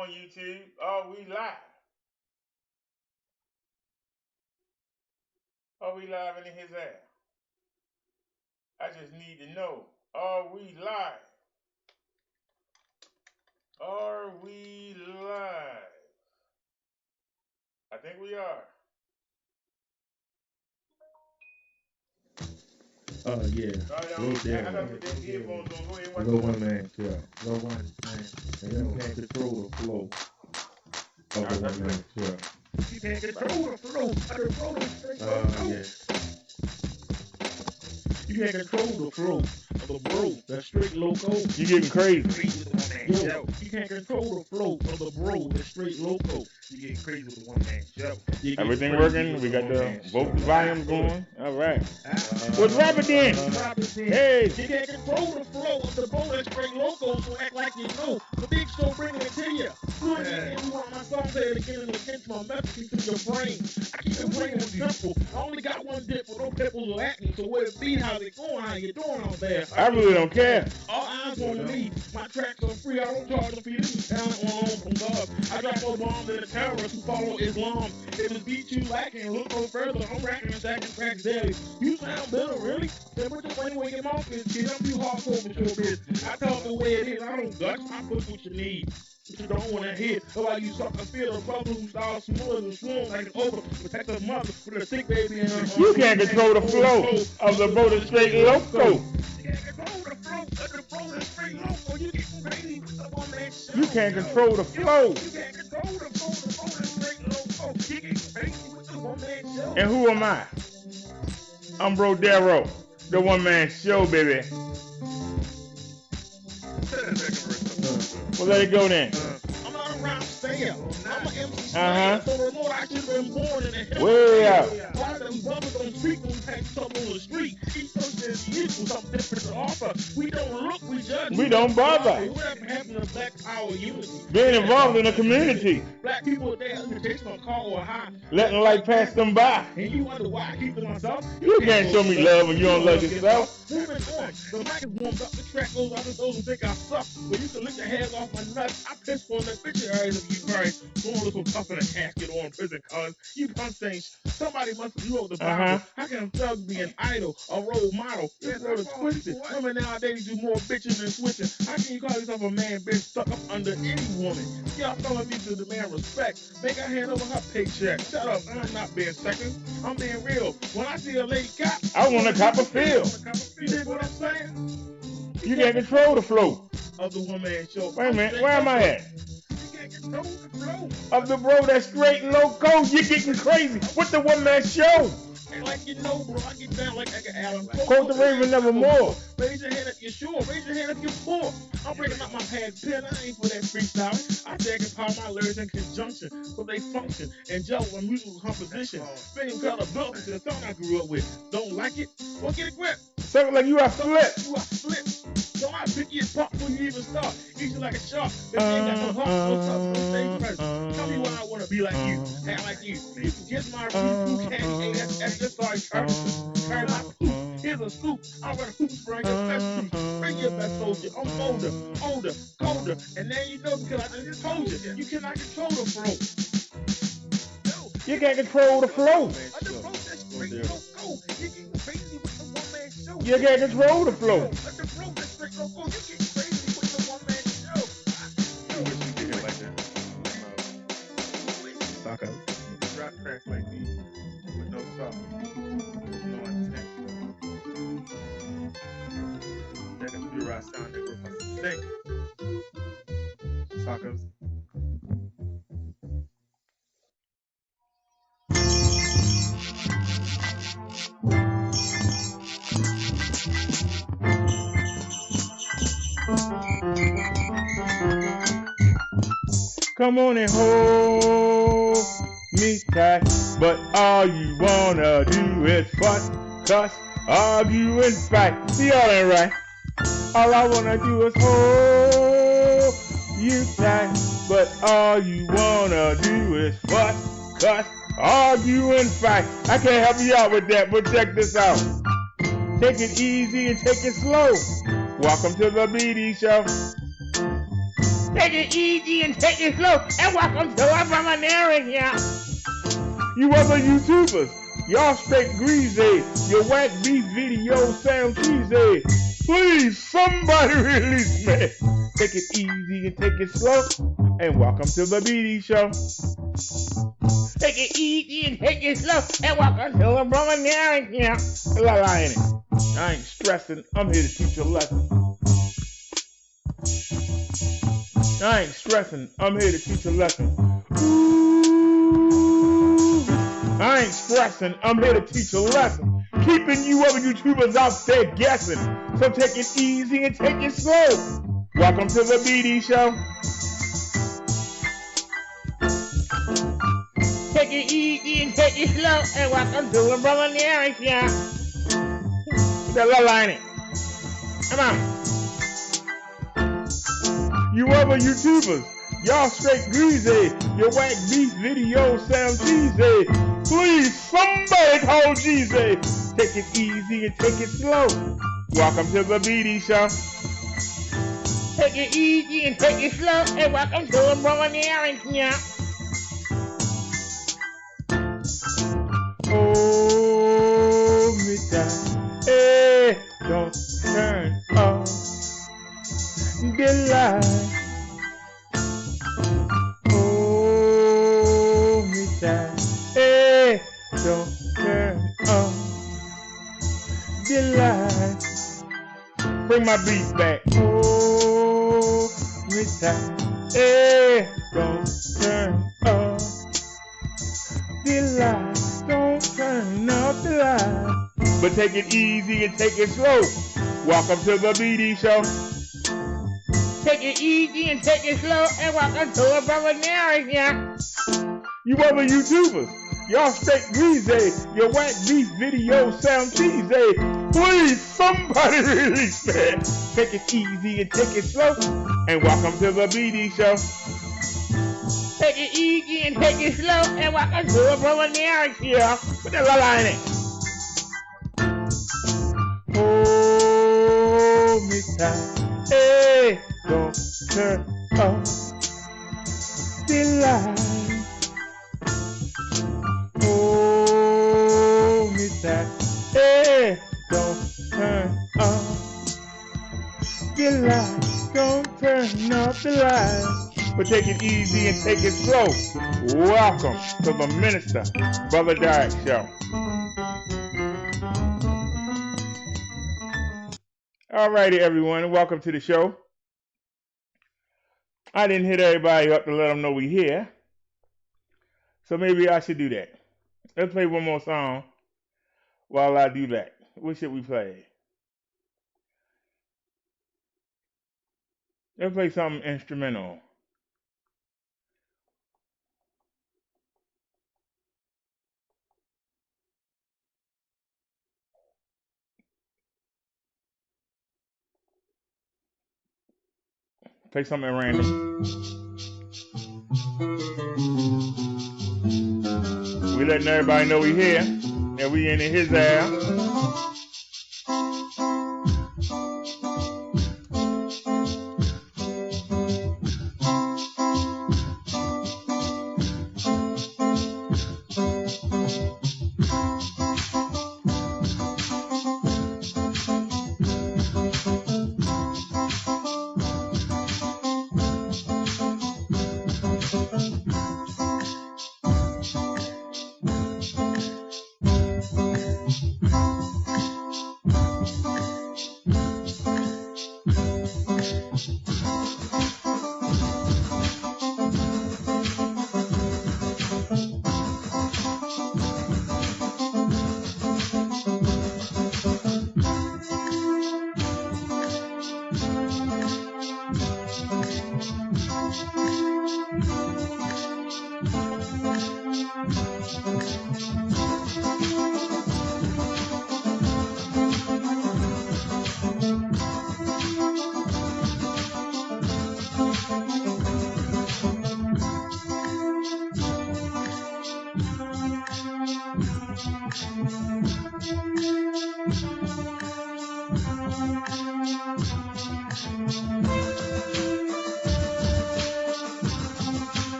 on YouTube. Are we live? Are we live in his ass? I just need to know. Are we live? Are we live? I think we are. Yeah. Low one man, yeah. Low one man. And you can't control the flow of the one man, yeah. You can't control the flow of the yeah. You can't control the flow of the bro. That's straight loco. You getting crazy. Yo, you can't control the flow of the bro. That's straight loco. You getting crazy with the one man show. Everything working. We got the both volumes going. All right. What's rapping then? Hey. You can't control the flow of the bro. That's straight loco. So act like you know. The big show bringing it to you. You want my song say it again and again to my message to your brain. I keep it plain and simple. I only got one dip for no pimples or acne. So what it be? How's it going? How you doing out there? I really don't care. All eyes on me. My tracks are free. I don't charge a fee. This is talent on loan from God. I drop more bombs than the terrorists who follow Islam. If it's beat you lacking, look no further. I'm racking and stacking tracks daily. You sound bitter, really? Then put your money where your mouth is, kid. I'm too hardcore for your business. I tell it the way it is. I don't guts. I put what you need. But you don't want to hear about you sucker feel a brother who style smaller than swoon like an over protect a mother with a sick baby in her. You can't control the flow of the boat straight loco. You can't control the flow of the boat straight loco. You getting crazy with the one man show. You can't control the flow. You can't control the flow of the boat straight loco. You getting crazy with the one man show. And who am I? I'm BROTHA, the one man show, baby. Well, let it go then. I'm not a rap singer. I'm an MC. So remote, I should have been born in the hill. Way out. Why them brothers don't speak when we take trouble on the street? Each person is useful, something different to offer. We don't look, we judge. We don't bother. Whatever happened to black power unity? Being involved in the community. Black people, they have invitation on call or high. Letting life pass them by. And you wonder why I keep to myself? You can't show me love when you don't love yourself. Moving on. The mic is warmed up, the track goes out to those who think I suck. But you can lick your hands off my nuts. I piss on the picture areas of you guys. Going a little tough in a casket on prison cause you punk things. Somebody must have wrote the Bible. How can a thug be an idol, a role model? This world is twisted. Women nowadays do more bitching than switching. How can you call yourself a man bitch stuck up under any woman? Y'all telling me to demand respect. Make her hand over her paycheck. Shut up, I'm not being second. I'm being real. When I see a lady cop, I want to cop a feel. You dig what I'm saying? You can't control the flow of the one man show. Wait a minute, where am I at? You can't control the flow of the bro that's straight loco. You're getting crazy with the one man show. And like you know, bro, I get down like an Alan. Quote the Raven nevermore. Raise your hand if you're sure. Raise your hand if you're poor. I'm breaking up my pad pen. I ain't for that freestyle. I take and power my lyrics in conjunction so they function and gel with musical composition. Spinning color buildings to the song I grew up with. Don't like it? Well, get a grip. Something like you are flipped. You are flipped. Don't I pick you apart before you even start? Eat you like a shark. If you ain't got no heart, no tough, no stage presence. Tell me why I want to be like you, act like you. You can kiss my food candy. That's just sorry, turn my poop. Here's a scoop. I run hoops for your best suit. Bring your best soldier. I'm older, colder. And now you know because I just told you. You cannot control the flow. You can't control the flow. You can't control the flow. Sucker. Drop tracks like these with no thought, no intent. That computerized sound that we're supposed to sing. Suckers. Come on and hold me tight, but all you wanna do is fuss, cuss, argue and fight. See, all ain't right. All I wanna do is hold you tight, but all you wanna do is fuss, cuss, argue and fight. I can't help you out with that, but check this out. Take it easy and take it slow. Welcome to the BD show. Take it easy and take it slow. And welcome to our brother Derrick, yeah. You other YouTubers, y'all straight greasy. Your whack beef videos sound cheesy. Please, somebody release me. Take it easy and take it slow. And welcome to the BD Show. Take it easy and take it slow. And welcome to the brother Derrick, yeah. La in it. I ain't stressing. I'm here to teach a lesson. I ain't stressing. I'm here to teach a lesson. Ooh. I ain't stressing. I'm here to teach a lesson. Keeping you other YouTubers out there guessing. So take it easy and take it slow. Welcome to the BD Show. Take it easy and take it slow. And welcome to the brother Derrick, yeah. Put that line in. Come on. You other YouTubers, y'all straight greasy. Your whack beef videos sound cheesy. Please, somebody call Jeezy. Take it easy and take it slow. Welcome to the BD Show. Take it easy and take it slow. And welcome to the brother Derrick, yeah. Hold me down. Hey, don't turn off the light. Hold me down. Hey, don't turn off the light. Bring my beat back. Hold me down. Hey, don't turn off the light. Don't turn off the light. But take it easy and take it slow. Welcome to the BD Show. Take it easy and take it slow. And welcome to the brother Derrick, yeah. You other YouTubers, y'all straight greasy. Your whack beef videos sound cheesy. Please, somebody release me. Take it easy and take it slow. And welcome to the BD Show. Take it easy and take it slow. And welcome to the brother Derrick, yeah. Put that line in. Hold me tight. Hey, don't turn off the light. Hold me tight. Hey, don't turn off the light. Don't turn off the light. But take it easy and take it slow. Welcome to the Minister Brother Derrick Show. Alrighty, everyone, welcome to the show. I didn't hit everybody up to let them know we here, so maybe I should do that. Let's play one more song while I do that. What should we play? Let's play something instrumental. Play something random. We letting everybody know we here and we in his air.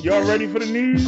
Y'all ready for the news?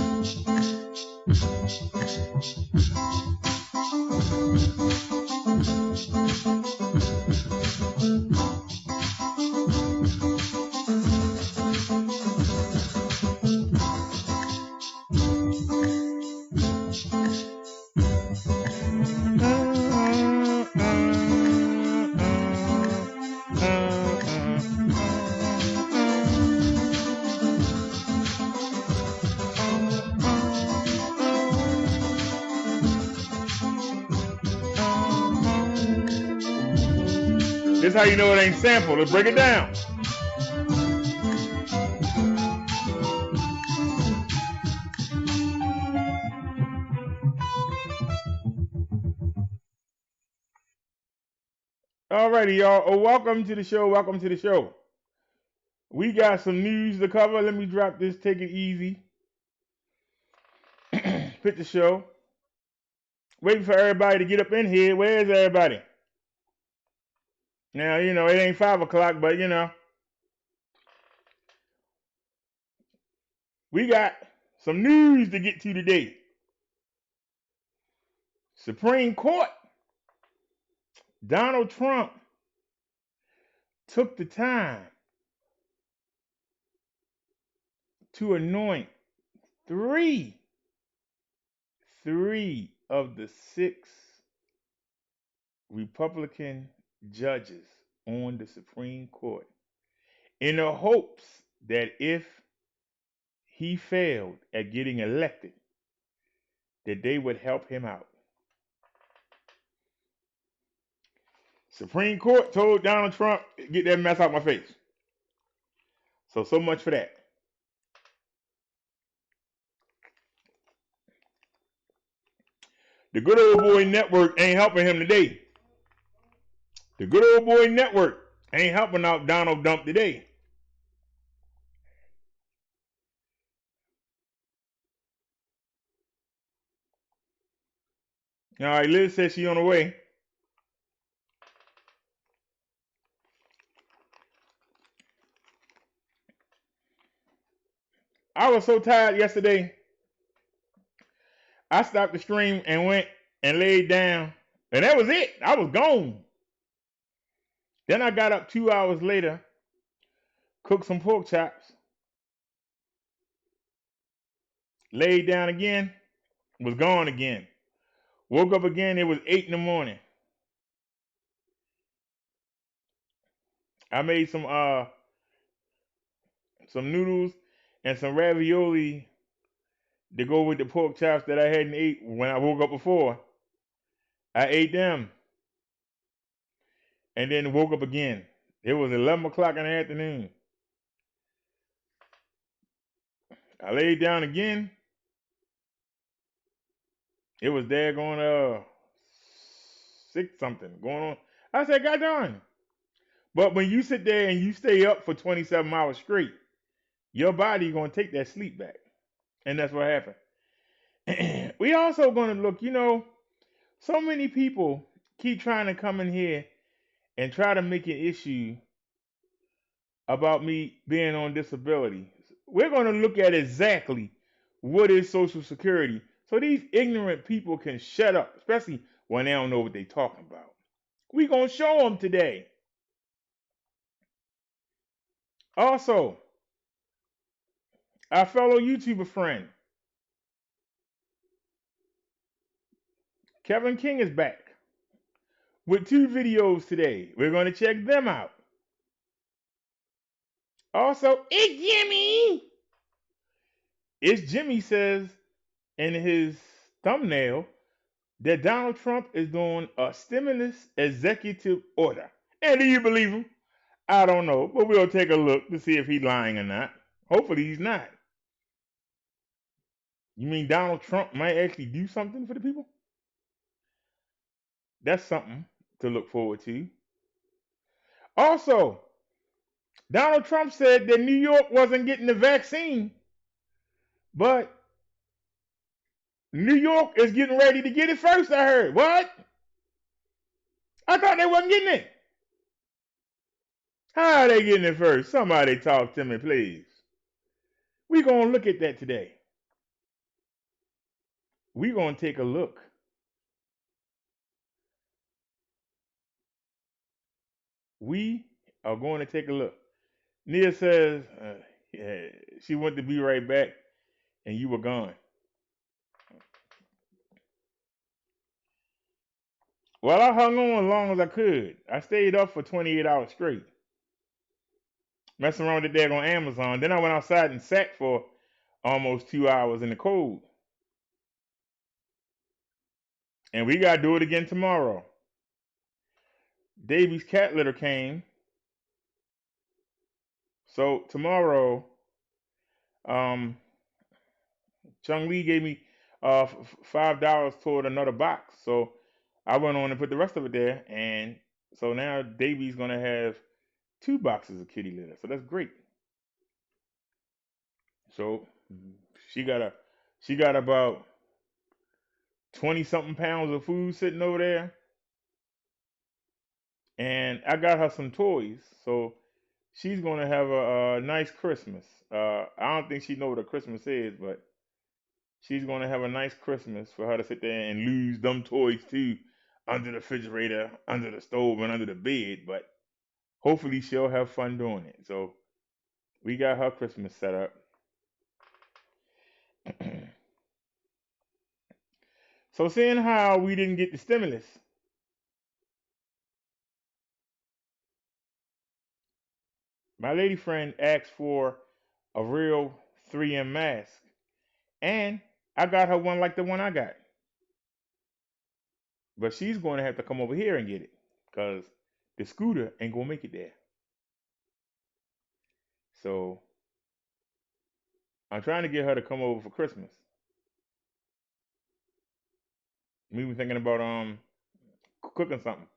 This how you know it ain't sample. Let's break it down. Alrighty, y'all. Oh, welcome to the show. Welcome to the show. We got some news to cover. Let me drop this. Take it easy. Pick the show. Waiting for everybody to get up in here. Where's everybody? Now, you know, it ain't 5 o'clock, but, you know. We got some news to get to today. Supreme Court. Donald Trump took the time to anoint three of the 6 Republican judges on the Supreme Court in the hopes that if he failed at getting elected, that they would help him out. Supreme Court told Donald Trump, get that mess out my face. So much for that. The Good Old Boy Network ain't helping him today. The Good Old Boy Network ain't helping out Donald Dump today. All right, Liz says she on the way. I was so tired yesterday. I stopped the stream and went and laid down. And that was it. I was gone. Then I got up 2 hours later, cooked some pork chops, laid down again, was gone again. Woke up again, it was 8 in the morning. I made some noodles and some ravioli to go with the pork chops that I hadn't ate when I woke up before. I ate them and then woke up again. It was 11 o'clock in the afternoon. I laid down again. It was there going 6 something going on. I said, God darn. But when you sit there and you stay up for 27 hours straight, your body going to take that sleep back. And that's what happened. We also going to look, you know, so many people keep trying to come in here and try to make an issue about me being on disability. We're going to look at exactly what is Social Security so these ignorant people can shut up, especially when they don't know what they're talking about. We're going to show them today. Also, our fellow YouTuber friend, Kevin King is back with 2 videos today. We're going to check them out. Also, it's Jimmy. It's Jimmy says in his thumbnail that Donald Trump is doing a stimulus executive order. And do you believe him? I don't know, but we'll take a look to see if he's lying or not. Hopefully he's not. You mean Donald Trump might actually do something for the people? That's something to look forward to. Also, Donald Trump said that New York wasn't getting the vaccine, but New York is getting ready to get it first, I heard. What? I thought they wasn't getting it. How are they getting it first? Somebody talk to me, please. We're going to look at that today. We're going to take a look. We are going to take a look. Nia says yeah, she wanted to be right back and you were gone. Well, I hung on as long as I could. I stayed up for 28 hours straight, messing around with the dag on Amazon. Then I went outside and sat for almost 2 hours in the cold. And we got to do it again tomorrow. Davy's cat litter came. So tomorrow, Chung Lee gave me $5 toward another box. So I went on and put the rest of it there. And so now Davy's going to have 2 boxes of kitty litter. So that's great. So she got about 20 something pounds of food sitting over there. And I got her some toys. So she's going to have a nice Christmas. I don't think she knows what a Christmas is, but she's going to have a nice Christmas for her to sit there and lose them toys too under the refrigerator, under the stove, and under the bed. But hopefully she'll have fun doing it. So we got her Christmas set up. So seeing how we didn't get the stimulus, my lady friend asked for a real 3M mask. And I got her one like the one I got. But she's going to have to come over here and get it because the scooter ain't going to make it there. So I'm trying to get her to come over for Christmas. We were thinking about cooking something.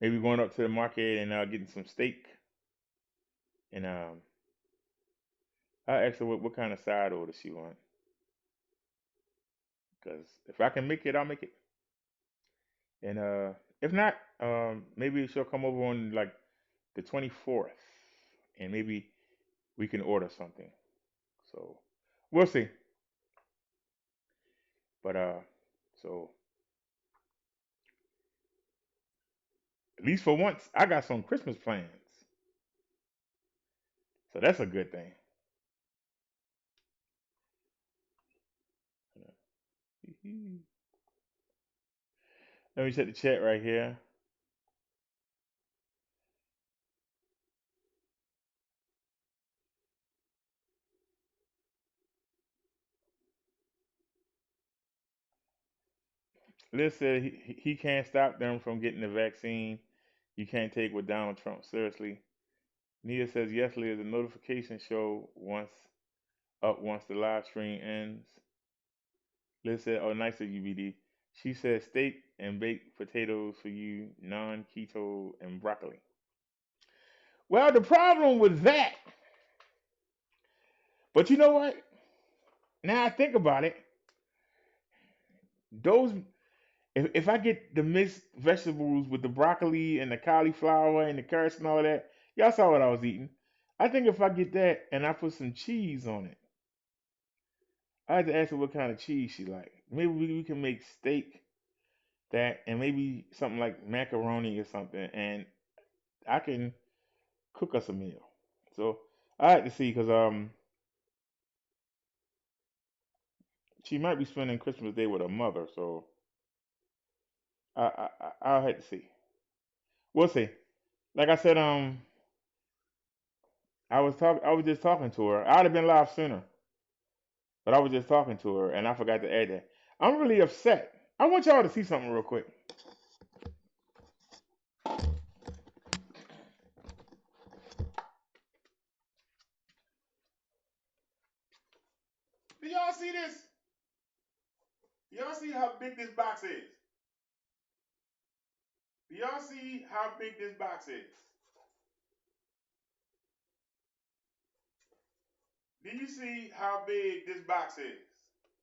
Maybe going up to the market and getting some steak. And I asked her what kind of side order she want. Because if I can make it, I'll make it. And if not, maybe she'll come over on like the 24th. And maybe we can order something. So we'll see. But so at least for once, I got some Christmas plans. So that's a good thing. Let me check the chat right here. Liz said he can't stop them from getting the vaccine. You can't take what Donald Trump seriously. Nia says yes, Liz. The notification show once the live stream ends. Liz said, "Oh, nice of you, BD." She said steak and baked potatoes for you, non-keto and broccoli. Well, the problem with that, but you know what? Now I think about it, those if I get the mixed vegetables with the broccoli and the cauliflower and the carrots and all that, y'all saw what I was eating. I think if I get that and I put some cheese on it, I had to ask her what kind of cheese she like. Maybe we can make steak that and maybe something like macaroni or something, and I can cook us a meal. So I had to see because she might be spending Christmas Day with her mother, so I'll have to see. We'll see. Like I said, I was just talking to her. I'd have been live sooner, but I was just talking to her, and I forgot to add that. I'm really upset. I want y'all to see something real quick. Do y'all see this? Do y'all see how big this box is? Do y'all see how big this box is? Do you see how big this box is?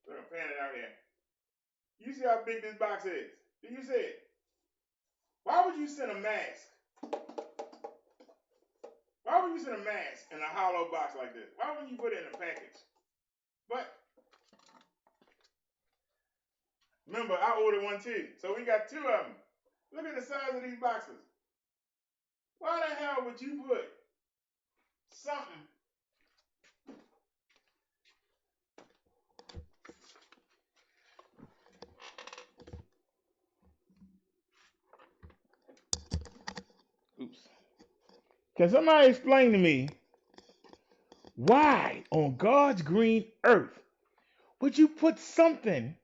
We're gonna pan it out here. You see how big this box is? Do you see it? Why would you send a mask? Why would you send a mask in a hollow box like this? Why wouldn't you put it in a package? But remember, I ordered one too, so we got two of them. Look at the size of these boxes. Why the hell would you put something? Oops. Can somebody explain to me why on God's green earth would you put something?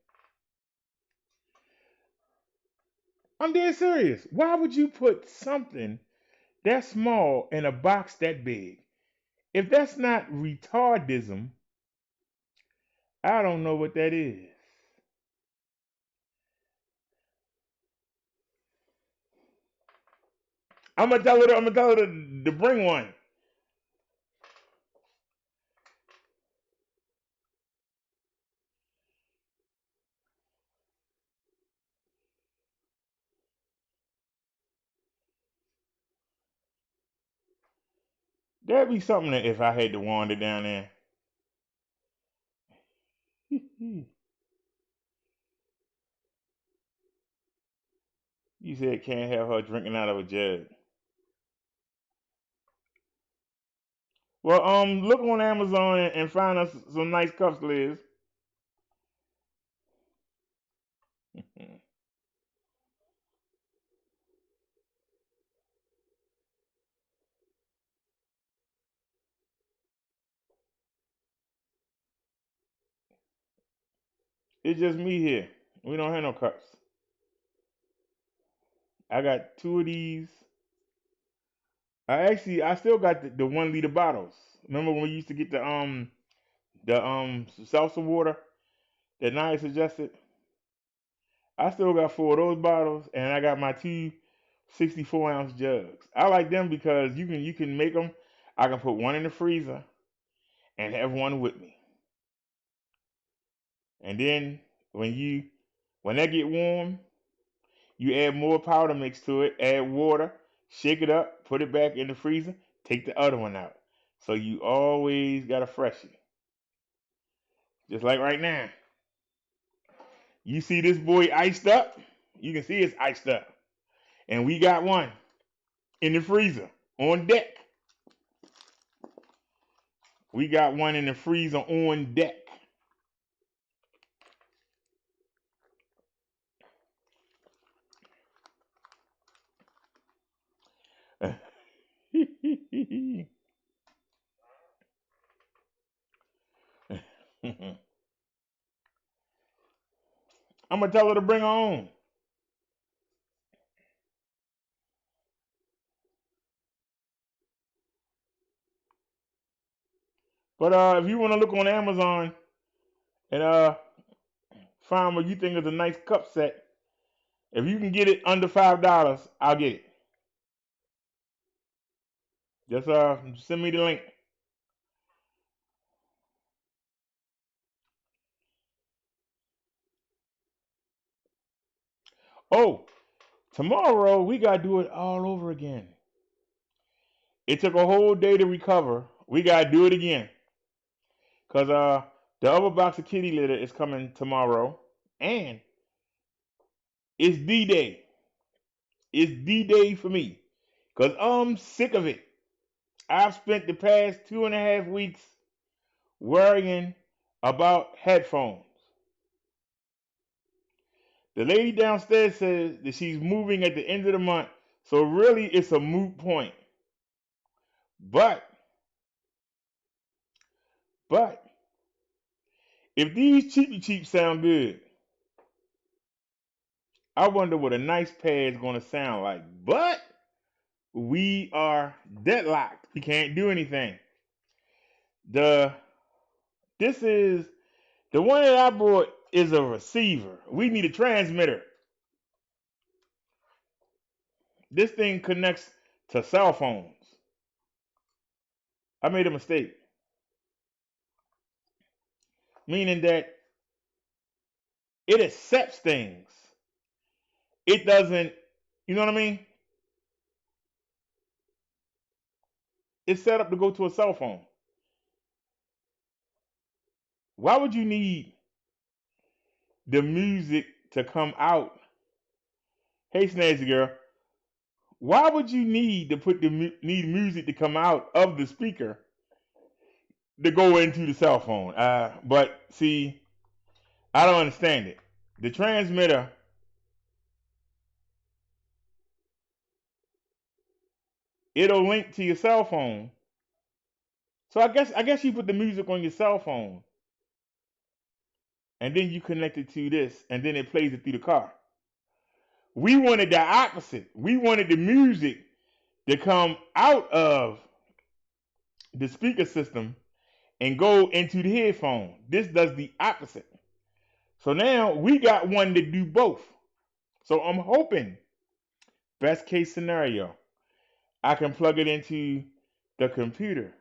I'm dead serious. Why would you put something that small in a box that big? If that's not retardism, I don't know what that is. I'm gonna tell her to bring one. That'd be something that if I had to wander down there. You said can't have her drinking out of a jug. Well, look on Amazon and find us some nice cups, Liz. It's just me here. We don't have no cups. I got two of these. I still got the 1 liter bottles. Remember when we used to get the salsa water that Nia suggested? I still got four of those bottles, and I got my two 64-ounce jugs. I like them because you can make them. I can put one in the freezer and have one with me. And then when that get warm, you add more powder mix to it, add water, shake it up, put it back in the freezer, take the other one out. So you always got a freshie. Just like right now. You see this boy iced up? You can see it's iced up. And we got one in the freezer on deck. We got one in the freezer on deck. I'm gonna tell her to bring her own. But if you want to look on Amazon and find what you think is a nice cup set, if you can get it under $5, I'll get it. Just send me the link. Oh, tomorrow we gotta do it all over again. It took a whole day to recover. We gotta do it again. Cause the other box of kitty litter is coming tomorrow. And it's D-Day. It's D-Day for me. Cause I'm sick of it. I've spent the past 2.5 weeks worrying about headphones. The lady downstairs says that she's moving at the end of the month, so really it's a moot point. But if these cheapy cheap sound good, I wonder what a nice pair is going to sound like. But we are deadlocked. We can't do anything. This is the one that I bought is a receiver. We need a transmitter. This thing connects to cell phones. I made a mistake. Meaning that it accepts things. It doesn't, you know what I mean? It's set up to go to a cell phone. Why would you need the music to come out? Hey, Snazzy girl. Why would you need to need music to come out of the speaker to go into the cell phone? But see, I don't understand it. The transmitter, it'll link to your cell phone. So I guess you put the music on your cell phone, and then you connect it to this, and then it plays it through the car. We wanted the opposite. We wanted the music to come out of the speaker system and go into the headphone. This does the opposite. So now we got one to do both. So I'm hoping, best case scenario, I can plug it into the computer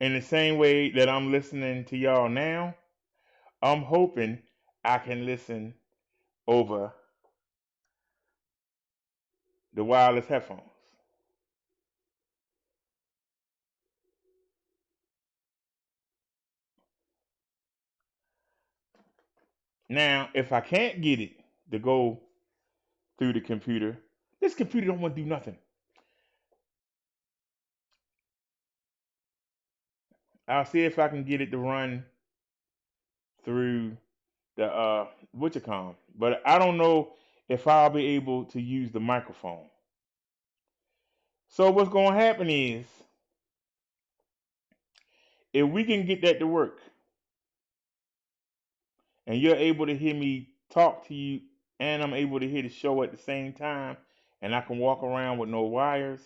in the same way that I'm listening to y'all now. I'm hoping I can listen over the wireless headphones. Now, if I can't get it to go through the computer, this computer don't want to do nothing. I'll see if I can get it to run through the but I don't know if I'll be able to use the microphone. So what's going to happen is, if we can get that to work, and you're able to hear me talk to you, and I'm able to hear the show at the same time, and I can walk around with no wires,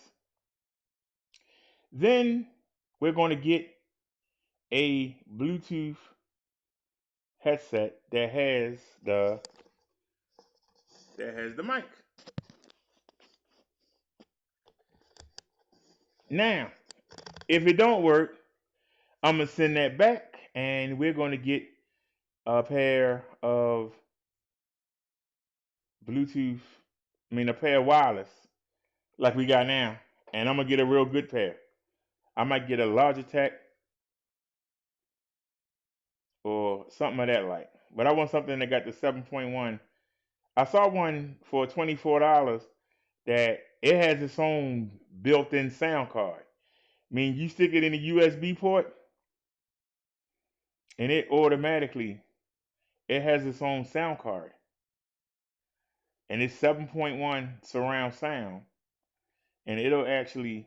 then we're going to get a Bluetooth headset that has the mic. Now, if it don't work, I'm gonna send that back, and we're gonna get a pair of Bluetooth. A pair of wireless like we got now, and I'm gonna get a real good pair. I might get a Logitech or something of that like, but I want something that got the 7.1. I saw one for $24 that it has its own built-in sound card. You stick it in a USB port, and it has its own sound card, and it's 7.1 surround sound, and it'll actually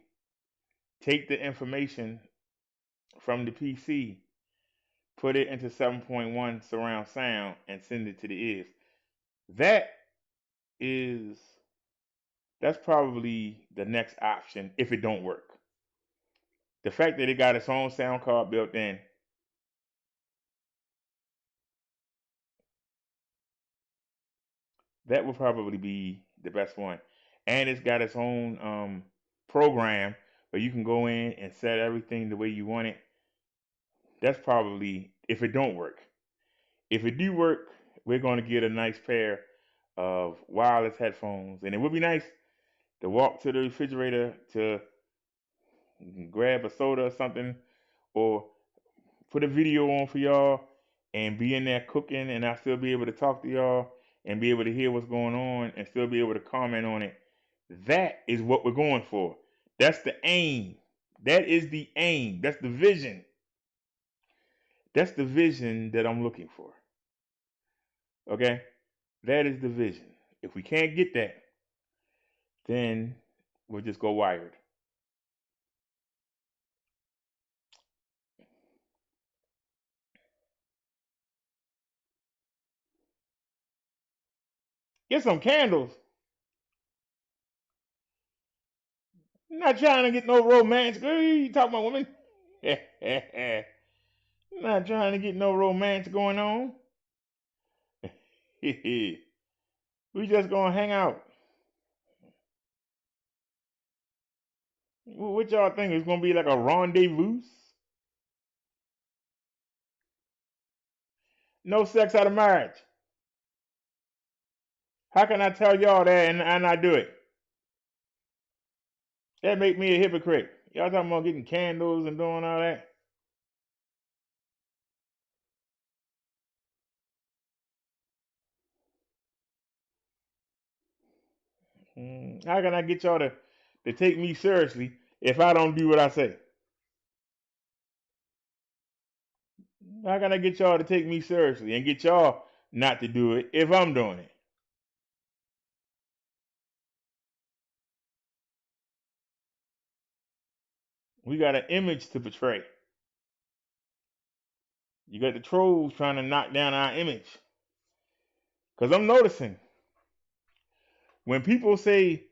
take the information from the PC, put it into 7.1 surround sound, and send it to the ears. That's probably the next option if it don't work. The fact that it got its own sound card built in, that will probably be the best one. And it's got its own program where you can go in and set everything the way you want it. That's probably if it don't work. If it do work, we're going to get a nice pair of wireless headphones. And it would be nice to walk to the refrigerator to grab a soda or something, or put a video on for y'all and be in there cooking, and I'll still be able to talk to y'all and be able to hear what's going on and still be able to comment on it. That is what we're going for. That's the aim. That is the aim. That's the vision. That's the vision that I'm looking for. Okay? That is the vision. If we can't get that, then we'll just go wired. Get some candles. I'm not trying to get no romance. You talking about women? Not trying to get no romance going on. We just gonna hang out. What y'all think? It's gonna be like a rendezvous? No sex out of marriage. How can I tell y'all that and I do it? That make me a hypocrite. Y'all talking about getting candles and doing all that? How can I get y'all to take me seriously if I don't do what I say? How can I get y'all to take me seriously and get y'all not to do it if I'm doing it? We got an image to portray. You got the trolls trying to knock down our image. Because I'm noticing when people say,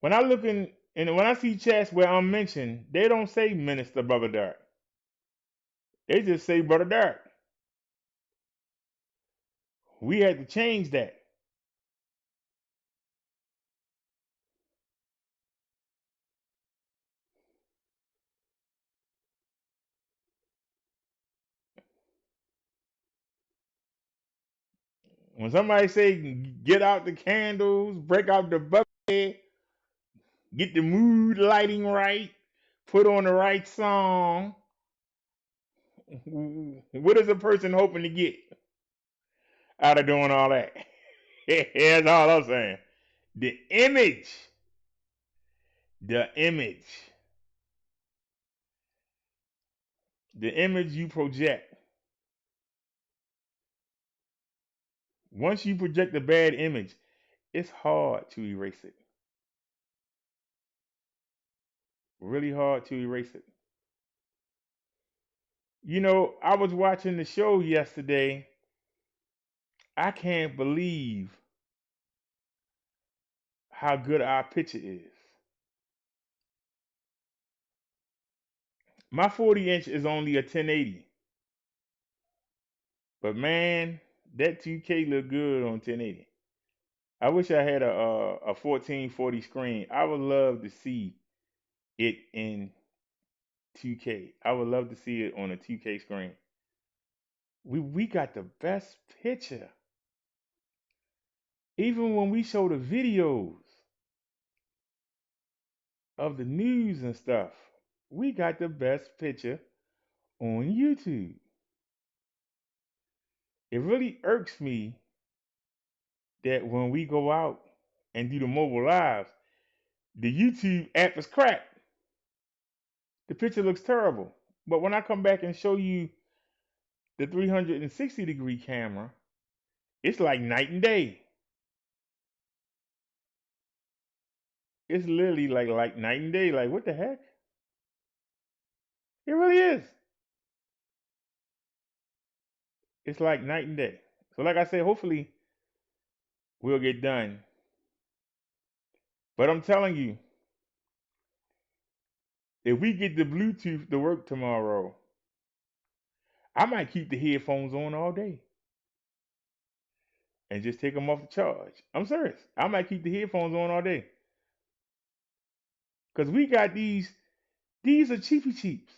when I look in, and when I see chats where I'm mentioned, they don't say Minister Brother Derrick. They just say Brother Derrick. We had to change that. When somebody say get out the candles, break out the bucket, get the mood lighting right, put on the right song, what is a person hoping to get out of doing all that? That's all I'm saying. The image, the image, the image you project. Once you project a bad image, it's hard to erase it. Really hard to erase it. You know, I was watching the show yesterday. I can't believe how good our picture is. My 40-inch is only a 1080. But man, that 2K look good on 1080. I wish I had a 1440 screen. I would love to see it in 2K. I would love to see it on a 2K screen. We got the best picture. Even when we show the videos of the news and stuff, we got the best picture on YouTube. It really irks me that when we go out and do the mobile lives, the YouTube app is crap. The picture looks terrible. But when I come back and show you the 360-degree camera, it's like night and day. It's literally like night and day. Like, what the heck? It really is. It's like night and day. So like I said, hopefully we'll get done. But I'm telling you, if we get the Bluetooth to work tomorrow, I might keep the headphones on all day and just take them off the charge. I'm serious. I might keep the headphones on all day. Because we got these are cheapy cheaps.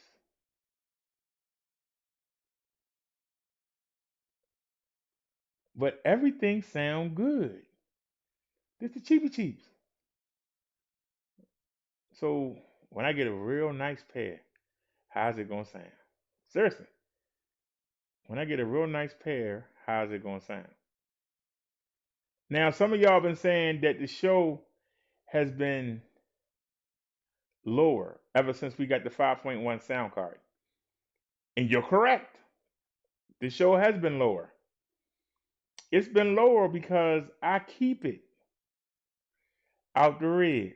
But everything sound good. This the cheapy cheaps. So when I get a real nice pair, how's it gonna sound? Seriously. When I get a real nice pair, how's it gonna sound? Now some of y'all been saying that the show has been lower ever since we got the 5.1 sound card. And you're correct. The show has been lower. It's been lower because I keep it out the red.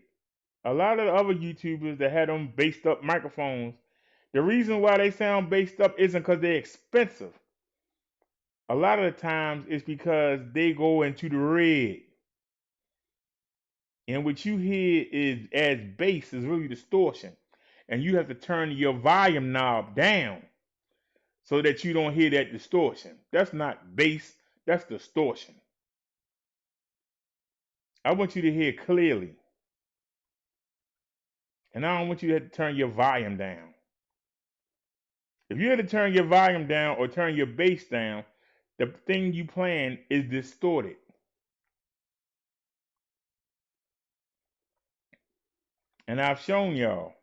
A lot of the other YouTubers that had them based up microphones, the reason why they sound based up isn't because they're expensive. A lot of the times it's because they go into the red. And what you hear is as bass is really distortion. And you have to turn your volume knob down so that you don't hear that distortion. That's not bass, that's distortion. I want you to hear clearly. And I don't want you to have to turn your volume down. If you had to turn your volume down or turn your bass down, the thing you playing is distorted. And I've shown y'all.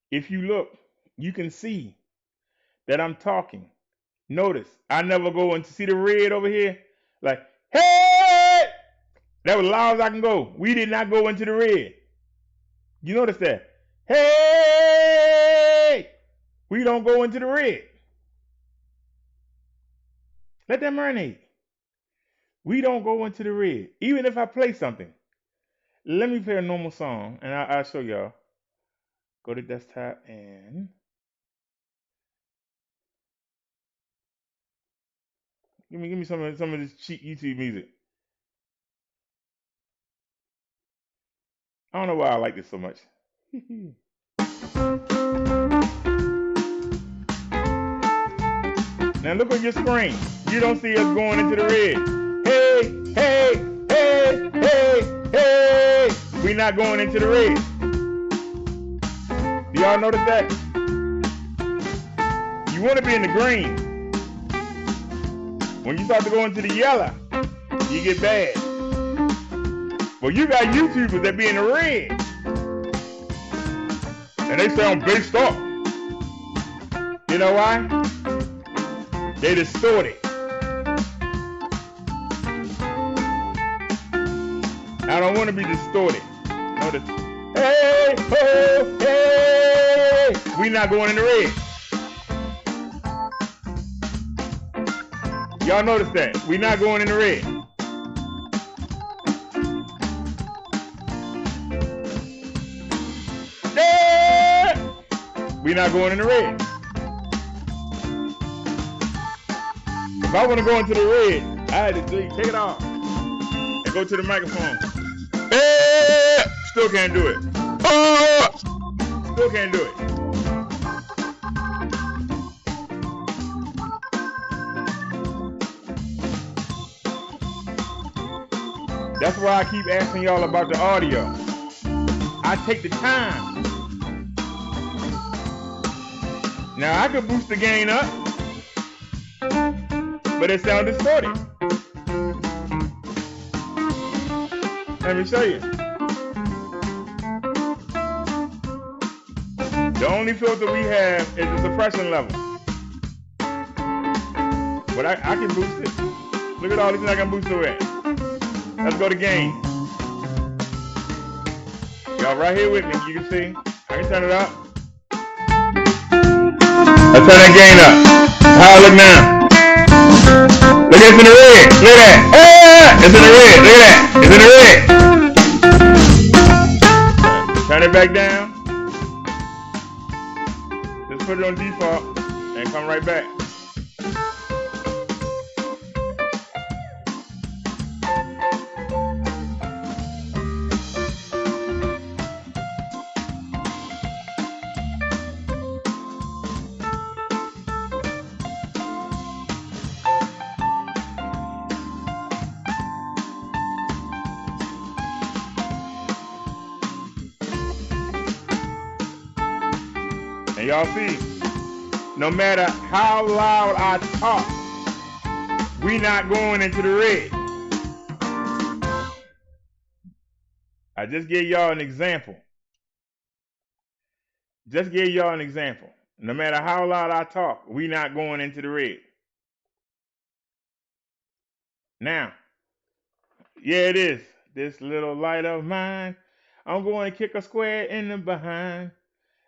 If you look, you can see that I'm talking. Notice, I never go into see the red over here. Like, hey! That was loud as I can go. We did not go into the red. You notice that? Hey! We don't go into the red. Let that marinate. We don't go into the red. Even if I play something. Let me play a normal song, and I'll show y'all. Go to desktop and give me some of this cheap YouTube music. I don't know why I like this so much. Now look on your screen. You don't see us going into the red. Hey, hey, hey, hey, hey. We're not going into the red. Do y'all notice that? You want to be in the green. When you start to go into the yellow, you get bad. But you got YouTubers that be in the red. And they sound based up. You know why? They distorted. I don't want to be distorted. Notice. Hey, oh, hey. We not going in the red. Y'all notice that? We not going in the red. Yeah. We not going in the red. If I want to go into the red, I had to take it off and go to the microphone. Hey! Still can't do it. Oh! Still can't do it. That's why I keep asking y'all about the audio. I take the time. Now I could boost the gain up, but it sounds distorted. Let me show you. The only filter we have is the suppression level. But I can boost it. Look at all these things I can boost it with. Let's go to gain. Y'all right here with me. You can see. I can turn it up. Let's turn that gain up. How I look now? Look, it's in the red. Look at that. Ah, it's in the red. Look at that. It's in the red. Turn it back down. Just put it on default and come right back. And y'all see, no matter how loud I talk, we not going into the red. I just gave y'all an example. Just gave y'all an example. No matter how loud I talk, we not going into the red. Now, yeah, it is. This little light of mine, I'm going to kick a square in the behind.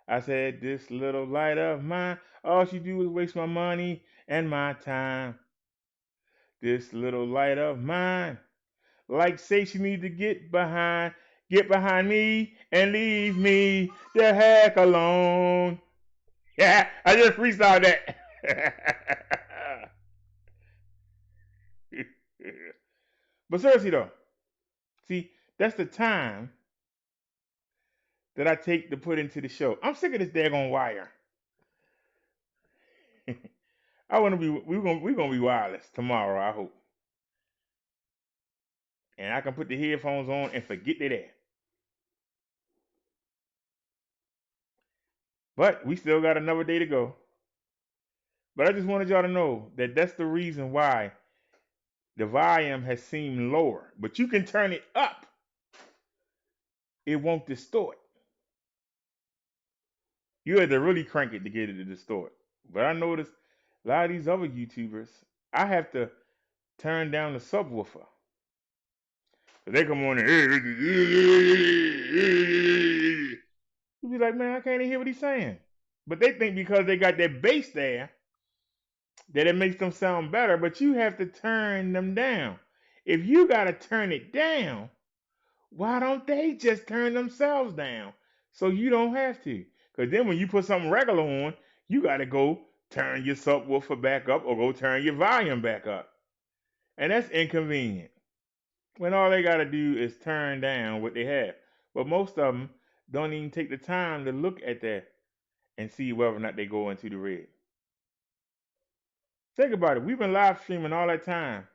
I said, this little light of mine, all she do is waste my money and my time. This little light of mine, like say she need to get behind me and leave me the heck alone. Yeah, I just freestyled that. But seriously though, see, that's the time that I take to put into the show. I'm sick of this daggone wire. I want to be. We're gonna be wireless tomorrow. I hope, and I can put the headphones on and forget they're there. But we still got another day to go. But I just wanted y'all to know that that's the reason why the volume has seemed lower. But you can turn it up. It won't distort. You had to really crank it to get it to distort. But I noticed a lot of these other YouTubers, I have to turn down the subwoofer. So they come on and you be like, man, I can't even hear what he's saying. But they think because they got that bass there that it makes them sound better, but you have to turn them down. If you got to turn it down, why don't they just turn themselves down so you don't have to? Because then when you put something regular on, you got to go turn your subwoofer back up or go turn your volume back up. And that's inconvenient. When all they got to do is turn down what they have. But most of them don't even take the time to look at that and see whether or not they go into the red. Think about it. We've been live streaming all that time,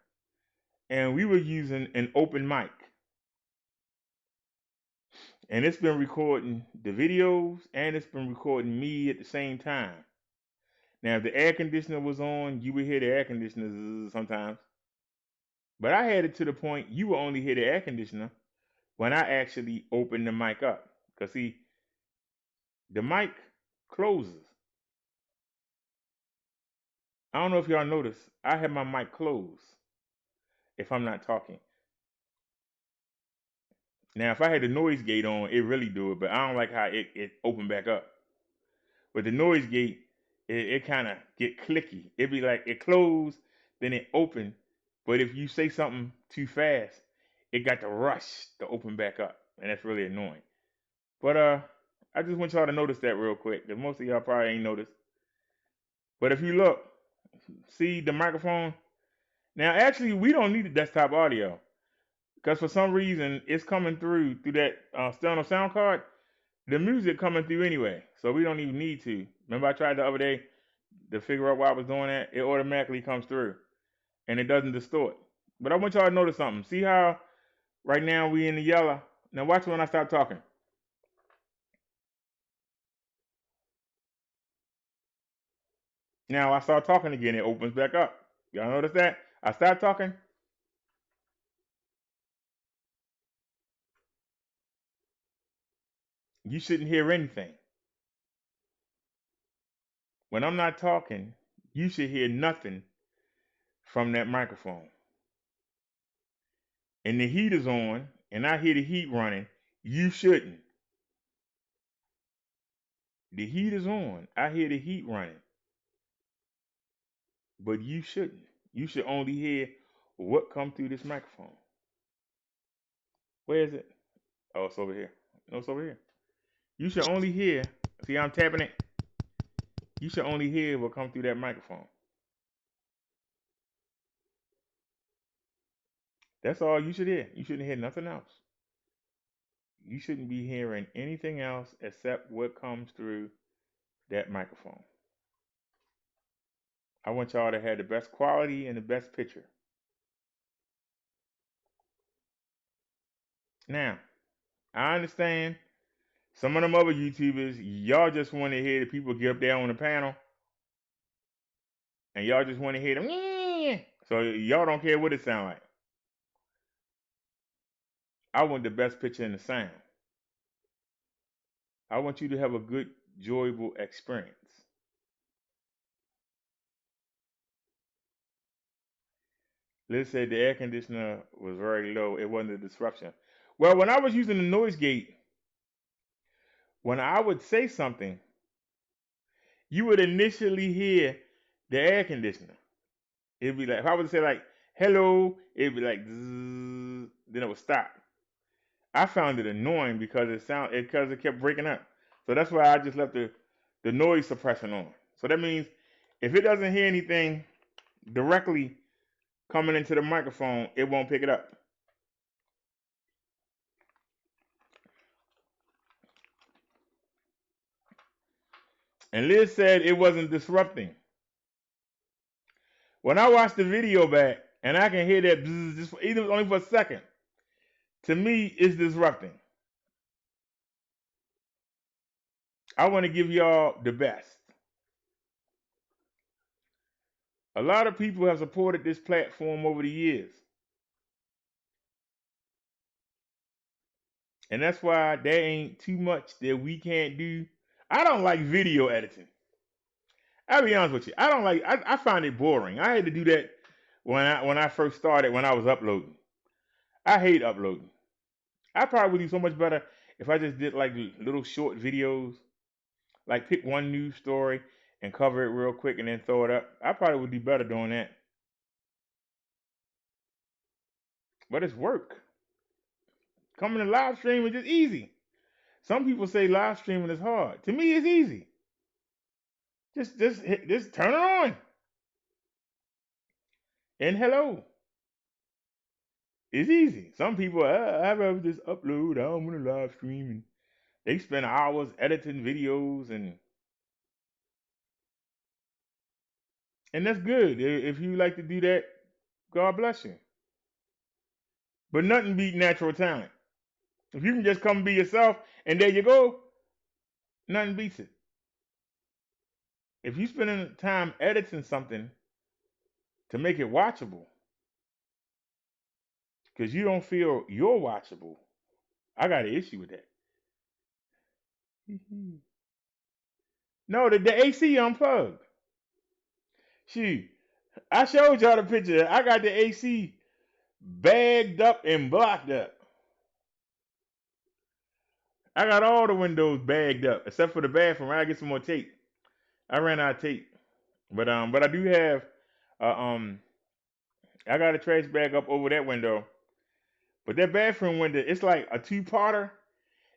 and we were using an open mic. And it's been recording the videos, and it's been recording me at the same time. Now, if the air conditioner was on, you would hear the air conditioner sometimes. But I had it to the point you would only hear the air conditioner when I actually opened the mic up. Because, see, the mic closes. I don't know if y'all noticed, I have my mic closed if I'm not talking. Now, if I had the noise gate on, it really do it, but I don't like how it opened back up. With the noise gate, it kind of get clicky. It be like it closed, then it open. But if you say something too fast, it got to rush to open back up, and that's really annoying. But I just want y'all to notice that real quick, because most of y'all probably ain't noticed. But if you look, see the microphone. Now, actually, we don't need the desktop audio, because for some reason it's coming through that external sound card. The music coming through anyway, so we don't even need to. Remember I tried the other day to figure out why I was doing that? It automatically comes through, and it doesn't distort. But I want y'all to notice something. See how right now we in the yellow? Now watch when I stop talking. Now I start talking again, it opens back up. Y'all notice that? I start talking. You shouldn't hear anything. When I'm not talking, you should hear nothing from that microphone. And the heat is on, and I hear the heat running. You shouldn't. The heat is on. I hear the heat running. But you shouldn't. You should only hear what comes through this microphone. Where is it? Oh, it's over here. No, it's over here. You should only hear. See, I'm tapping it. You should only hear what comes through that microphone. That's all you should hear. You shouldn't hear nothing else. You shouldn't be hearing anything else except what comes through that microphone. I want y'all to have the best quality and the best picture. Now, I understand some of them other YouTubers, y'all just want to hear the people get up there on the panel, and y'all just want to hear them. So y'all don't care what it sound like. I want the best picture and the sound. I want you to have a good, enjoyable experience. Liz said the air conditioner was very low. It wasn't a disruption. Well, when I was using the noise gate, when I would say something, you would initially hear the air conditioner. It'd be like, if I was to say like, hello, it'd be like, zzz, then it would stop. I found it annoying because because it kept breaking up. So that's why I just left the noise suppression on. So that means if it doesn't hear anything directly coming into the microphone, it won't pick it up. And Liz said it wasn't disrupting. When I watch the video back and I can hear that bzzz, just even only for a second, to me it's disrupting. I want to give y'all the best. A lot of people have supported this platform over the years. And that's why there ain't too much that we can't do. I don't like video editing. I'll be honest with you. I find it boring. I had to do that when I first started, when I was uploading. I hate uploading. I probably would do so much better if I just did like little short videos, like pick one news story and cover it real quick and then throw it up. I probably would do better doing that. But it's work. Coming to live stream is just easy. Some people say live streaming is hard. To me, it's easy. Just turn it on. And hello. It's easy. Some people, I'd rather just upload. I don't want to live stream. And they spend hours editing videos, and that's good. If you like to do that, God bless you. But nothing beat natural talent. If you can just come and be yourself, and there you go, nothing beats it. If you spend time editing something to make it watchable, because you don't feel you're watchable, I got an issue with that. No, the AC unplugged. Shoot, I showed y'all the picture. I got the AC bagged up and blocked up. I got all the windows bagged up except for the bathroom. I gotta get some more tape. I ran out of tape, but I do have uh, um, I got a trash bag up over that window. But that bathroom window, it's like a two-parter,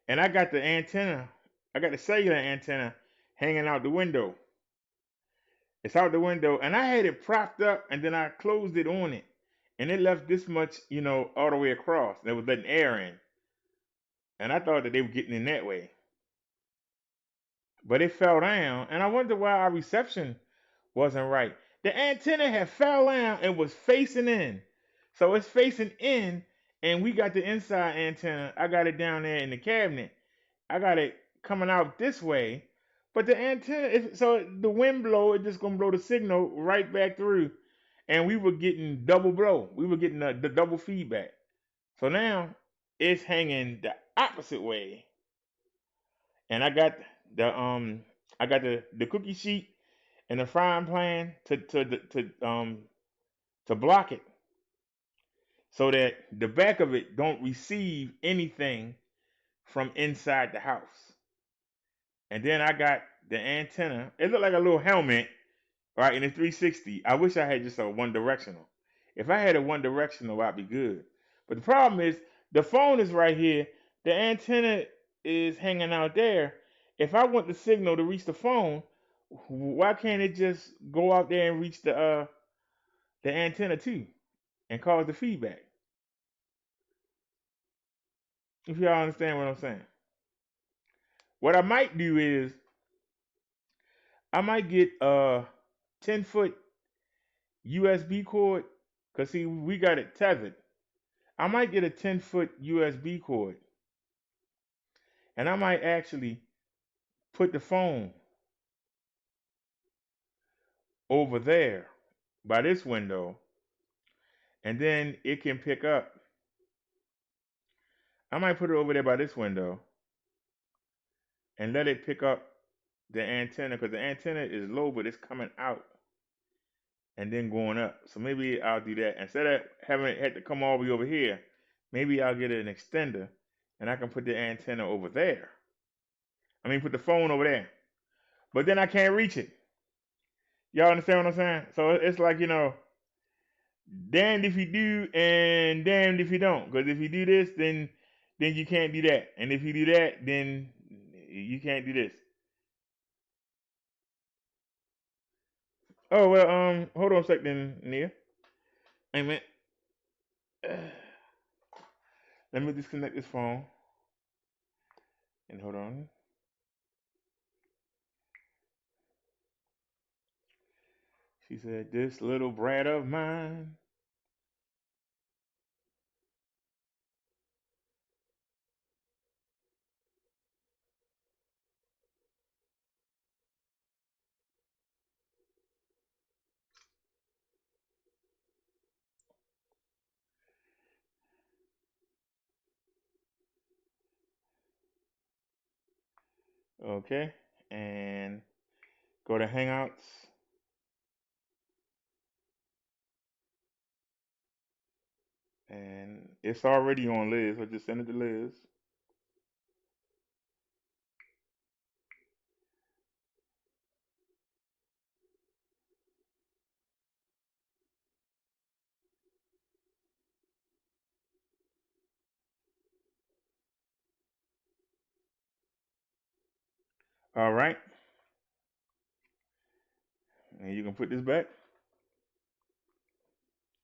and I got the antenna. I got the cellular antenna hanging out the window. It's out the window, and I had it propped up, and then I closed it on it, and it left this much, all the way across. That was letting air in, and I thought that they were getting in that way, but it fell down, and I wonder why our reception wasn't right. The antenna had fell down and was facing in, so it's facing in, and we got the inside antenna. I got it down there in the cabinet. I got it coming out this way, but the antenna, so the wind blow, it's just gonna blow the signal right back through, and we were getting double blow. We were getting the double feedback. So now it's hanging the opposite way, and the I got the cookie sheet and the frying pan to block it, so that the back of it don't receive anything from inside the house. And then I got the antenna. It looked like a little helmet, right? In the 360. I wish I had just a one directional. If I had a one directional, I'd be good. But the problem is the phone is right here. The antenna is hanging out there. If I want the signal to reach the phone, why can't it just go out there and reach the antenna too and cause the feedback? If y'all understand what I'm saying. What I might do is I might get a 10-foot USB cord, because see, we got it tethered. I might get a 10-foot USB cord, and I might actually put the phone over there by this window, and then it can pick up. I might put it over there by this window and let it pick up the antenna, because the antenna is low, but it's coming out and then going up. So maybe I'll do that. Instead of having it had to come all the way over here, maybe I'll get an extender and I can put the antenna over there. I mean, put the phone over there. but then I can't reach it. Y'all understand what I'm saying? So it's like, damned if you do and damned if you don't. Because if you do this, then you can't do that. And if you do that, then you can't do this. Oh, well, hold on a second, Nia. Hey, man. Let me disconnect this phone. And hold on. She said, this little brat of mine. Okay. And go to Hangouts. And it's already on Liz. So just send it to Liz. All right. And you can put this back.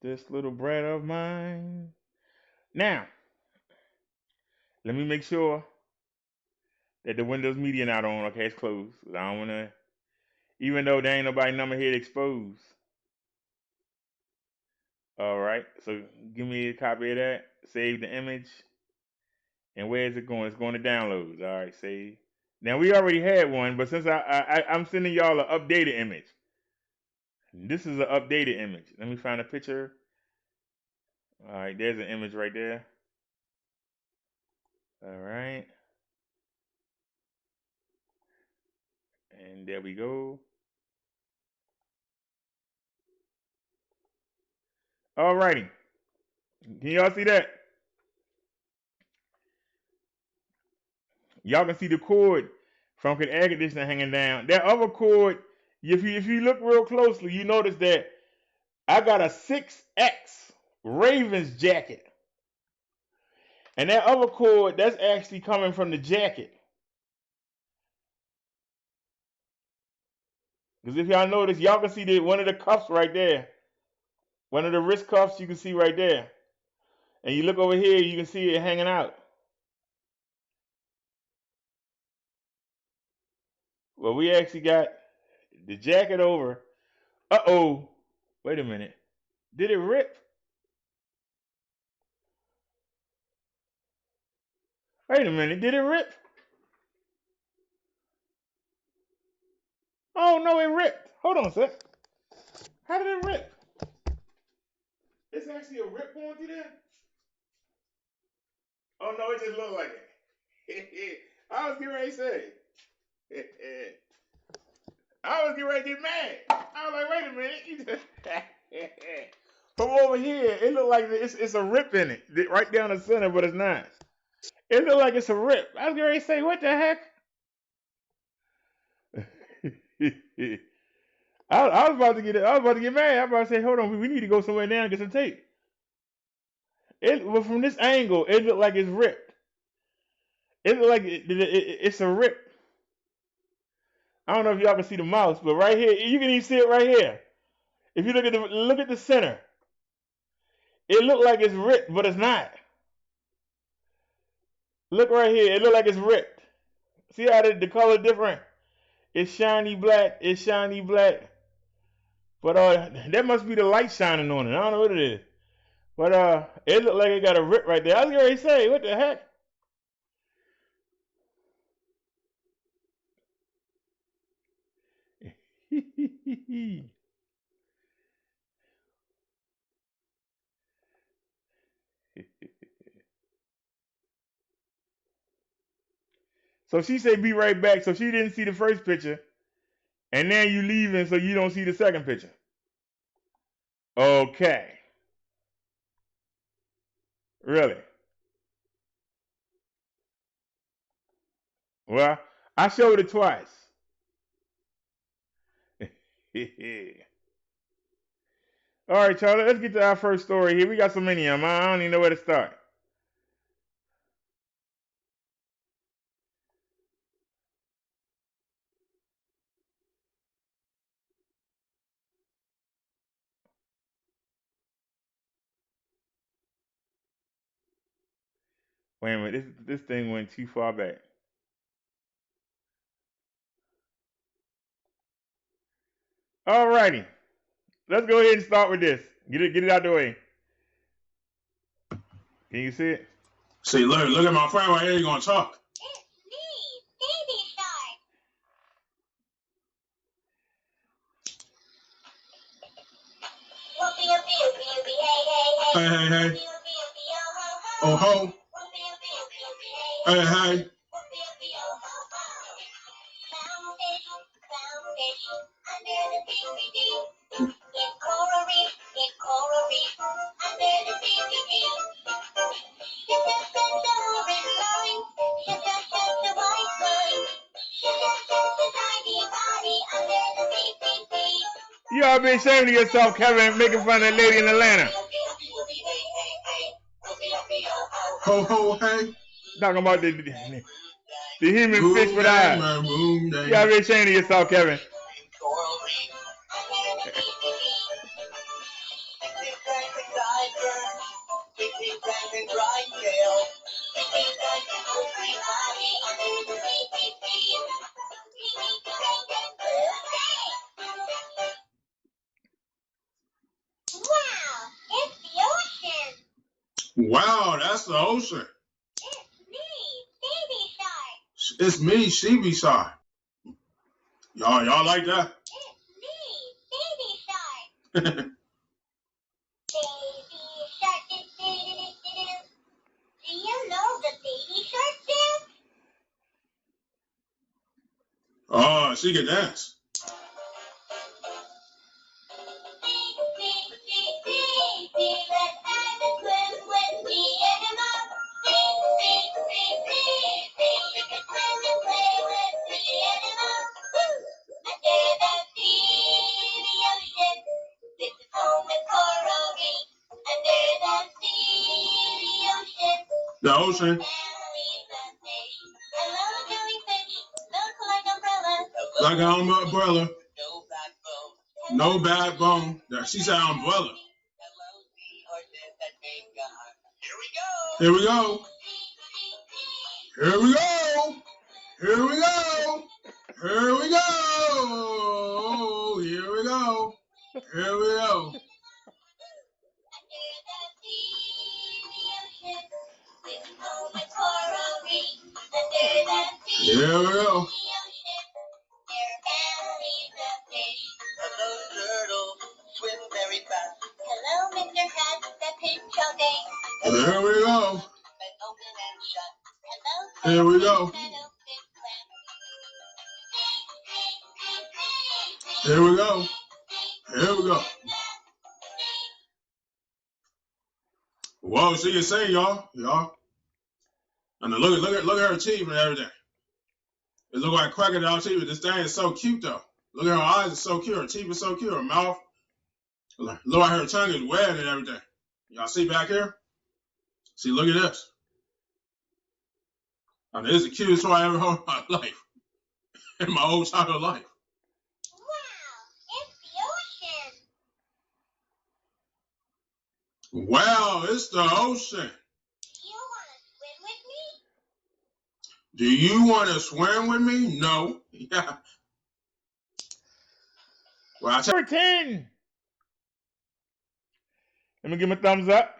This little brat of mine. Now, let me make sure that the Windows Media not on. Okay, it's closed. I don't want to, even though there ain't nobody number here to expose. All right. So give me a copy of that. Save the image. And where is it going? It's going to downloads. All right, save. Now we already had one, but since I'm sending y'all an updated image. This is an updated image. Let me find a picture. All right, there's an image right there. All right. And there we go. All righty. Can y'all see that? Y'all can see the cord from the air conditioner hanging down. That other cord, if you look real closely, you notice that I got a 6X Ravens jacket. And that other cord, that's actually coming from the jacket. Because if y'all notice, y'all can see one of the cuffs right there. One of the wrist cuffs you can see right there. And you look over here, you can see it hanging out. Well, we actually got the jacket over. Uh-oh. Wait a minute. Did it rip? Wait a minute. Did it rip? Oh, no, it ripped. Hold on a sec. How did it rip? It's actually a rip going through there? Oh, no, it just looked like it. I was getting ready to say. I was getting ready to get mad. I was like, wait a minute. From over here, it looked like it's a rip in it. Right down the center, but it's not. It looked like it's a rip. I was getting ready to say, what the heck? I was about to get mad. I was about to say, hold on, we need to go somewhere now and get some tape. Well, from this angle, it looked like it's ripped. It looked like it's a rip. I don't know if y'all can see the mouse, but right here, you can even see it right here. If you look at the center, it looked like it's ripped, but it's not. Look right here, it looked like it's ripped. See how the color different? It's shiny black. It's shiny black. But that must be the light shining on it. I don't know what it is. But it looked like it got a rip right there. I was going to say, what the heck? So she said, be right back. So she didn't see the first picture. And then you leaving so you don't see the second picture. Okay. Really? Well, I showed it twice. All right, Charlie, let's get to our first story here. We got so many of them. I don't even know where to start. Wait a minute, this thing went too far back. All righty, let's go ahead and start with this. Get it out the way. Can you see it? See, look at my friend right here. You gonna talk? It's me, Baby Shark. Whoopie whoopie whoopie whoopie, hey hey hey. Hey, hey, hey. Whoopie whoopie whoopie, oh ho Oh ho. ho. Whoopie whoopie whoopie whoopie, hey Hey, hey. hey. Whoopie whoopie, oh ho ho. Clownfish, clownfish, under the sea. It's coral reef, under the sea. Shut the orange line, shut the white line, shut the tiny body under the sea. You ought to be ashamed of yourself, Kevin, making fun of that lady in Atlanta. Ho, ho, hey. Talking about the human fish with eyes. You ought to be ashamed of yourself, Kevin. Wow, it's the ocean. Wow, that's the ocean. It's me, Baby Shark. It's me, She-Be Shark. Y'all like that? It's me, Baby Shark. Baby Shark, do-do-do-do-do-do. Do you know the Baby Shark dance? Oh, she can dance. Let's have a swim with me and Mom. You can swim and play with me and Mom. Under the sea, the ocean. This is home with coral reef. Under the sea, the ocean. The ocean. Families of fish. Hello, jellyfish. Look like umbrellas. Like an umbrella. No backbone. No backbone. She said umbrella. Here we go. Here we go. Here we go. Here we go. Here we go. Here we go. Here we go. Hello, turtle. Swim very fast. Hello, Mr. Cat. That pinch all day. There we go. Open and shut. Hello, Here we go. Here we go. Here we go. Whoa, she can sing, y'all. And look at her teeth and everything. It look like crocodile teeth, but this thing is so cute though. Look at her eyes, it's so cute. Her teeth is so cute. Her mouth. Look like her tongue is wet and everything. Y'all see back here? See, look at this. I mean, this is the cutest toy I ever heard in my life. In my whole childhood life. Wow, it's the ocean. Wow, it's the ocean. Do you want to swim with me? Do you want to swim with me? No. Yeah. Well, Number 10. Let me give him a thumbs up.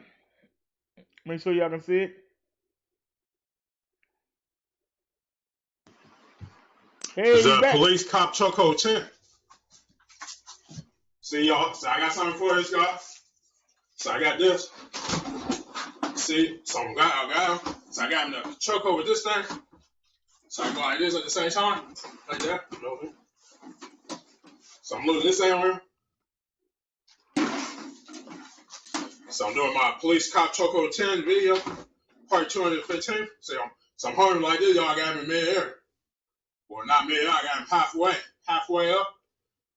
Make sure y'all can see it. Hey, it's a back. police cop Choco 10. See, y'all. So I got something for this guy. So I got this. See, so I got him the Choco with this thing. So I go like this at the same time, like that. So I'm loading this thing around. So I'm doing my police cop Choco 10 video, part 215. So I'm holding him like this, y'all. I got him in mid-air. Well, not mid-air, I got him halfway up.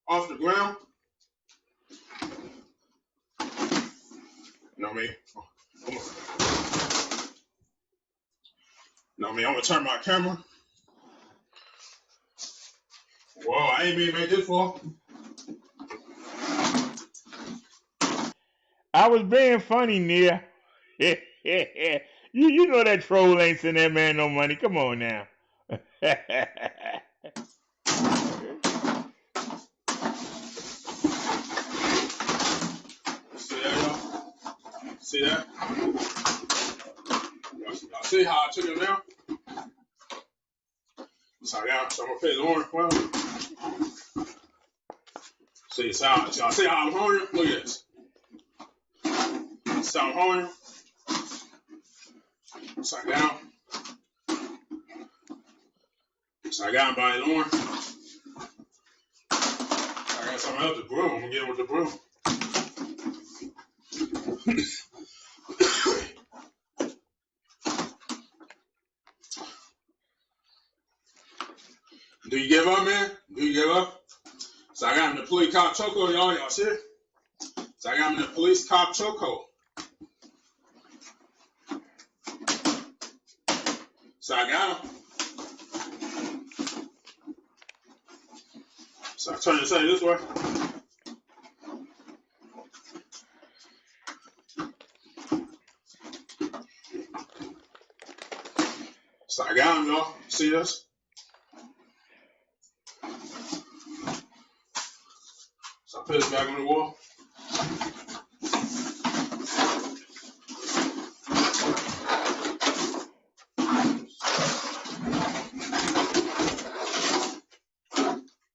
off the ground. You know what I mean? I'm gonna turn my camera. Whoa, I ain't been made this far. I was being funny, Nia. you know that troll ain't send that man no money. Come on now. See that, y'all? See that? Y'all see how I took it down? So I'm gonna pay the orange one. See how I'm holding it? Look at this. See how I'm holding it? Upside down. Upside down by the orange. I got something else, the broom. I'm gonna get it with the broom. Do you give up, man? Do you give up? So I got him the police cop choco, y'all see it? So I got him the police cop choco. So I got him. So I turn this way. So I got him, y'all. See this? So I put this back on the wall.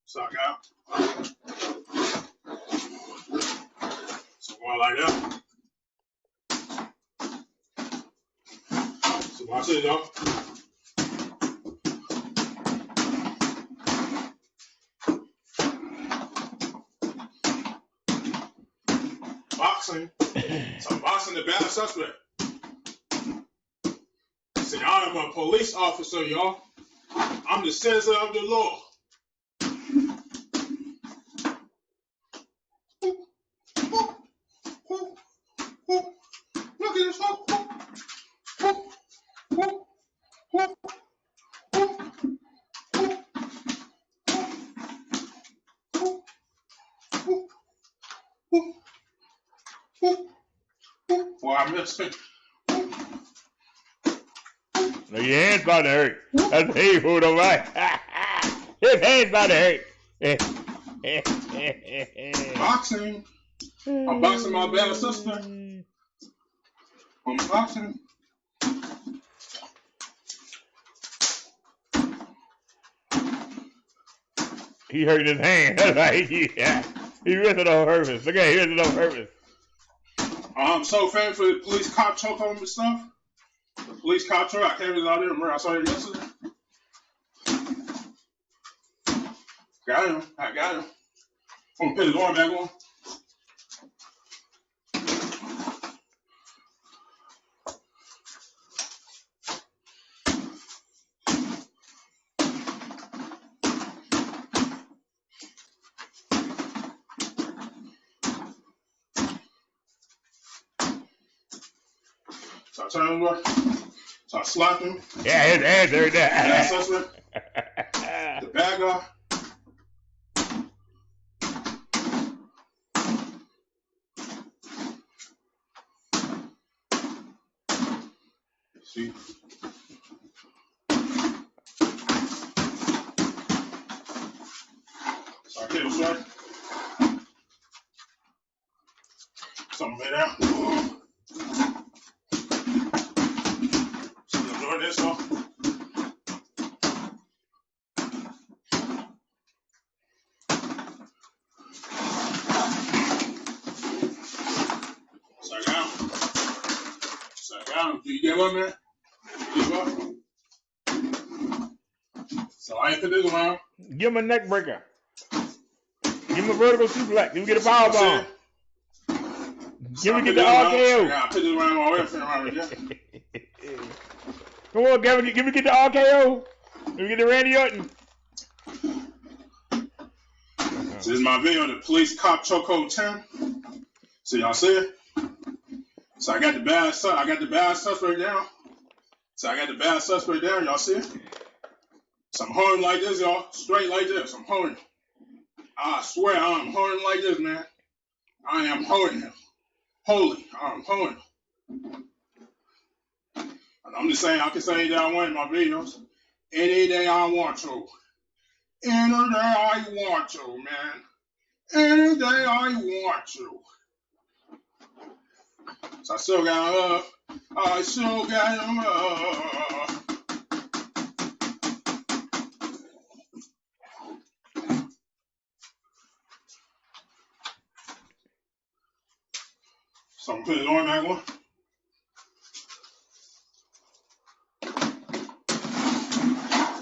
So I got him. So going like that. So watch this, y'all. Boxing. So I'm boxing the bad suspect. See, I am a police officer, y'all. I'm the citizen of the law. Look at this. Well, I missed it. No, your hand's about to hurt. That's hey, hold on, right? His hand's about to hurt. Boxing. I'm boxing my bad sister. I'm boxing. He hurt his hand. That's right. Yeah. He ripped it on purpose. Look at it. He ripped it on purpose. I'm so fan for the police cop choke on and stuff. The police cop choke. I came out there. Remember, I saw it yesterday. Got him. I got him. I'm gonna put his arm back on. So I turned him over. So I slapped him. Yeah, his hands hurt there. Bad suspect. The bad guy. See? So I hit him straight. Something made out. So I'm doing this off. So I got him. Do you get one, man? So I ain't put this around. Give him a neck breaker. Give him a vertical suplex. Give him get a power bomb. Give him get the RKO. I put this around my way around here. Come on, give me get the RKO. Let me get the Randy Orton. So this is my video, the police cop chokehold 10. So y'all see it? So I got the bad suspect down. Y'all see it? So I'm holding like this, y'all. Straight like this. I'm holding. I swear I'm holding like this, man. I am holding him. Holy, I'm holding him. And I'm just saying, I can say anything I want in my videos. Any day I want to. Any day I want to, man. Any day I want to. So I still got love. I still got love. So I'm putting the arm back on.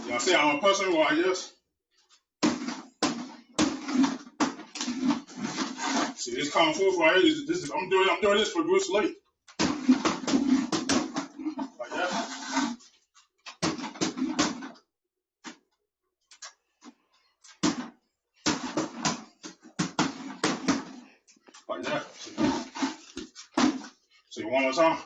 Y'all see how I'm pushing like this? See this kung fu right here? I'm doing this for Bruce Lee. Like that. Like that. See one more time.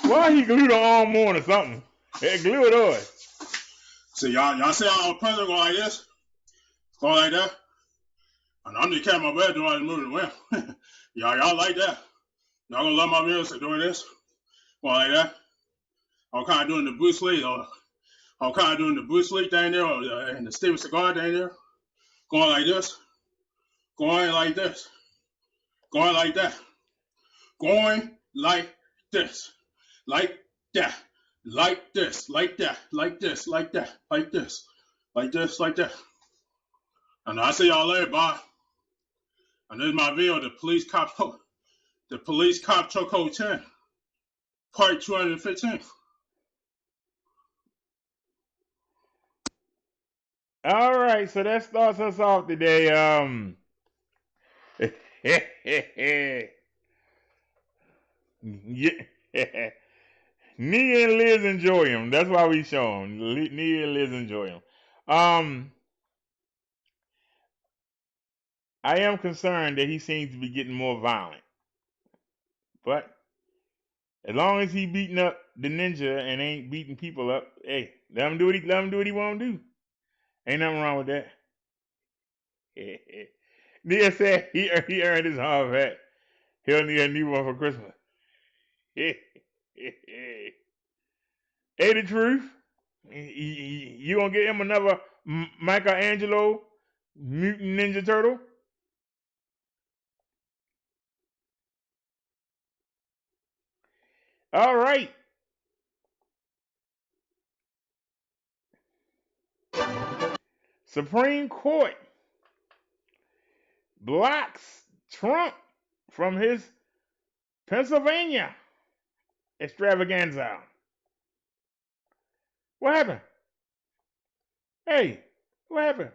Why he glued the arm on or something? Glue it on. See y'all see how I'm punching going like this? Going like that? And I'm just carrying my bed doing all the moving around. y'all like that? Y'all gonna love my videos for doing this? Going like that? I'm kind of doing the Bruce Lee, or I'm kind of doing the Bruce Lee thing there, and the Steven Seagal thing there. Going like this. Going like this. Going like that. Going like this. Like that. Like this. Like that. Like this. Like that. Like this. Like this. Like that. And I'll see y'all later. Bye. And this is my video, the police cop chokehold 10, part 215. All right, so that starts us off today. Yeah. Nia and Liz enjoy him. That's why we show him. Nia and Liz enjoy him. I am concerned that he seems to be getting more violent. But as long as he beating up the ninja and ain't beating people up, hey, let him do what he want to do. Ain't nothing wrong with that. Nia said he earned his hard hat. He'll need a new one for Christmas. Ain't the truth? You gonna get him another Michelangelo Mutant Ninja Turtle? All right. Supreme Court blocks Trump from his Pennsylvania extravaganza. What happened? Hey, what happened?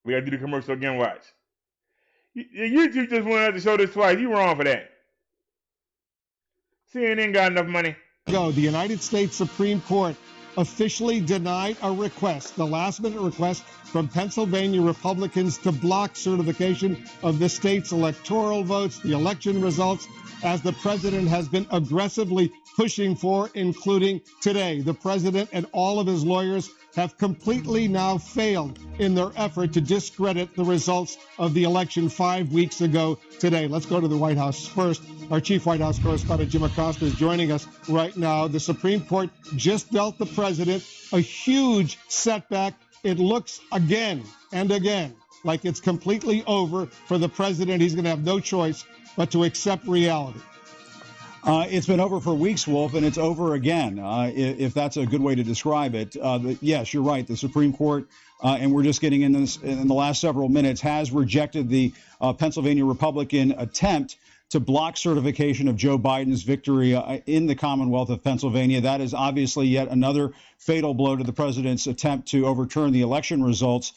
We gotta do the commercial again, watch. YouTube just wanted to show this twice. You wrong for that. CNN got enough money. The United States Supreme Court officially denied a request, the last-minute request from Pennsylvania Republicans to block certification of the state's electoral votes, the election results, as the president has been aggressively pushing for, including today. The president and all of his lawyers have completely now failed in their effort to discredit the results of the election 5 weeks ago today. Let's go to the White House first. Our chief White House correspondent, Jim Acosta, is joining us right now. The Supreme Court just dealt the president a huge setback. It looks again and again like it's completely over for the president. He's going to have no choice but to accept reality. It's been over for weeks, Wolf, and it's over again, if that's a good way to describe it. Yes, you're right. The Supreme Court, and we're just getting in this in the last several minutes, has rejected the Pennsylvania Republican attempt to block certification of Joe Biden's victory in the Commonwealth of Pennsylvania. That is obviously yet another fatal blow to the president's attempt to overturn the election results.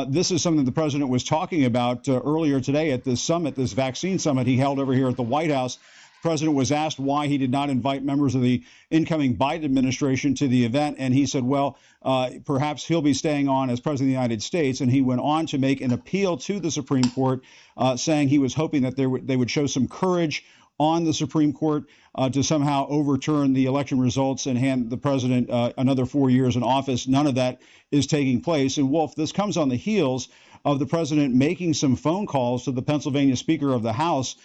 This is something the president was talking about earlier today at this summit, this vaccine summit he held over here at the White House. The president was asked why he did not invite members of the incoming Biden administration to the event, and he said, well, perhaps he'll be staying on as president of the United States. And he went on to make an appeal to the Supreme Court, saying he was hoping that they would show some courage on the Supreme Court to somehow overturn the election results and hand the president another 4 years in office. None of that is taking place. And Wolf, this comes on the heels of the president making some phone calls to the Pennsylvania Speaker of the House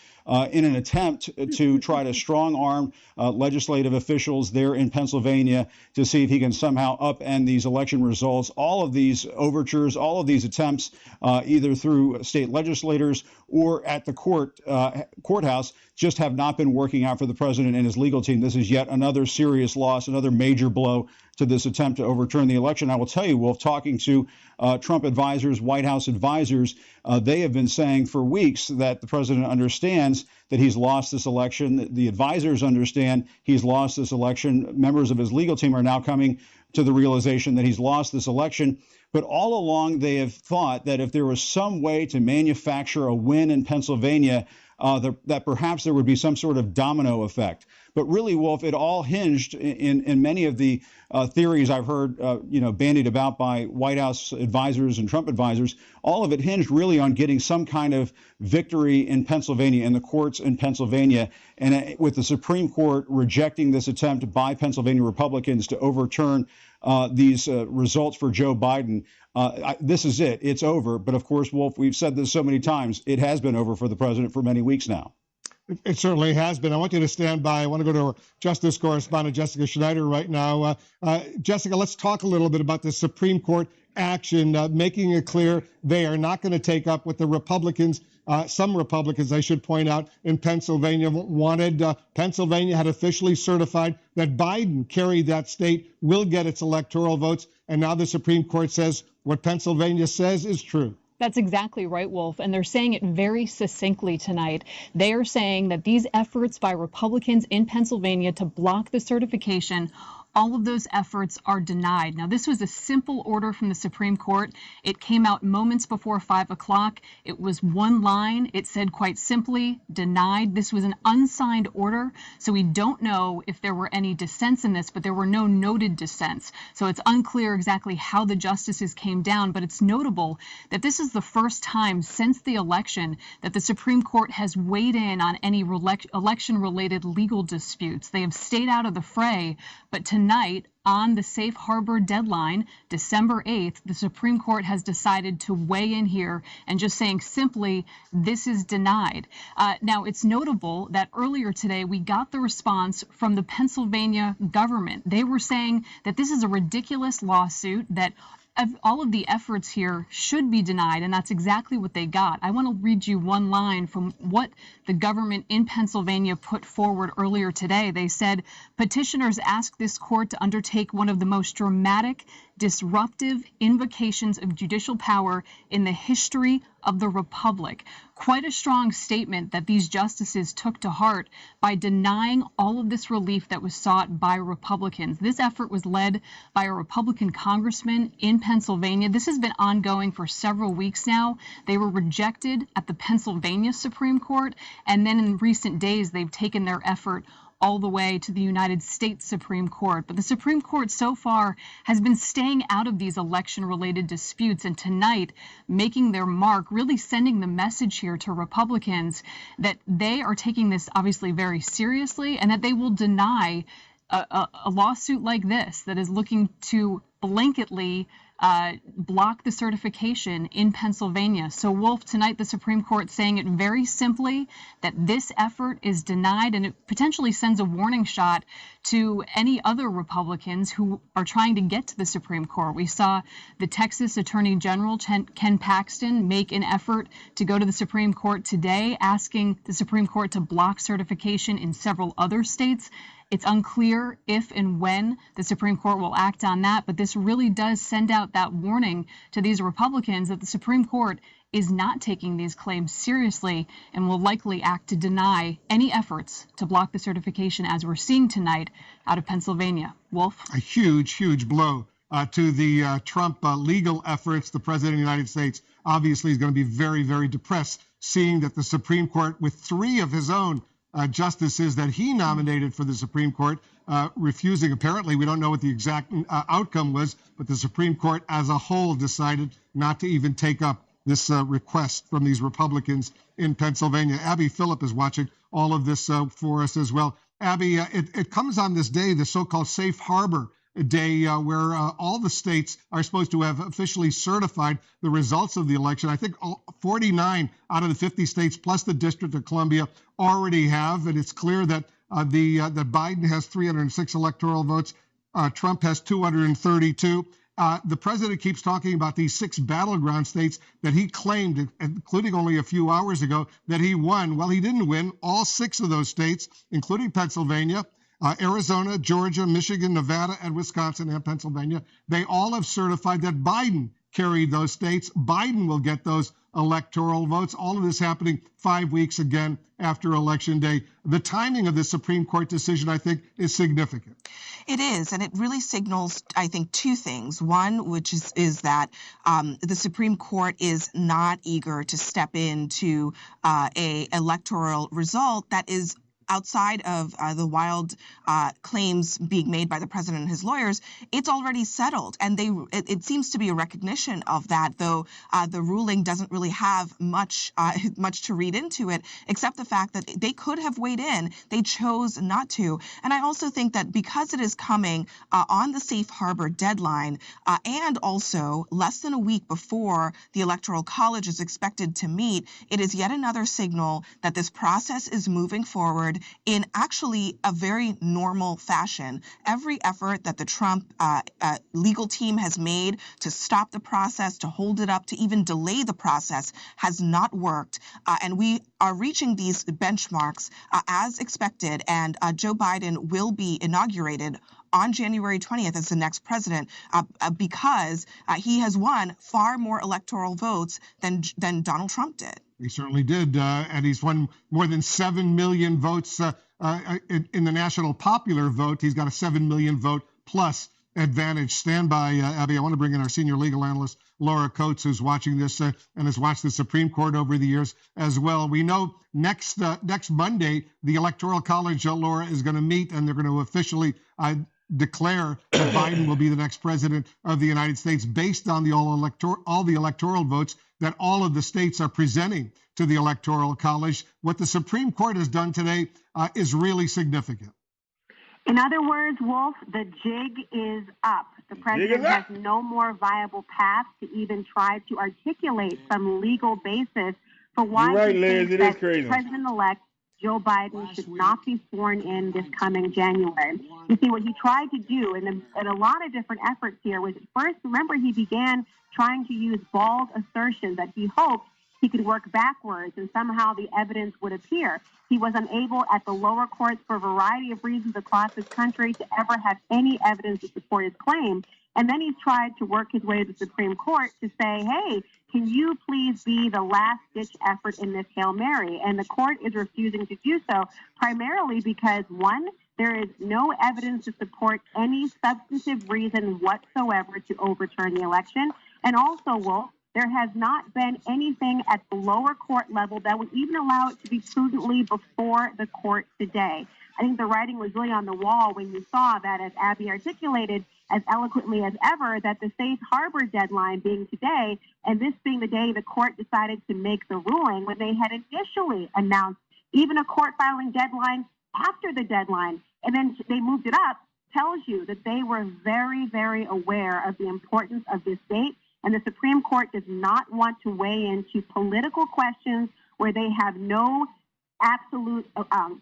in an attempt to try to strong-arm legislative officials there in Pennsylvania to see if he can somehow upend these election results. All of these overtures, all of these attempts, either through state legislators or at the courthouse, just have not been working out for the president and his legal team. This is yet another serious loss, another major blow to this attempt to overturn the election. I will tell you, Wolf, talking to Trump advisors, White House advisors, they have been saying for weeks that the president understands that he's lost this election. The advisors understand he's lost this election. Members of his legal team are now coming to the realization that he's lost this election. But all along, they have thought that if there was some way to manufacture a win in Pennsylvania, that perhaps there would be some sort of domino effect. But really, Wolf, it all hinged in many of the theories I've heard, bandied about by White House advisors and Trump advisors. All of it hinged really on getting some kind of victory in Pennsylvania, in the courts in Pennsylvania. And with the Supreme Court rejecting this attempt by Pennsylvania Republicans to overturn these results for Joe Biden, this is it. It's over. But of course, Wolf, we've said this so many times. It has been over for the president for many weeks now. It certainly has been. I want you to stand by. I want to go to our Justice correspondent, Jessica Schneider, right now. Jessica, let's talk a little bit about the Supreme Court action, making it clear they are not going to take up what the Republicans, some Republicans, I should point out, in Pennsylvania wanted. Pennsylvania had officially certified that Biden carried that state, will get its electoral votes. And now the Supreme Court says what Pennsylvania says is true. That's exactly right, Wolf. And they're saying it very succinctly tonight. They are saying that these efforts by Republicans in Pennsylvania to block the certification, all of those efforts are denied. Now, this was a simple order from the Supreme Court. It came out moments before 5 o'clock. It was one line. It said quite simply, denied. This was an unsigned order, so we don't know if there were any dissents in this, but there were no noted dissents. So it's unclear exactly how the justices came down, but it's notable that this is the first time since the election that the Supreme Court has weighed in on any election-related legal disputes. They have stayed out of the fray, but tonight, on the safe harbor deadline, December 8th, the Supreme Court has decided to weigh in here and just saying simply, this is denied. Now, it's notable that earlier today we got the response from the Pennsylvania government. They were saying that this is a ridiculous lawsuit, that all of the efforts here should be denied, and that's exactly what they got. I want to read you one line from what the government in Pennsylvania put forward earlier today. They said, petitioners ask this court to undertake one of the most dramatic, disruptive invocations of judicial power in the history of the Republic. Quite a strong statement that these justices took to heart by denying all of this relief that was sought by Republicans. This effort was led by a Republican congressman in Pennsylvania. This has been ongoing for several weeks now. They were rejected at the Pennsylvania Supreme Court, and then in recent days, they've taken their effort all the way to the United States Supreme Court. But the Supreme Court so far has been staying out of these election-related disputes, and tonight making their mark, really sending the message here to Republicans that they are taking this obviously very seriously and that they will deny a lawsuit like this that is looking to blanketly block the certification in Pennsylvania. So, Wolf, tonight the Supreme Court saying it very simply that this effort is denied, and it potentially sends a warning shot to any other Republicans who are trying to get to the Supreme Court. We saw the Texas Attorney General Ken Paxton make an effort to go to the Supreme Court today, asking the Supreme Court to block certification in several other states. It's unclear if and when the Supreme Court will act on that, but this really does send out that warning to these Republicans that the Supreme Court is not taking these claims seriously and will likely act to deny any efforts to block the certification, as we're seeing tonight out of Pennsylvania. Wolf? A huge, huge blow to the Trump legal efforts. The President of the United States obviously is going to be very, very depressed seeing that the Supreme Court, with 3 of his own justices that he nominated for the Supreme Court, refusing. Apparently, we don't know what the exact outcome was, but the Supreme Court as a whole decided not to even take up this request from these Republicans in Pennsylvania. Abby Phillip is watching all of this for us as well. Abby, it comes on this day, the so-called Safe Harbor Day, where all the states are supposed to have officially certified the results of the election. I think 49 out of the 50 states, plus the District of Columbia, already have, and it's clear that that Biden has 306 electoral votes. Trump has 232. The president keeps talking about these 6 battleground states that he claimed, including only a few hours ago, that he won. Well, he didn't win. All 6 of those states, including Pennsylvania, Arizona, Georgia, Michigan, Nevada, and Wisconsin, and Pennsylvania, they all have certified that Biden carried those states. Biden will get those electoral votes. All of this happening 5 weeks again after Election Day. The timing of the Supreme Court decision, I think, is significant. It is, and it really signals, I think, 2 things. One, which is that the Supreme Court is not eager to step into a electoral result that is outside of the wild claims being made by the president and his lawyers. It's already settled, and it seems to be a recognition of that, though the ruling doesn't really have much to read into it, except the fact that they could have weighed in. They chose not to. And I also think that because it is coming on the safe harbor deadline, and also less than a week before the Electoral College is expected to meet, it is yet another signal that this process is moving forward in actually a very normal fashion. Every effort that the Trump legal team has made to stop the process, to hold it up, to even delay the process has not worked. And we are reaching these benchmarks as expected. And Joe Biden will be inaugurated on January 20th as the next president because he has won far more electoral votes than Donald Trump did. He certainly did, and he's won more than 7 million votes in the national popular vote. He's got a 7 million vote plus advantage. Stand by, Abby. I want to bring in our senior legal analyst, Laura Coates, who's watching this and has watched the Supreme Court over the years as well. We know next Monday, the Electoral College, Laura, is going to meet, and they're going to officially declare that Biden will be the next president of the United States based on all the electoral votes that all of the states are presenting to the Electoral College. What the Supreme Court has done today is really significant. In other words, Wolf, the jig is up. The president has no more viable path to even try to articulate some legal basis for why he thinks that President-elect Joe Biden should not be sworn in this coming January. You see, what he tried to do, and a lot of different efforts here, was first, remember, he began trying to use bald assertions that he hoped he could work backwards and somehow the evidence would appear. He was unable at the lower courts for a variety of reasons across this country to ever have any evidence to support his claim. And then he's tried to work his way to the Supreme Court to say, hey, can you please be the last-ditch effort in this Hail Mary? And the court is refusing to do so, primarily because, one, there is no evidence to support any substantive reason whatsoever to overturn the election. And also, Wolf, there has not been anything at the lower court level that would even allow it to be prudently before the court today. I think the writing was really on the wall when you saw that, as Abby articulated as eloquently as ever, that the safe harbor deadline being today, and this being the day the court decided to make the ruling, when they had initially announced even a court filing deadline after the deadline, and then they moved it up, tells you that they were very, very aware of the importance of this date. And the Supreme Court does not want to weigh into political questions where they have no absolute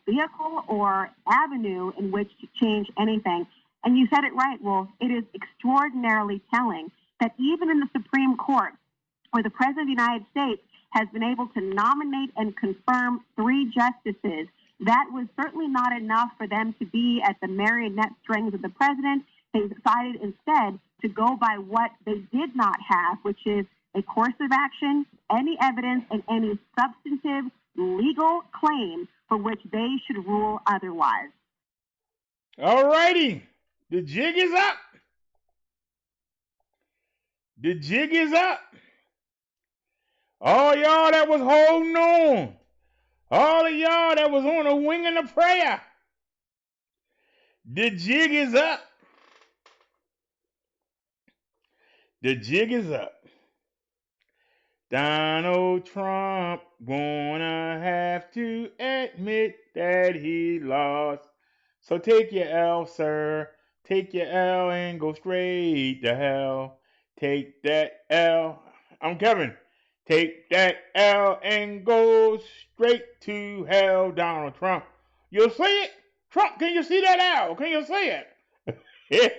vehicle or avenue in which to change anything. And you said it right, Wolf. It is extraordinarily telling that even in the Supreme Court, where the President of the United States has been able to nominate and confirm 3 justices, That was certainly not enough for them to be at the marionette strings of the president. They decided instead to go by what they did not have, which is a course of action, any evidence, and any substantive legal claim for which they should rule otherwise. All righty. The jig is up. The jig is up. All y'all that was holding on. All of y'all that was on a wing and a prayer. The jig is up. The jig is up. Donald Trump gonna have to admit that he lost. So take your L, sir. Take your L and go straight to hell. Take that L. I'm Kevin. Take that L and go straight to hell, Donald Trump. You'll see it? Trump, can you see that L? Can you see it?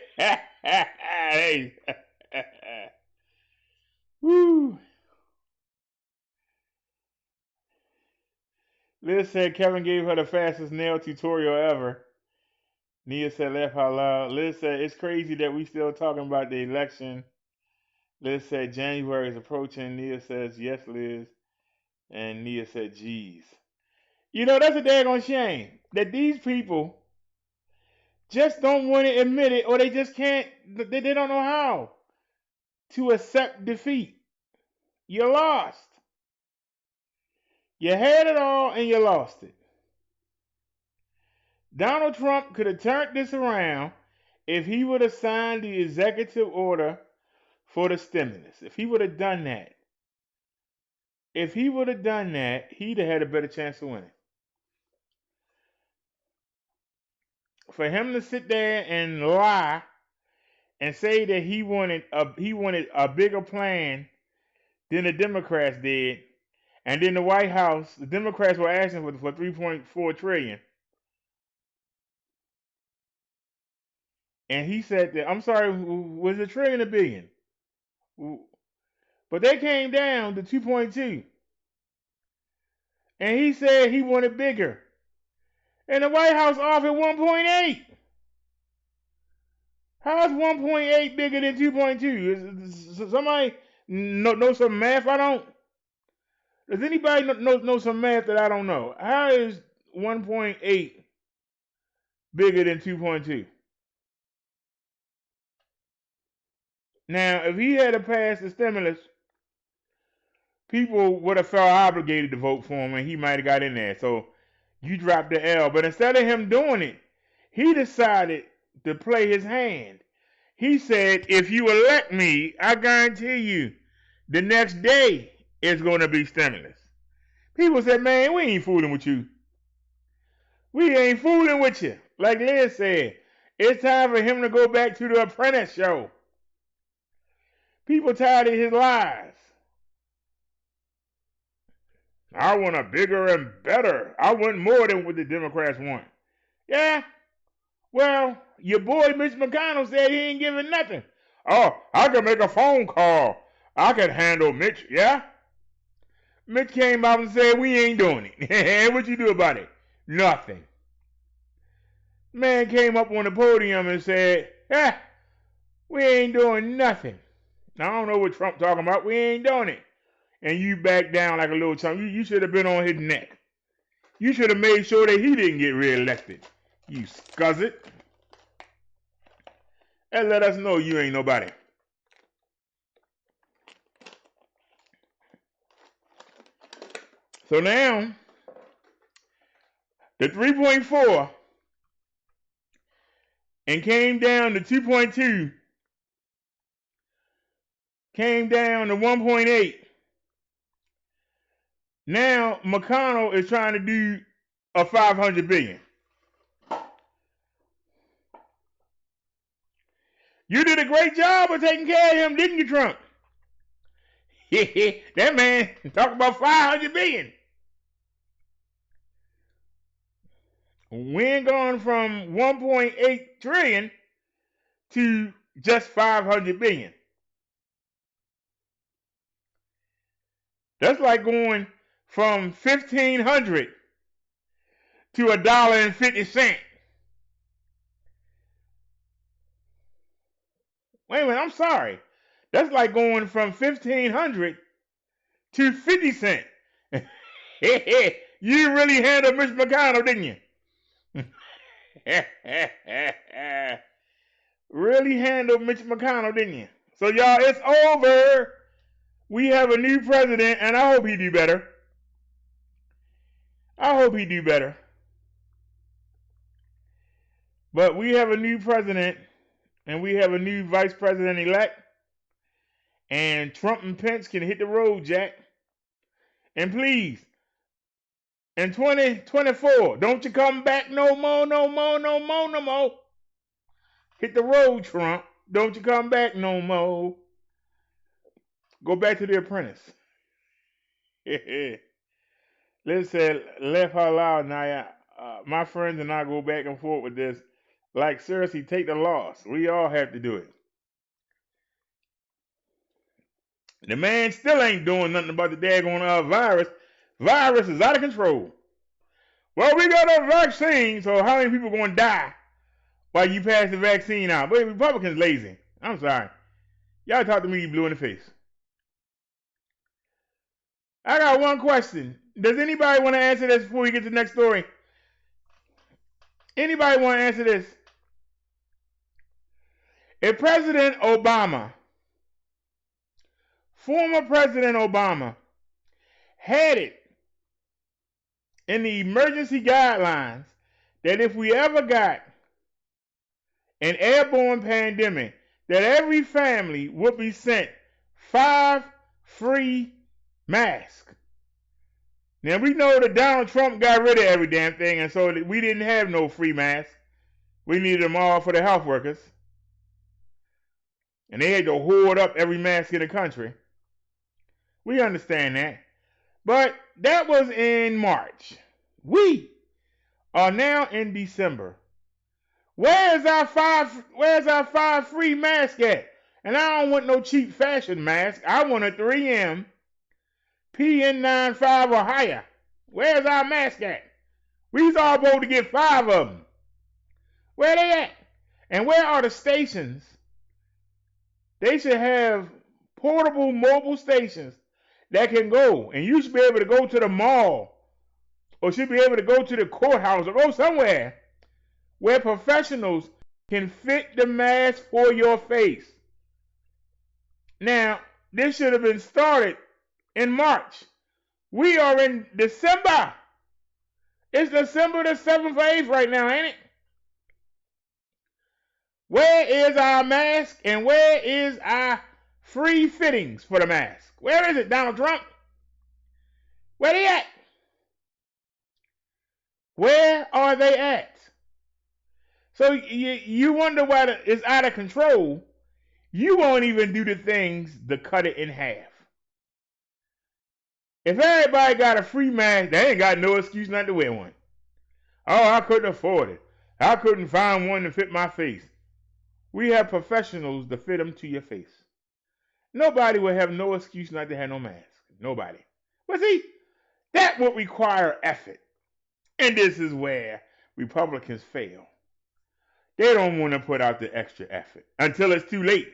Hey. Woo. Liz said Kevin gave her the fastest nail tutorial ever. Nia said laugh out loud. Liz said it's crazy that we still talking about the election. Liz said January is approaching. Nia says yes, Liz. And Nia said geez. You know, that's a daggone shame that these people just don't want to admit it, or they just can't, they don't know how to accept defeat. You lost. You had it all and you lost it. Donald Trump could have turned this around if he would have signed the executive order for the stimulus. If he would have done that. He'd have had a better chance of winning. For him to sit there and lie and say that he wanted a bigger plan than the Democrats did, and then the White House, the Democrats were asking for $3.4 trillion. And he said that, I'm sorry, was it $1 trillion or $1 billion? But they came down to 2.2. And he said he wanted bigger. And the White House offered 1.8. How is 1.8 bigger than 2.2? Somebody know some math I don't? Does anybody know some math that I don't know? How is 1.8 bigger than 2.2? Now, if he had to pass the stimulus, people would have felt obligated to vote for him, and he might have got in there. So you dropped the L. But instead of him doing it, he decided to play his hand. He said, if you elect me, I guarantee you the next day it's going to be stimulus. People said, man, we ain't fooling with you. We ain't fooling with you. Like Liz said, it's time for him to go back to the Apprentice show. People tired of his lies. I want a bigger and better. I want more than what the Democrats want. Yeah? Well, your boy Mitch McConnell said he ain't giving nothing. Oh, I can make a phone call. I can handle Mitch, yeah? Mitch came out and said we ain't doing it. And what you do about it? Nothing. Man came up on the podium and said, we ain't doing nothing. Now, I don't know what Trump talking about. We ain't doing it. And you back down like a little chump. You should have been on his neck. You should have made sure that he didn't get reelected. You scuzzit. And let us know you ain't nobody. So now, the 3.4 and came down to 2.2, came down to 1.8. Now McConnell is trying to do a $500 billion. You did a great job of taking care of him, didn't you, Trump? That man talk about $500 billion. We ain't gone from 1.8 trillion to just 500 billion. That's like going from 1,500 to $1.50. Wait a minute, I'm sorry. That's like going from 1,500 to 50 cents. You really handled Mitch McConnell, didn't you? Really handled Mitch McConnell, didn't you? So y'all, it's over. We have a new president, and I hope he do better. I hope he do better. But we have a new president, and we have a new vice president-elect, and Trump and Pence can hit the road, Jack. And please, in 2024, don't you come back no more, no more, no more, no more. Hit the road, Trump. Don't you come back no more. Go back to The Apprentice. Let's say, laugh out loud now. My friends and I go back and forth with this. Like, seriously, take the loss. We all have to do it. The man still ain't doing nothing about the daggone virus. Virus is out of control. Well, we got a vaccine, so how many people going to die while you pass the vaccine out? But Republicans lazy. I'm sorry. Y'all talk to me, you blue in the face. I got one question. Does anybody want to answer this before we get to the next story? Anybody want to answer this? If President Obama, former President Obama, had it in the emergency guidelines that if we ever got an airborne pandemic, that every family would be sent 5 free masks. Now we know that Donald Trump got rid of every damn thing, and so we didn't have no free masks. We needed them all for the health workers. And they had to hoard up every mask in the country. We understand that. But that was in March. We are now in December. Where's our five free mask at? And I don't want no cheap fashion mask. I want a 3M PN95 or higher. Where's our mask at? We's all supposed to get 5 of them. Where they at? And where are the stations? They should have portable mobile stations that can go. And you should be able to go to the mall, or should be able to go to the courthouse, or go somewhere where professionals can fit the mask for your face. Now, this should have been started in March. We are in December. It's December the 7th or 8th right now, ain't it? Where is our mask, and where is our free fittings for the mask? Where is it, Donald Trump? Where they at? Where are they at? So you wonder why it's out of control. You won't even do the things to cut it in half. If everybody got a free mask, they ain't got no excuse not to wear one. Oh, I couldn't afford it. I couldn't find one to fit my face. We have professionals to fit them to your face. Nobody will have no excuse not to have no mask. Nobody. But see, that would require effort. And this is where Republicans fail. They don't want to put out the extra effort until it's too late.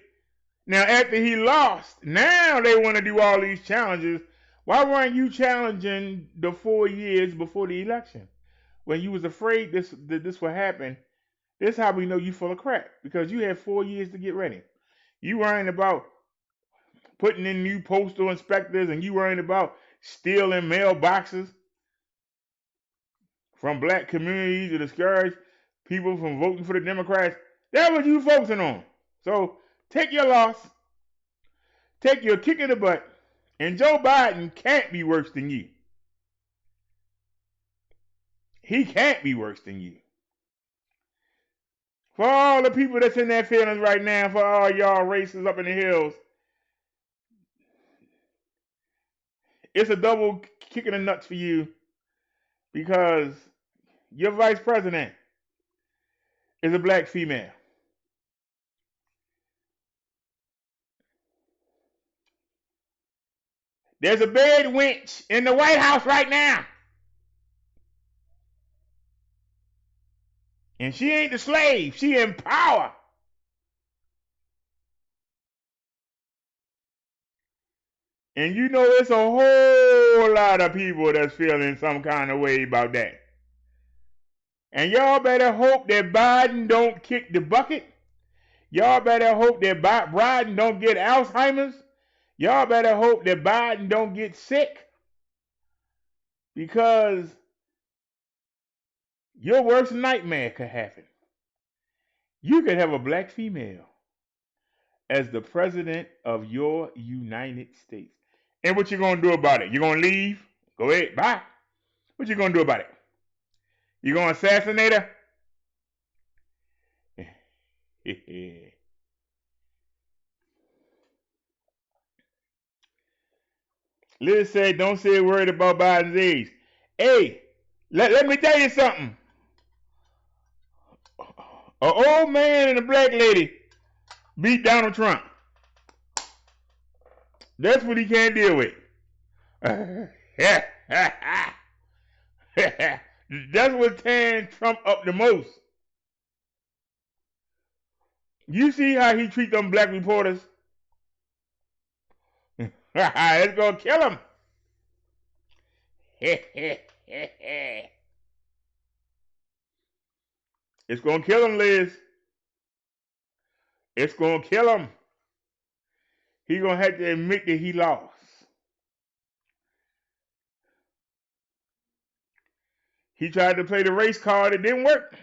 Now, after he lost, now they want to do all these challenges. Why weren't you challenging the 4 years before the election? When you was afraid this would happen. This is how we know you full of crap. Because you had 4 years to get ready. You worrying about putting in new postal inspectors, and you worrying about stealing mailboxes from black communities to discourage people from voting for the Democrats. That's what you focusing on. So take your loss. Take your kick in the butt. And Joe Biden can't be worse than you. He can't be worse than you. For all the people that's in their feelings right now, for all y'all racists up in the hills, it's a double kick in the nuts for you, because your vice president is a black female. There's a bed wench in the White House right now. And she ain't the slave. She in power. And you know it's a whole lot of people that's feeling some kind of way about that. And y'all better hope that Biden don't kick the bucket. Y'all better hope that Biden don't get Alzheimer's. Y'all better hope that Biden don't get sick. Because your worst nightmare could happen. You could have a black female as the president of your United States. And what you gonna do about it? You gonna leave? Go ahead, bye. What you gonna do about it? You gonna assassinate her? Liz said, don't say a word about Biden's age. Hey, let me tell you something. An old man and a black lady beat Donald Trump. That's what he can't deal with. That's what's tearing Trump up the most. You see how he treat them black reporters? It's gonna kill him. It's gonna kill him, Liz. It's gonna kill him. He gonna have to admit that he lost. He tried to play the race card. It didn't work.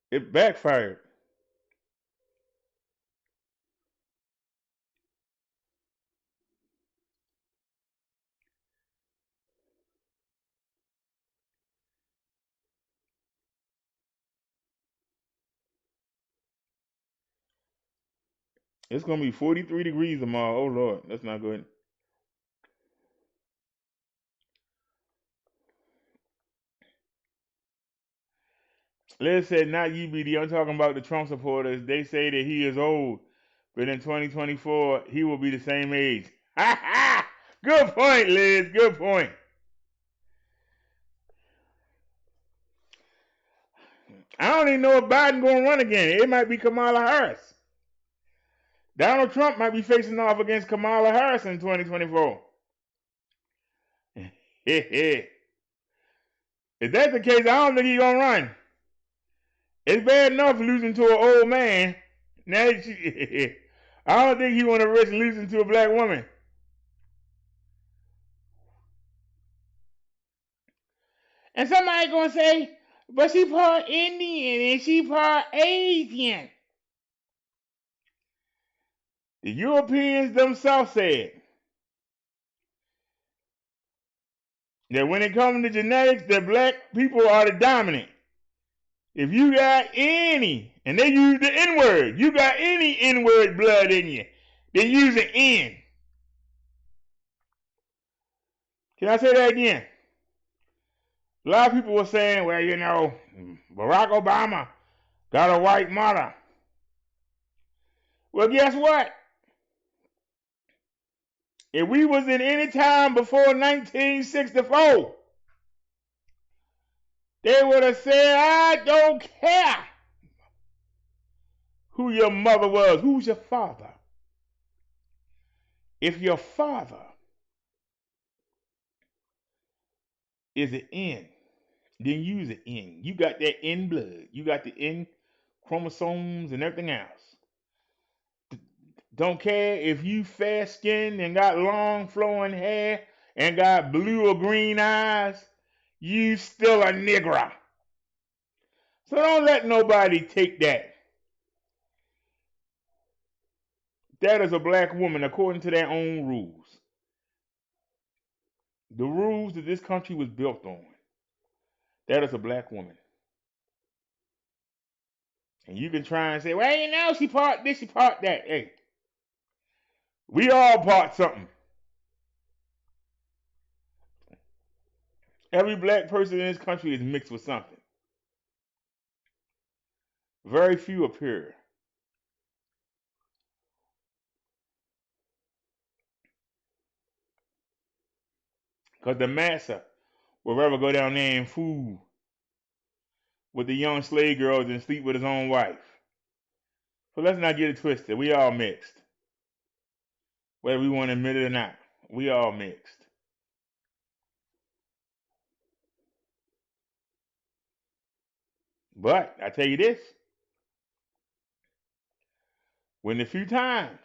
It backfired. It's gonna be 43 degrees tomorrow. Oh Lord, that's not good. Liz said, not UBD. I'm talking about the Trump supporters. They say that he is old, but in 2024 he will be the same age. Ha ha! Good point, Liz. Good point. I don't even know if Biden gonna run again. It might be Kamala Harris. Donald Trump might be facing off against Kamala Harris in 2024. If that's the case, I don't think he's gonna run. It's bad enough losing to an old man. Now, I don't think he want to risk losing to a black woman. And somebody gonna say, but she part Indian and she part Asian. The Europeans themselves said that when it comes to genetics, that black people are the dominant. If you got any, and they use the N-word, you got any N-word blood in you, then use an N. Can I say that again? A lot of people were saying, well, you know, Barack Obama got a white mother. Well, guess what? If we was in any time before 1964, they would have said, I don't care who your mother was. Who's your father? If your father is an N, then use an N. You got that N blood. You got the N chromosomes and everything else. Don't care if you fair skinned and got long flowing hair and got blue or green eyes. You still a nigger. So don't let nobody take that. That is a black woman according to their own rules. The rules that this country was built on. That is a black woman. And you can try and say, well, you know, she part this, she part that. Hey, we all part something. Every black person in this country is mixed with something. Very few are pure. Because the massa would rather go down there and fool with the young slave girls than sleep with his own wife. So let's not get it twisted. We all mixed. Whether we want to admit it or not, we all mixed. But I tell you this, when the few times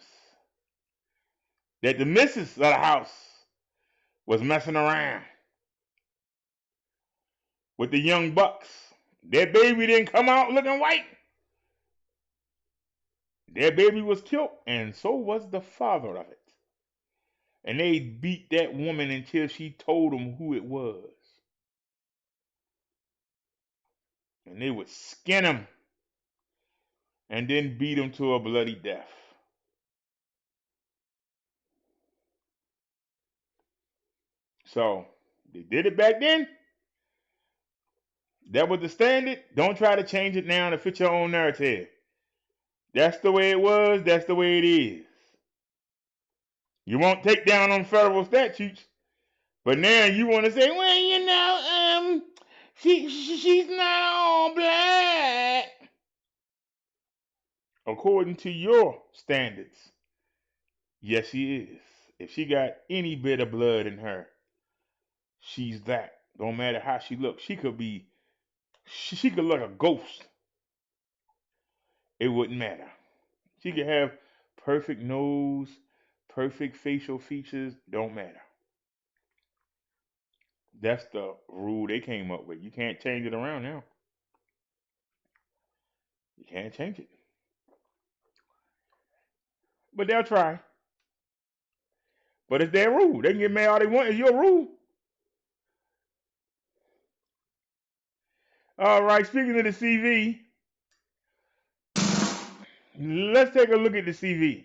that the missus of the house was messing around with the young bucks, their baby didn't come out looking white. Their baby was killed, and so was the father of it. And they beat that woman until she told them who it was. And they would skin him and then beat him to a bloody death. So, they did it back then. That was the standard. Don't try to change it now to fit your own narrative. That's the way it was. That's the way it is. You won't take down on federal statutes. But now you want to say, well, you know, she's not all black. According to your standards, yes, she is. If she got any bit of blood in her, she's that. Don't matter how she looks. She could look like a ghost. It wouldn't matter. She could have perfect nose, perfect facial features. Don't matter. That's the rule they came up with. You can't change it around now. You can't change it. But they'll try. But it's their rule. They can get mad all they want. It's your rule. All right, speaking of the CV, let's take a look at the CV.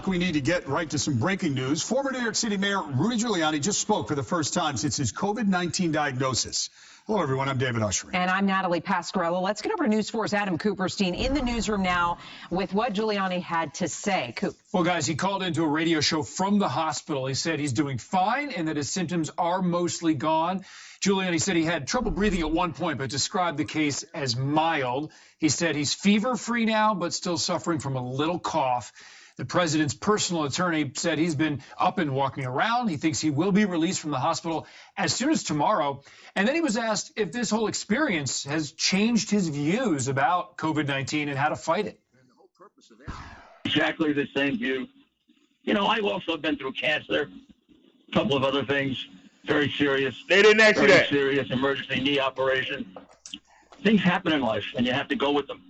We need to get right to some breaking news. Former New York City Mayor Rudy Giuliani just spoke for the first time since his COVID-19 diagnosis. Hello, everyone. I'm David Usher. And I'm Natalie Pasquarello. Let's get over to News 4's Adam Cooperstein in the newsroom now with what Giuliani had to say. Well, guys, he called into a radio show from the hospital. He said he's doing fine and that his symptoms are mostly gone. Giuliani said he had trouble breathing at one point, but described the case as mild. He said he's fever-free now, but still suffering from a little cough. The president's personal attorney said he's been up and walking around. He thinks he will be released from the hospital as soon as tomorrow. And then he was asked if this whole experience has changed his views about COVID-19 and how to fight it. Exactly the same view. You know, I've also been through cancer, a couple of other things, very serious. They didn't ask you that. Very serious emergency knee operation. Things happen in life, and you have to go with them.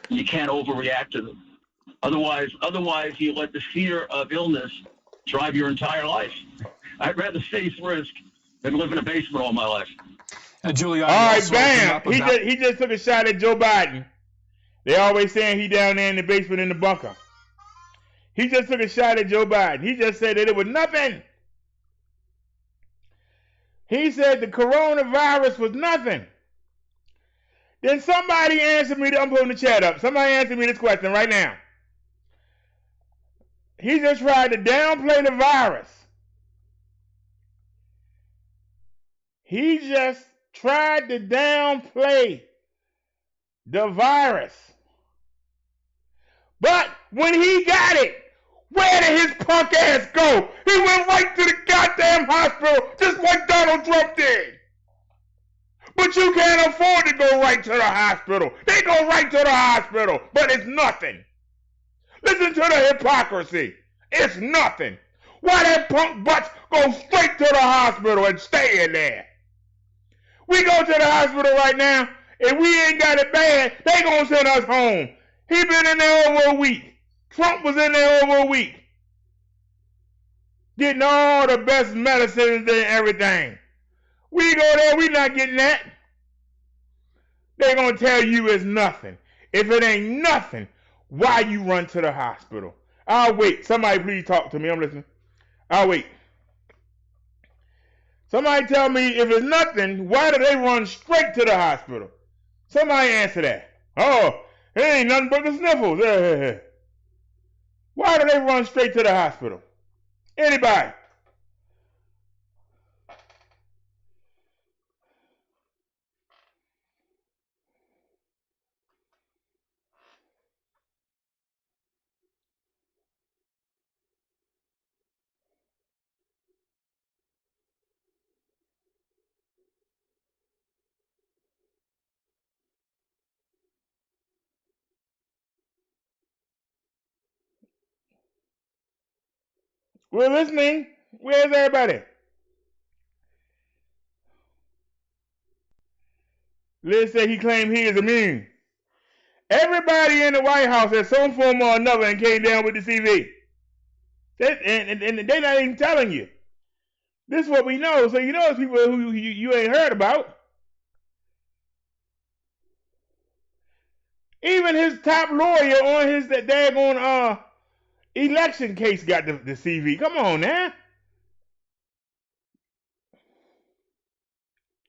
You can't overreact to them. Otherwise, you let the fear of illness drive your entire life. I'd rather face risk than live in a basement all my life. Giuliani, all right, bam. He just took a shot at Joe Biden. They always saying he down there in the basement in the bunker. He just took a shot at Joe Biden. He just said that it was nothing. He said the coronavirus was nothing. Then somebody answer me. I'm putting the chat up. Somebody answer me this question right now. He just tried to downplay the virus. He just tried to downplay the virus. But when he got it, where did his punk ass go? He went right to the goddamn hospital, just like Donald Trump did. But you can't afford to go right to the hospital. They go right to the hospital, but it's nothing. Listen to the hypocrisy. It's nothing. Why that punk butts go straight to the hospital and stay in there? We go to the hospital right now, and we ain't got it bad, they gonna send us home. He been in there over a week. Trump was in there over a week. Getting all the best medicines and everything. We go there, we not getting that. They gonna tell you it's nothing. If it ain't nothing, why you run to the hospital? I'll wait. Somebody please talk to me. I'm listening. I'll wait. Somebody tell me if it's nothing, why do they run straight to the hospital? Somebody answer that. Oh, it ain't nothing but the sniffles. Why do they run straight to the hospital? Anybody? We're listening. Where's everybody? Liz said he claimed he is immune. Everybody in the White House has some form or another and came down with the CV. And they're not even telling you. This is what we know. So you know it's people who you ain't heard about. Even his top lawyer on his daggone election case got the CV. Come on now.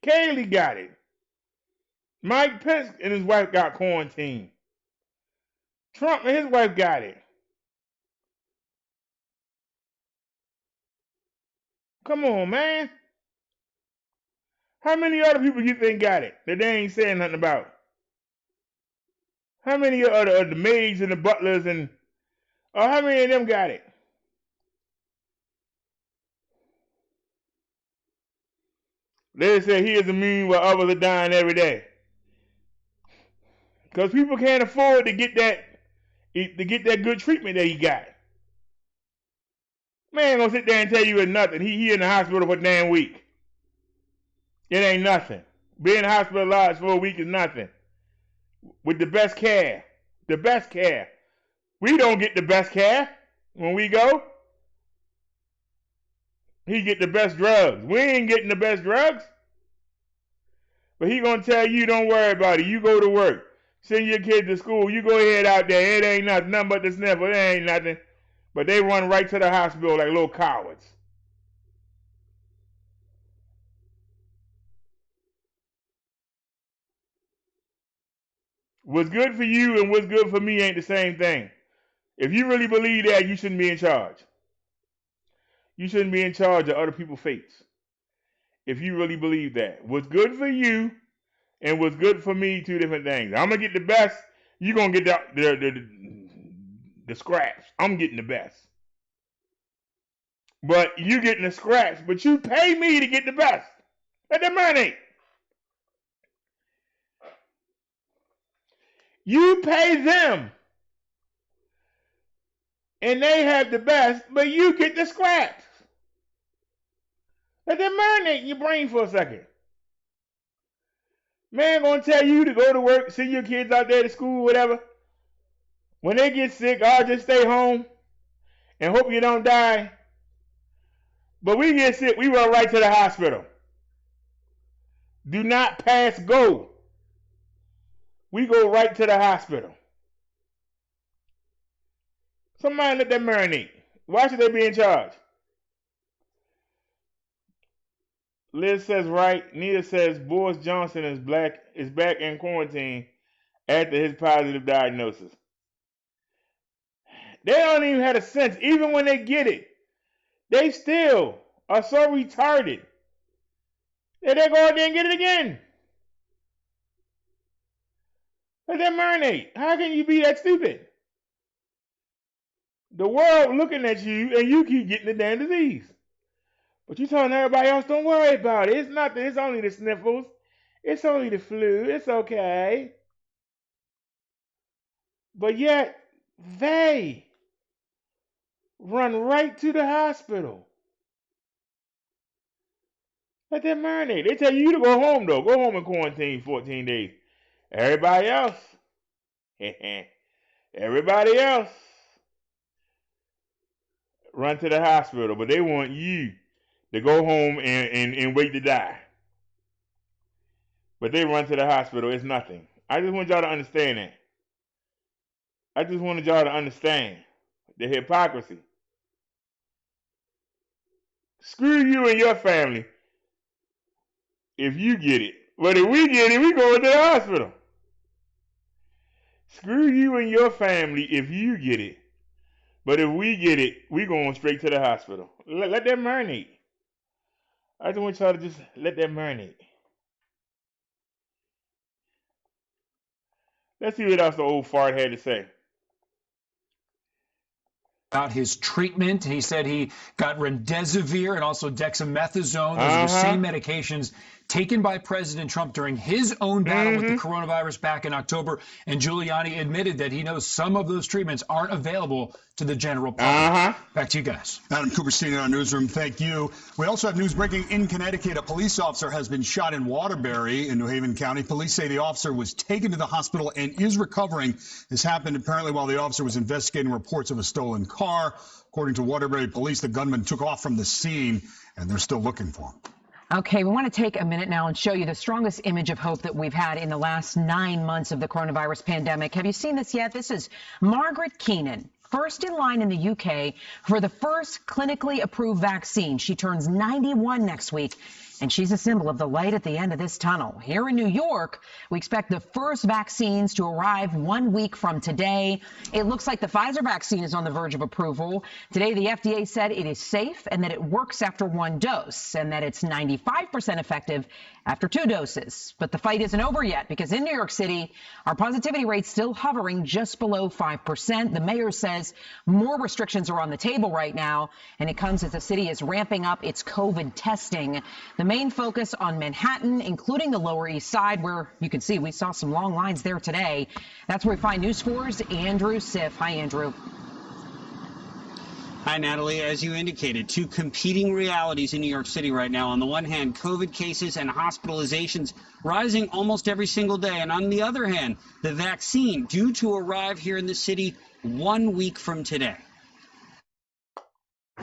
Kaylee got it. Mike Pence and his wife got quarantined. Trump and his wife got it. Come on, man. How many other people you think got it that they ain't saying nothing about? How many of the maids and the butlers or how many of them got it? They say he is immune while others are dying every day. Because people can't afford to get that good treatment that he got. Man gonna sit there and tell you it's nothing. He in the hospital for a damn week. It ain't nothing. Being hospitalized for a week is nothing. With the best care. The best care. We don't get the best care when we go. He get the best drugs. We ain't getting the best drugs. But he gonna tell you, don't worry about it. You go to work. Send your kids to school. You go ahead out there. It ain't nothing but the sniffle. It ain't nothing. But they run right to the hospital like little cowards. What's good for you and what's good for me ain't the same thing. If you really believe that, you shouldn't be in charge. You shouldn't be in charge of other people's fates. If you really believe that. What's good for you and what's good for me, two different things. I'm going to get the best. You're going to get the scraps. I'm getting the best. But you getting the scraps. But you pay me to get the best. Let that money. You pay them. And they have the best, but you get the scraps. Let that marinate in your brain for a second. Man gonna tell you to go to work, send your kids out there to school, whatever. When they get sick, I'll just stay home and hope you don't die. But we get sick, we run right to the hospital. Do not pass go. We go right to the hospital. Somebody let that marinate. Why should they be in charge? Liz says right. Nita says Boris Johnson is back in quarantine after his positive diagnosis. They don't even have a sense. Even when they get it, they still are so retarded that they go out there and get it again. Let that marinate. How can you be that stupid? The world looking at you and you keep getting the damn disease. But you telling everybody else, don't worry about it. It's nothing. It's only the sniffles. It's only the flu. It's okay. But yet, they run right to the hospital. Let that marinate. They tell you to go home, though. Go home and quarantine 14 days. Everybody else. Everybody else. Run to the hospital. But they want you to go home and wait to die. But they run to the hospital. It's nothing. I just want y'all to understand that. I just wanted y'all to understand the hypocrisy. Screw you and your family if you get it. But if we get it, we go to the hospital. Screw you and your family if you get it. But if we get it, we going straight to the hospital. Let that marinate. I just want y'all to just let that marinate. Let's see what else the old fart had to say. About his treatment. He said he got remdesivir and also dexamethasone. Those are the same medications taken by President Trump during his own battle with the coronavirus back in October. And Giuliani admitted that he knows some of those treatments aren't available to the general public. Back to you guys. Adam Cooperstein in our newsroom. Thank you. We also have news breaking in Connecticut. A police officer has been shot in Waterbury in New Haven County. Police say the officer was taken to the hospital and is recovering. This happened apparently while the officer was investigating reports of a stolen car. According to Waterbury police, the gunman took off from the scene and they're still looking for him. Okay, we want to take a minute now and show you the strongest image of hope that we've had in the last 9 months of the coronavirus pandemic. Have you seen this yet? This is Margaret Keenan, first in line in the UK for the first clinically approved vaccine. She turns 91 next week, and she's a symbol of the light at the end of this tunnel. Here in New York, we expect the first vaccines to arrive 1 week from today. It looks like the Pfizer vaccine is on the verge of approval. Today, the FDA said it is safe and that it works after 1 dose and that it's 95% effective after 2 doses. But the fight isn't over yet because in New York City, our positivity rate's still hovering just below 5%. The mayor says more restrictions are on the table right now, and it comes as the city is ramping up its COVID testing. The main focus on Manhattan, including the Lower East Side, where you can see we saw some long lines there today. That's where we find News 4's Andrew Siff. Hi, Andrew. Hi, Natalie. As you indicated, 2 competing realities in New York City right now. On the one hand, COVID cases and hospitalizations rising almost every single day. And on the other hand, the vaccine due to arrive here in the city 1 week from today.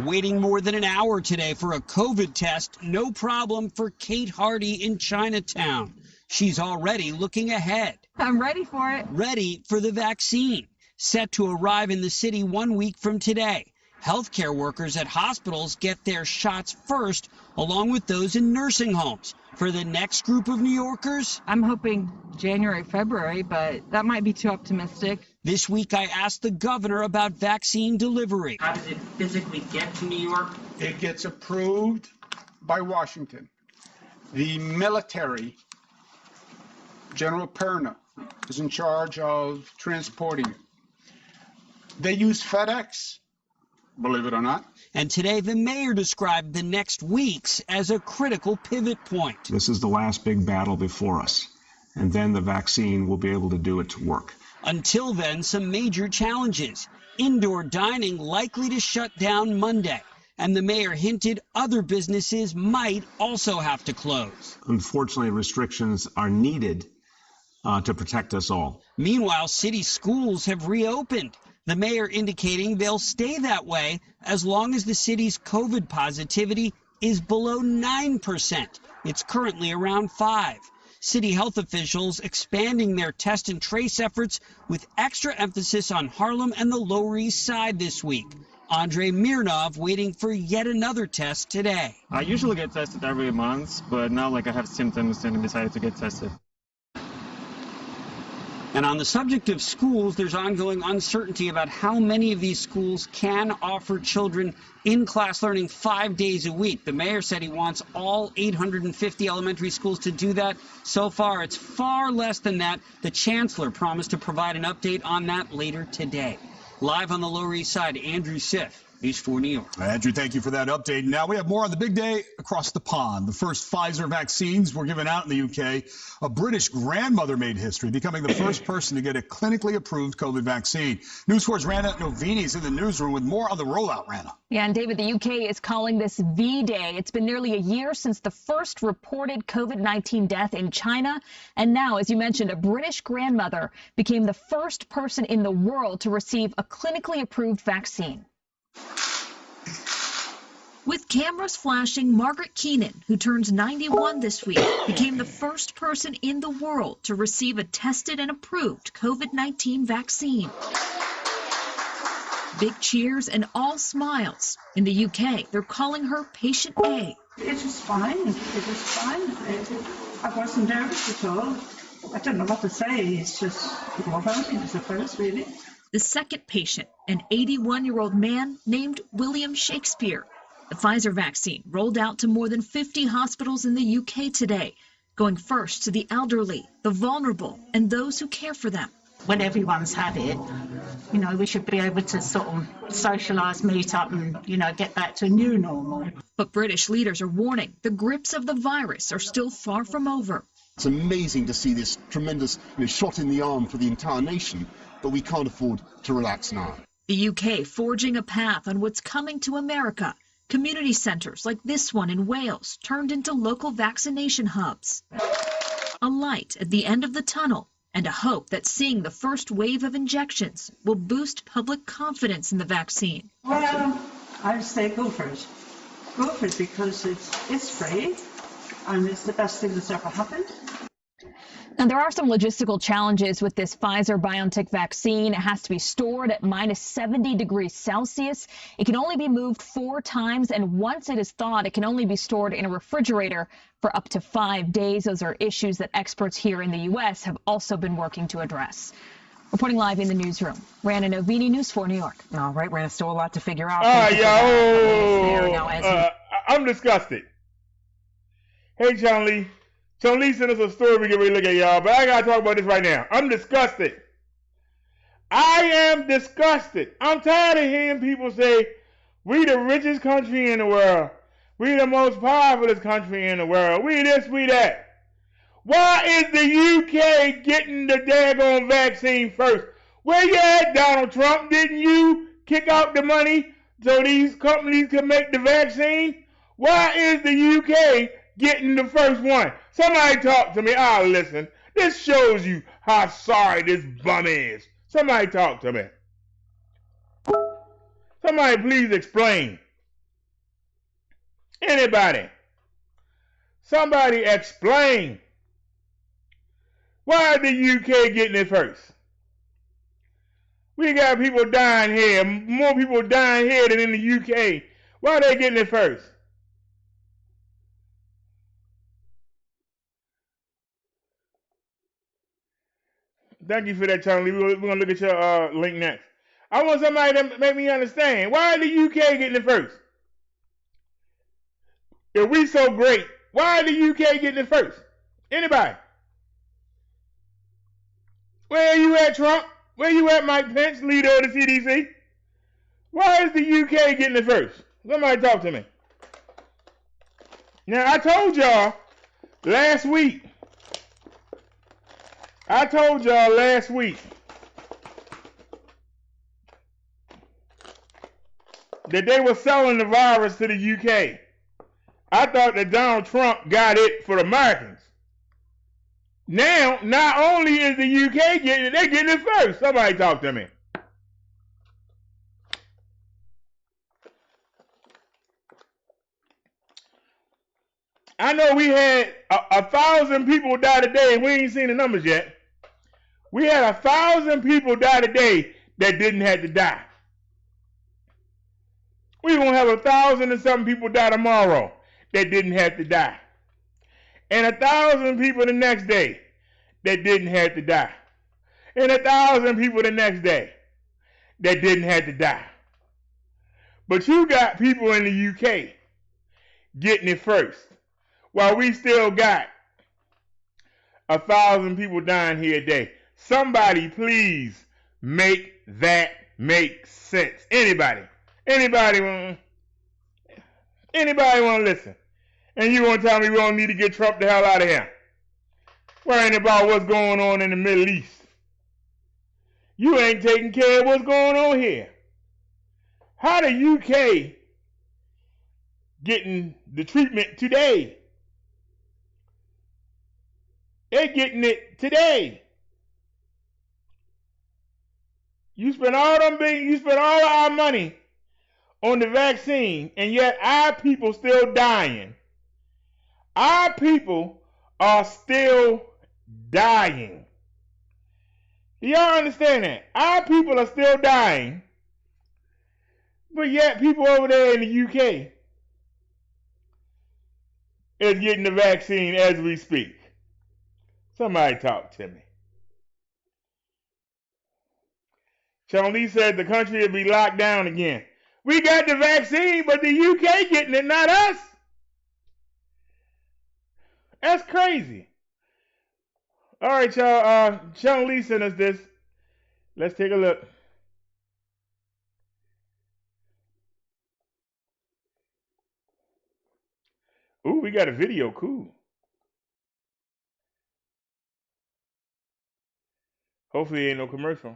Waiting more than an hour today for a COVID test, no problem for Kate Hardy in Chinatown. She's already looking ahead. I'm ready for it. Ready for the vaccine, set to arrive in the city 1 week from today. Healthcare workers at hospitals get their shots first, along with those in nursing homes. For the next group of New Yorkers, I'm hoping January, February, but that might be too optimistic. This week I asked the governor about vaccine delivery. How does it physically get to New York? It gets approved by Washington. The military, General Perna, is in charge of transporting it. They use FedEx, believe it or not. And today the mayor described the next weeks as a critical pivot point. This is the last big battle before us, and then the vaccine will be able to do its work. Until then, some major challenges. Indoor dining likely to shut down Monday, and the mayor hinted other businesses might also have to close. Unfortunately, restrictions are needed to protect us all. Meanwhile, city schools have reopened. The mayor indicating they'll stay that way as long as the city's COVID positivity is below 9%. It's currently around 5%. City health officials expanding their test and trace efforts with extra emphasis on Harlem and the Lower East Side this week. Andre Mirnov waiting for yet another test today. I usually get tested every month, but now I have symptoms and I decided to get tested. And on the subject of schools, there's ongoing uncertainty about how many of these schools can offer children in-class learning 5 days a week. The mayor said he wants all 850 elementary schools to do that. So far, it's far less than that. The chancellor promised to provide an update on that later today. Live on the Lower East Side, Andrew Siff, News 4 New York. Andrew, thank you for that update. Now we have more on the big day across the pond. The first Pfizer vaccines were given out in the UK. A British grandmother made history, becoming the first person to get a clinically approved COVID vaccine. News 4's Rana Novini is in the newsroom with more on the rollout, Rana. Yeah, and David, the UK is calling this V-Day. It's been nearly a year since the first reported COVID-19 death in China. And now, as you mentioned, a British grandmother became the first person in the world to receive a clinically approved vaccine. With cameras flashing, Margaret Keenan, who turns 91 this week, became the first person in the world to receive a tested and approved COVID-19 vaccine. Big cheers and all smiles. In the UK, they're calling her Patient A. It was fine. It was fine. I wasn't nervous at all. I don't know what to say. It's just overwhelming, I suppose, really. The second patient, an 81-year-old man named William Shakespeare. The Pfizer vaccine rolled out to more than 50 hospitals in the UK today, going first to the elderly, the vulnerable, and those who care for them. When everyone's had it, we should be able to sort of socialise, meet up and, get back to a new normal. But British leaders are warning the grips of the virus are still far from over. It's amazing to see this tremendous shot in the arm for the entire nation, but we can't afford to relax now. The UK forging a path on what's coming to America. Community centres like this one in Wales turned into local vaccination hubs. A light at the end of the tunnel and a hope that seeing the first wave of injections will boost public confidence in the vaccine. Well, I would say go for it. Go for it because it's free and it's the best thing that's ever happened. Now, there are some logistical challenges with this Pfizer-BioNTech vaccine. It has to be stored at minus 70 degrees Celsius. It can only be moved 4 times, and once it is thawed, it can only be stored in a refrigerator for up to 5 days. Those are issues that experts here in the U.S. have also been working to address. Reporting live in the newsroom, Rana Novini, News 4 New York. All right, Rana, still a lot to figure out. I'm disgusted. Hey, John Lee. John Lee sent us a story we get ready to look at, y'all, but I gotta talk about this right now. I'm disgusted. I am disgusted. I'm tired of hearing people say, we the richest country in the world. We the most powerful country in the world. We this, we that. Why is the UK getting the daggone vaccine first? Where you at, Donald Trump? Didn't you kick out the money so these companies can make the vaccine? Why is the UK getting the first one? Somebody talk to me. I'll listen. This shows you how sorry this bum is. Somebody talk to me. Somebody please explain. Anybody. Somebody explain. Why is the UK getting it first? We got people dying here. More people dying here than in the UK. Why are they getting it first? Thank you for that, Charlie. We're going to look at your link next. I want somebody to make me understand. Why are the UK getting it first? If we so great, why are the UK getting it first? Anybody? Where are you at, Trump? Where you at, Mike Pence, leader of the CDC? Why is the UK getting it first? Somebody talk to me. Now, I told y'all last week that they were selling the virus to the UK. I thought that Donald Trump got it for the Americans. Now, not only is the UK getting it, they're getting it first. Somebody talk to me. I know we had 1,000 people die today, and we ain't seen the numbers yet. We had 1,000 people die today that didn't have to die. We're going to have 1,000 and something people die tomorrow that didn't have to die. And 1,000 people the next day that didn't have to die. And 1,000 people the next day that didn't have to die. But you got people in the UK getting it first, while we still got 1,000 people dying here a day. Somebody please make that make sense. Anybody want to listen? And you want to tell me we don't need to get Trump the hell out of here? Worrying about what's going on in the Middle East. You ain't taking care of what's going on here. How the UK getting the treatment today? They're getting it today. You spend all our money on the vaccine, and yet our people still dying. Our people are still dying. Do y'all understand that? Our people are still dying, but yet people over there in the UK is getting the vaccine as we speak. Somebody talk to me. Sean Lee said the country will be locked down again. We got the vaccine, but the UK getting it, not us. That's crazy. All right, y'all. Sean Lee sent us this. Let's take a look. Ooh, we got a video. Cool. Hopefully, ain't no commercial.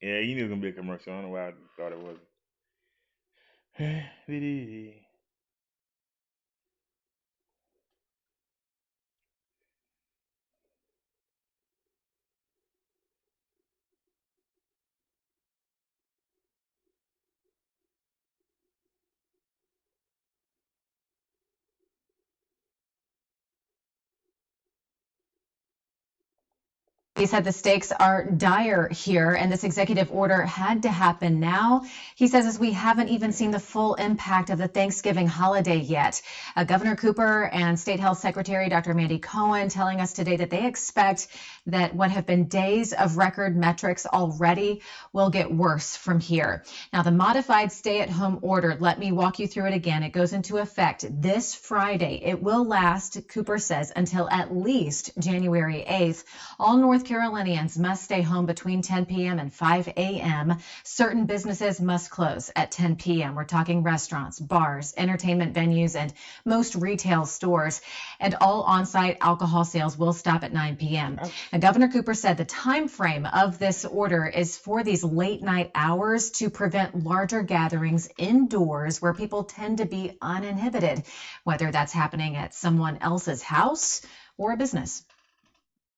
Yeah, you knew it was gonna be a commercial. I don't know why I thought it wasn't. He said the stakes are dire here, and this executive order had to happen now. He says as we haven't even seen the full impact of the Thanksgiving holiday yet. Governor Cooper and State Health Secretary Dr. Mandy Cohen telling us today that they expect that what have been days of record metrics already will get worse from here. Now, the modified stay-at-home order, let me walk you through it again. It goes into effect this Friday. It will last, Cooper says, until at least January 8th. All North Carolinians must stay home between 10 p.m. and 5 a.m. Certain businesses must close at 10 p.m. We're talking restaurants, bars, entertainment venues, and most retail stores. And all on-site alcohol sales will stop at 9 p.m. And Governor Cooper said the time frame of this order is for these late night hours to prevent larger gatherings indoors where people tend to be uninhibited, whether that's happening at someone else's house or a business.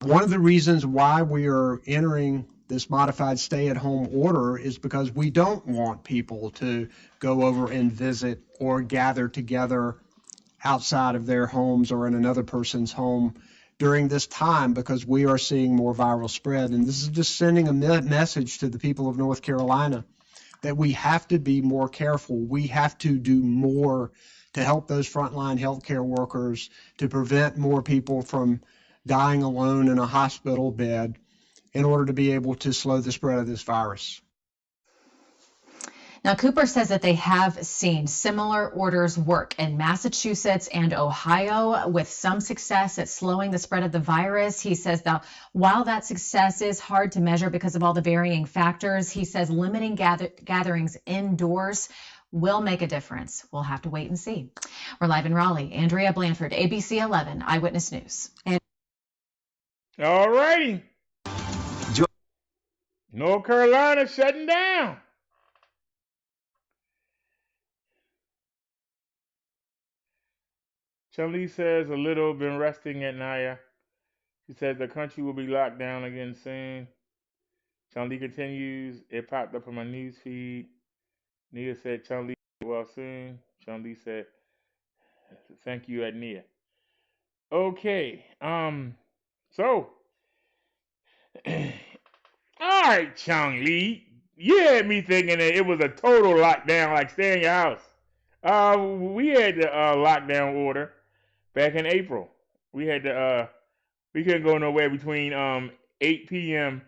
One of the reasons why we are entering this modified stay-at-home order is because we don't want people to go over and visit or gather together outside of their homes or in another person's home during this time, because we are seeing more viral spread. And this is just sending a message to the people of North Carolina that we have to be more careful. We have to do more to help those frontline healthcare workers, to prevent more people from dying alone in a hospital bed in order to be able to slow the spread of this virus. Now, Cooper says that they have seen similar orders work in Massachusetts and Ohio with some success at slowing the spread of the virus. He says that while that success is hard to measure because of all the varying factors, he says limiting gatherings indoors will make a difference. We'll have to wait and see. We're live in Raleigh. Andrea Blanford, ABC 11 Eyewitness News. All righty. North Carolina shutting down. Charlie says a little been resting at Naya. She says the country will be locked down again soon. Charlie continues, it popped up on my news feed. Nia said Charlie well soon. Charlie said thank you at Nia. Okay. So, all right, Chung Lee, you had me thinking that it was a total lockdown, like stay in your house. We had the lockdown order back in April. We had the we couldn't go nowhere between 8 p.m.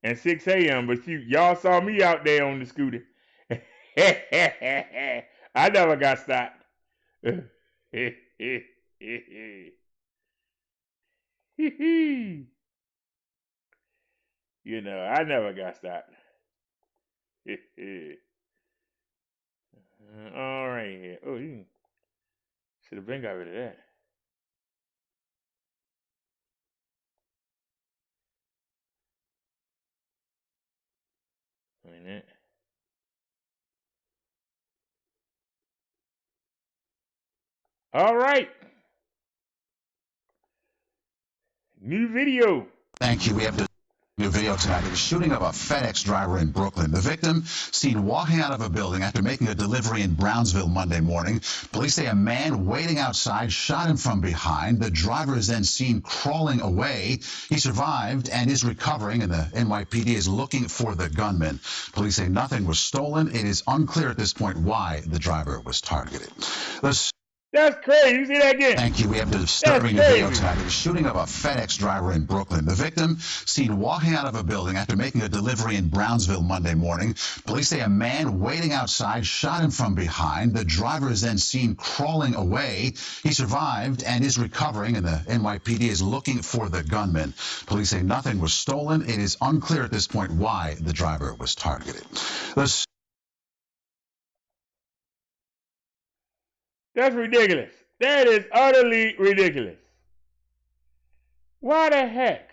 and 6 a.m. But y'all saw me out there on the scooter. I never got stopped. You know, I never got stopped. All right. Oh, you should have been got rid of that. Wait a minute. All right. New video. Thank you. We have the new video tonight of the shooting of a FedEx driver in Brooklyn. The victim seen walking out of a building after making a delivery in Brownsville Monday morning. Police say a man waiting outside shot him from behind. The driver is then seen crawling away. He survived and is recovering, and the NYPD is looking for the gunman. Police say nothing was stolen. It is unclear at this point why the driver was targeted. That's crazy. You see that again? Thank you. We have the disturbing video tonight of the shooting of a FedEx driver in Brooklyn. The victim seen walking out of a building after making a delivery in Brownsville Monday morning. Police say a man waiting outside shot him from behind. The driver is then seen crawling away. He survived and is recovering, and the NYPD is looking for the gunman. Police say nothing was stolen. It is unclear at this point why the driver was targeted. That's ridiculous. That is utterly ridiculous. Why the heck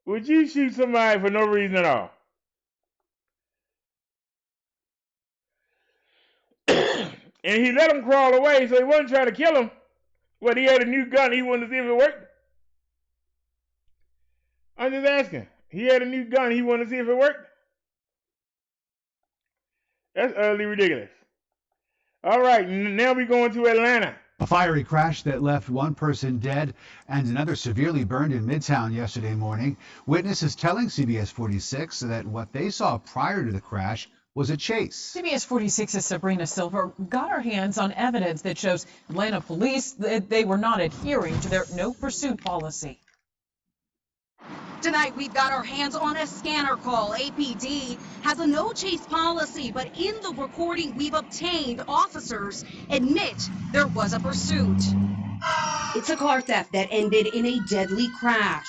would you shoot somebody for no reason at all? And he let him crawl away, so he wasn't trying to kill him. But he had a new gun. He wanted to see if it worked. I'm just asking. He had a new gun. He wanted to see if it worked. That's utterly ridiculous. All right, now we're going to Atlanta. A fiery crash that left one person dead and another severely burned in Midtown yesterday morning. Witnesses telling CBS 46 that what they saw prior to the crash was a chase. CBS 46's Sabrina Silver got her hands on evidence that shows Atlanta police that they were not adhering to their no pursuit policy. Tonight, we've got our hands on a scanner call. APD has a no-chase policy, but in the recording we've obtained, officers admit there was a pursuit. It's a car theft that ended in a deadly crash.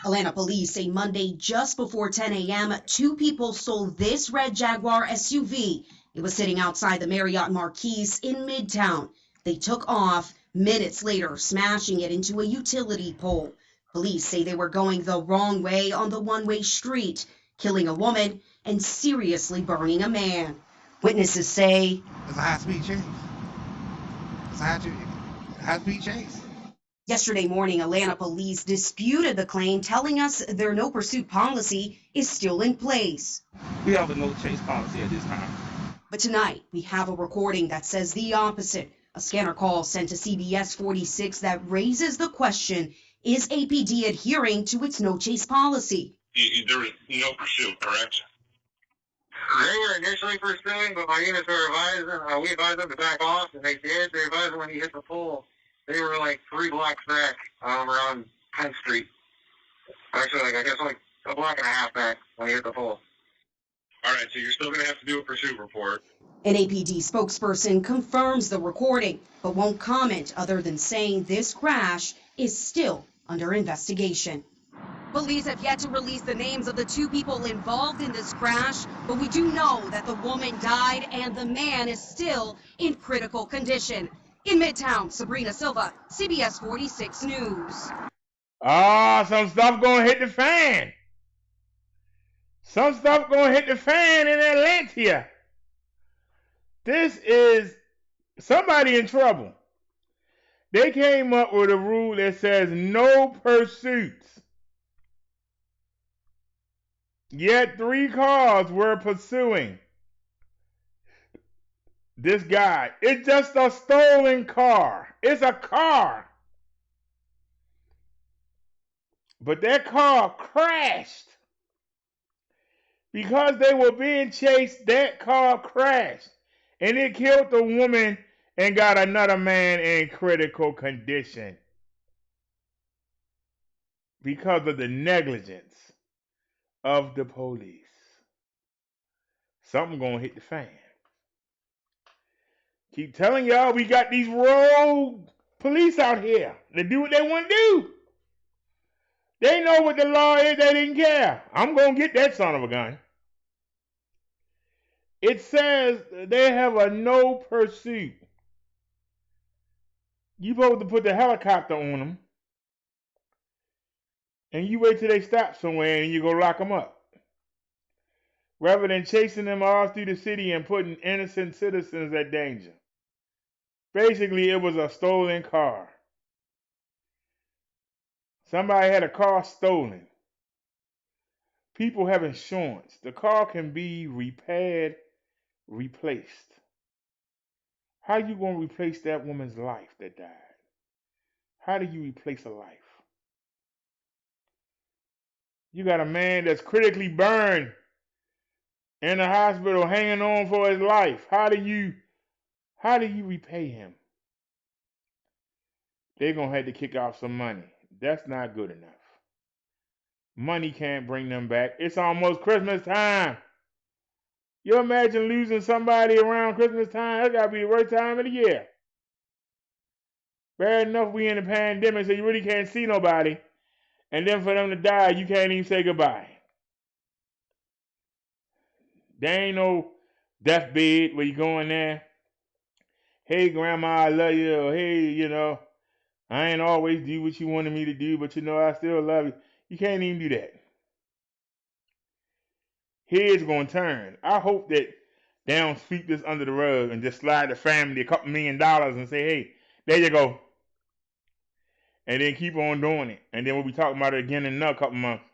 Atlanta police say Monday, just before 10 a.m., two people stole this red Jaguar SUV. It was sitting outside the Marriott Marquise in Midtown. They took off, minutes later smashing it into a utility pole. Police say they were going the wrong way on the one-way street, killing a woman and seriously burning a man. Witnesses say it's a high-speed chase. It's a high-speed chase. Yesterday morning, Atlanta police disputed the claim, telling us their no-pursuit policy is still in place. We have a no-chase policy at this time. But tonight, we have a recording that says the opposite. A scanner call sent to CBS 46 that raises the question, is APD adhering to its no-chase policy? There was no pursuit, correct? They were initially pursuing, but my units were advising, we advised them to back off, and they did. They advised them when you hit the pole. They were like 3 blocks back around 10th Street. Actually, I guess like a block and a half back when you hit the pole. All right, so you're still going to have to do a pursuit report. An APD spokesperson confirms the recording, but won't comment other than saying this crash is still under investigation. Police have yet to release the names of the two people involved in this crash, but we do know that the woman died and the man is still in critical condition. In Midtown, Sabrina Silva, CBS 46 News. Some stuff gonna hit the fan. Some stuff gonna hit the fan in Atlanta. This is somebody in trouble. They came up with a rule that says no pursuits. Yet 3 cars were pursuing this guy. It's just a stolen car. It's a car. But that car crashed. Because they were being chased, that car crashed. And it killed the woman and got another man in critical condition. Because of the negligence of the police. Something gonna hit the fan. Keep telling y'all we got these rogue police out here. They do what they want to do. They know what the law is. They didn't care. I'm gonna get that son of a gun. It says they have a no pursuit. You supposed to put the helicopter on them. And you wait till they stop somewhere and you go lock them up. Rather than chasing them all through the city and putting innocent citizens at danger. Basically, it was a stolen car. Somebody had a car stolen. People have insurance. The car can be repaired, replaced. How you going to replace that woman's life that died? How do you replace a life? You got a man that's critically burned in the hospital hanging on for his life. How do you How do you repay him? They're going to have to kick off some money. That's not good enough. Money can't bring them back. It's almost Christmas time. You imagine losing somebody around Christmas time? That's got to be the worst time of the year. Bad enough we in a pandemic, so you really can't see nobody. And then for them to die, you can't even say goodbye. There ain't no deathbed where you go in there. Hey, Grandma, I love you. Or, hey, you know, I ain't always do what you wanted me to do, but you know I still love you. You can't even do that. Heads going to turn. I hope that they don't sweep this under the rug and just slide the family a couple $1 million and say, hey, there you go. And then keep on doing it. And then we'll be talking about it again in another couple months.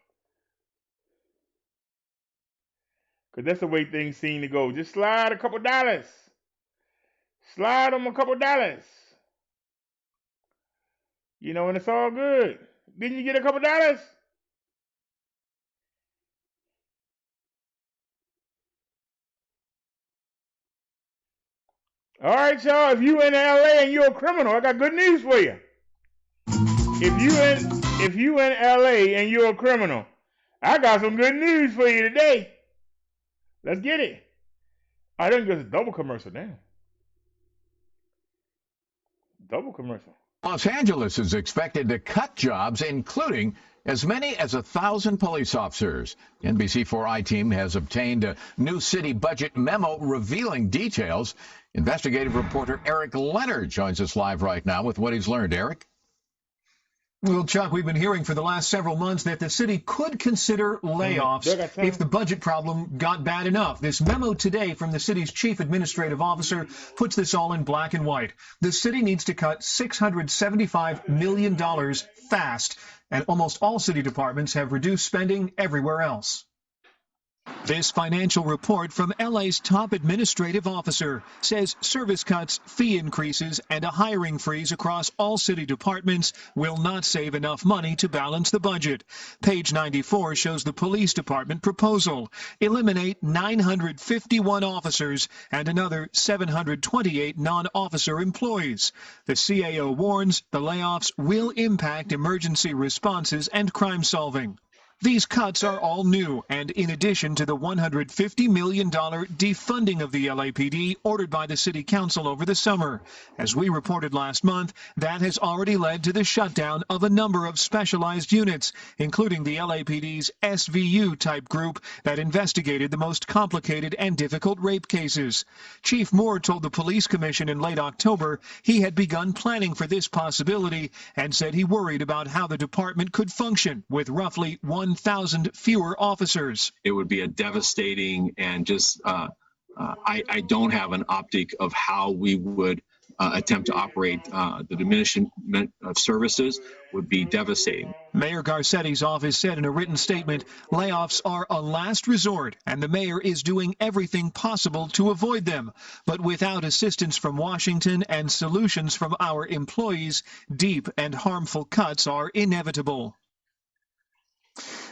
Because that's the way things seem to go. Just slide a couple dollars. Slide them a couple dollars. You know, and it's all good. Didn't you get a couple dollars? All right, y'all. If you in LA and you're a criminal, I got good news for you. If you in LA and you're a criminal, I got some good news for you today. Let's get it. I didn't get a double commercial now. Double commercial. Los Angeles is expected to cut jobs, including as many as 1,000 police officers. The NBC4 I-team has obtained a new city budget memo revealing details. Investigative reporter Eric Leonard joins us live right now with what he's learned. Eric? Well, Chuck, we've been hearing for the last several months that the city could consider layoffs if the budget problem got bad enough. This memo today from the city's chief administrative officer puts this all in black and white. The city needs to cut $675 million fast, and almost all city departments have reduced spending everywhere else. This financial report from LA's top administrative officer says service cuts, fee increases, and a hiring freeze across all city departments will not save enough money to balance the budget. Page 94 shows the police department proposal. Eliminate 951 officers and another 728 non-officer employees. The CAO warns the layoffs will impact emergency responses and crime solving. These cuts are all new, and in addition to the $150 million defunding of the LAPD ordered by the City Council over the summer. As we reported last month, that has already led to the shutdown of a number of specialized units, including the LAPD's SVU-type group that investigated the most complicated and difficult rape cases. Chief Moore told the Police Commission in late October he had begun planning for this possibility and said he worried about how the department could function with roughly 1,000 fewer officers. It would be a devastating and just, I don't have an optic of how we would attempt to operate. The diminishment of services would be devastating. Mayor Garcetti's office said in a written statement, layoffs are a last resort, and the mayor is doing everything possible to avoid them. But without assistance from Washington and solutions from our employees, deep and harmful cuts are inevitable.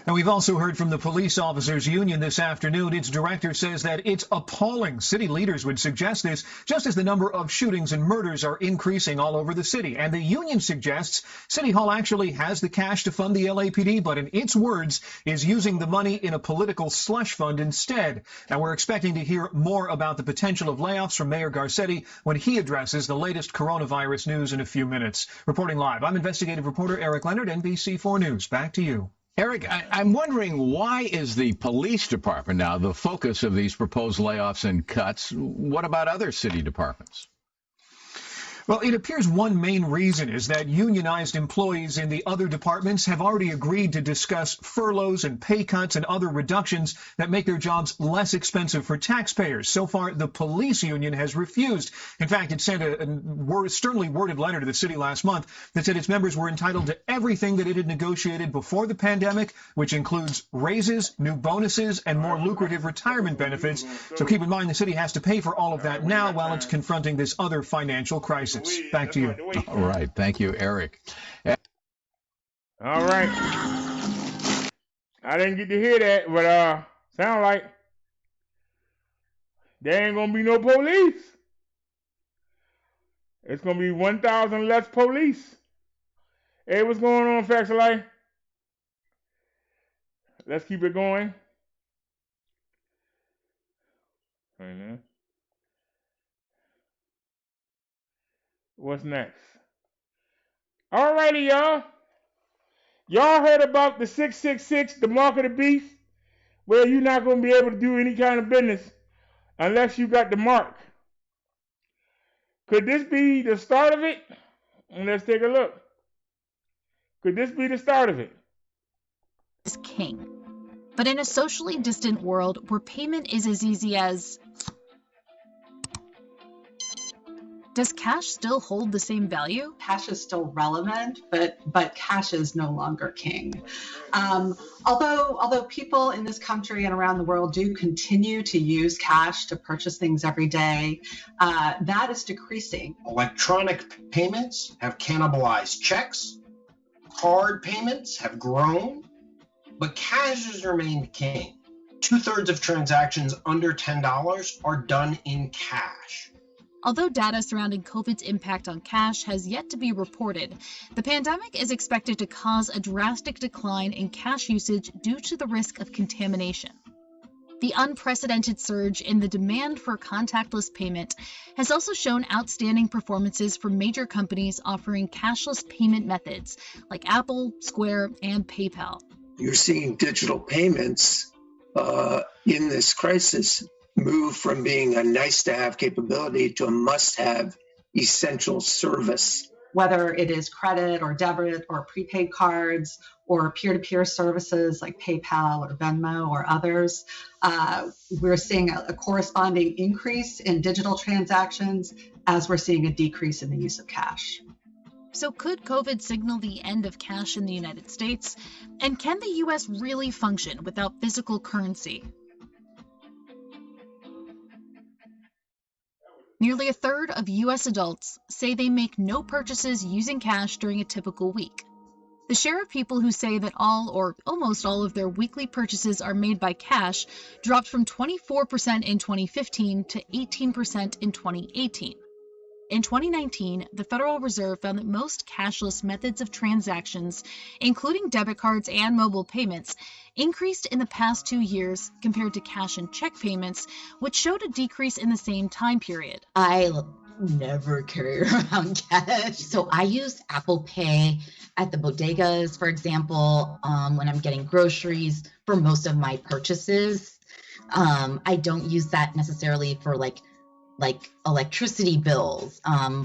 And we've also heard from the Police Officers Union this afternoon. Its director says that it's appalling. City leaders would suggest this just as the number of shootings and murders are increasing all over the city. And the union suggests City Hall actually has the cash to fund the LAPD, but in its words, is using the money in a political slush fund instead. And we're expecting to hear more about the potential of layoffs from Mayor Garcetti when he addresses the latest coronavirus news in a few minutes. Reporting live, I'm investigative reporter Eric Leonard, NBC4 News. Back to you. Eric, I'm wondering, why is the police department now the focus of these proposed layoffs and cuts? What about other city departments? Well, it appears one main reason is that unionized employees in the other departments have already agreed to discuss furloughs and pay cuts and other reductions that make their jobs less expensive for taxpayers. So far, the police union has refused. In fact, it sent a sternly worded letter to the city last month that said its members were entitled to everything that it had negotiated before the pandemic, which includes raises, new bonuses, and more lucrative retirement benefits. So keep in mind, the city has to pay for all of that now while it's confronting this other financial crisis. Back to you. All right. Thank you, Eric. All right. I didn't get to hear that, but sound like there ain't gonna be no police. It's going to be 1,000 less police. Hey, what's going on, Facts of Life? Let's keep it going. Right now. What's next? Alrighty, y'all. Y'all heard about the 666, the mark of the beast, where you're not going to be able to do any kind of business unless you got the mark. Could this be the start of it? And let's take a look. Could this be the start of it? Is king. But in a socially distant world where payment is as easy as... Does cash still hold the same value? Cash is still relevant, but cash is no longer king. Although people in this country and around the world do continue to use cash to purchase things every day, that is decreasing. Electronic payments have cannibalized checks. Card payments have grown, but cash has remained king. 2/3 of transactions under $10 are done in cash. Although data surrounding COVID's impact on cash has yet to be reported, the pandemic is expected to cause a drastic decline in cash usage due to the risk of contamination. The unprecedented surge in the demand for contactless payment has also shown outstanding performances from major companies offering cashless payment methods like Apple, Square, and PayPal. You're seeing digital payments in this crisis move from being a nice-to-have capability to a must-have essential service. Whether it is credit or debit or prepaid cards or peer-to-peer services like PayPal or Venmo or others, we're seeing a corresponding increase in digital transactions as we're seeing a decrease in the use of cash. So could COVID signal the end of cash in the United States? And can the U.S. really function without physical currency? Nearly a third of U.S. adults say they make no purchases using cash during a typical week. The share of people who say that all or almost all of their weekly purchases are made by cash dropped from 24% in 2015 to 18% in 2018. In 2019, the Federal Reserve found that most cashless methods of transactions, including debit cards and mobile payments, increased in the past 2 years compared to cash and check payments, which showed a decrease in the same time period. I never carry around cash, so I use Apple Pay at the bodegas, for example, when I'm getting groceries for most of my purchases. I don't use that necessarily for like electricity bills,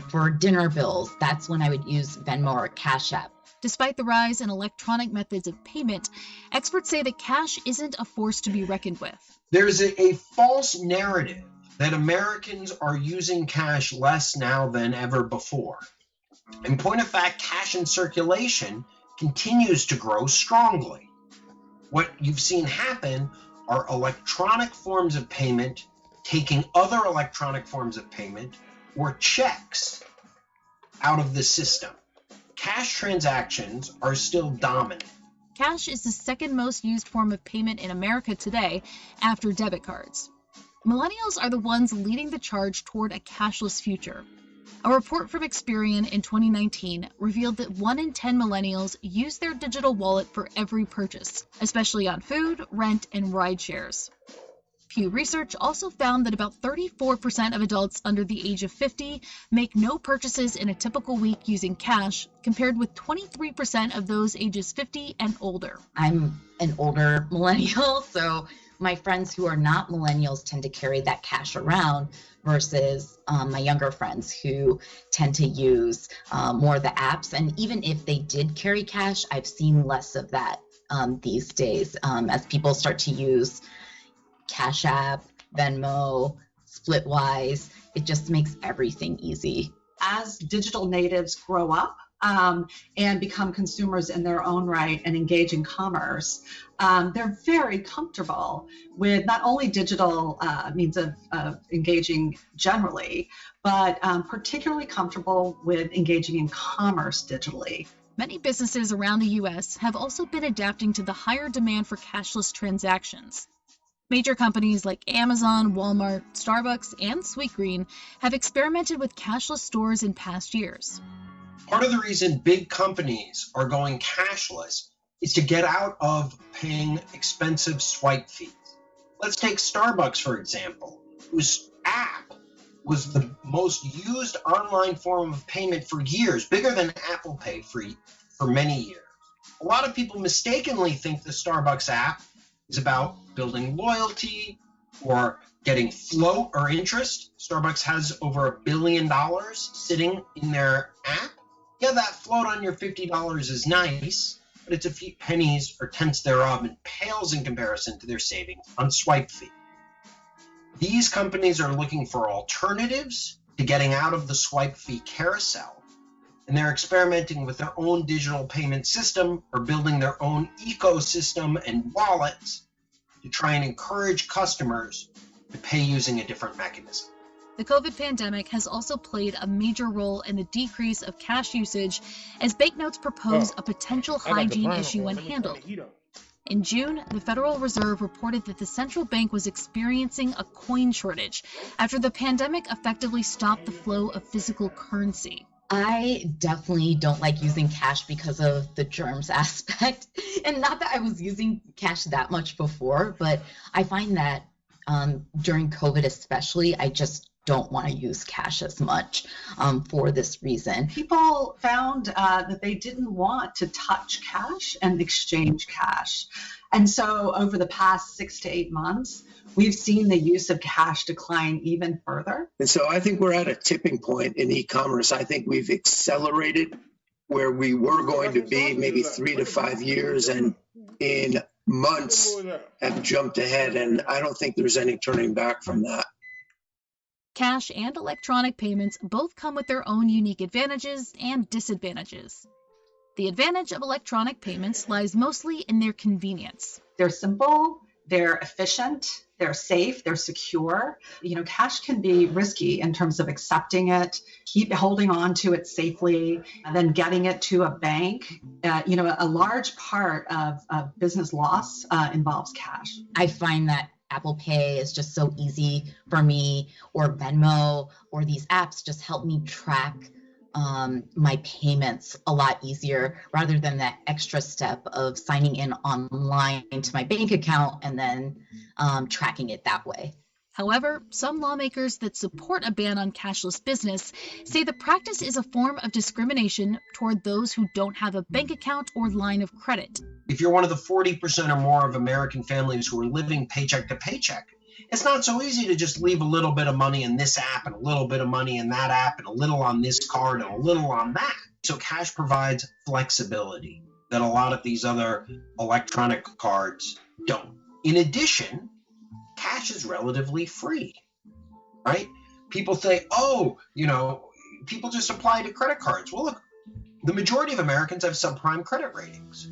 for dinner bills. That's when I would use Venmo or Cash App. Despite the rise in electronic methods of payment, experts say that cash isn't a force to be reckoned with. There's a false narrative that Americans are using cash less now than ever before. In point of fact, cash in circulation continues to grow strongly. What you've seen happen are electronic forms of payment taking other electronic forms of payment or checks out of the system. Cash transactions are still dominant. Cash is the second most used form of payment in America today after debit cards. Millennials are the ones leading the charge toward a cashless future. A report from Experian in 2019 revealed that 1 in 10 millennials use their digital wallet for every purchase, especially on food, rent, and ride shares. Pew Research also found that about 34% of adults under the age of 50 make no purchases in a typical week using cash, compared with 23% of those ages 50 and older. I'm an older millennial, so my friends who are not millennials tend to carry that cash around versus my younger friends who tend to use more of the apps. And even if they did carry cash, I've seen less of that these days as people start to use Cash App, Venmo, Splitwise. It just makes everything easy. As digital natives grow up and become consumers in their own right and engage in commerce, they're very comfortable with not only digital means of engaging generally, but particularly comfortable with engaging in commerce digitally. Many businesses around the U.S. have also been adapting to the higher demand for cashless transactions. Major companies like Amazon, Walmart, Starbucks, and Sweetgreen have experimented with cashless stores in past years. Part of the reason big companies are going cashless is to get out of paying expensive swipe fees. Let's take Starbucks, for example, whose app was the most used online form of payment for years, bigger than Apple Pay for many years. A lot of people mistakenly think the Starbucks app is about building loyalty or getting float or interest. Starbucks has over $1 billion sitting in their app. Yeah, that float on your $50 is nice, but it's a few pennies or tenths thereof and pales in comparison to their savings on swipe fee. These companies are looking for alternatives to getting out of the swipe fee carousel, and they're experimenting with their own digital payment system or building their own ecosystem and wallets to try and encourage customers to pay using a different mechanism. The COVID pandemic has also played a major role in the decrease of cash usage as banknotes propose a potential hygiene issue when handled. In June, the Federal Reserve reported that the central bank was experiencing a coin shortage after the pandemic effectively stopped the flow of physical currency. I definitely don't like using cash because of the germs aspect. And not that I was using cash that much before, but I find that during COVID especially, I just don't want to use cash as much for this reason. People found that they didn't want to touch cash and exchange cash. And so over the past 6 to 8 months, we've seen the use of cash decline even further. And so I think we're at a tipping point in e-commerce. I think we've accelerated where we were going to be maybe 3 to 5 years, and in months have jumped ahead. And I don't think there's any turning back from that. Cash and electronic payments both come with their own unique advantages and disadvantages. The advantage of electronic payments lies mostly in their convenience. They're simple, they're efficient, they're safe, they're secure. Cash can be risky in terms of accepting it, keep holding on to it safely, and then getting it to a bank. A large part of business loss involves cash. I find that Apple Pay is just so easy for me, or Venmo, or these apps just help me track my payments a lot easier rather than that extra step of signing in online to my bank account and then tracking it that way. However, some lawmakers that support a ban on cashless business say the practice is a form of discrimination toward those who don't have a bank account or line of credit. If you're one of the 40% or more of American families who are living paycheck to paycheck, it's not so easy to just leave a little bit of money in this app and a little bit of money in that app and a little on this card and a little on that. So cash provides flexibility that a lot of these other electronic cards don't. In addition, cash is relatively free, right? People say, people just apply to credit cards. Well, look, the majority of Americans have subprime credit ratings.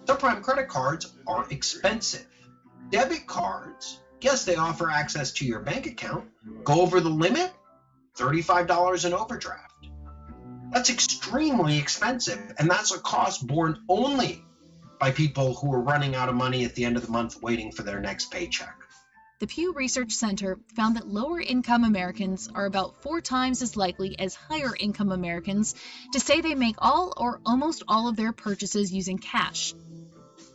Subprime credit cards are expensive. Debit cards, yes, they offer access to your bank account. Go over the limit, $35 in overdraft. That's extremely expensive, and that's a cost borne only by people who are running out of money at the end of the month waiting for their next paycheck. The Pew Research Center found that lower-income Americans are about 4 times as likely as higher-income Americans to say they make all or almost all of their purchases using cash.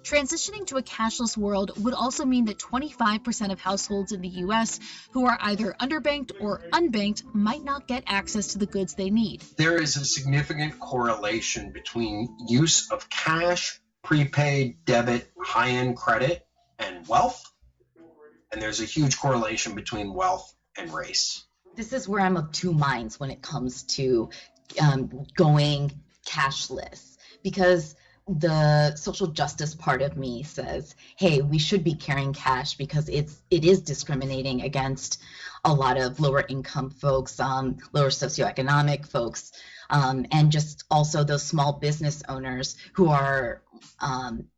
Transitioning to a cashless world would also mean that 25% of households in the U.S. who are either underbanked or unbanked might not get access to the goods they need. There is a significant correlation between use of cash, prepaid, debit, high-end credit, and wealth. And there's a huge correlation between wealth and race. This is where I'm of two minds when it comes to going cashless, because the social justice part of me says, hey, we should be carrying cash because it is discriminating against a lot of lower income folks, lower socioeconomic folks, and just also those small business owners who are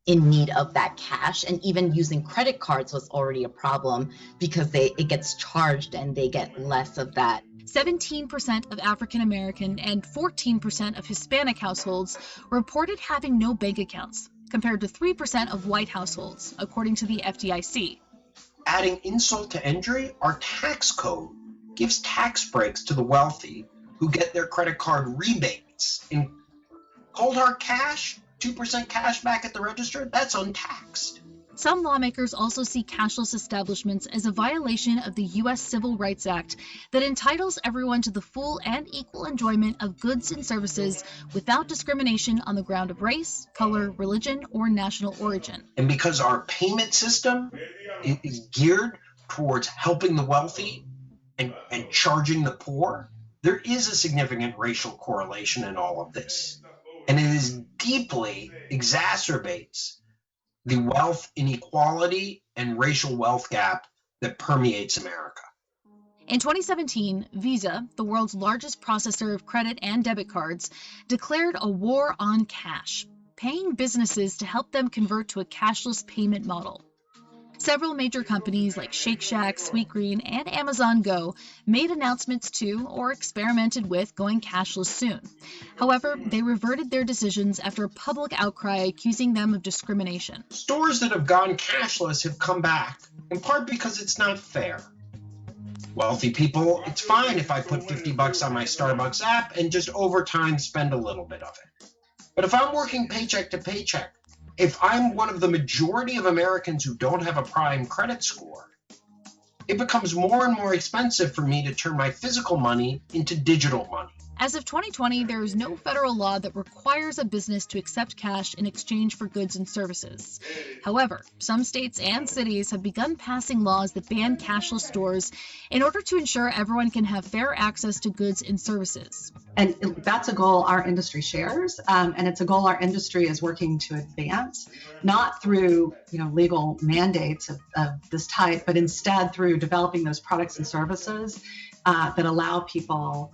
in need of that cash. And even using credit cards was already a problem because it gets charged and they get less of that. 17% of African American and 14% of Hispanic households reported having no bank accounts, compared to 3% of white households, according to the FDIC. Adding insult to injury, our tax code gives tax breaks to the wealthy who get their credit card rebates. In cold hard cash, 2% cash back at the register, that's untaxed. Some lawmakers also see cashless establishments as a violation of the U.S. Civil Rights Act that entitles everyone to the full and equal enjoyment of goods and services without discrimination on the ground of race, color, religion, or national origin. And because our payment system is geared towards helping the wealthy and charging the poor, there is a significant racial correlation in all of this. And it is deeply exacerbates the wealth inequality and racial wealth gap that permeates America. In 2017, Visa, the world's largest processor of credit and debit cards, declared a war on cash, paying businesses to help them convert to a cashless payment model. Several major companies like Shake Shack, Sweetgreen, and Amazon Go made announcements to or experimented with going cashless soon. However, they reverted their decisions after a public outcry accusing them of discrimination. Stores that have gone cashless have come back, in part because it's not fair. Wealthy people, it's fine if I put $50 on my Starbucks app and just over time spend a little bit of it. But if I'm working paycheck to paycheck, if I'm one of the majority of Americans who don't have a prime credit score, it becomes more and more expensive for me to turn my physical money into digital money. As of 2020, there is no federal law that requires a business to accept cash in exchange for goods and services. However, some states and cities have begun passing laws that ban cashless stores in order to ensure everyone can have fair access to goods and services. And that's a goal our industry shares, and it's a goal our industry is working to advance, not through legal mandates of this type, but instead through developing those products and services that allow people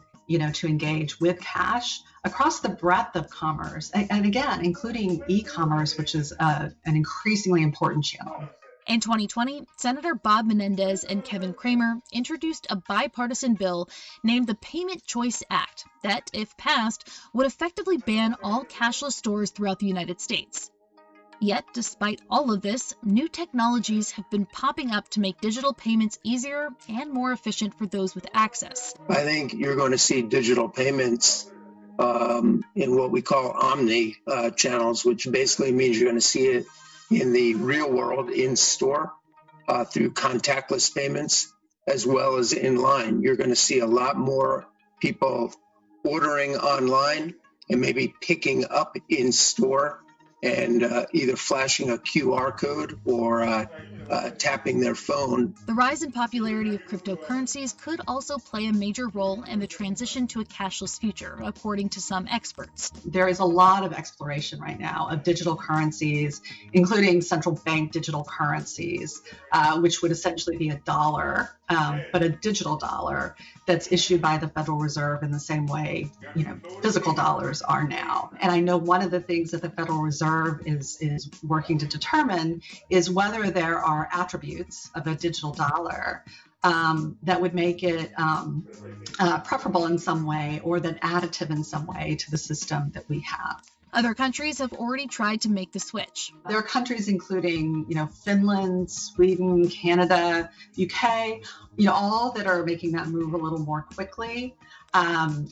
to engage with cash across the breadth of commerce, and again, including e-commerce, which is an increasingly important channel. In 2020, Senator Bob Menendez and Kevin Cramer introduced a bipartisan bill named the Payment Choice Act that, if passed, would effectively ban all cashless stores throughout the United States. Yet, despite all of this, new technologies have been popping up to make digital payments easier and more efficient for those with access. I think you're going to see digital payments in what we call omni channels, which basically means you're going to see it in the real world, in store, through contactless payments, as well as in line. You're going to see a lot more people ordering online and maybe picking up in store and either flashing a QR code or tapping their phone. The rise in popularity of cryptocurrencies could also play a major role in the transition to a cashless future, according to some experts. There is a lot of exploration right now of digital currencies, including central bank digital currencies, which would essentially be a dollar, but a digital dollar that's issued by the Federal Reserve in the same way, physical dollars are now. And I know one of the things that the Federal Reserve is working to determine is whether there are attributes of a digital dollar that would make it preferable in some way or then additive in some way to the system that we have. Other countries have already tried to make the switch. There are countries including, Finland, Sweden, Canada, UK, all that are making that move a little more quickly.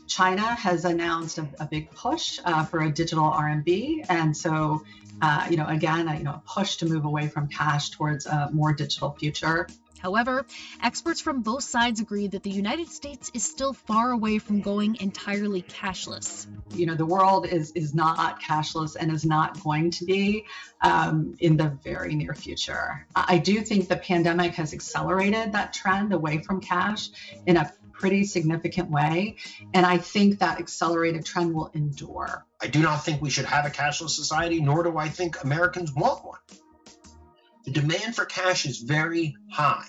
China has announced a big push for a digital RMB, and so, again, a push to move away from cash towards a more digital future. However, experts from both sides agree that the United States is still far away from going entirely cashless. The world is not cashless and is not going to be in the very near future. I do think the pandemic has accelerated that trend away from cash in a pretty significant way, and I think that accelerated trend will endure. I do not think we should have a cashless society, nor do I think Americans want one. The demand for cash is very high.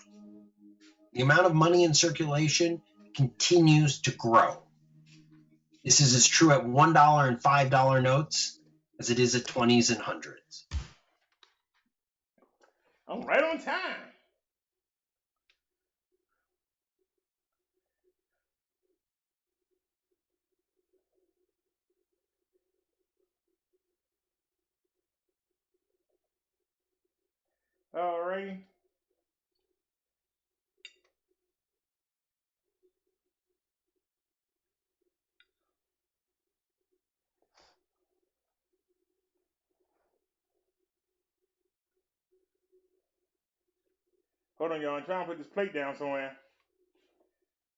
The amount of money in circulation continues to grow. This is as true at $1 and $5 notes as it is at 20s and 100s. I'm right on time. All right. Hold on, y'all. I'm trying to put this plate down somewhere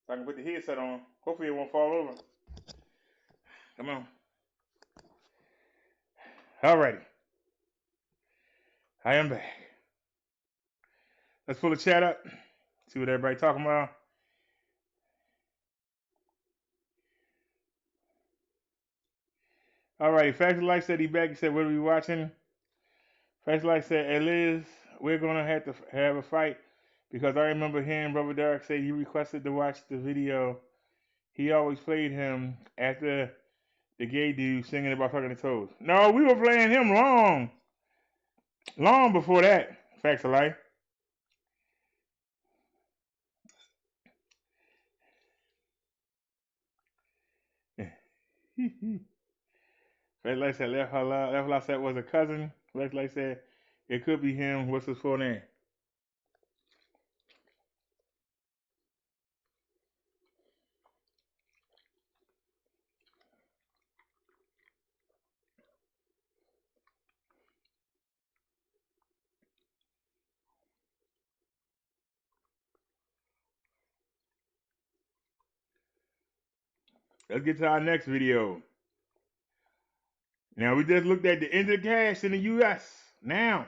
so I can put the headset on. Hopefully it won't fall over. Come on. Alrighty. I am back. Let's pull the chat up. See what everybody talking about. Alrighty. Facts Life said he back. He said, what are we watching? Facts Life said, hey Liz, we're going to have a fight because I remember hearing Brother Derrick say he requested to watch the video. He always played him after the gay dude singing about fucking the toes. No, we were playing him long before that. Facts of Life. Facts Life said Left Halal said was a cousin. Facts Life said it could be him. What's his full name? Let's get to our next video. Now, we just looked at the end of cash in the U.S. Now,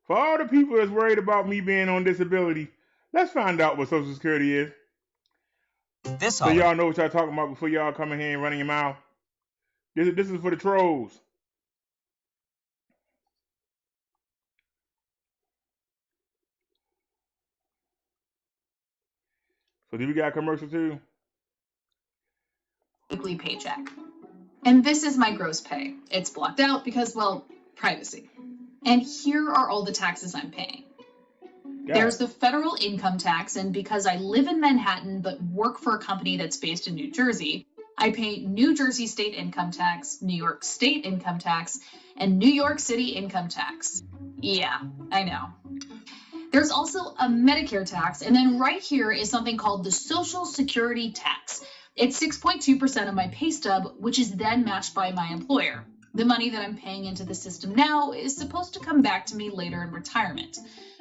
for all the people that's worried about me being on disability, let's find out what Social Security is. So y'all know what y'all talking about before y'all come in here and running your mouth. This is for the trolls. So do we got a commercial too? Weekly paycheck. And this is my gross pay. It's blocked out because, well, privacy. And here are all the taxes I'm paying. There's the federal income tax, and because I live in Manhattan but work for a company that's based in New Jersey, I pay New Jersey state income tax, New York state income tax, and New York City income tax. Yeah, I know. There's also a Medicare tax, and then right here is something called the Social Security tax. It's 6.2% of my pay stub, which is then matched by my employer. The money that I'm paying into the system now is supposed to come back to me later in retirement.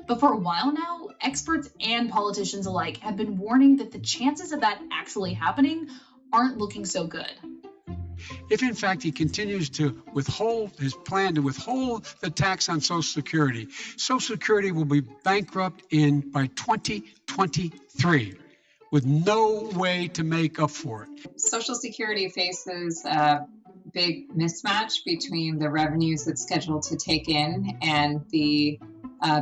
But for a while now, experts and politicians alike have been warning that the chances of that actually happening aren't looking so good. If in fact he continues to withhold his plan to withhold the tax on Social Security will be bankrupt by 2023 with no way to make up for it. Social Security faces a big mismatch between the revenues it's scheduled to take in and the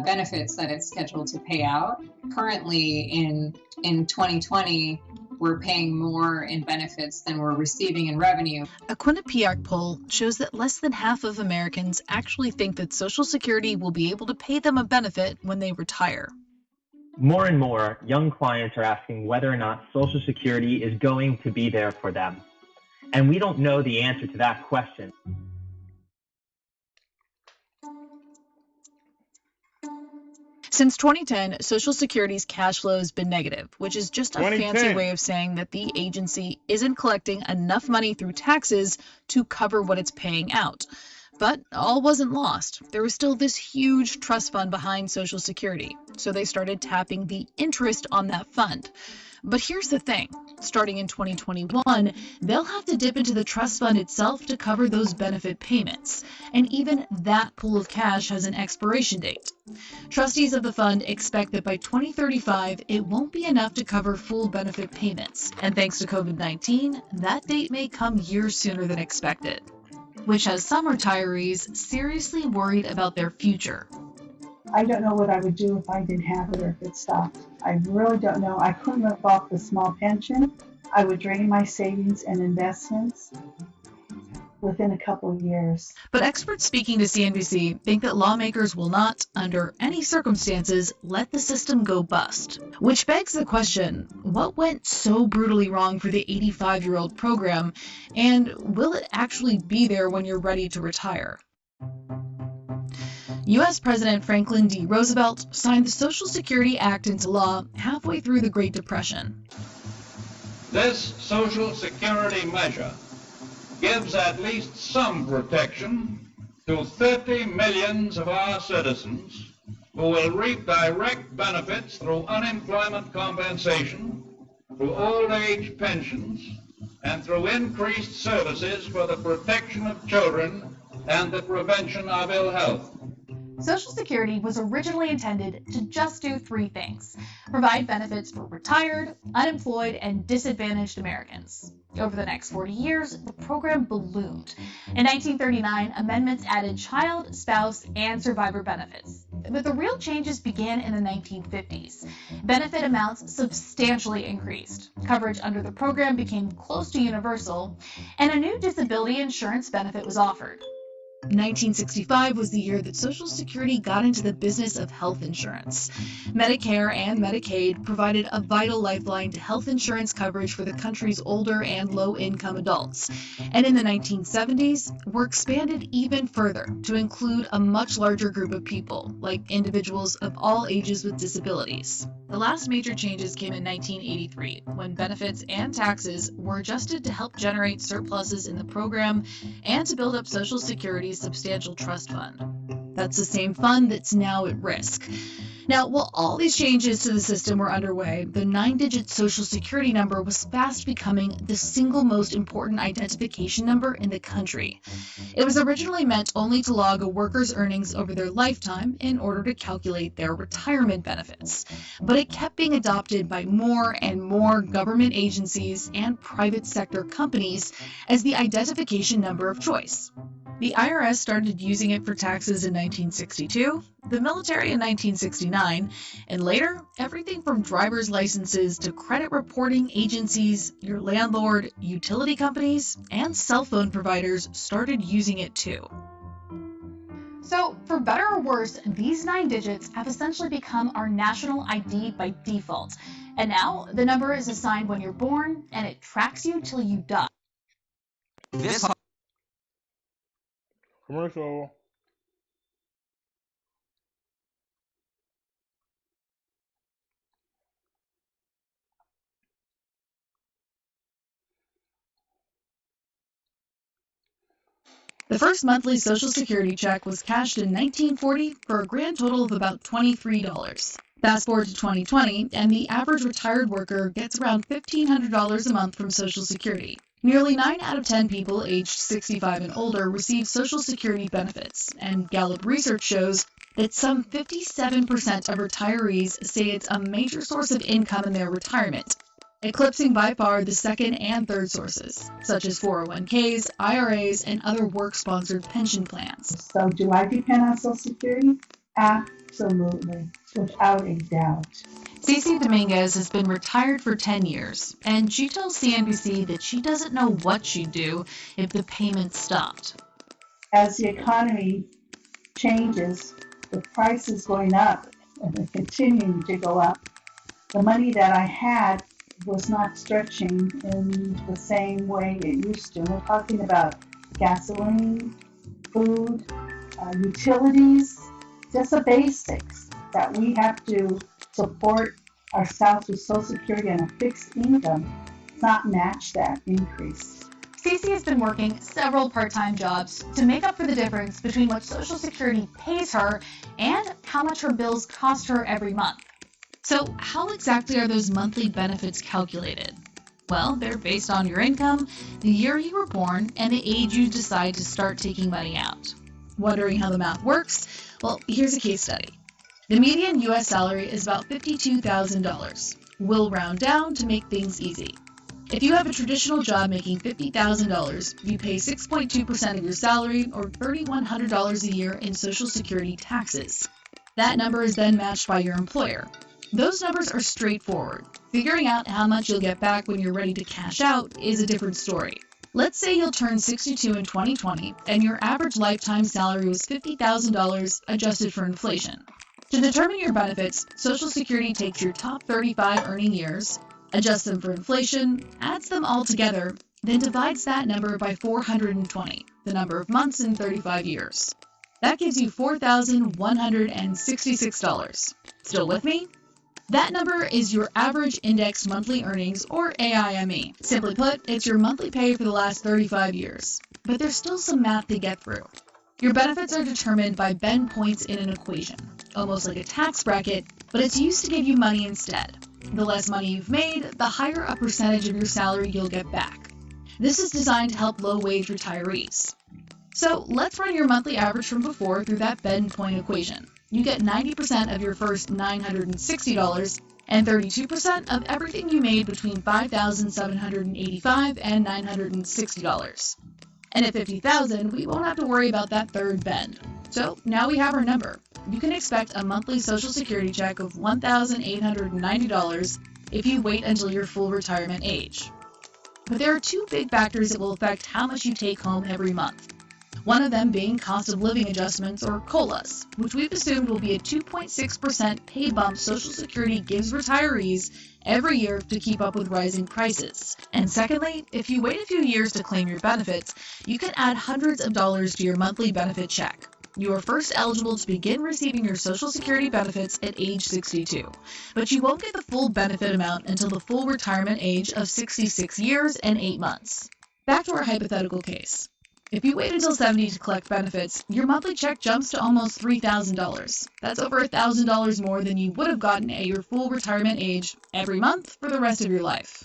benefits that it's scheduled to pay out. Currently in 2020, we're paying more in benefits than we're receiving in revenue. A Quinnipiac poll shows that less than half of Americans actually think that Social Security will be able to pay them a benefit when they retire. More and more young clients are asking whether or not Social Security is going to be there for them. And we don't know the answer to that question. Since 2010, Social Security's cash flow has been negative, which is just a fancy way of saying that the agency isn't collecting enough money through taxes to cover what it's paying out. But all wasn't lost. There was still this huge trust fund behind Social Security, so they started tapping the interest on that fund. But here's the thing. Starting in 2021, they'll have to dip into the trust fund itself to cover those benefit payments. And even that pool of cash has an expiration date. Trustees of the fund expect that by 2035, it won't be enough to cover full benefit payments. And thanks to COVID-19, that date may come years sooner than expected, which has some retirees seriously worried about their future. I don't know what I would do if I didn't have it or if it stopped. I really don't know. I couldn't live off the small pension. I would drain my savings and investments within a couple of years. But experts speaking to CNBC think that lawmakers will not, under any circumstances, let the system go bust. Which begs the question, what went so brutally wrong for the 85-year-old program, and will it actually be there when you're ready to retire? U.S. President Franklin D. Roosevelt signed the Social Security Act into law halfway through the Great Depression. This Social Security measure gives at least some protection to 30 million of our citizens who will reap direct benefits through unemployment compensation, through old age pensions, and through increased services for the protection of children and the prevention of ill health. Social Security was originally intended to just do three things: provide benefits for retired, unemployed, and disadvantaged Americans. Over the next 40 years, the program ballooned. In 1939, amendments added child, spouse, and survivor benefits. But the real changes began in the 1950s. Benefit amounts substantially increased. Coverage under the program became close to universal, and a new disability insurance benefit was offered. 1965 was the year that Social Security got into the business of health insurance. Medicare and Medicaid provided a vital lifeline to health insurance coverage for the country's older and low-income adults. And in the 1970s, were expanded even further to include a much larger group of people, like individuals of all ages with disabilities. The last major changes came in 1983, when benefits and taxes were adjusted to help generate surpluses in the program and to build up Social Security's substantial trust fund. That's the same fund that's now at risk. Now, while all these changes to the system were underway, the 9-digit Social Security number was fast becoming the single most important identification number in the country. It was originally meant only to log a worker's earnings over their lifetime in order to calculate their retirement benefits. But it kept being adopted by more and more government agencies and private sector companies as the identification number of choice. The IRS started using it for taxes in 1962, the military in 1969, and later, everything from driver's licenses to credit reporting agencies, your landlord, utility companies, and cell phone providers started using it too. So, for better or worse, these 9 digits have essentially become our national ID by default. And now, the number is assigned when you're born, and it tracks you till you die. This commercial. The first monthly Social Security check was cashed in 1940 for a grand total of about $23. Fast forward to 2020, and the average retired worker gets around $1,500 a month from Social Security. Nearly 9 out of 10 people aged 65 and older receive Social Security benefits, and Gallup research shows that some 57% of retirees say it's a major source of income in their retirement, eclipsing by far the second and third sources, such as 401ks, IRAs, and other work-sponsored pension plans. So do I depend on Social Security? Absolutely, without a doubt. Cece Dominguez has been retired for 10 years, and she tells CNBC that she doesn't know what she'd do if the payments stopped. As the economy changes, the price is going up and they're continuing to go up. The money that I had was not stretching in the same way it used to. We're talking about gasoline, food, utilities, just the basics that we have to support ourselves with Social Security and a fixed income, not match that increase. Cece has been working several part-time jobs to make up for the difference between what Social Security pays her and how much her bills cost her every month. So how exactly are those monthly benefits calculated? Well, they're based on your income, the year you were born, and the age you decide to start taking money out. Wondering how the math works? Well, here's a case study. The median U.S. salary is about $52,000. We'll round down to make things easy. If you have a traditional job making $50,000, you pay 6.2% of your salary, or $3,100 a year in Social Security taxes. That number is then matched by your employer. Those numbers are straightforward. Figuring out how much you'll get back when you're ready to cash out is a different story. Let's say you'll turn 62 in 2020, and your average lifetime salary was $50,000 adjusted for inflation. To determine your benefits, Social Security takes your top 35 earning years, adjusts them for inflation, adds them all together, then divides that number by 420, the number of months in 35 years. That gives you $4,166. Still with me? That number is your average indexed monthly earnings, or AIME. Simply put, it's your monthly pay for the last 35 years. But there's still some math to get through. Your benefits are determined by bend points in an equation, almost like a tax bracket, but it's used to give you money instead. The less money you've made, the higher a percentage of your salary you'll get back. This is designed to help low-wage retirees. So let's run your monthly average from before through that bend point equation. You get 90% of your first $960 and 32% of everything you made between $5,785 and $960. And at $50,000, we won't have to worry about that third bend. So now we have our number. You can expect a monthly Social Security check of $1,890 if you wait until your full retirement age. But there are two big factors that will affect how much you take home every month. One of them being cost of living adjustments, or COLAs, which we've assumed will be a 2.6% pay bump Social Security gives retirees every year to keep up with rising prices. And secondly, if you wait a few years to claim your benefits, you can add hundreds of dollars to your monthly benefit check. You are first eligible to begin receiving your Social Security benefits at age 62, but you won't get the full benefit amount until the full retirement age of 66 years and 8 months. Back to our hypothetical case. If you wait until 70 to collect benefits, your monthly check jumps to almost $3,000. That's over $1,000 more than you would have gotten at your full retirement age every month for the rest of your life.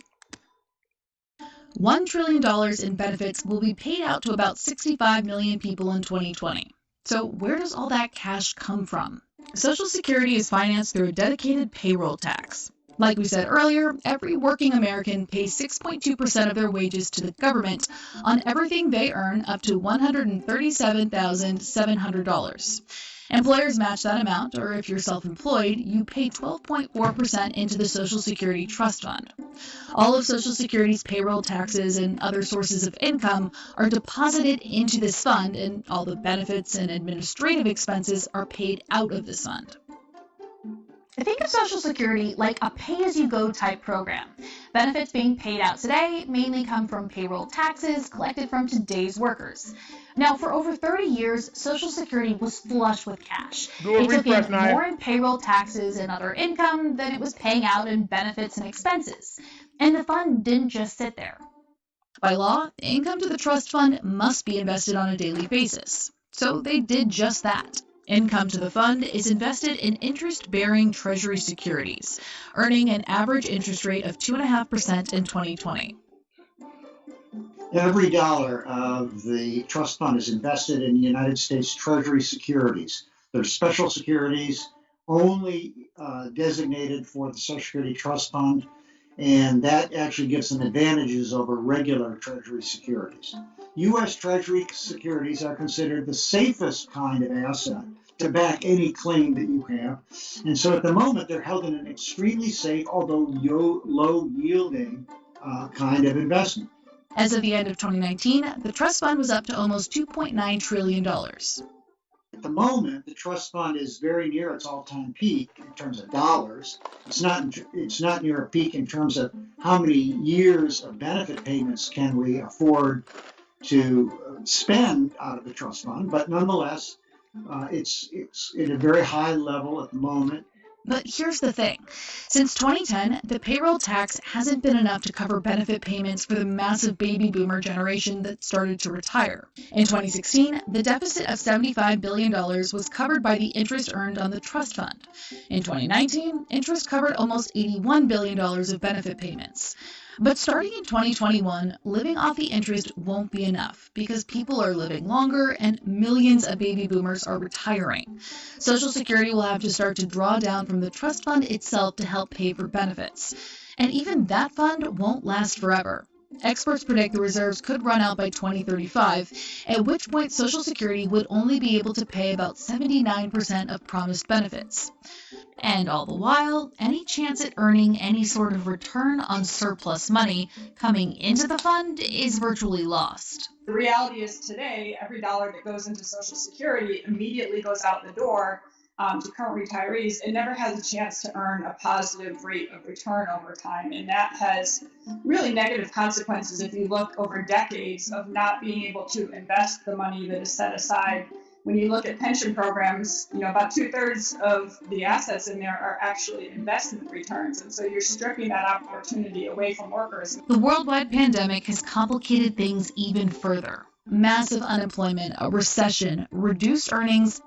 $1 trillion in benefits will be paid out to about 65 million people in 2020. So where does all that cash come from? Social Security is financed through a dedicated payroll tax. Like we said earlier, every working American pays 6.2% of their wages to the government on everything they earn up to $137,700. Employers match that amount, or if you're self-employed, you pay 12.4% into the Social Security Trust Fund. All of Social Security's payroll taxes and other sources of income are deposited into this fund, and all the benefits and administrative expenses are paid out of this fund. Think of Social Security like a pay-as-you-go type program. Benefits being paid out today mainly come from payroll taxes collected from today's workers. Now, for over 30 years, Social Security was flush with cash. It took in more in payroll taxes and other income than it was paying out in benefits and expenses. And the fund didn't just sit there. By law, income to the trust fund must be invested on a daily basis. So they did just that. Income to the fund is invested in interest-bearing Treasury securities, earning an average interest rate of 2.5% in 2020. Every dollar of the trust fund is invested in United States Treasury securities. They're special securities only designated for the Social Security Trust Fund, and that actually gives them advantages over regular Treasury securities. U.S. Treasury securities are considered the safest kind of asset to back any claim that you have. And so at the moment, they're held in an extremely safe, although low-yielding kind of investment. As of the end of 2019, the trust fund was up to almost $2.9 trillion. At the moment, the trust fund is very near its all-time peak in terms of dollars. It's not near a peak in terms of how many years of benefit payments can we afford to spend out of the trust fund, but nonetheless, it's at a very high level at the moment. But here's the thing. Since 2010, the payroll tax hasn't been enough to cover benefit payments for the massive baby boomer generation that started to retire. In 2016, the deficit of $75 billion was covered by the interest earned on the trust fund. In 2019, interest covered almost $81 billion of benefit payments. But starting in 2021, living off the interest won't be enough because people are living longer and millions of baby boomers are retiring. Social Security will have to start to draw down from the trust fund itself to help pay for benefits. And even that fund won't last forever. Experts predict the reserves could run out by 2035, at which point Social Security would only be able to pay about 79% of promised benefits. And all the while, any chance at earning any sort of return on surplus money coming into the fund is virtually lost. The reality is today, every dollar that goes into Social Security immediately goes out the door to current retirees. It never has a chance to earn a positive rate of return over time. And that has really negative consequences if you look over decades of not being able to invest the money that is set aside. When you look at pension programs, about 2/3 of the assets in there are actually investment returns. And so you're stripping that opportunity away from workers. The worldwide pandemic has complicated things even further. Massive unemployment, a recession, reduced earnings,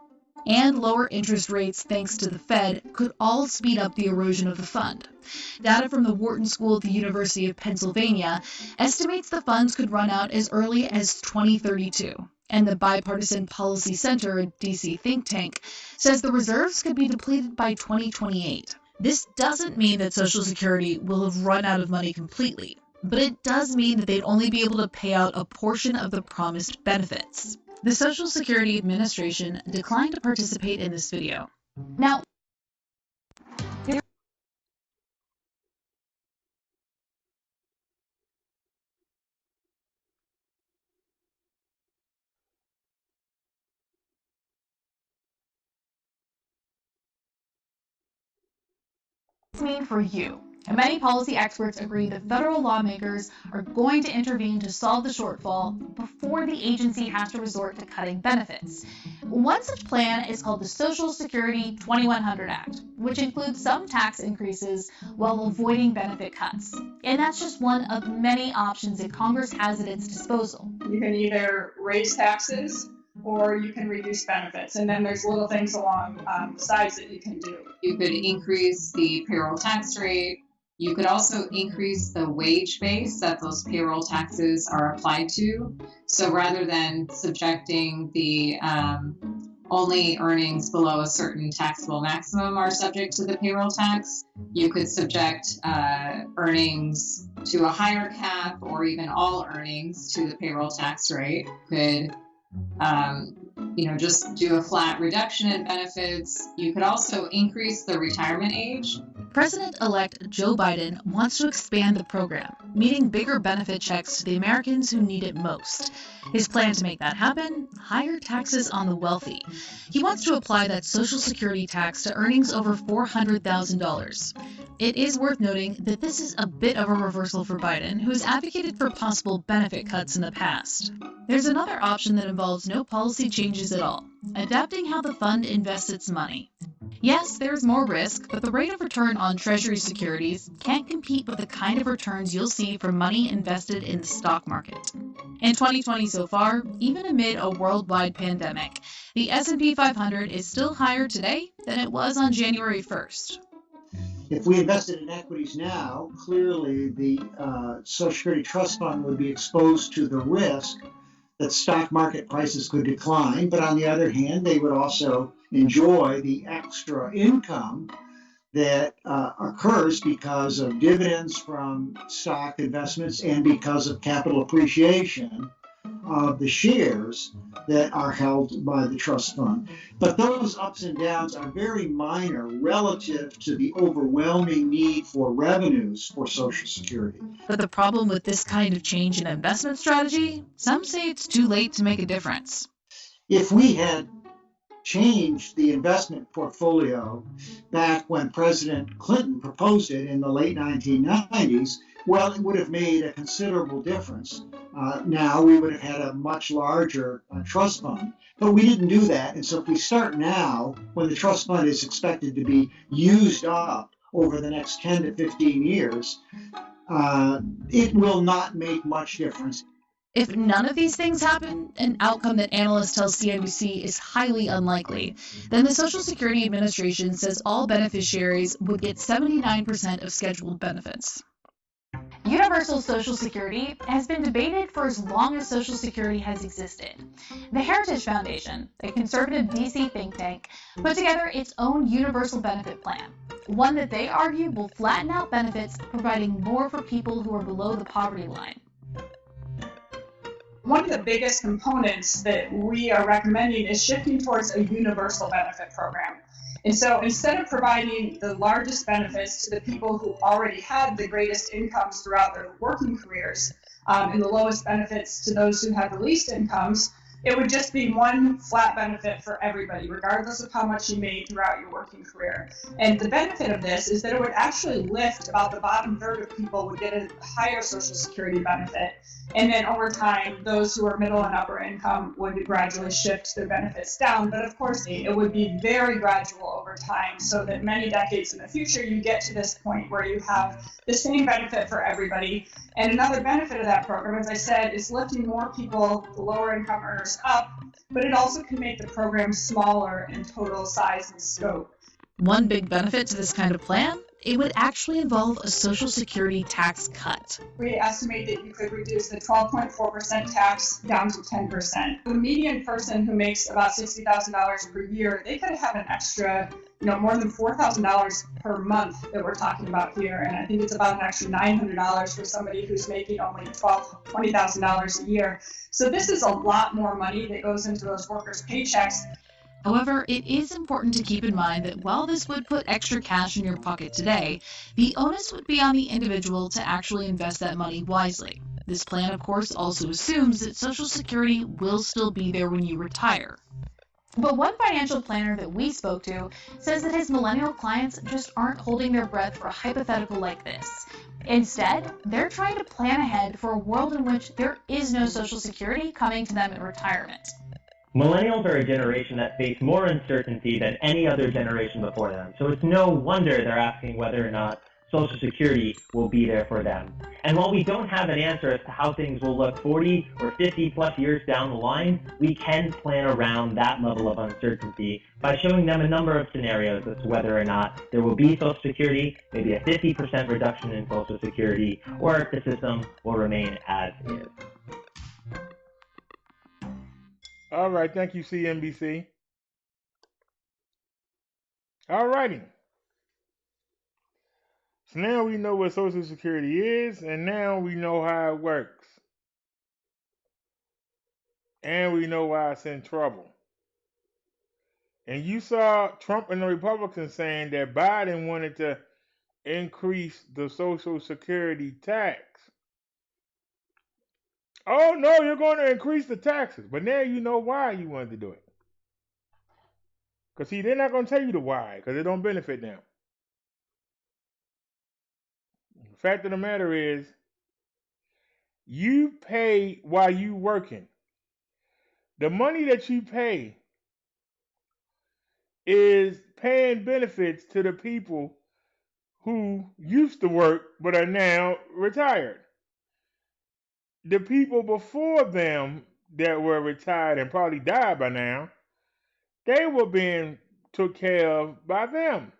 and lower interest rates thanks to the Fed could all speed up the erosion of the fund. Data from the Wharton School at the University of Pennsylvania estimates the funds could run out as early as 2032. And the Bipartisan Policy Center, a DC think tank, says the reserves could be depleted by 2028. This doesn't mean that Social Security will have run out of money completely, but it does mean that they'd only be able to pay out a portion of the promised benefits. The Social Security Administration declined to participate in this video. Now, mean for you? And many policy experts agree that federal lawmakers are going to intervene to solve the shortfall before the agency has to resort to cutting benefits. One such plan is called the Social Security 2100 Act, which includes some tax increases while avoiding benefit cuts. And that's just one of many options that Congress has at its disposal. You can either raise taxes or you can reduce benefits. And then there's little things along the sides that you can do. You could increase the payroll tax rate. You could also increase the wage base that those payroll taxes are applied to. So rather than subjecting the only earnings below a certain taxable maximum are subject to the payroll tax, you could subject earnings to a higher cap or even all earnings to the payroll tax rate. Could just do a flat reduction in benefits. You could also increase the retirement age. President-elect Joe Biden wants to expand the program, meaning bigger benefit checks to the Americans who need it most. His plan to make that happen? Higher taxes on the wealthy. He wants to apply that Social Security tax to earnings over $400,000. It is worth noting that this is a bit of a reversal for Biden, who has advocated for possible benefit cuts in the past. There's another option that involves no policy changes at all, adapting how the fund invests its money. Yes, there's more risk, but the rate of return on Treasury securities can't compete with the kind of returns you'll see from money invested in the stock market. In 2020 so far, even amid a worldwide pandemic, the S&P 500 is still higher today than it was on January 1st. If we invested in equities now, clearly the Social Security Trust Fund would be exposed to the risk that stock market prices could decline, but on the other hand, they would also enjoy the extra income that occurs because of dividends from stock investments and because of capital appreciation of the shares that are held by the trust fund. But those ups and downs are very minor relative to the overwhelming need for revenues for Social Security. But the problem with this kind of change in investment strategy, some say it's too late to make a difference. If we had changed the investment portfolio back when President Clinton proposed it in the late 1990s, well, it would have made a considerable difference. Now we would have had a much larger trust fund, but we didn't do that. And so if we start now, when the trust fund is expected to be used up over the next 10 to 15 years, it will not make much difference. If none of these things happen, an outcome that analysts tell CNBC is highly unlikely, then the Social Security Administration says all beneficiaries would get 79% of scheduled benefits. Universal Social Security has been debated for as long as Social Security has existed. The Heritage Foundation, a conservative DC think tank, put together its own universal benefit plan, one that they argue will flatten out benefits, providing more for people who are below the poverty line. One of the biggest components that we are recommending is shifting towards a universal benefit program. And so instead of providing the largest benefits to the people who already had the greatest incomes throughout their working careers, and the lowest benefits to those who have the least incomes, it would just be one flat benefit for everybody, regardless of how much you made throughout your working career. And the benefit of this is that it would actually lift about the bottom third of people would get a higher Social Security benefit. And then over time, those who are middle and upper income would gradually shift their benefits down. But of course, it would be very gradual over time, so that many decades in the future, you get to this point where you have the same benefit for everybody. And another benefit of that program, as I said, is lifting more people, the lower income earners, up, but it also can make the program smaller in total size and scope. One big benefit to this kind of plan, it would actually involve a Social Security tax cut. We estimate that you could reduce the 12.4% tax down to 10%. The median person who makes about $60,000 per year, they could have an extra, more than $4,000 per month that we're talking about here. And I think it's about an extra $900 for somebody who's making only $20,000 a year. So this is a lot more money that goes into those workers' paychecks. However, it is important to keep in mind that while this would put extra cash in your pocket today, the onus would be on the individual to actually invest that money wisely. This plan, of course, also assumes that Social Security will still be there when you retire. But one financial planner that we spoke to says that his millennial clients just aren't holding their breath for a hypothetical like this. Instead, they're trying to plan ahead for a world in which there is no Social Security coming to them in retirement. Millennials are a generation that face more uncertainty than any other generation before them, so it's no wonder they're asking whether or not Social Security will be there for them. And while we don't have an answer as to how things will look 40 or 50 plus years down the line, we can plan around that level of uncertainty by showing them a number of scenarios as to whether or not there will be Social Security, maybe a 50% reduction in Social Security, or if the system will remain as is. All right, thank you, CNBC. All righty. So now we know what Social Security is, and now we know how it works. And we know why it's in trouble. And you saw Trump and the Republicans saying that Biden wanted to increase the Social Security tax. Oh, no, you're going to increase the taxes. But now you know why you wanted to do it. Because, see, they're not going to tell you the why, because it don't benefit them. The fact of the matter is, you pay while you working. The money that you pay is paying benefits to the people who used to work but are now retired. The people before them that were retired and probably died by now, they were being took care of by them.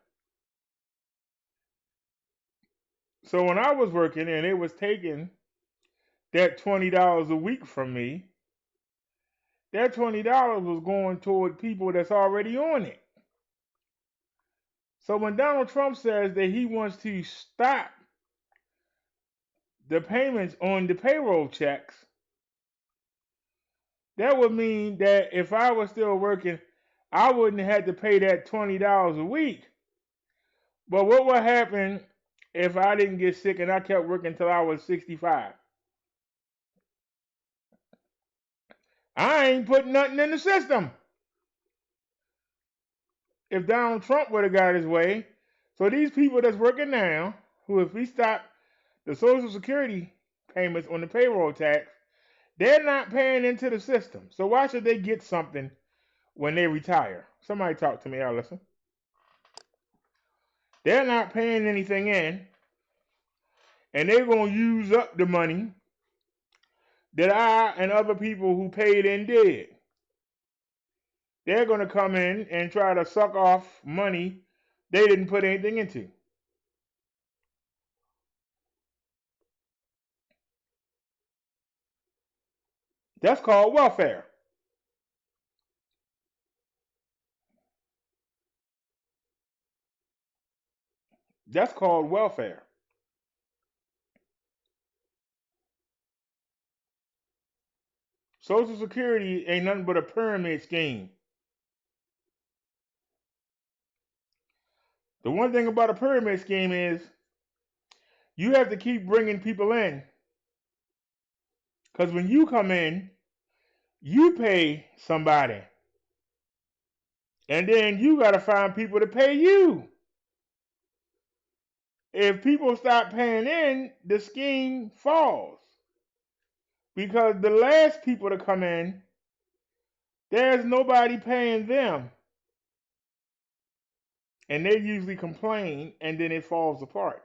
So when I was working and it was taking that $20 a week from me, that $20 was going toward people that's already on it. So when Donald Trump says that he wants to stop the payments on the payroll checks, that would mean that if I was still working, I wouldn't have had to pay that $20 a week. But what would happen if I didn't get sick and I kept working until I was 65? I ain't putting nothing in the system. If Donald Trump would have got his way, so these people that's working now, who if we stop the Social Security payments on the payroll tax, they're not paying into the system. So why should they get something when they retire? Somebody talk to me, I'll listen. They're not paying anything in, and they're going to use up the money that I and other people who paid in did. They're going to come in and try to suck off money they didn't put anything into. That's called welfare. That's called welfare. Social Security ain't nothing but a pyramid scheme. The one thing about a pyramid scheme is you have to keep bringing people in. Because when you come in, you pay somebody. And then you got to find people to pay you. If people stop paying in, the scheme falls. Because the last people to come in, there's nobody paying them. And they usually complain, and then it falls apart.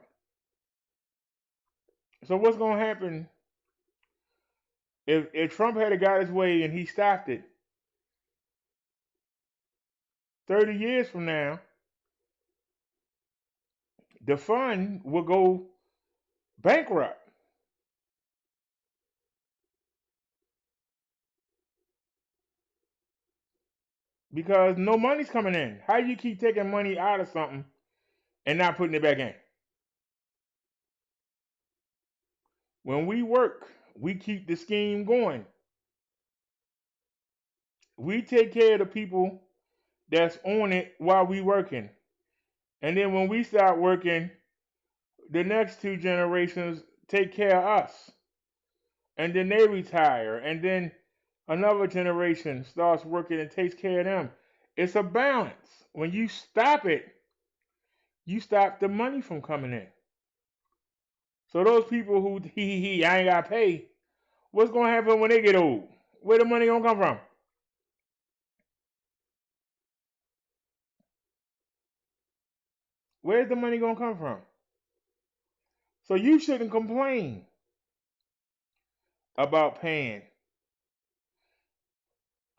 So what's going to happen if Trump had got his way and he stopped it? 30 years from now, the fund will go bankrupt. Because no money's coming in. How you keep taking money out of something and not putting it back in? When we work, we keep the scheme going. We take care of the people that's on it while we working. And then when we start working, the next two generations take care of us. And then they retire. And then another generation starts working and takes care of them. It's a balance. When you stop it, you stop the money from coming in. So those people who, I ain't got to pay, what's going to happen when they get old? Where the money going to come from? Where's the money going to come from? So you shouldn't complain about paying.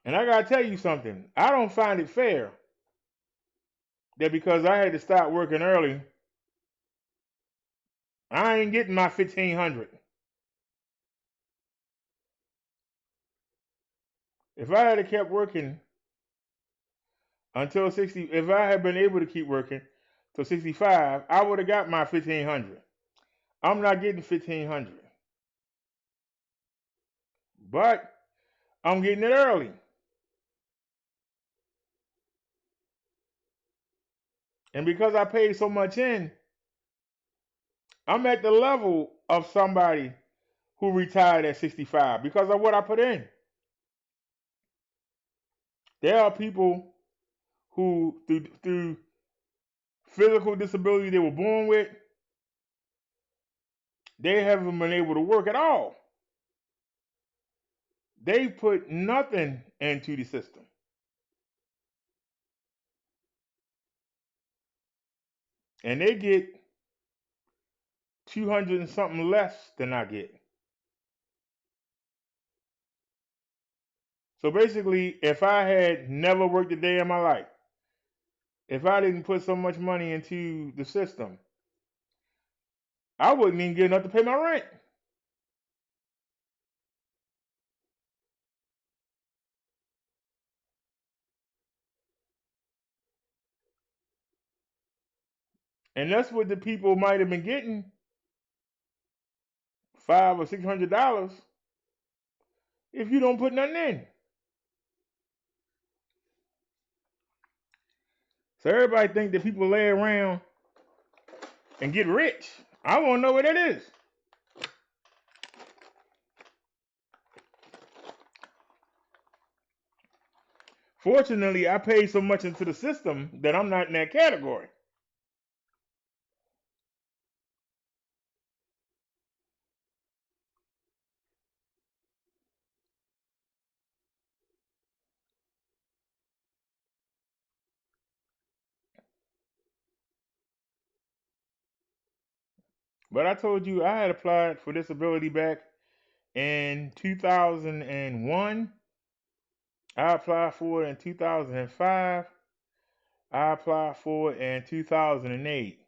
And I got to tell you something. I don't find it fair that because I had to start working early, I ain't getting my $1,500. If I had kept working until 60, if I had been able to keep working till 65, I would have got my $1,500. I'm not getting $1,500. But I'm getting it early. And because I paid so much in, I'm at the level of somebody who retired at 65 because of what I put in. There are people who, through physical disability they were born with, they haven't been able to work at all. They put nothing into the system. And they get 200 and something less than I get. So basically, if I had never worked a day in my life, if I didn't put so much money into the system, I wouldn't even get enough to pay my rent. And that's what the people might have been getting, $500 or $600, if you don't put nothing in. So everybody think that people lay around and get rich. I want to know what that is. Fortunately, I paid so much into the system that I'm not in that category. But I told you I had applied for disability back in 2001. I applied for it in 2005. I applied for it in 2008.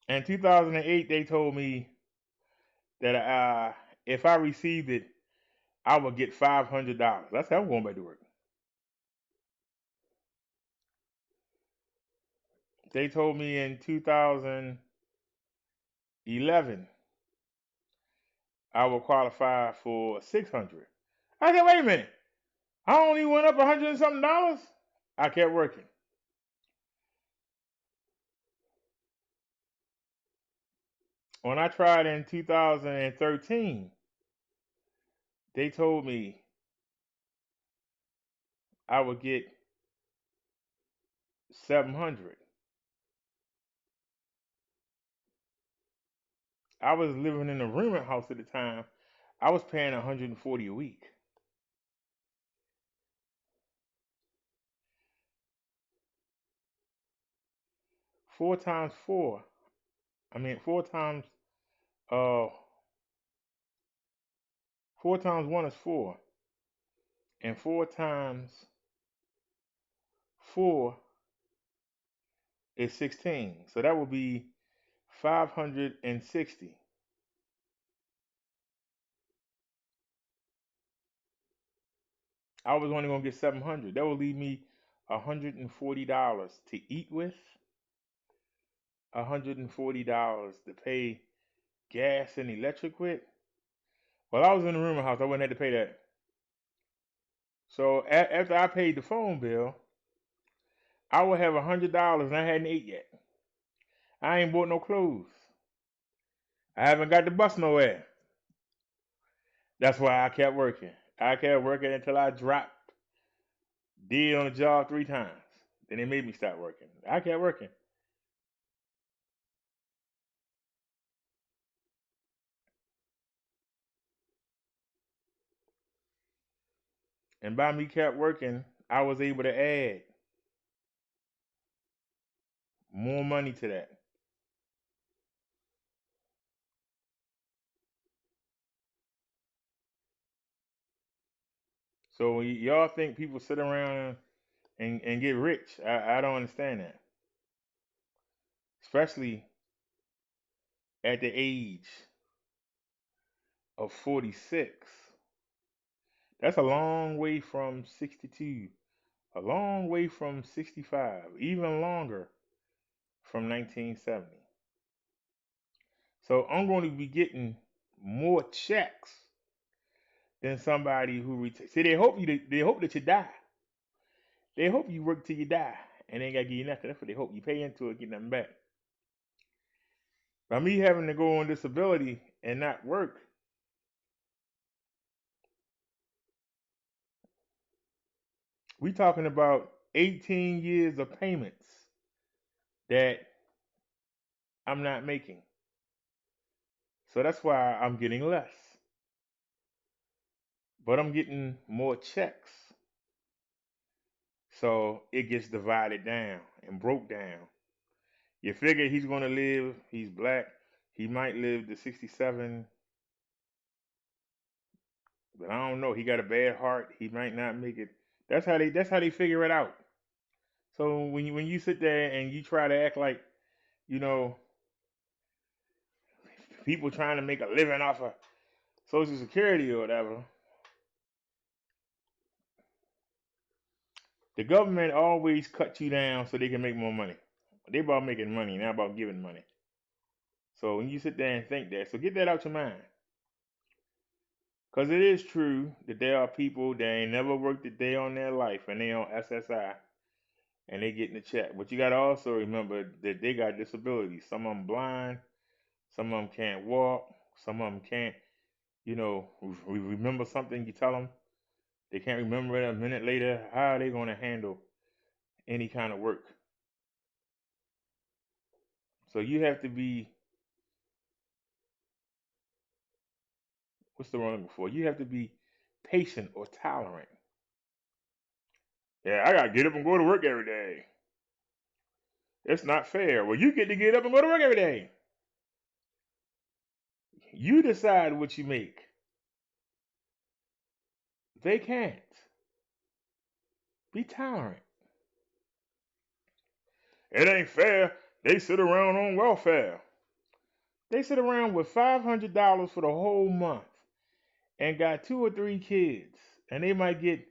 In 2008, they told me that if I received it, I would get $500. I said, I'm going back to work. They told me in 2011 I would qualify for $600. I said, wait a minute. I only went up $100 and something. I kept working. When I tried in 2013, they told me I would get $700. I was living in a rooming house at the time. I was paying $140 a week. Four times 1 is 4, and 4 times 4 is 16. So that would be 560. I was only gonna get 700. That would leave me $140 to eat with, $140 to pay gas and electric with. Well, I was in the rooming house. I wouldn't have to pay that. So after I paid the phone bill, I would have $100 and I hadn't ate yet. I ain't bought no clothes. I haven't got the bus nowhere. That's why I kept working. I kept working until I dropped dead on the job 3 times. Then they made me stop working. I kept working. And by me kept working, I was able to add more money to that. So when y'all think people sit around and get rich, I don't understand that. Especially at the age of 46. That's a long way from 62. A long way from 65. Even longer from 1970. So I'm going to be getting more checks than somebody who retires. See, they hope that you die. They hope you work till you die, and they ain't got to give you nothing. That's what they hope. You pay into it, get nothing back. By me having to go on disability and not work, we talking about 18 years of payments that I'm not making. So that's why I'm getting less. But I'm getting more checks. So it gets divided down and broke down. You figure he's going to live, he's black, he might live to 67, but I don't know. He got a bad heart, he might not make it. That's how they figure it out. So when you sit there and you try to act like, you know, people trying to make a living off of Social Security or whatever, the government always cuts you down so they can make more money. They about making money, not about giving money. So when you sit there and think that, so get that out your mind. Because it is true that there are people that ain't never worked a day on their life and they on SSI and they getting a check. But you got to also remember that they got disabilities. Some of them blind, some of them can't walk, some of them can't, remember something you tell them. They can't remember it a minute later. How are they going to handle any kind of work? So you have to be, what's the wrong before? You have to be patient or tolerant. Yeah, I got to get up and go to work every day. It's not fair. Well, you get to get up and go to work every day. You decide what you make. They can't. Be tolerant. It ain't fair. They sit around on welfare. They sit around with $500 for the whole month and got 2 or 3 kids, and they might get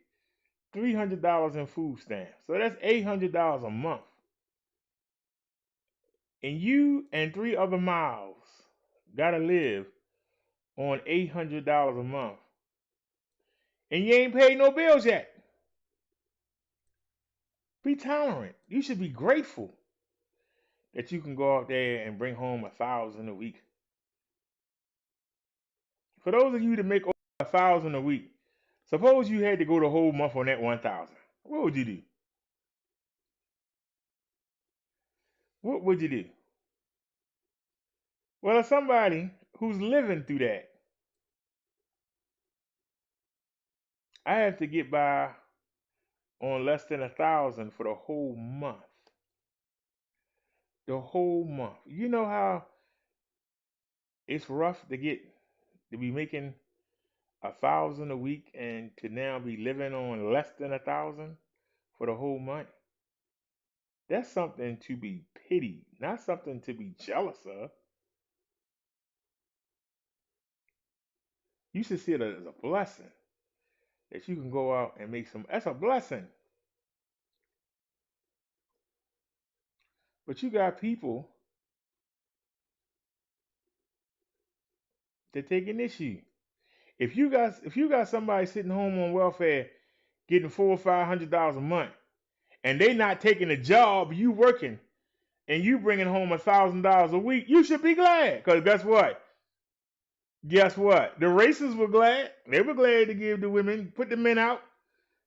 $300 in food stamps. So that's $800 a month. And you and 3 other mouths gotta live on $800 a month. And you ain't paid no bills yet. Be tolerant. You should be grateful that you can go out there and bring home $1,000 a week. For those of you that make over $1,000 a week, suppose you had to go the whole month on that 1,000. What would you do? What would you do? Well, as somebody who's living through that, I have to get by on less than 1,000 for the whole month. The whole month. You know how it's rough to be making 1,000 a week and to now be living on less than 1,000 for the whole month? That's something to be pitied, not something to be jealous of. You should see it as a blessing that you can go out and make some. That's a blessing. But you got people that take an issue. If you got somebody sitting home on welfare getting $400 or $500 a month, and they not taking a job, you working, and you bringing home $1,000 a week, you should be glad. Because guess what? Guess what? The racists were glad. They were glad to give the women, put the men out.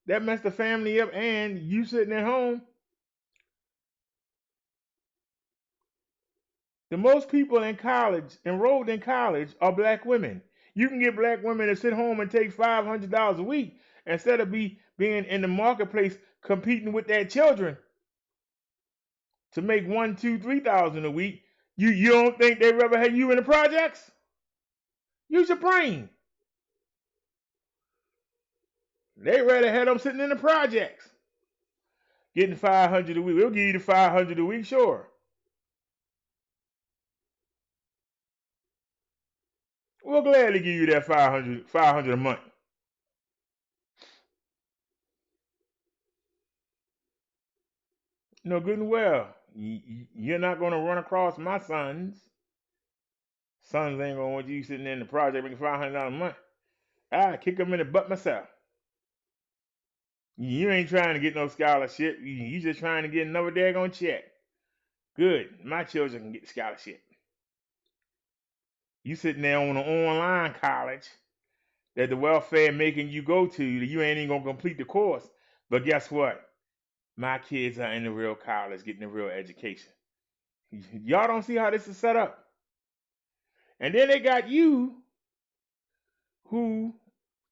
That messed the family up, and you sitting at home. The most people in college, enrolled in college, are black women. You can get black women to sit home and take $500 a week instead of being in the marketplace competing with their children to make $1,000, $2,000, $3,000 a week. You don't think they'd rather have you in the projects? Use your brain. They'd rather have them sitting in the projects getting $500 a week. We'll give you the $500 a week, sure. We'll gladly give you that $500 a month. No, good and well, you're not going to run across my sons. Sons ain't going to want you sitting in the project making $500 a month. I kick them in the butt myself. You ain't trying to get no scholarship. You just trying to get another daggone check. Good. My children can get the scholarship. You sitting there on an online college that the welfare making you go to, you ain't even going to complete the course. But guess what? My kids are in the real college getting a real education. Y'all don't see how this is set up. And then they got you who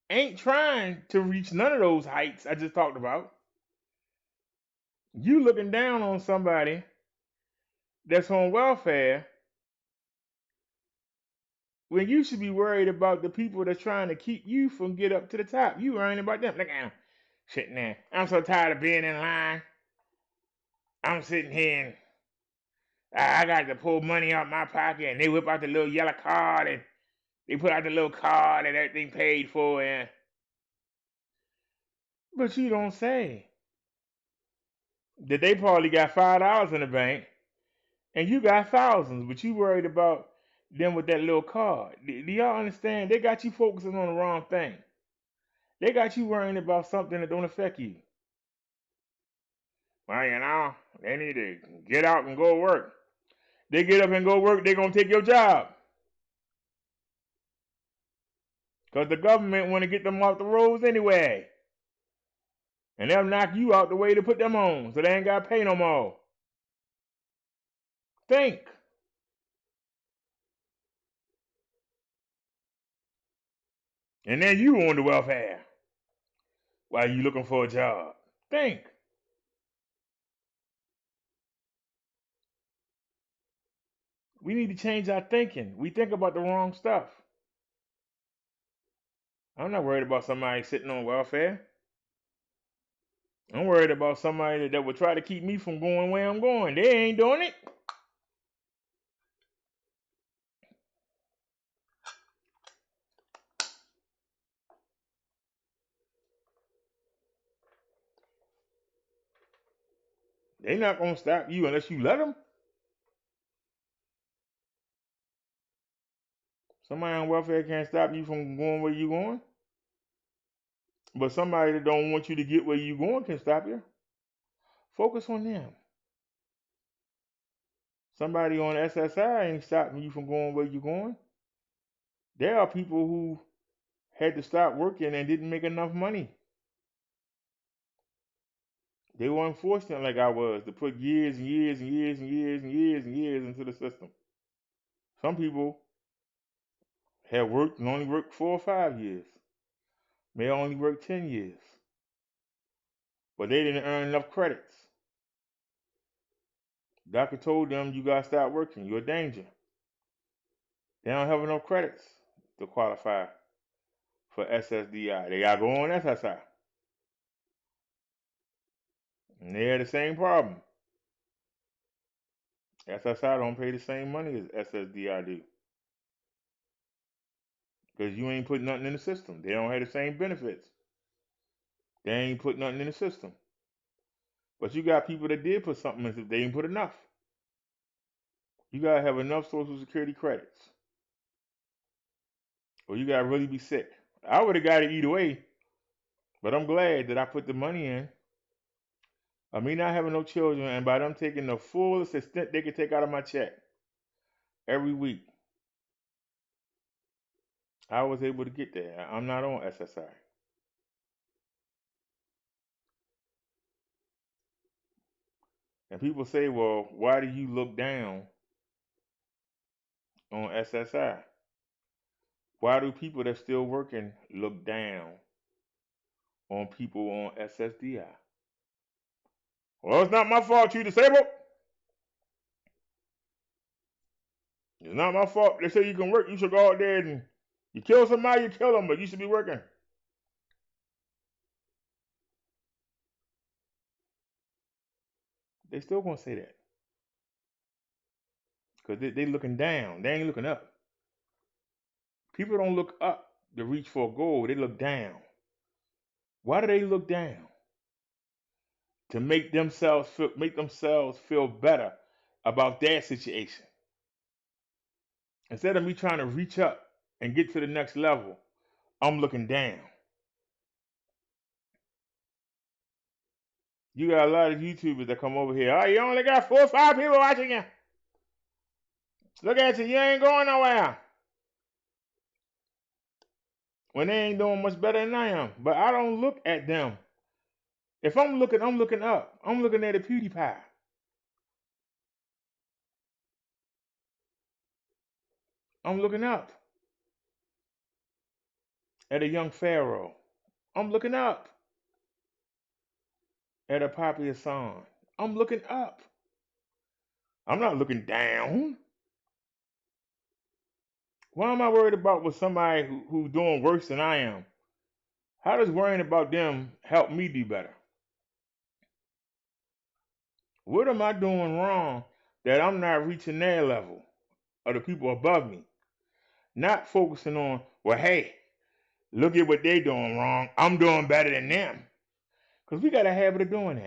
ain't trying to reach none of those heights I just talked about. You looking down on somebody that's on welfare when you should be worried about the people that's trying to keep you from get up to the top. You worrying about them. Look at them sitting there. I'm so tired of being in line. I'm sitting here and I got to pull money out my pocket, and they whip out the little yellow card and they put out the little card and everything paid for. And but you don't say that they probably got $5 in the bank and you got thousands, but you worried about them with that little card. Do y'all understand? They got you focusing on the wrong thing. They got you worrying about something that don't affect you. Well, you know, they need to get out and go work. They get up and go work, they're going to take your job. Because the government want to get them off the roads anyway. And they'll knock you out the way to put them on, so they ain't got to pay no more. Think. And then you on the welfare while you looking for a job. Think. We need to change our thinking. We think about the wrong stuff. I'm not worried about somebody sitting on welfare. I'm worried about somebody that would try to keep me from going where I'm going. They ain't doing it. They're not going to stop you unless you let them. Somebody on welfare can't stop you from going where you're going. But somebody that don't want you to get where you're going can stop you. Focus on them. Somebody on SSI ain't stopping you from going where you're going. There are people who had to stop working and didn't make enough money. They were unfortunate like I was to put years and years and years and years and years and years into the system. Some people had worked and only worked 4 or 5 years. may only work 10 years. But they didn't earn enough credits. Doctor told them, you got to start working. You're a danger. They don't have enough credits to qualify for SSDI. They got to go on SSI. And they had the same problem. SSI don't pay the same money as SSDI do. Because you ain't put nothing in the system. They don't have the same benefits. They ain't put nothing in the system. But you got people that did put something in, they didn't put enough. You got to have enough Social Security credits. Or you got to really be sick. I would have got it either way. But I'm glad that I put the money in. I mean, not having no children, and by them taking the fullest extent they could take out of my check every week, I was able to get there. I'm not on SSI. And people say, well, why do you look down on SSI? Why do people that's still working look down on people on SSDI? Well, it's not my fault you're disabled. It's not my fault. They say you can work. You should go out there and you kill somebody, you kill them, but you should be working. They still gonna say that. Because they looking down. They ain't looking up. People don't look up to reach for a goal. They look down. Why do they look down? To make themselves feel better about their situation. Instead of me trying to reach up and get to the next level, I'm looking down. You got a lot of YouTubers that come over here. Oh, you only got 4 or 5 people watching you. Look at you. You ain't going nowhere. When they ain't doing much better than I am. But I don't look at them. If I'm looking up. I'm looking at a PewDiePie. I'm looking up at a young Pharaoh. I'm looking up at a Poppy Hassan. I'm looking up. I'm not looking down. Why am I worried about with somebody who's doing worse than I am? How does worrying about them help me do better? What am I doing wrong that I'm not reaching their level or the people above me? Not focusing on, well, hey, look at what they doing wrong. I'm doing better than them. Because we got a habit of doing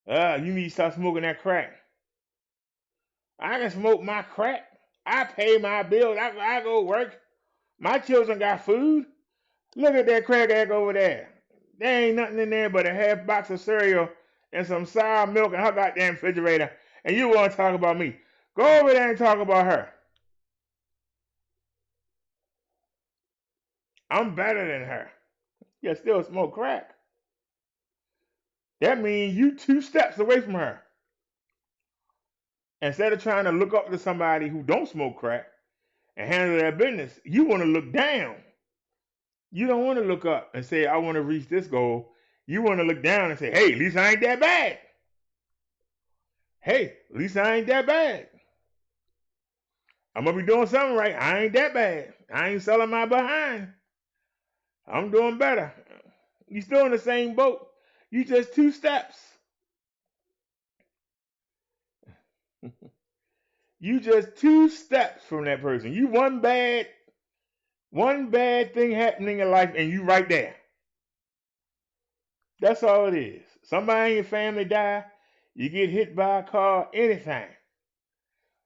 that. You need to stop smoking that crack. I can smoke my crack. I pay my bills. I go work. My children got food. Look at that crack egg over there. There ain't nothing in there but a half box of cereal and some sour milk in her goddamn refrigerator. And you want to talk about me. Go over there and talk about her. I'm better than her. You still smoke crack. That means you 2 steps away from her. Instead of trying to look up to somebody who don't smoke crack and handle their business, you want to look down. You don't want to look up and say, I want to reach this goal. You want to look down and say, hey, at least I ain't that bad. Hey, at least I ain't that bad. I'm going to be doing something right. I ain't that bad. I ain't selling my behind. I'm doing better. You still in the same boat. You just 2 steps. You just 2 steps from that person. You one bad thing happening in your life and you right there. That's all it is. Somebody in your family die, you get hit by a car, anything.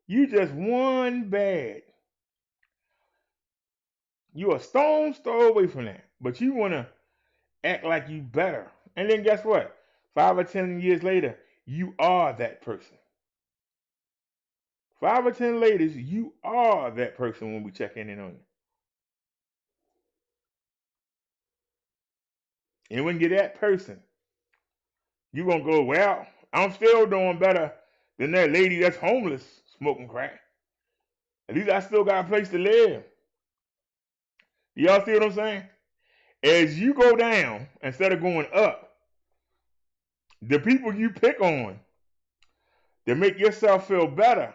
You just one bad. You a stone's throw away from that. But you want to act like you better. And then guess what? 5 or 10 years later, you are that person. 5 or 10 later, you are that person when we check in on you. And when you're that person, you're going to go, well, I'm still doing better than that lady that's homeless smoking crack. At least I still got a place to live. Y'all see what I'm saying? As you go down, instead of going up, the people you pick on to make yourself feel better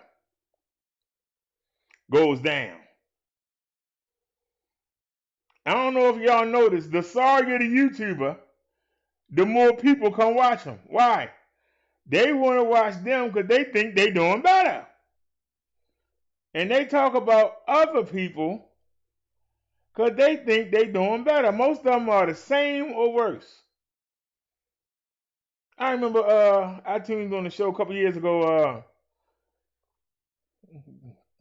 goes down. I don't know if y'all noticed, the sorrier the YouTuber, the more people come watch them. Why? They want to watch them because they think they doing better. And they talk about other people because they think they doing better. Most of them are the same or worse. I remember I tuned on the show a couple years ago.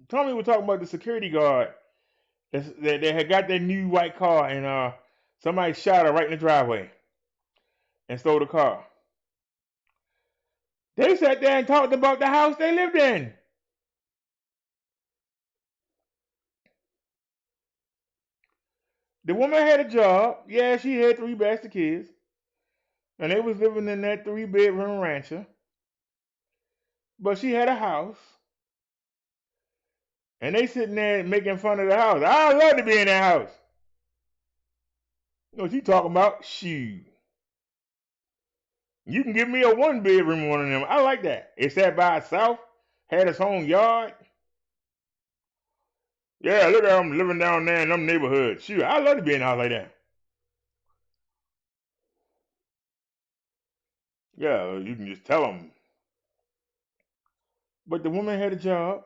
Tommy was talking about the security guard that had got their new white car, and somebody shot her right in the driveway and stole the car. They sat there and talked about the house they lived in. The woman had a job. Yeah, she had 3 bastard kids. And they was living in that 3-bedroom rancher. But she had a house. And they sitting there making fun of the house. I'd love to be in that house. You know what she talking about? Shoot. You can give me a 1-bedroom one of them. I like that. It sat by itself. Had its own yard. Yeah, look at them living down there in them neighborhoods. Shoot, I'd love to be in a house like that. Yeah, you can just tell them. But the woman had a job.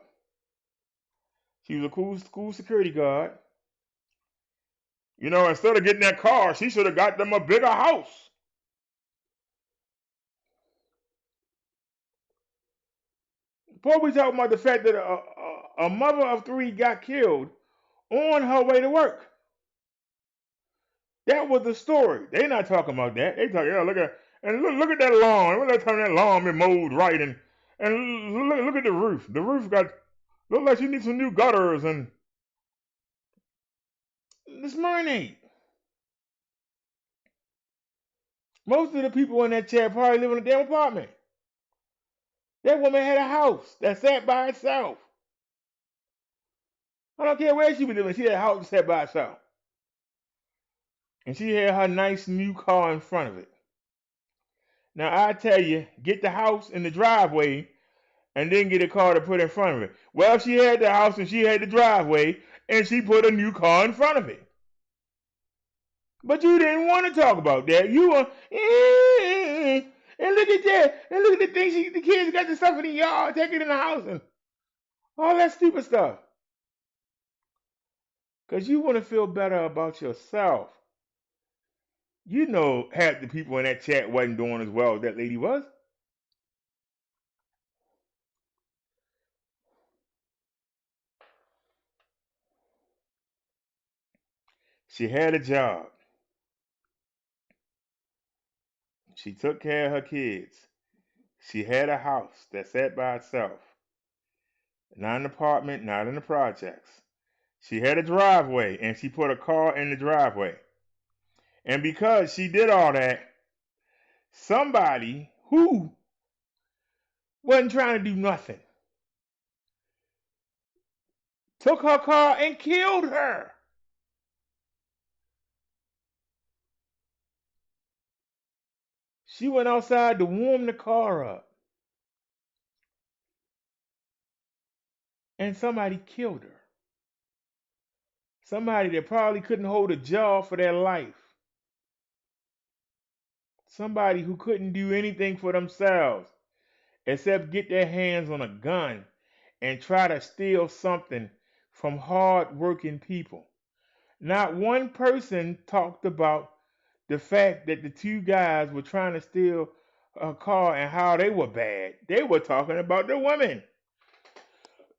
She was a school security guard. You know, instead of getting that car, she should have got them a bigger house. Before we talk about the fact that a mother of 3 got killed on her way to work. That was the story. They not talking about that. They talking, yeah, look at that lawn. Look at that lawn been mowed right, and look at the roof. The roof look like she needs some new gutters and this marinade. Most of the people in that chat probably live in a damn apartment. That woman had a house that sat by itself. I don't care where she was living. She had a house that sat by itself. And she had her nice new car in front of it. Now, I tell you, get the house in the driveway and then get a car to put in front of it. Well, she had the house and she had the driveway and she put a new car in front of it. But you didn't want to talk about that. You were, and look at that. And look at the things the kids got the stuff in the yard, take it in the house, and all that stupid stuff. Because you want to feel better about yourself. You know half the people in that chat wasn't doing as well as that lady was. She had a job. She took care of her kids. She had a house that sat by itself. Not an apartment, not in the projects. She had a driveway, and she put a car in the driveway. And because she did all that, somebody who wasn't trying to do nothing took her car and killed her. She went outside to warm the car up. And somebody killed her. Somebody that probably couldn't hold a job for their life. Somebody who couldn't do anything for themselves except get their hands on a gun and try to steal something from hard-working people. Not one person talked about the fact that the 2 guys were trying to steal a car and how they were bad. They were talking about the women.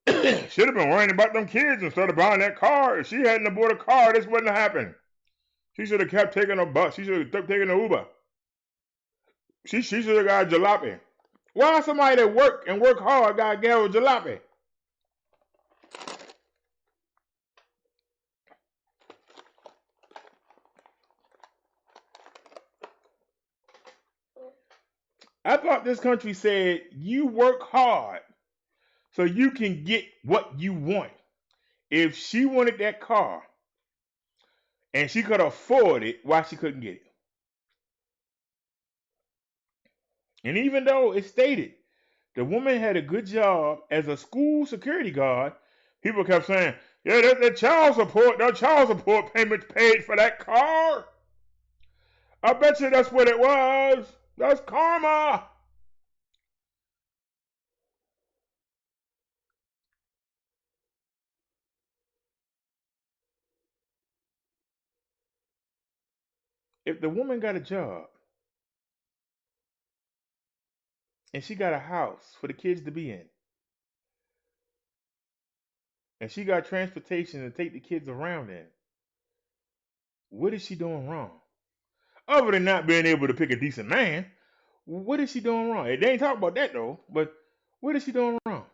Should have been worrying about them kids instead of buying that car. If she hadn't bought a car, this wouldn't have happened. She should have kept taking a bus. She should have kept taking an Uber. She should have got a jalopy. Why somebody that work hard got to get a jalopy? I thought this country said you work hard so you can get what you want. If she wanted that car, and she could afford it, why she couldn't get it? And even though it stated the woman had a good job as a school security guard, people kept saying, yeah, the child support payment paid for that car. I bet you that's what it was. That's karma. If the woman got a job and she got a house for the kids to be in, and she got transportation to take the kids around in, what is she doing wrong? Other than not being able to pick a decent man, what is she doing wrong? They ain't talking about that though, but what is she doing wrong?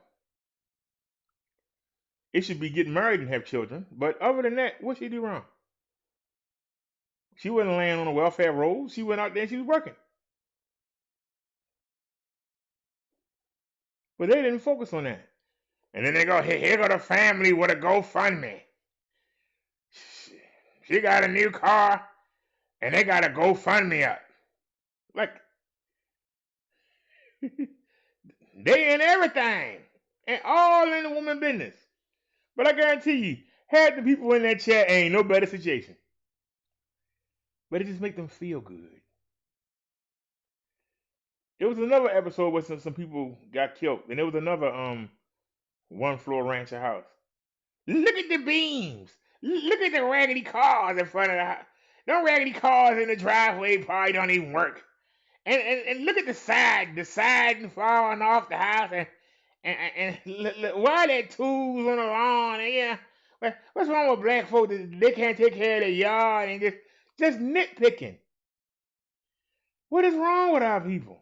It should be getting married and have children, but other than that, what she do wrong? She wasn't laying on a welfare roll. She went out there and she was working. But they didn't focus on that. And then they go, hey, here go the family with a GoFundMe. She got a new car, and they got a GoFundMe up. Like, they in everything. And all in the woman business. But I guarantee you, half the people in that chat ain't no better situation. But it just make them feel good. There was another episode where some people got killed. And there was another one floor rancher house. Look at the beams. Look at the raggedy cars in front of the house. No raggedy cars in the driveway probably don't even work. And look at the siding falling off the house, and look, why that tools on the lawn? And yeah, what's wrong with black folks that they can't take care of their yard and just nitpicking? What is wrong with our people?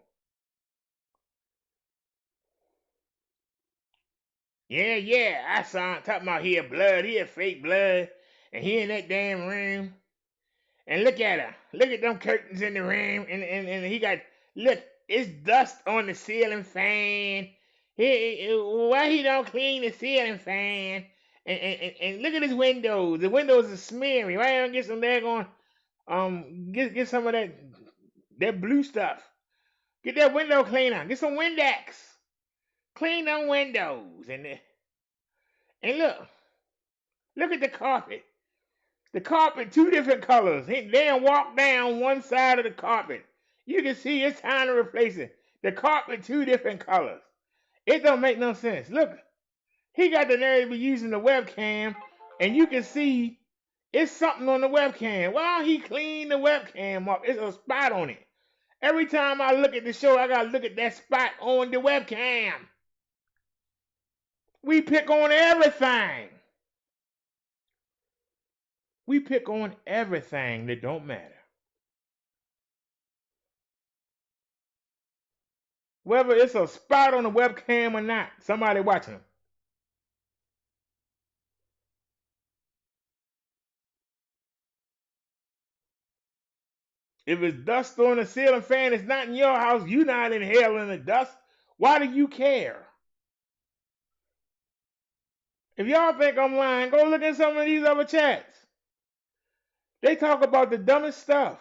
Yeah, I saw him talking about he had blood, he had fake blood, and he in that damn room. And look at her. Look at them curtains in the room. And he got, look, it's dust on the ceiling fan. Why he don't clean the ceiling fan? And look at his windows. The windows are smeary. Why don't get some daggone, get some of that blue stuff. Get that window cleaner. Get some Windex. Clean them windows. And look at the carpet. The carpet, 2 different colors. They done walk down one side of the carpet. You can see it's time to replace it. The carpet, 2 different colors. It don't make no sense. Look, he got the nerve to be using the webcam, and you can see it's something on the webcam. Well, he cleaned the webcam up. It's a spot on it. Every time I look at the show, I gotta look at that spot on the webcam. We pick on everything. We pick on everything that don't matter. Whether it's a spot on the webcam or not, somebody watching them. If it's dust on the ceiling fan, it's not in your house, you're not inhaling the dust. Why do you care? If y'all think I'm lying, go look at some of these other chats. They talk about the dumbest stuff.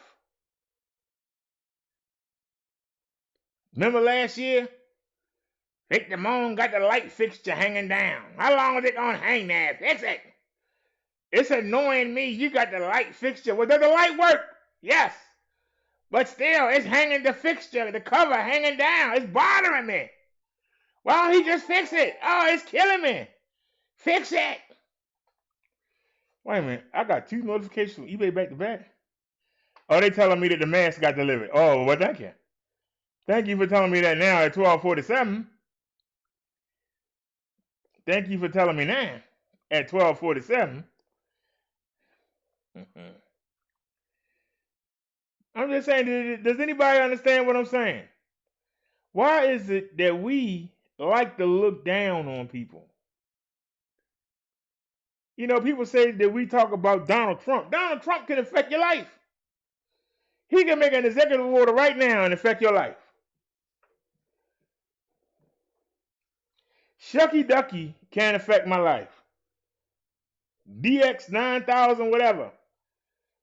Remember last year? Vic Damone got the light fixture hanging down. How long is it going to hang there? Fix it. It's annoying me. You got the light fixture. Well, does the light work? Yes. But still, it's hanging the fixture, the cover hanging down. It's bothering me. Why don't he just fix it? Oh, it's killing me. Fix it. Wait a minute. I got 2 notifications from eBay back to back. Oh, they telling me that the mask got delivered. Oh, well, thank you. Thank you for telling me that now at 12:47. Thank you for telling me now at 12:47. I'm just saying, does anybody understand what I'm saying? Why is it that we like to look down on people? You know, people say that we talk about Donald Trump. Donald Trump can affect your life. He can make an executive order right now and affect your life. Shucky Ducky can't affect my life. DX 9000, whatever.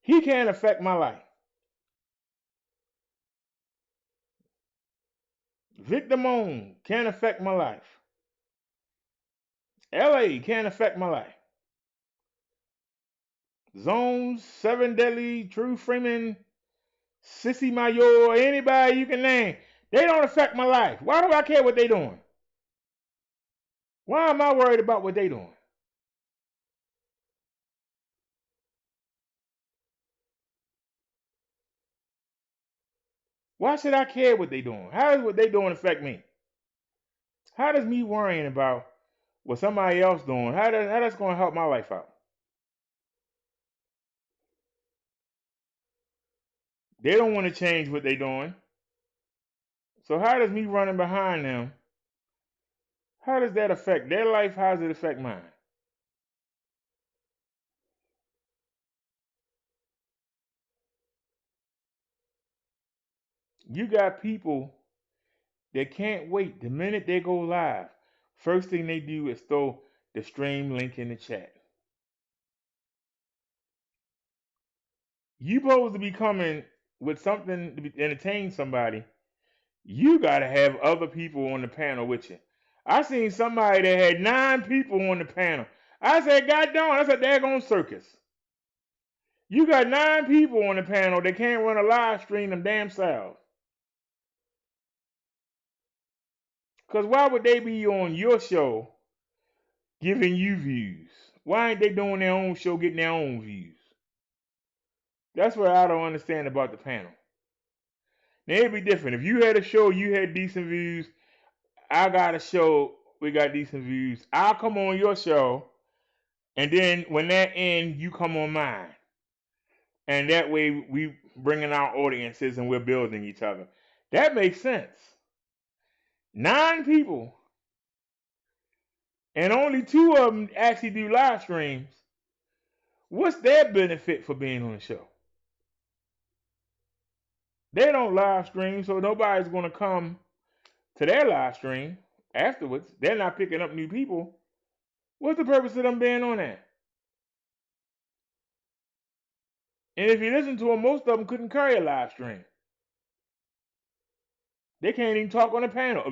He can't affect my life. Victor Moan can't affect my life. LA can't affect my life. Zones, 7 Deadly, True Freeman, Sissy Mayor, anybody you can name, they don't affect my life. Why do I care what they doing? Why am I worried about what they doing? Why should I care what they doing? How does what they doing affect me? How does me worrying about what somebody else doing, how that's going to help my life out? They don't want to change what they doing. So how does me running behind them, how does that affect their life? How does it affect mine? You got people that can't wait the minute they go live. First thing they do is throw the stream link in the chat. You supposed to be coming with something to entertain somebody. You got to have other people on the panel with you. I seen somebody that had 9 people on the panel. I said, God darn, that's a daggone circus. You got 9 people on the panel that can't run a live stream them damn selves. Because why would they be on your show giving you views? Why ain't they doing their own show getting their own views? That's what I don't understand about the panel. Now, it'd be different. If you had a show, you had decent views. I got a show, we got decent views. I'll come on your show, and then when that ends, you come on mine. And that way, we bringing our audiences and we're building each other. That makes sense. 9 people, and only 2 of them actually do live streams. What's their benefit for being on the show? They don't live stream, so nobody's going to come to their live stream afterwards. They're not picking up new people. What's the purpose of them being on that? And if you listen to them, most of them couldn't carry a live stream. They can't even talk on the panel.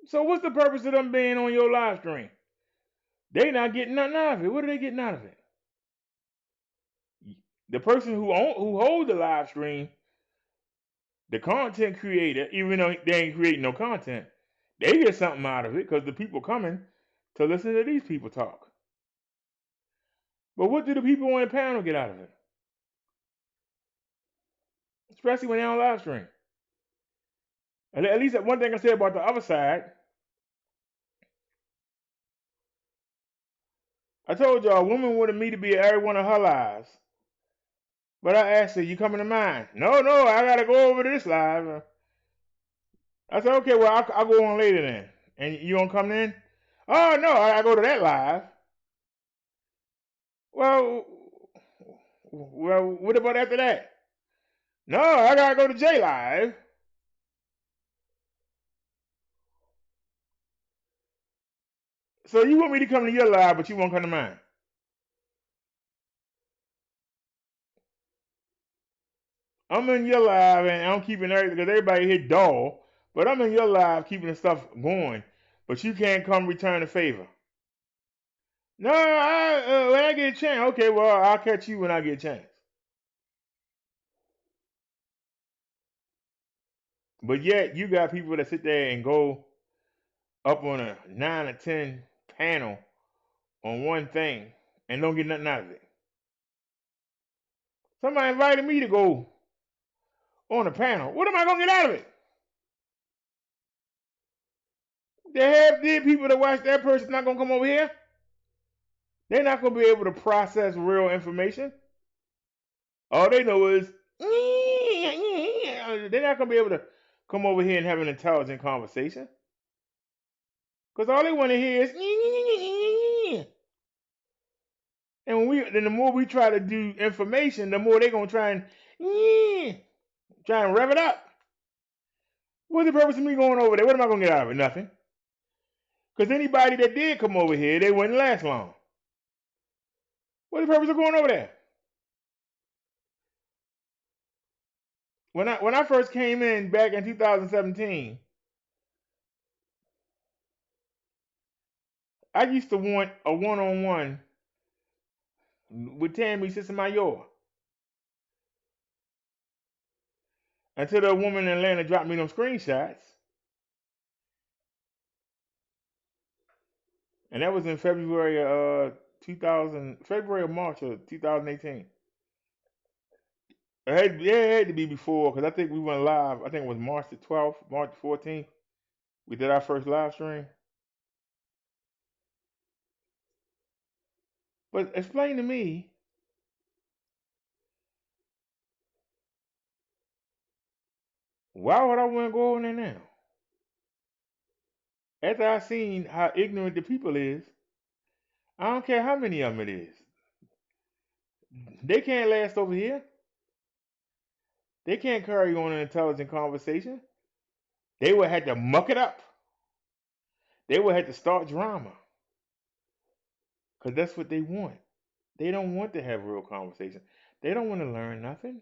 So what's the purpose of them being on your live stream? They not getting nothing out of it. What are they getting out of it? The person who holds the live stream, the content creator, even though they ain't creating no content, they get something out of it because the people coming to listen to these people talk. But what do the people on the panel get out of it? Especially when they're on live stream. At least one thing I say about the other side, I told y'all a woman wanted me to be at every one of her lives. But I asked her, you coming to mine? No, I got to go over to this live. I said, okay, well, I'll go on later then. And you don't come in? Oh, no, I go to that live. Well, what about after that? No, I got to go to J Live. So you want me to come to your live, but you won't come to mine? I'm in your live and I'm keeping everything because everybody hit dull. But I'm in your live keeping the stuff going. But you can't come return the favor. No, when I get a chance. Okay, well, I'll catch you when I get a chance. But yet, you got people that sit there and go up on a 9 or 10 panel on one thing and don't get nothing out of it. Somebody invited me to go on a panel. What am I going to get out of it? The half-dead people that watch that person not going to come over here. They're not going to be able to process real information. All they know is they're not going to be able to come over here and have an intelligent conversation. Because all they want to hear is and then the more we try to do information, the more they're going to try and rev it up. What's the purpose of me going over there? What am I going to get out of it? Nothing. Because anybody that did come over here, they wouldn't last long. What's the purpose of going over there? When I first came in back in 2017, I used to want a one-on-one with Tammy Sotomayor. Until the woman in Atlanta dropped me them screenshots. And that was in February of March of 2018. It had to be before, because I think we went live. I think it was March the 12th, March the 14th. We did our first live stream. But explain to me, why would I want to go on there now? After I seen how ignorant the people is, I don't care how many of them it is. They can't last over here. They can't carry on an intelligent conversation. They would have to muck it up. They would have to start drama. Because that's what they want. They don't want to have real conversation. They don't want to learn nothing.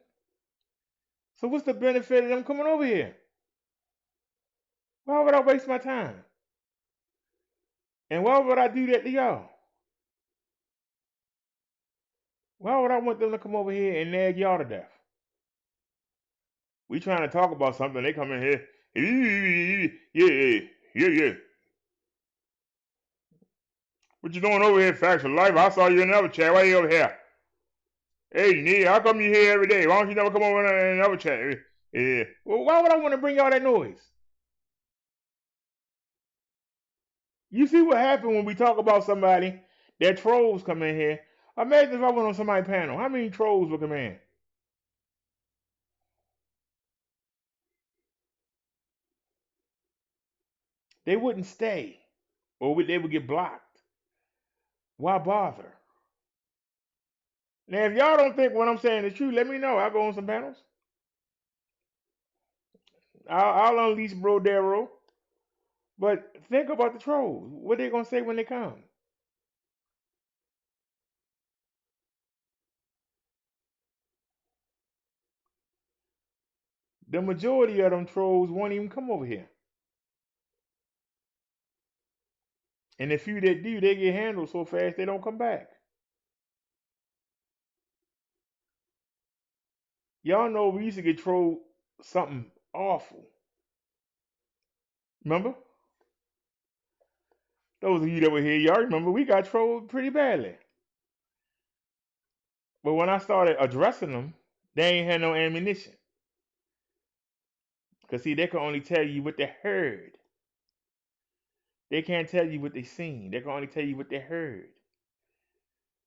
So what's the benefit of them coming over here? Why would I waste my time? And why would I do that to y'all? Why would I want them to come over here and nag y'all to death? We trying to talk about something, they come in here, yeah. What you doing over here, Facts of Life? I saw you in another chat. Why you over here? Hey, Neil, how come you here every day? Why don't you never come over in another chat? Yeah. Well, why would I want to bring y'all that noise? You see what happened when we talk about somebody that trolls come in here. Imagine if I went on somebody's panel. How many trolls would come in? They wouldn't stay. Or they would get blocked. Why bother? Now, if y'all don't think what I'm saying is true, let me know. I'll go on some panels. I'll unleash BROTHA. But think about the trolls. What they going to say when they come? The majority of them trolls won't even come over here. And the few that do, they get handled so fast they don't come back. Y'all know we used to get trolled something awful. Remember? Those of you that were here, y'all remember we got trolled pretty badly. But when I started addressing them, they ain't had no ammunition. Because see, they can only tell you what they heard. They can't tell you what they seen. They can only tell you what they heard.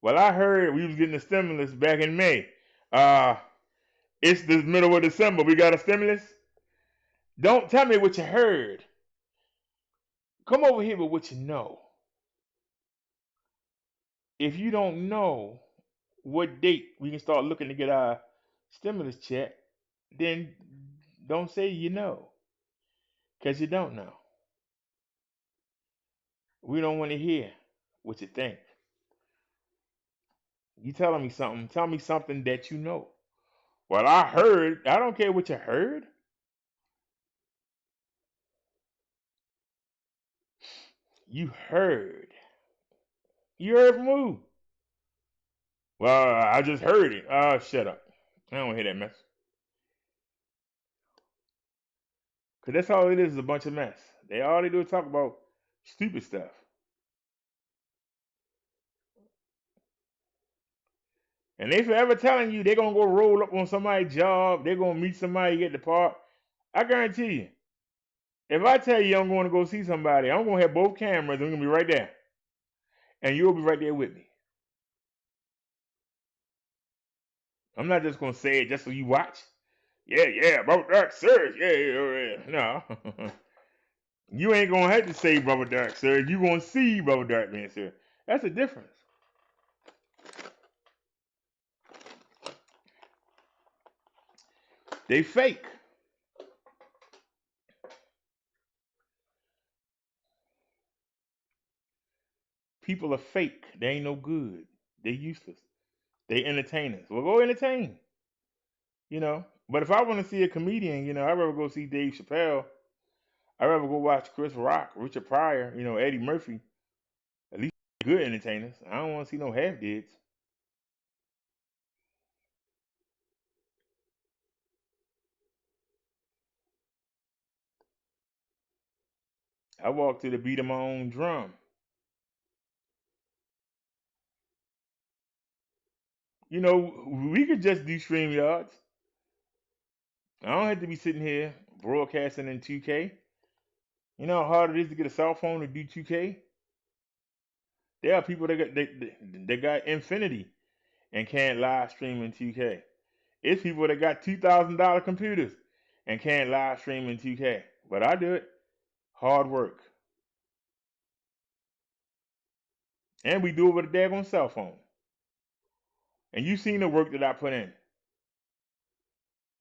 Well, I heard we was getting a stimulus back in May. It's the middle of December. We got a stimulus. Don't tell me what you heard. Come over here with what you know. If you don't know what date we can start looking to get our stimulus check, then don't say you know. Because you don't know. We don't want to hear what you think. You telling me something. Tell me something that you know. Well, I heard. I don't care what you heard. You heard. You heard from who? Well, I just heard it. Shut up. I don't want to hear that mess. Because that's all it is a bunch of mess. All they do is talk about stupid stuff. And they forever telling you they're going to go roll up on somebody's job. They're going to meet somebody at the park. I guarantee you, if I tell you I'm going to go see somebody, I'm going to have both cameras. I'm going to be right there. And you'll be right there with me. I'm not just going to say it just so you watch. Yeah, Brother Dark, sir. Yeah. No. You ain't going to have to say Brother Dark, sir. You going to see Brother Dark, man, sir. That's the difference. They fake. People are fake. They ain't no good. They useless. They entertainers. Well, go entertain. You know. But if I want to see a comedian, you know, I'd rather go see Dave Chappelle. I'd rather go watch Chris Rock, Richard Pryor, you know, Eddie Murphy. At least good entertainers. I don't want to see no half-deads. I walk to the beat of my own drum. You know, we could just do StreamYards. I don't have to be sitting here broadcasting in 2K. You know how hard it is to get a cell phone to do 2K? There are people that they got Infinity and can't live stream in 2K. It's people that got $2,000 computers and can't live stream in 2K. But I do it. Hard work. And we do it with a daggone cell phone. And you seen the work that I put in.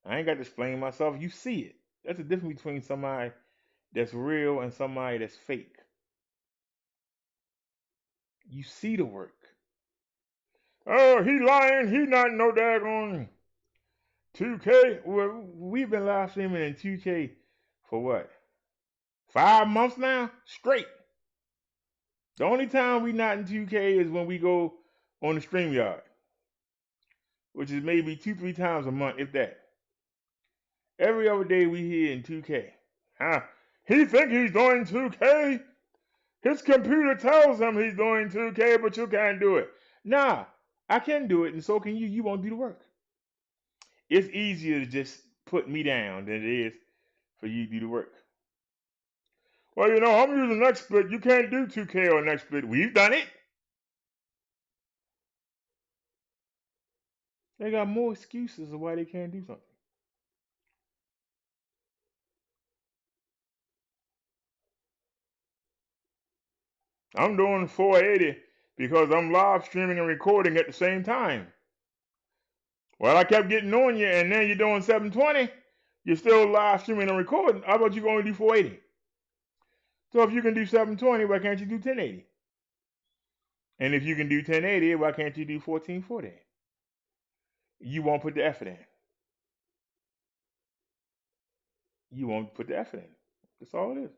I ain't got to explain myself. You see it. That's the difference between somebody that's real and somebody that's fake. You see the work. Oh, he lying. He not no daggone 2K. Well, we've been live streaming in 2K for what? 5 months now? Straight. The only time we not in 2K is when we go on the StreamYard, which is maybe 2-3 times a month, if that. Every other day we here in 2K. Huh? He think he's doing 2K? His computer tells him he's doing 2K, but you can't do it. Nah, I can do it, and so can you. You won't do the work. It's easier to just put me down than it is for you to do the work. Well, you know, I'm using XSplit. You can't do 2K on XSplit. We've done it. They got more excuses of why they can't do something. I'm doing 480 because I'm live streaming and recording at the same time. Well, I kept getting on you, and then you're doing 720. You're still live streaming and recording. How about you go and do 480? So if you can do 720, why can't you do 1080? And if you can do 1080, why can't you do 1440? You won't put the effort in. You won't put the effort in. That's all it is.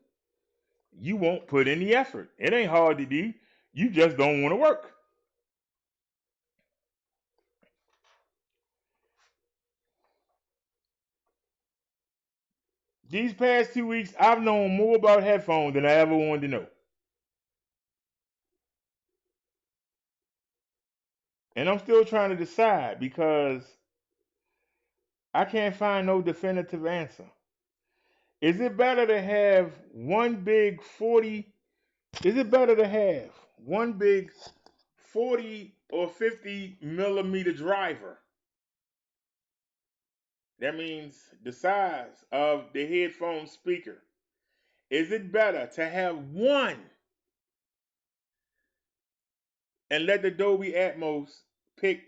You won't put in the effort. It ain't hard to do. You just don't want to work. These past 2 weeks, I've known more about headphones than I ever wanted to know. And I'm still trying to decide because I can't find no definitive answer. Is it better to have one big 40? Is it better to have one big 40 or 50 millimeter driver? That means the size of the headphone speaker. Is it better to have one and let the Dolby Atmos pick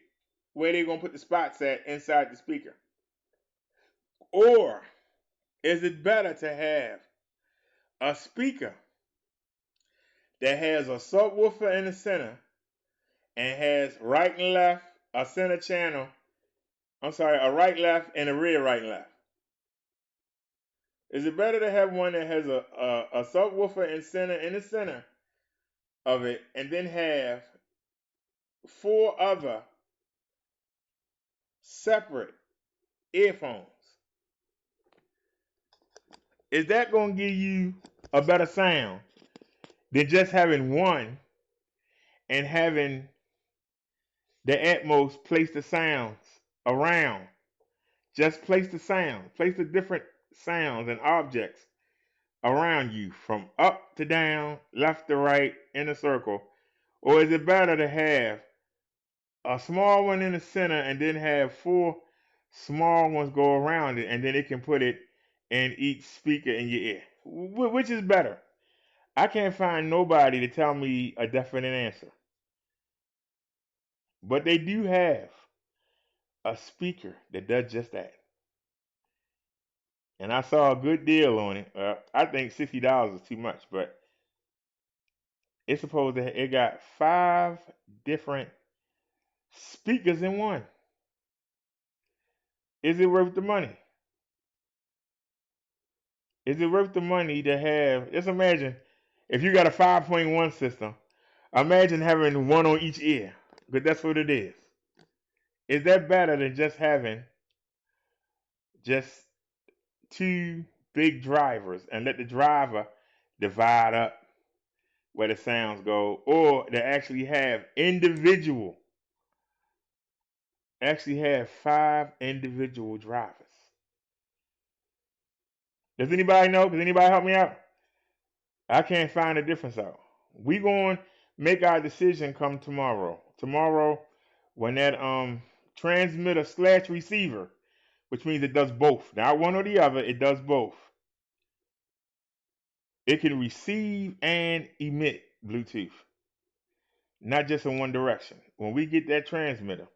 where they're going to put the spots at inside the speaker? Or is it better to have a speaker that has a subwoofer in the center and has right and left, a center channel, a right, left, and a rear, right, and left? Is it better to have one that has a subwoofer in the center of it and then have 4 other separate earphones? Is that going to give you a better sound than just having one and having the Atmos place the sounds around? Just place the sound, place the different sounds and objects around you from up to down, left to right, in a circle. Or is it better to have a small one in the center and then have 4 small ones go around it, and then it can put it in each speaker in your ear? Which is better? I can't find nobody to tell me a definite answer. But they do have a speaker that does just that. And I saw a good deal on it. I think $60 is too much, but It's supposed to, it got 5 different speakers in one. Is it worth the money? Is it worth the money to have, just imagine, if you got a 5.1 system, imagine having one on each ear, because that's what it is. Is that better than just having just 2 big drivers and let the driver divide up where the sounds go, or to actually have 5 individual drivers? Does anybody know? Does anybody help me out? I can't find the difference out. We going to make our decision come tomorrow. Tomorrow, when that transmitter / receiver, which means it does both, not one or the other, it does both. It can receive and emit Bluetooth, not just in one direction. When we get that transmitter,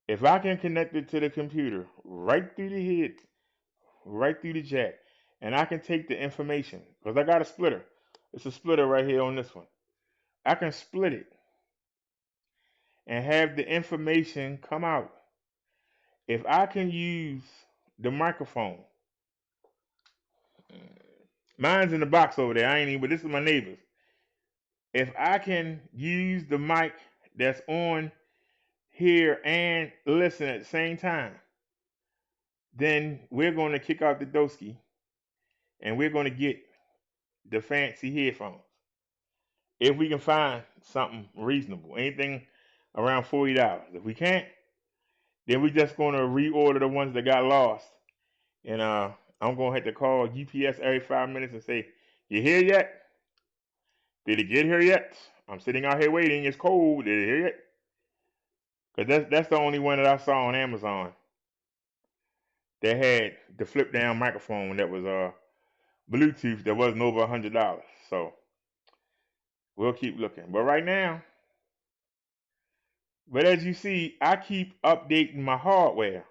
if I can connect it to the computer right through the head, right through the jack, and I can take the information, because I got a splitter. It's a splitter right here on this one. I can split it and have the information come out. If I can use the microphone, mine's in the box over there. I ain't even, but this is my neighbor's. If I can use the mic that's on here and listen at the same time, then we're going to kick out the Doski and we're going to get the fancy headphones. If we can find something reasonable, anything around $40. If we can't, then we're just going to reorder the ones that got lost. And I'm going to have to call UPS every 5 minutes and say, you here yet? Did it get here yet? I'm sitting out here waiting. It's cold. Did it here yet? Because that's the only one that I saw on Amazon that had the flip down microphone that was Bluetooth that wasn't over $100. So we'll keep looking. But right now, as you see, I keep updating my hardware.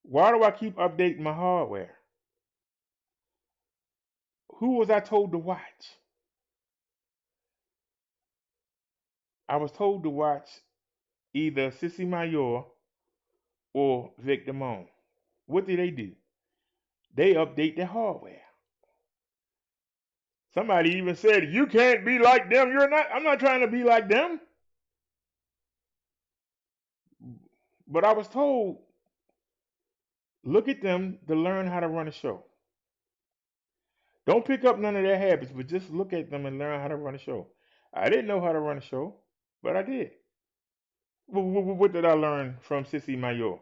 Why do I keep updating my hardware? Who was I told to watch? I was told to watch either Sissy Mayor or Vic Damone. What do? They update their hardware. Somebody even said, you can't be like them. You're not. I'm not trying to be like them. But I was told, look at them to learn how to run a show. Don't pick up none of their habits, but just look at them and learn how to run a show. I didn't know how to run a show, but I did. What did I learn from Sissy Mayor?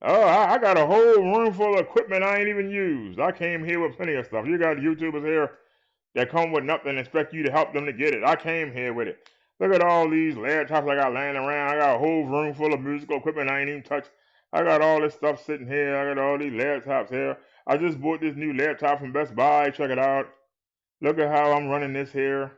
Oh, I got a whole room full of equipment I ain't even used. I came here with plenty of stuff. You got YouTubers here that come with nothing and expect you to help them to get it. I came here with it. Look at all these laptops I got laying around. I got a whole room full of musical equipment I ain't even touched. I got all this stuff sitting here. I got all these laptops here. I just bought this new laptop from Best Buy. Check it out. Look at how I'm running this here.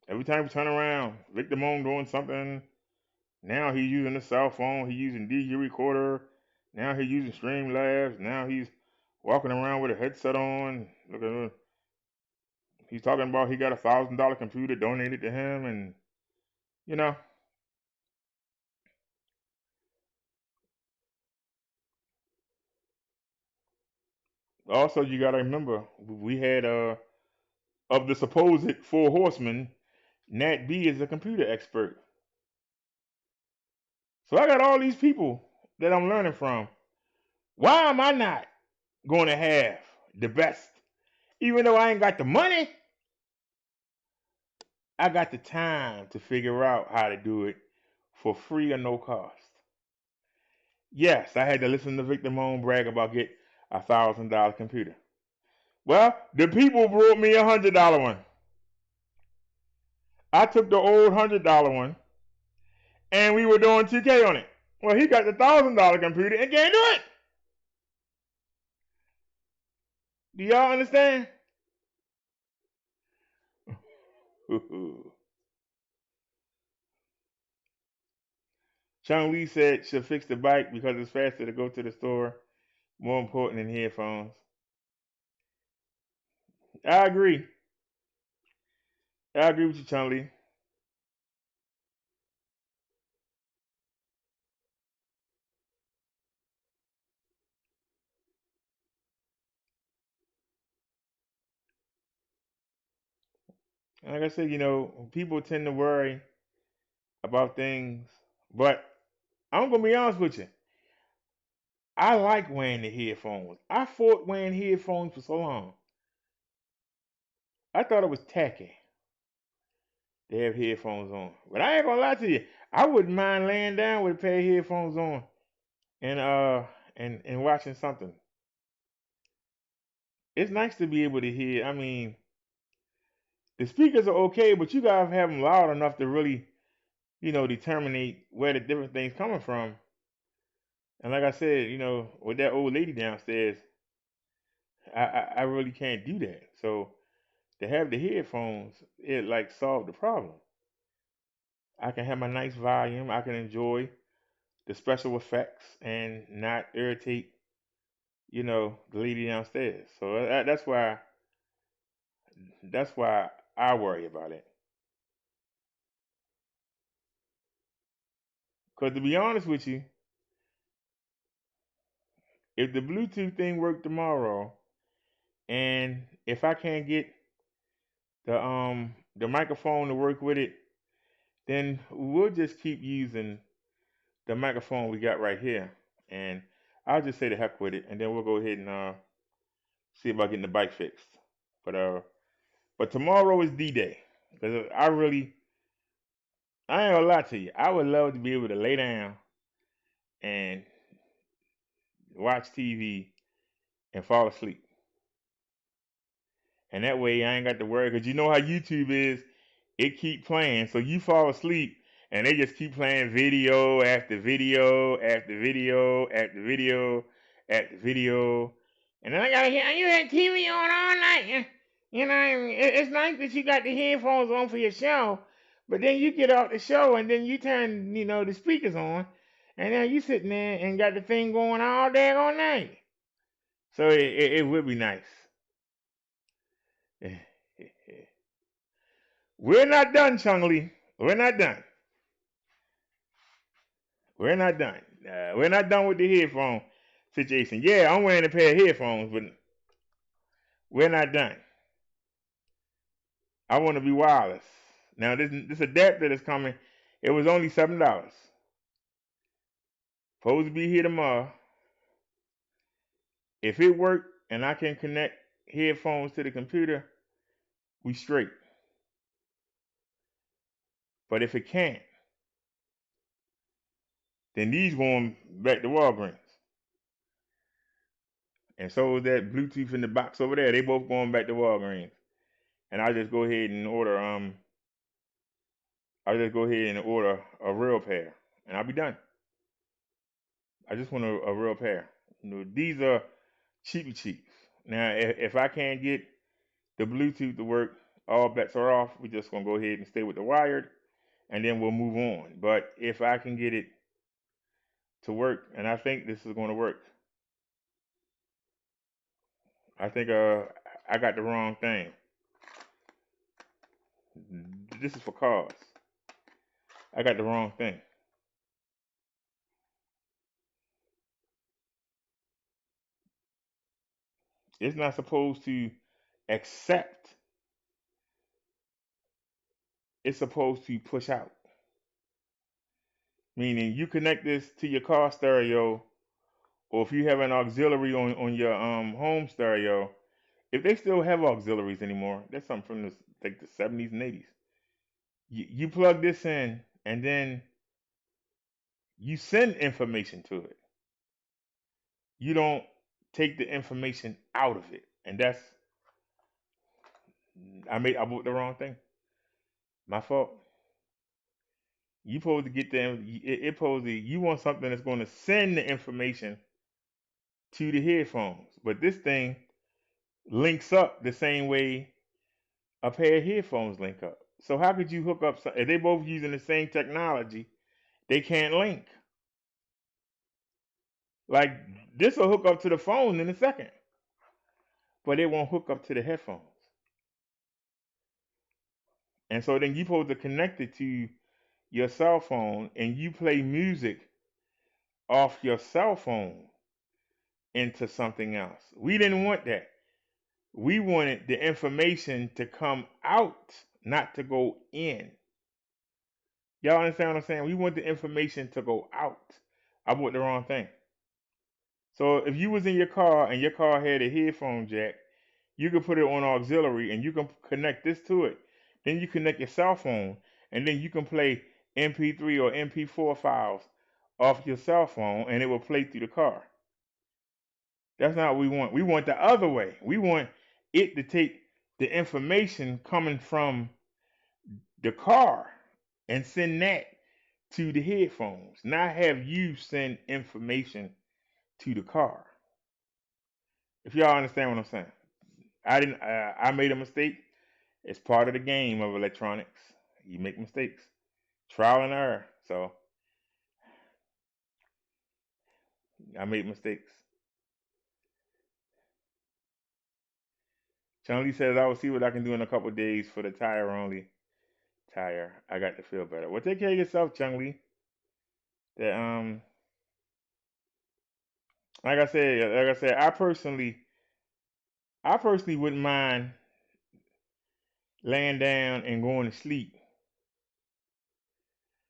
Every time we turn around, Vic Damone doing something. Now he's using a cell phone. He's using DG Recorder. Now he's using Streamlabs. Now he's walking around with a headset on. Look at him. He's talking about he got a $1,000 computer donated to him, and you know. Also, you got to remember, we had of the supposed 4 horsemen, Nat B is a computer expert. So I got all these people that I'm learning from. Why am I not going to have the best? Even though I ain't got the money, I got the time to figure out how to do it for free or no cost. Yes, I had to listen to Vic Damone brag about get a $1,000 computer. Well, the people brought me a $100 one. I took the old $100 one, and we were doing 2K on it. Well, he got the $1,000 computer and can't do it. Do y'all understand? Chung Lee said she'll fix the bike because it's faster to go to the store, more important than headphones. I agree. I agree with you, Chung Lee. Like I said, people tend to worry about things, but I'm gonna be honest with you. I like wearing the headphones. I fought wearing headphones for so long. I thought it was tacky to have headphones on. But I ain't gonna lie to you. I wouldn't mind laying down with a pair of headphones on and watching something. It's nice to be able to hear. I mean, the speakers are okay, but you gotta have them loud enough to really, determine where the different things coming from. And like I said, with that old lady downstairs, I really can't do that. So to have the headphones, it like solved the problem. I can have my nice volume. I can enjoy the special effects and not irritate, the lady downstairs. So that's why I worry about it. Because to be honest with you, if the Bluetooth thing worked tomorrow, and if I can't get the microphone to work with it, then we'll just keep using the microphone we got right here, and I'll just say the heck with it, and then we'll go ahead and see about getting the bike fixed. But tomorrow is D-Day, because I ain't gonna lie to you, I would love to be able to lay down and watch TV and fall asleep. And that way I ain't got to worry, because you know how YouTube is, it keep playing. So you fall asleep and they just keep playing video after video after video after video after video. And then I gotta hear, you had TV on all night. It's nice that you got the headphones on for your show, but then you get off the show and then you turn, the speakers on, and then you sitting there and got the thing going all day all night. So it would be nice. We're not done, Chung Lee. We're not done. We're not done. We're not done with the headphone situation. Yeah, I'm wearing a pair of headphones, but we're not done. I want to be wireless. Now, this adapter that's coming, it was only $7. Supposed to be here tomorrow. If it worked and I can connect headphones to the computer, we straight. But if it can't, then these going back to Walgreens. And so is that Bluetooth in the box over there. They both going back to Walgreens. And I'll just go ahead and order a real pair, and I'll be done. I just want a real pair. These are cheapy. Now, if I can't get the Bluetooth to work, all bets are off. We're just gonna go ahead and stay with the wired, and then we'll move on. But if I can get it to work, and I think this is going to work, I think I got the wrong thing. This is for cars. I got the wrong thing. It's not supposed to accept. It's supposed to push out. Meaning you connect this to your car stereo, or if you have an auxiliary on your home stereo, if they still have auxiliaries anymore, that's something from the 70s and 80s. You plug this in, and then you send information to it. You don't take the information out of it, and I bought the wrong thing. My fault. You supposed to get them. You want something that's going to send the information to the headphones, but this thing links up the same way a pair of headphones link up. So how could you hook up? If they both using the same technology, they can't link. Like this will hook up to the phone in a second, but it won't hook up to the headphones. And so then you're supposed to connect it to your cell phone and you play music off your cell phone into something else. We didn't want that. We wanted the information to come out, not to go in. Y'all understand what I'm saying? We want the information to go out. I bought the wrong thing. So if you was in your car and your car had a headphone jack, you can put it on auxiliary and you can connect this to it. Then you connect your cell phone and then you can play MP3 or MP4 files off your cell phone and it will play through the car. That's not what we want. We want the other way. We want it to take the information coming from the car and send that to the headphones, not have you send information to the car. If y'all understand what I'm saying. I made a mistake. It's part of the game of electronics. You make mistakes. Trial and error. So I made mistakes. Chung-Li says I will see what I can do in a couple of days for the tire only. Tire. I got to feel better. Well, take care of yourself, Chung-Li. That like I said, I personally wouldn't mind laying down and going to sleep.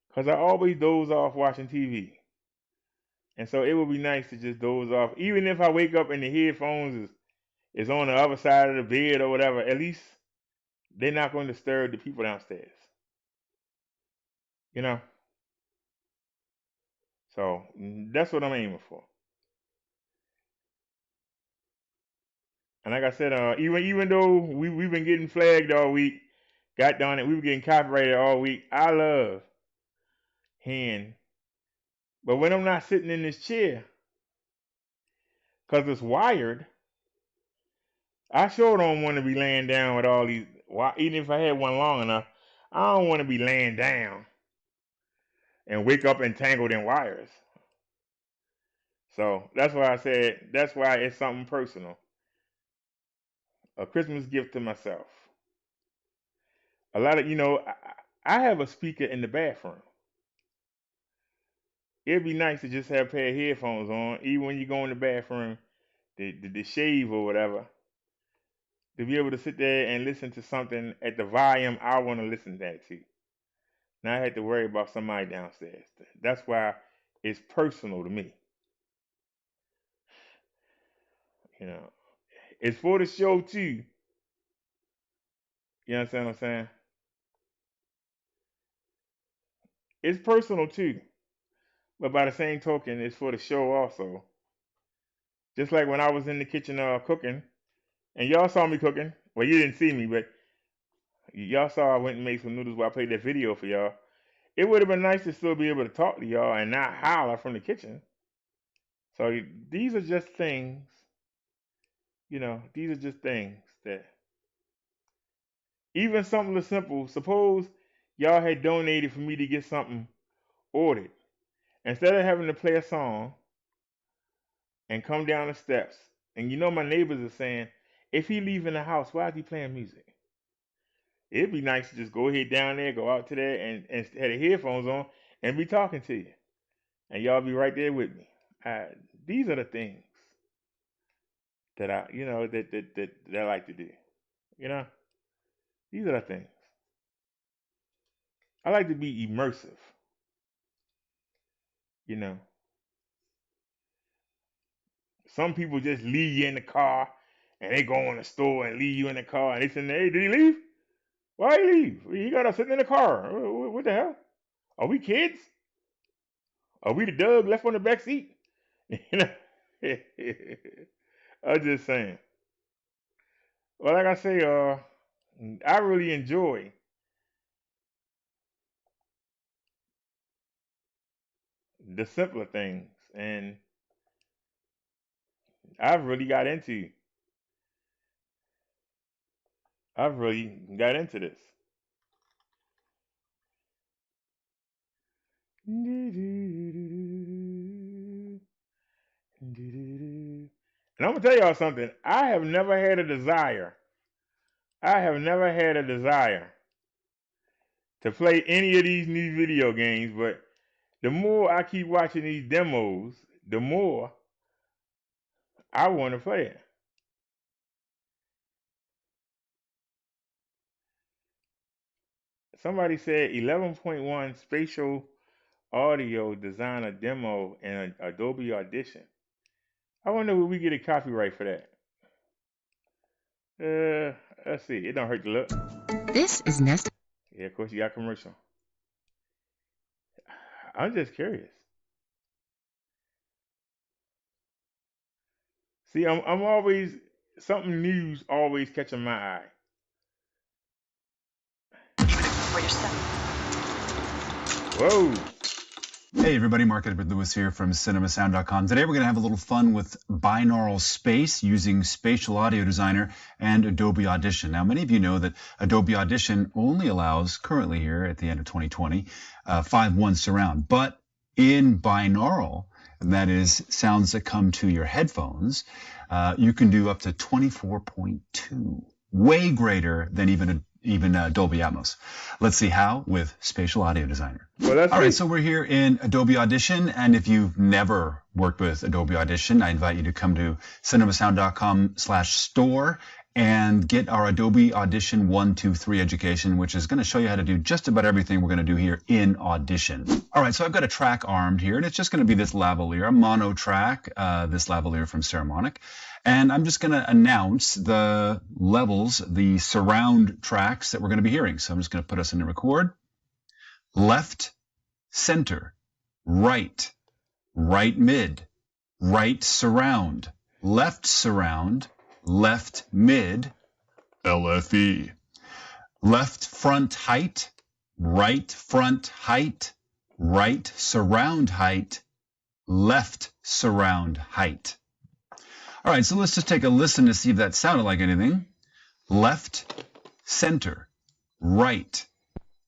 Because I always doze off watching TV. And so it would be nice to just doze off. Even if I wake up and the headphones is on the other side of the bed or whatever, at least they're not going to disturb the people downstairs. You know? So that's what I'm aiming for. And like I said, even though we've been getting flagged all week, got done it, we were getting copyrighted all week. I love hand. But when I'm not sitting in this chair, because it's wired, I sure don't want to be laying down with all these. Even if I had one long enough, I don't want to be laying down and wake up entangled in wires. So that's why I said, that's why it's something personal. A Christmas gift to myself. A lot of, I have a speaker in the bathroom. It'd be nice to just have a pair of headphones on, even when you go in the bathroom, the shave or whatever, to be able to sit there and listen to something at the volume I want to listen to that to. Now I had to worry about somebody downstairs. That's why it's personal to me. It's for the show too. You understand what I'm saying? It's personal too. But by the same token, it's for the show also. Just like when I was in the kitchen cooking, and y'all saw me cooking. Well, you didn't see me, but y'all saw I went and made some noodles while I played that video for y'all. It would have been nice to still be able to talk to y'all and not holler from the kitchen. So these are just things, these are just things that, even something as simple, suppose y'all had donated for me to get something ordered. Instead of having to play a song and come down the steps, and my neighbors are saying, if he leaving the house, why is he playing music? It'd be nice to just go ahead down there, go out to there, and have the headphones on and be talking to you. And y'all be right there with me. These are the things that I, that I like to do. These are the things. I like to be immersive. Some people just leave you in the car and they go in the store and leave you in the car and they say, hey, did he leave? Why he leave? He got us sitting in the car. What the hell? Are we kids? Are we the dog left on the back seat? I'm just saying. Well, like I say, I really enjoy the simpler things, and I've really got into this. And I'm gonna tell y'all something. I have never had a desire to play any of these new video games, but the more I keep watching these demos, the more I want to play it. Somebody said 11.1 spatial audio designer demo in Adobe Audition. I wonder if we get a copyright for that. Let's see. It don't hurt to look. This is Nest. Yeah, of course you got commercial. I'm just curious. See, I'm always something new's always catching my eye. Whoa. Hey everybody, Mark Edward Lewis here from CinemaSound.com. Today we're going to have a little fun with binaural space using Spatial Audio Designer and Adobe Audition. Now many of you know that Adobe Audition only allows, currently here at the end of 2020, 5.1 surround. But in binaural, and that is sounds that come to your headphones, you can do up to 24.2, way greater than even Dolby Atmos. Let's see how with Spatial Audio Designer. All right, so we're here in Adobe Audition, and if you've never worked with Adobe Audition, I invite you to come to cinemasound.com/store and get our Adobe Audition 1, 2, 3 education, which is going to show you how to do just about everything we're going to do here in Audition. All right, so I've got a track armed here, and it's just going to be this lavalier, a mono track, this lavalier from Ceramonic. And I'm just going to announce the levels, the surround tracks that we're going to be hearing. So I'm just going to put us into record. Left, center, right, right mid, right surround, left mid, LFE. Left front height, right surround height, left surround height. All right, so let's just take a listen to see if that sounded like anything. Left, center, right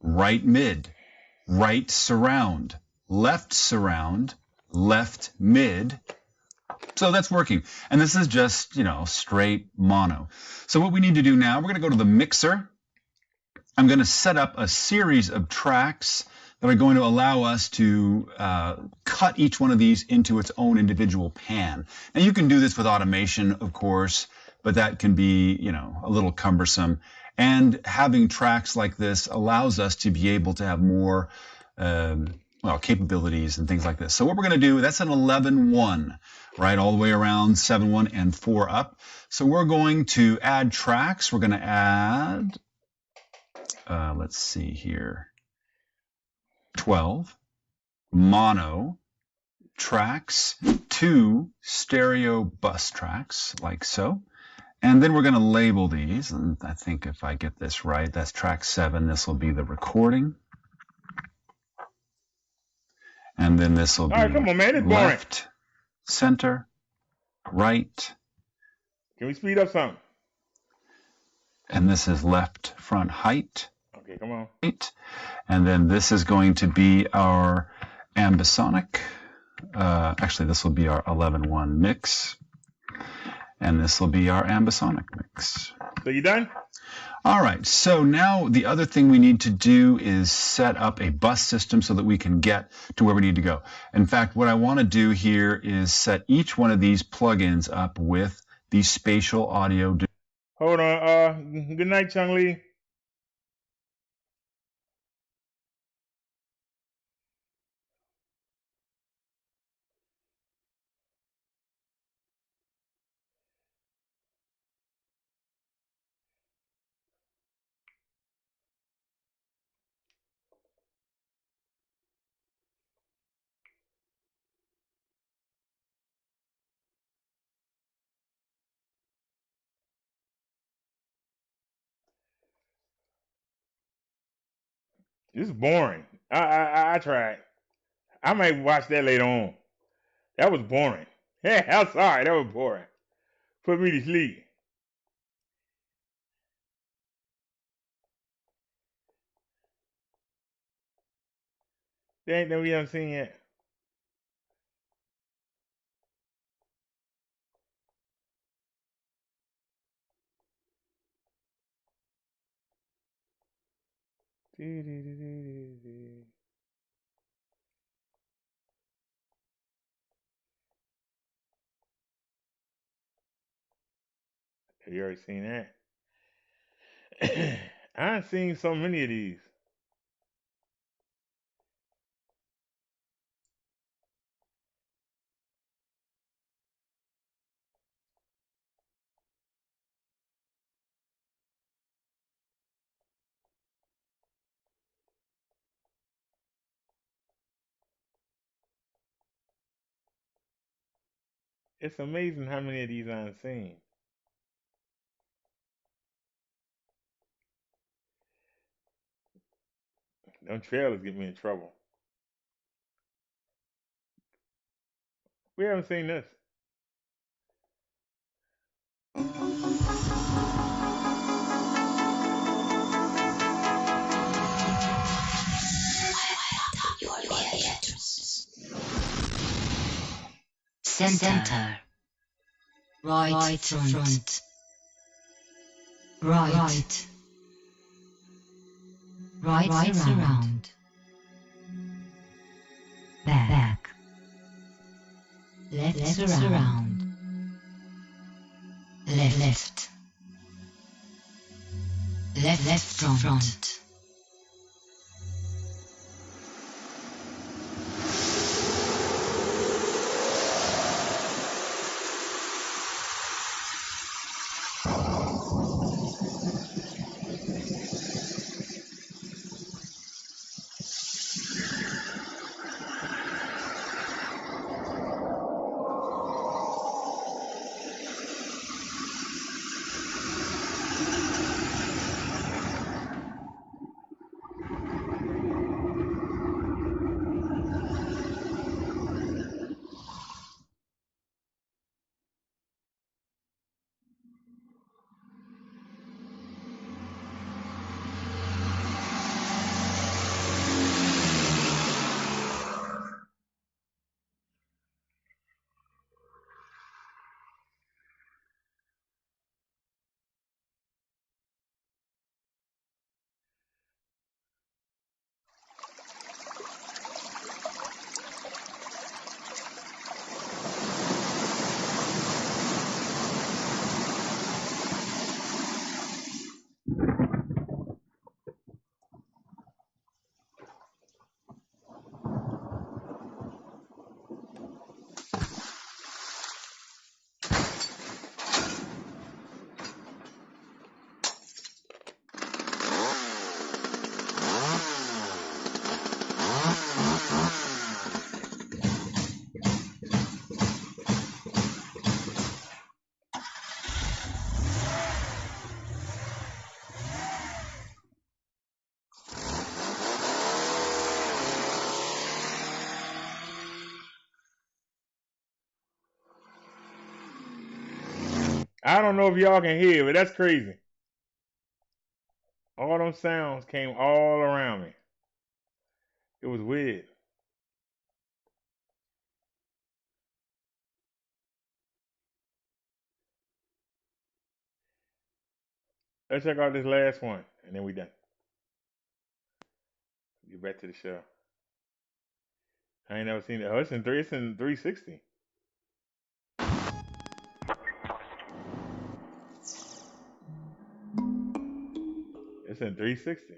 mid, right surround, left mid. So that's working. And this is just, straight mono. So what we need to do now, we're going to go to the mixer. I'm going to set up a series of tracks that are going to allow us to cut each one of these into its own individual pan. Now you can do this with automation, of course, but that can be, a little cumbersome. And having tracks like this allows us to be able to have more, capabilities and things like this. So what we're going to do, that's an 11.1, right, all the way around 7.1 and 4 up. So we're going to add tracks. We're going to add, let's see here. 12 mono tracks, 2 stereo bus tracks, like so. And then we're going to label these. And I think if I get this right, that's track 7. This will be the recording. And then this will be come on, man. It's left, center, right. Can we speed up some? And this is left front height. Okay, come on. And then this is going to be our ambisonic. Actually, this will be our 11.1 mix. And this will be our ambisonic mix. So you done? All right. So now the other thing we need to do is set up a bus system so that we can get to where we need to go. In fact, what I want to do here is set each one of these plugins up with the spatial audio. Hold on. Good night, Chung Lee. This is boring. I tried. I might watch that later on. That was boring. Yeah, I'm sorry. That was boring. Put me to sleep. There ain't no we haven't seen yet. Have you already seen that? I've seen so many of these. It's amazing how many of these I've seen. Them trailers get me in trouble. We haven't seen this. Center. Right front. Right. Right around. Back. Left around. Left. Left front. I don't know if y'all can hear, but that's crazy. All them sounds came all around me. It was weird. Let's check out this last one, and then we done. Get back to the show. I ain't never seen it. Oh, it's in 360. It's in 360.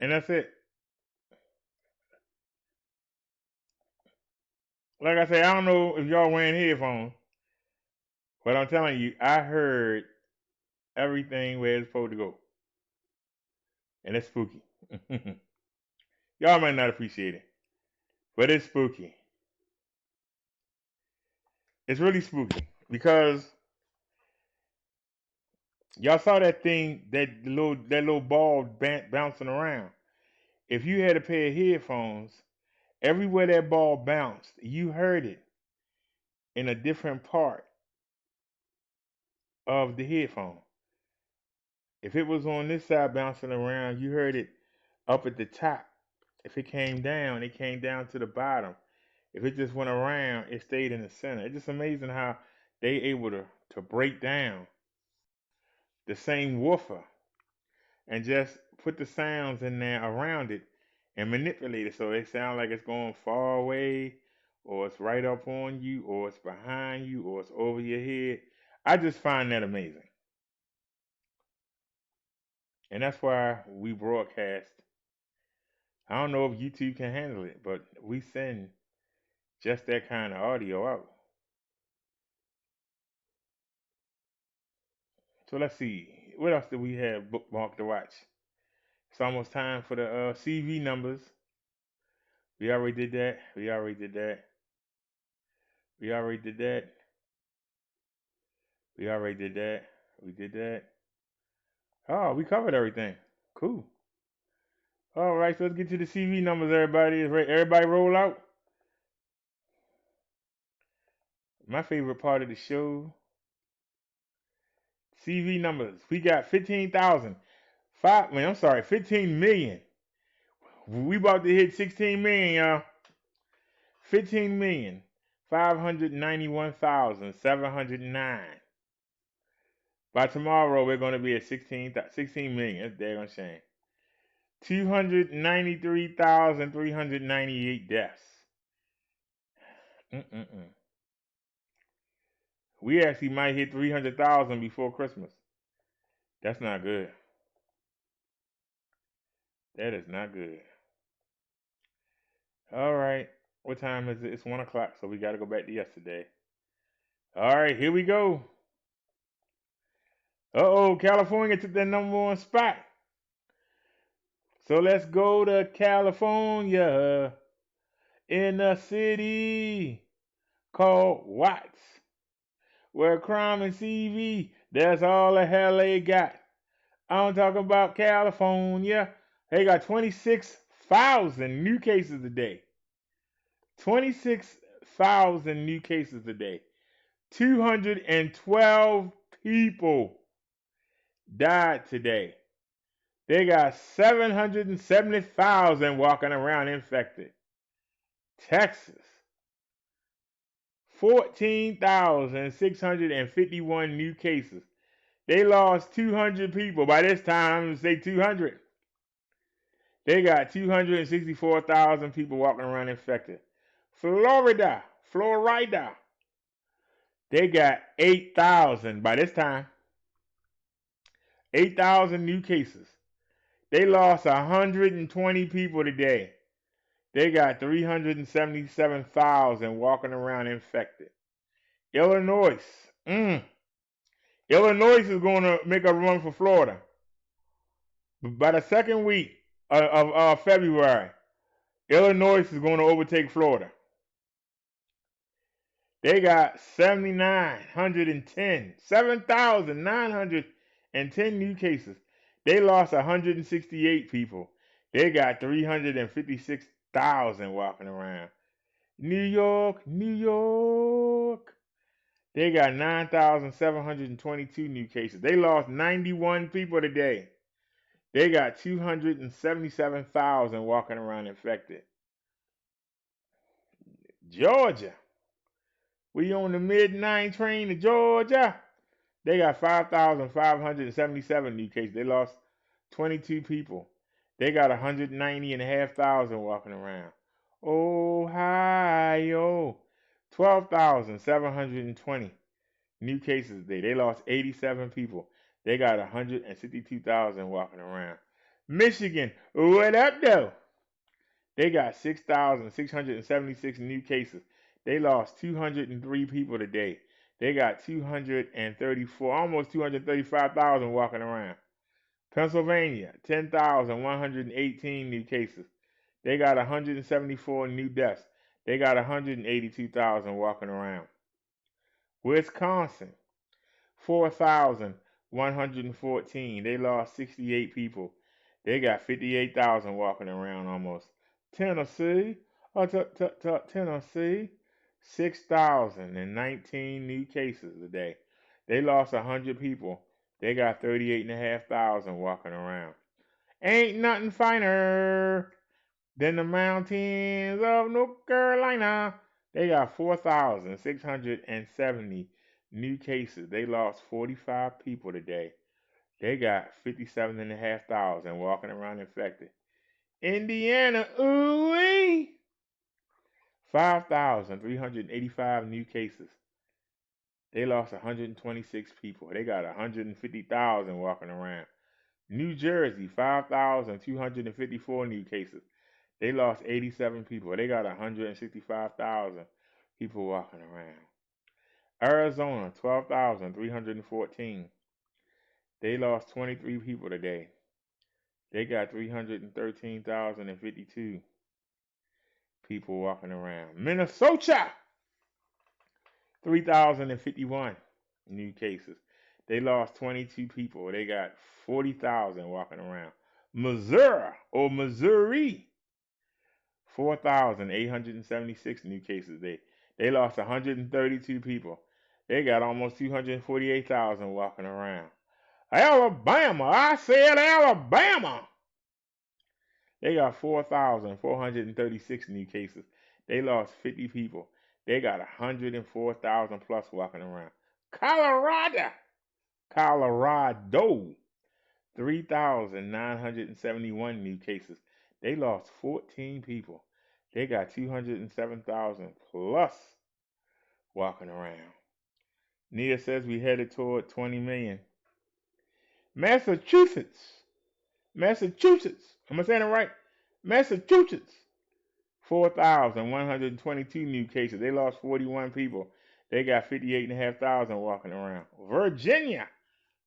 And that's it. Like I say, I don't know if y'all wearing headphones, but I'm telling you, I heard everything where it's supposed to go. And it's spooky. Y'all might not appreciate it, but it's spooky. It's really spooky because y'all saw that thing, that little ball bouncing around. If you had a pair of headphones, everywhere that ball bounced, you heard it in a different part of the headphone. If it was on this side bouncing around, you heard it up at the top. If it came down to the bottom. If it just went around, it stayed in the center. It's just amazing how they able to break down the same woofer and just put the sounds in there around it and manipulate it so it sounds like it's going far away, or it's right up on you, or it's behind you, or it's over your head. I just find that amazing. And that's why we broadcast. I don't know if YouTube can handle it, but we send just that kind of audio out. So let's see. What else do we have bookmarked to watch? It's almost time for the CV numbers. We already did that. We already did that. We already did that. We already did that. We did that. Oh, we covered everything. Cool. All right, so let's get to the CV numbers, everybody. Everybody roll out. My favorite part of the show. CV numbers. We got 15 million. We about to hit 16 million, y'all. 15,591,709. By tomorrow, we're going to be at 16 million. That's daggone shame. 293,398 deaths. We actually might hit 300,000 before Christmas. That's not good. That is not good. All right. What time is it? It's 1 o'clock, so we got to go back to yesterday. All right, here we go. Uh-oh, California took that #1 spot. So let's go to California, in a city called Watts, where crime and CV, that's all the hell they got. I'm talking about California. They got 26,000 new cases a day. 26,000 new cases a day. 212 people died today. They got 770,000 walking around infected. Texas, 14,651 new cases. They lost 200 people. By this time, I'm going to say 200. They got 264,000 people walking around infected. Florida, they got 8,000 by this time. 8,000 new cases. They lost 120 people today. They got 377,000 walking around infected. Illinois. Illinois is going to make a run for Florida. By the second week of February, Illinois is going to overtake Florida. They got 7,910 new cases. They lost 168 people. They got 356,000 walking around. New York. They got 9,722 new cases. They lost 91 people today. They got 277,000 walking around infected. Georgia. We on the midnight train to Georgia. They got 5,577 new cases. They lost 22 people. They got 190,500 walking around. Ohio, 12,720 new cases a day. They lost 87 people. They got 162,000 walking around. Michigan, what up though? They got 6,676 new cases. They lost 203 people today. They got 234, almost 235,000 walking around. Pennsylvania, 10,118 new cases. They got 174 new deaths. They got 182,000 walking around. Wisconsin, 4,114. They lost 68 people. They got 58,000 walking around almost. Tennessee, Tennessee, 6,019 new cases today. They lost 100 people. They got 38,500 walking around. Ain't nothing finer than the mountains of North Carolina. They got 4,670 new cases. They lost 45 people today. They got 57,500 walking around infected. Indiana, ooh-wee, 5,385 new cases. They lost 126 people. They got 150,000 walking around. New Jersey, 5,254 new cases. They lost 87 people. They got 165,000 people walking around. Arizona, 12,314. They lost 23 people today. They got 313,052 people walking around. Minnesota, 3,051 new cases. They lost 22 people. They got 40,000 walking around. Missouri, 4,876 new cases. They lost 132 people. They got almost 248,000 walking around. Alabama, I said Alabama. They got 4,436 new cases. They lost 50 people. They got 104,000 plus walking around. Colorado, 3,971 new cases. They lost 14 people. They got 207,000 plus walking around. Nia says we headed toward 20 million. Massachusetts. Am I saying it right? Massachusetts, 4,122 new cases. They lost 41 people. They got 58,500 walking around. Virginia,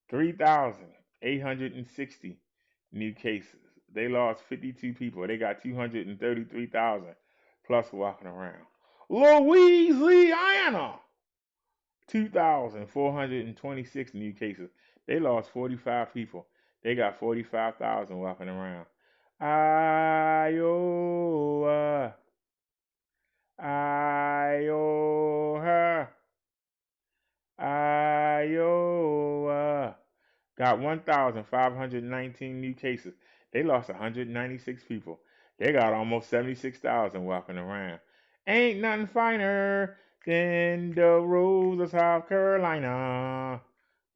3,860 new cases. They lost 52 people. They got 233,000 plus walking around. Louisiana, 2,426 new cases. They lost 45 people. They got 45,000 walking around. Iowa, got 1,519 new cases. They lost 196 people. They got almost 76,000 walking around. Ain't nothing finer than the rose of South Carolina.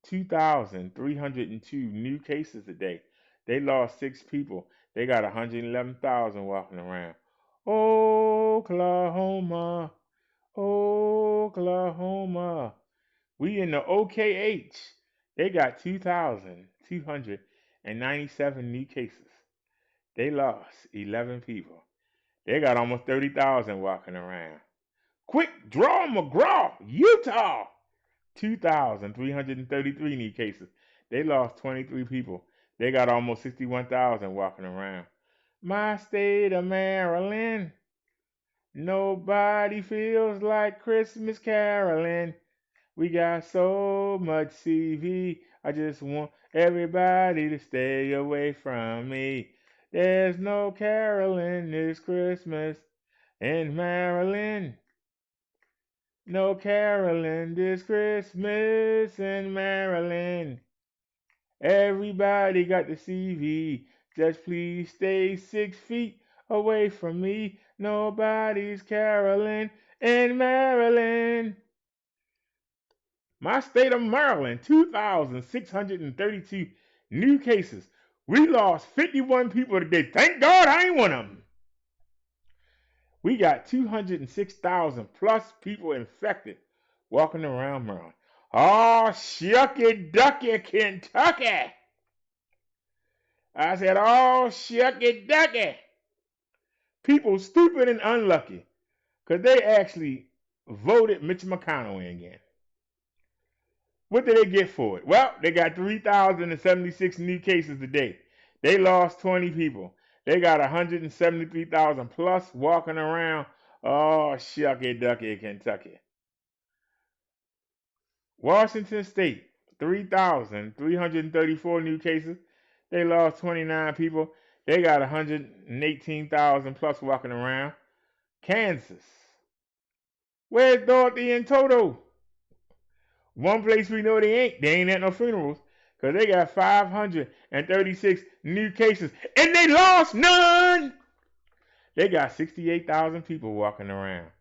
2,302 new cases today. They lost 6 people. They got 111,000 walking around. Oklahoma, we in the OKH. They got 2,297 new cases. They lost 11 people. They got almost 30,000 walking around. Quick Draw McGraw, Utah, 2,333 new cases. They lost 23 people. They got almost 61,000 walking around. My state of Maryland, nobody feels like Christmas caroling. We got so much CV, I just want everybody to stay away from me. There's no caroling this Christmas in Maryland. No caroling this Christmas in Maryland. Everybody got the CV. Just please stay 6 feet away from me. Nobody's caroling in Maryland. My state of Maryland, 2,632 new cases. We lost 51 people today. Thank God I ain't one of them. We got 206,000 plus people infected walking around Maryland. Oh, shucky ducky, Kentucky. I said, oh, shucky ducky. People stupid and unlucky because they actually voted Mitch McConnell in again. What did they get for it? Well, they got 3,076 new cases today. They lost 20 people. They got 173,000 plus walking around. Oh, shucky ducky, Kentucky. Washington State, 3,334 new cases. They lost 29 people. They got 118,000 plus walking around. Kansas. Where's Dorothy and Toto? One place we know they ain't at no funerals, because they got 536 new cases, and they lost none. They got 68,000 people walking around.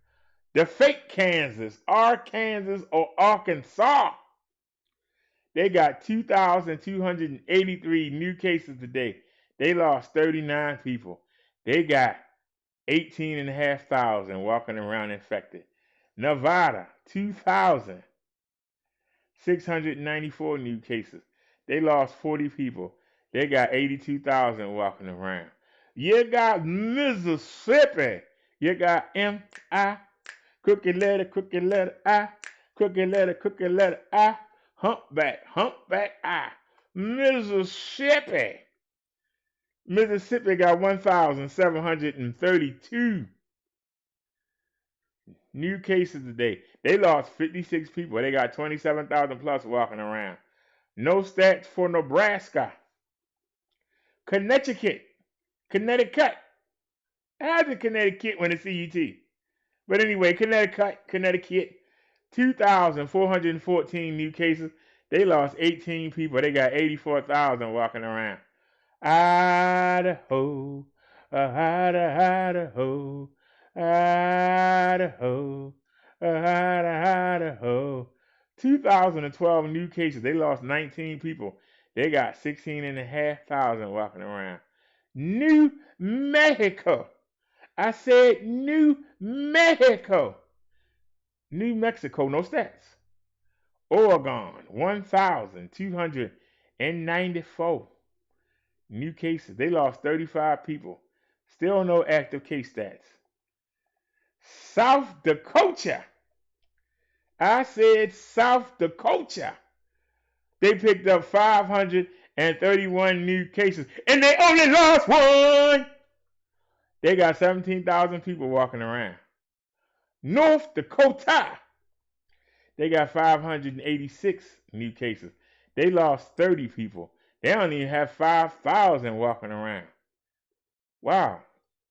The fake Kansas, Arkansas or Arkansas, they got 2,283 new cases today. They lost 39 people. They got 18,500 walking around infected. Nevada, 2,694 new cases. They lost 40 people. They got 82,000 walking around. You got Mississippi. You got M-I, crooked letter I, crooked letter I, humpback I. Mississippi. Mississippi got 1,732 new cases today. They lost 56 people. They got 27,000 plus walking around. No stats for Nebraska. Connecticut. How's it Connecticut when it's CET? But anyway, Connecticut, 2,414 new cases. They lost 18 people. They got 84,000 walking around. Idaho, Idaho, Idaho, Idaho. 2012 new cases. They lost 19 people. They got 16,500 walking around. New Mexico. I said New Mexico. New Mexico, no stats. Oregon, 1,294 new cases. They lost 35 people. Still no active case stats. South Dakota. I said South Dakota. They picked up 531 new cases, and they only lost one. They got 17,000 people walking around. North Dakota. They got 586 new cases. They lost 30 people. They only have 5,000 walking around. Wow.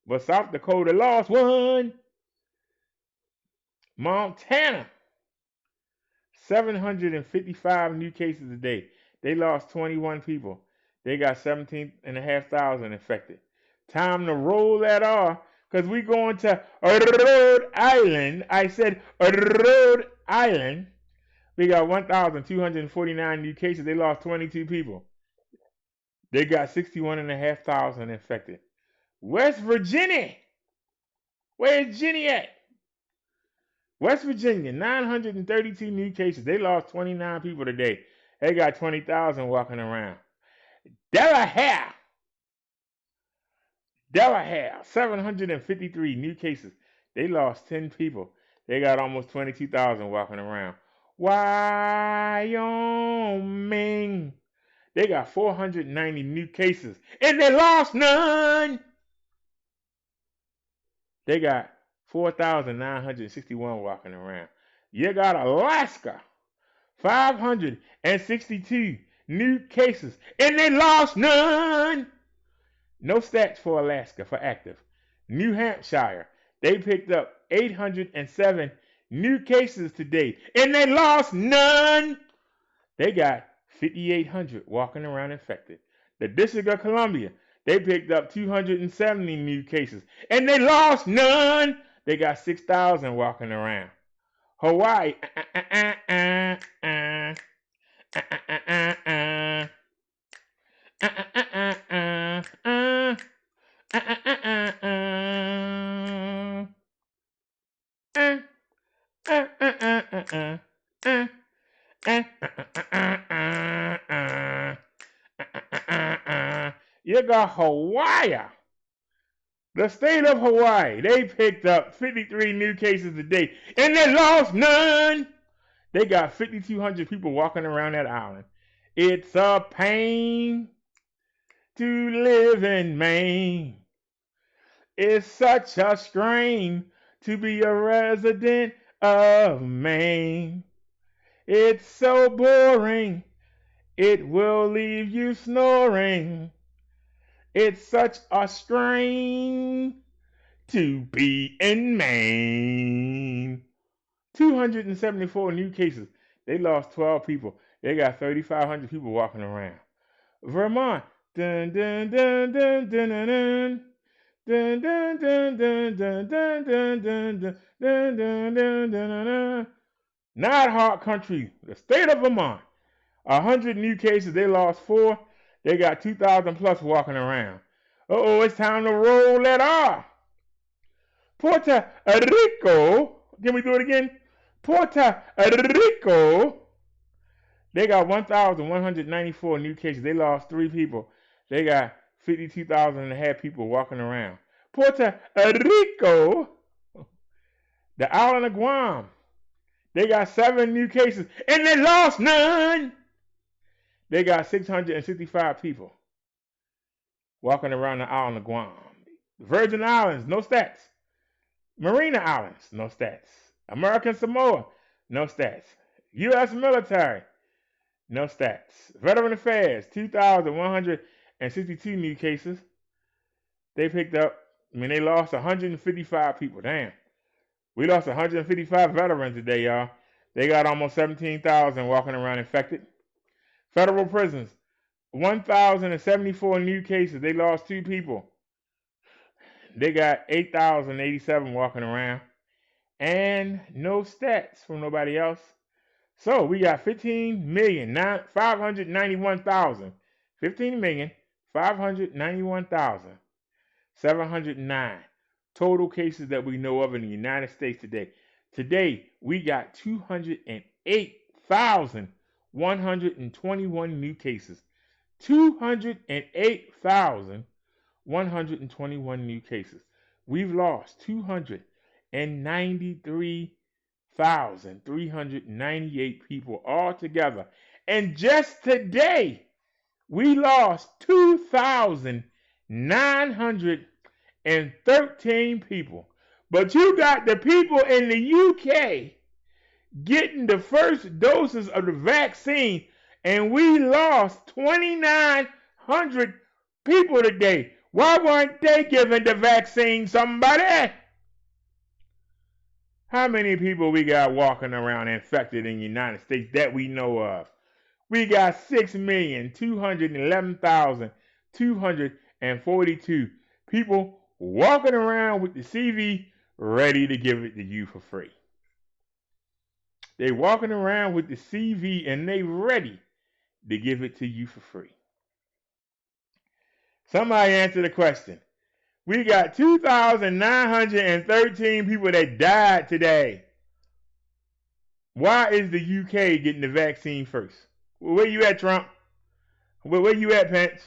But South Dakota lost one. Montana. 755 new cases a day. They lost 21 people. They got 17,500 infected. Time to roll that R, because we going to Rhode Island. I said Rhode Island. We got 1,249 new cases. They lost 22 people. They got 61,500 infected. West Virginia. Where's Jenny at? West Virginia, 932 new cases. They lost 29 people today. They got 20,000 walking around. Delaware, 753 new cases. They lost 10 people. They got almost 22,000 walking around. Wyoming, they got 490 new cases, and they lost none. They got 4,961 walking around. You got Alaska, 562 new cases, and they lost none. No stats for Alaska for active. New Hampshire, they picked up 807 new cases today, and they lost none. They got 5,800 walking around infected. The District of Columbia, they picked up 270 new cases, and they lost none. They got 6,000 walking around. Hawaii, you got Hawaii. The state of Hawaii, they picked up 53 new cases a day, and they lost none. They got 5,200 people walking around that island. It's a pain to live in Maine. It's such a strain to be a resident of Maine. It's so boring, it will leave you snoring. It's such a strain to be in Maine. 274 new cases. They lost 12 people. They got 3,500 people walking around. Vermont. Dun, dun, dun, dun, dun, dun, dun. Dun, dun, dun, dun, dun, dun, dun, dun, dun, dun, dun, dun, dun, dun. Not hard country, the state of Vermont. 100 new cases, they lost 4. They got 2,000 plus walking around. Uh-oh, it's time to roll that R. Puerto Rico, can we do it again? Puerto Rico, they got 1,194 new cases. They lost 3 people. They got 52,000 and a half people walking around. Puerto Rico, the island of Guam, they got 7 new cases and they lost none. They got 665 people walking around the island of Guam. Virgin Islands, no stats. Marina Islands, no stats. American Samoa, no stats. U.S. military, no stats. Veteran Affairs, 2,162 new cases. They picked up, they lost 155 people. Damn. We lost 155 veterans today, y'all. They got almost 17,000 walking around infected. Federal prisons, 1,074 new cases. They lost 2 people. They got 8,087 walking around. And no stats from nobody else. So we got 15,591,000. 15,591,709 total cases that we know of in the United States today. Today, we got 208,121 new cases. 208,121 new cases. We've lost 293,398 people altogether. And just today, we lost 2,913 people. But you got the people in the UK getting the first doses of the vaccine, and we lost 2,900 people today. Why weren't they giving the vaccine, somebody? How many people we got walking around infected in the United States that we know of? We got 6,211,242 people walking around with the CV ready to give it to you for free. They walking around with the CV and they ready to give it to you for free. Somebody answer the question. We got 2,913 people that died today. Why is the UK getting the vaccine first? Where you at, Trump? Where you at, Pence?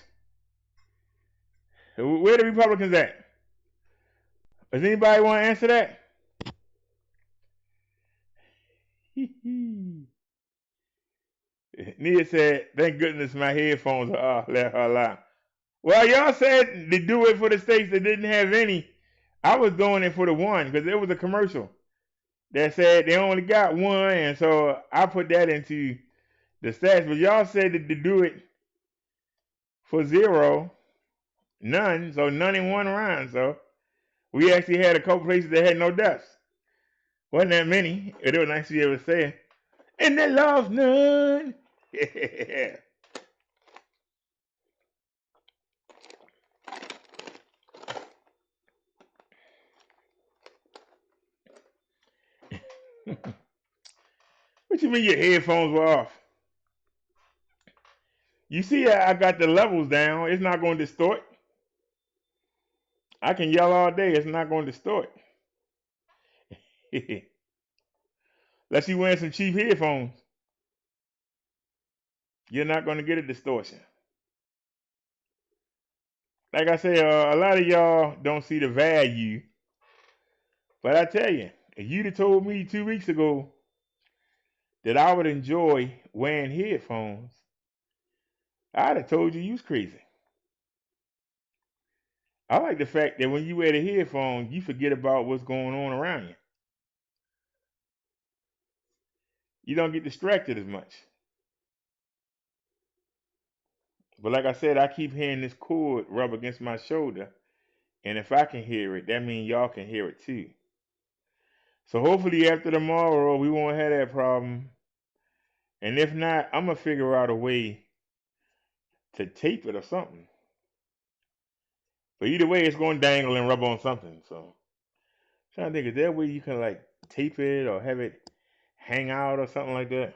Where the Republicans at? Does anybody want to answer that? Nia said, thank goodness my headphones are off. Let her lie. Well, y'all said to do it for the states that didn't have any. I was doing it for the one because it was a commercial that said they only got one, and so I put that into the stats. But y'all said to do it for 0, none, so none in one round. So we actually had a couple places that had no deaths. Wasn't that many. It was nice to be able to say it. And they lost none. Yeah. What you mean your headphones were off? You see I got the levels down. It's not going to distort. I can yell all day. It's not going to distort. Unless you wearing some cheap headphones, you're not going to get a distortion. Like I say, a lot of y'all don't see the value. But I tell you, if you'd have told me 2 weeks ago that I would enjoy wearing headphones, I'd have told you was crazy. I like the fact that when you wear the headphones, you forget about what's going on around you. You don't get distracted as much. But like I said, I keep hearing this cord rub against my shoulder. And if I can hear it, that means y'all can hear it too. So hopefully after tomorrow, we won't have that problem. And if not, I'm going to figure out a way to tape it or something. But either way, it's going to dangle and rub on something. So I'm trying to think, is there a way you can like tape it or have it hang out or something like that?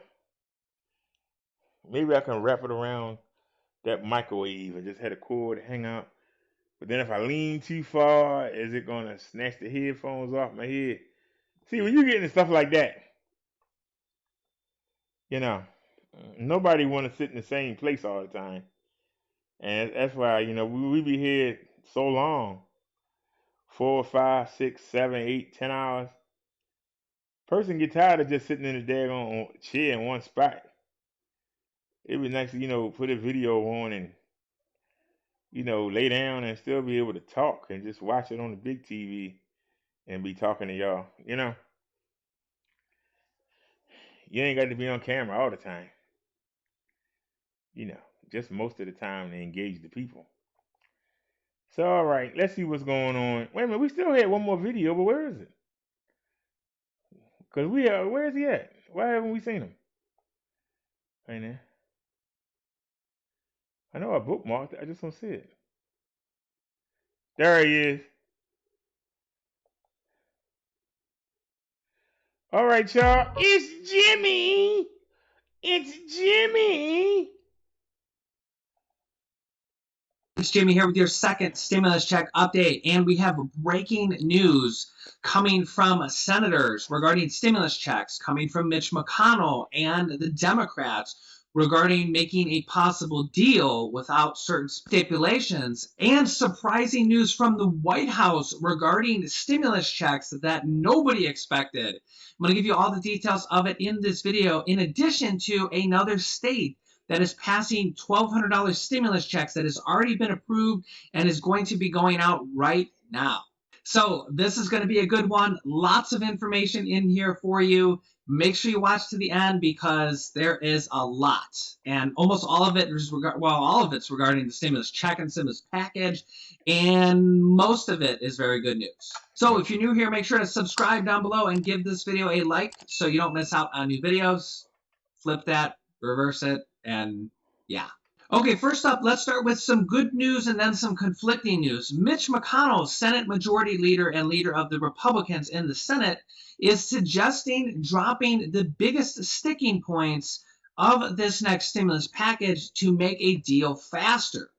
Maybe I can wrap it around that microwave and just have the cord hang out. But then if I lean too far, is it going to snatch the headphones off my head? See, when you get into stuff like that, you know, nobody want to sit in the same place all the time. And that's why, you know, we be here so long, 4, 5, 6, 7, 8, 10 hours. Person get tired of just sitting in the daggone chair in one spot. It'd be nice to, you know, put a video on and, you know, lay down and still be able to talk and just watch it on the big TV and be talking to y'all, you know. You ain't got to be on camera all the time. You know, just most of the time to engage the people. So, all right, let's see what's going on. Wait a minute, we still had one more video, but where is it? Because where is he at? Why haven't we seen him? Right there. I know I bookmarked it, I just don't see it. There he is. All right, y'all, it's Jimmy. It's Jimmy. It's Jamie here with your second stimulus check update, and we have breaking news coming from senators regarding stimulus checks, coming from Mitch McConnell and the Democrats regarding making a possible deal without certain stipulations, and surprising news from the White House regarding stimulus checks that nobody expected. I'm going to give you all the details of it in this video, in addition to another state that is passing $1,200 stimulus checks that has already been approved and is going to be going out right now. So this is going to be a good one. Lots of information in here for you. Make sure you watch to the end because there is a lot. And almost all of it is, all of it's regarding the stimulus check and stimulus package. And most of it is very good news. So if you're new here, make sure to subscribe down below and give this video a like so you don't miss out on new videos. Flip that, reverse it, and yeah. Okay, first up, let's start with some good news and then some conflicting news. Mitch McConnell, Senate Majority Leader and leader of the Republicans in the Senate, is suggesting dropping the biggest sticking points of this next stimulus package to make a deal faster.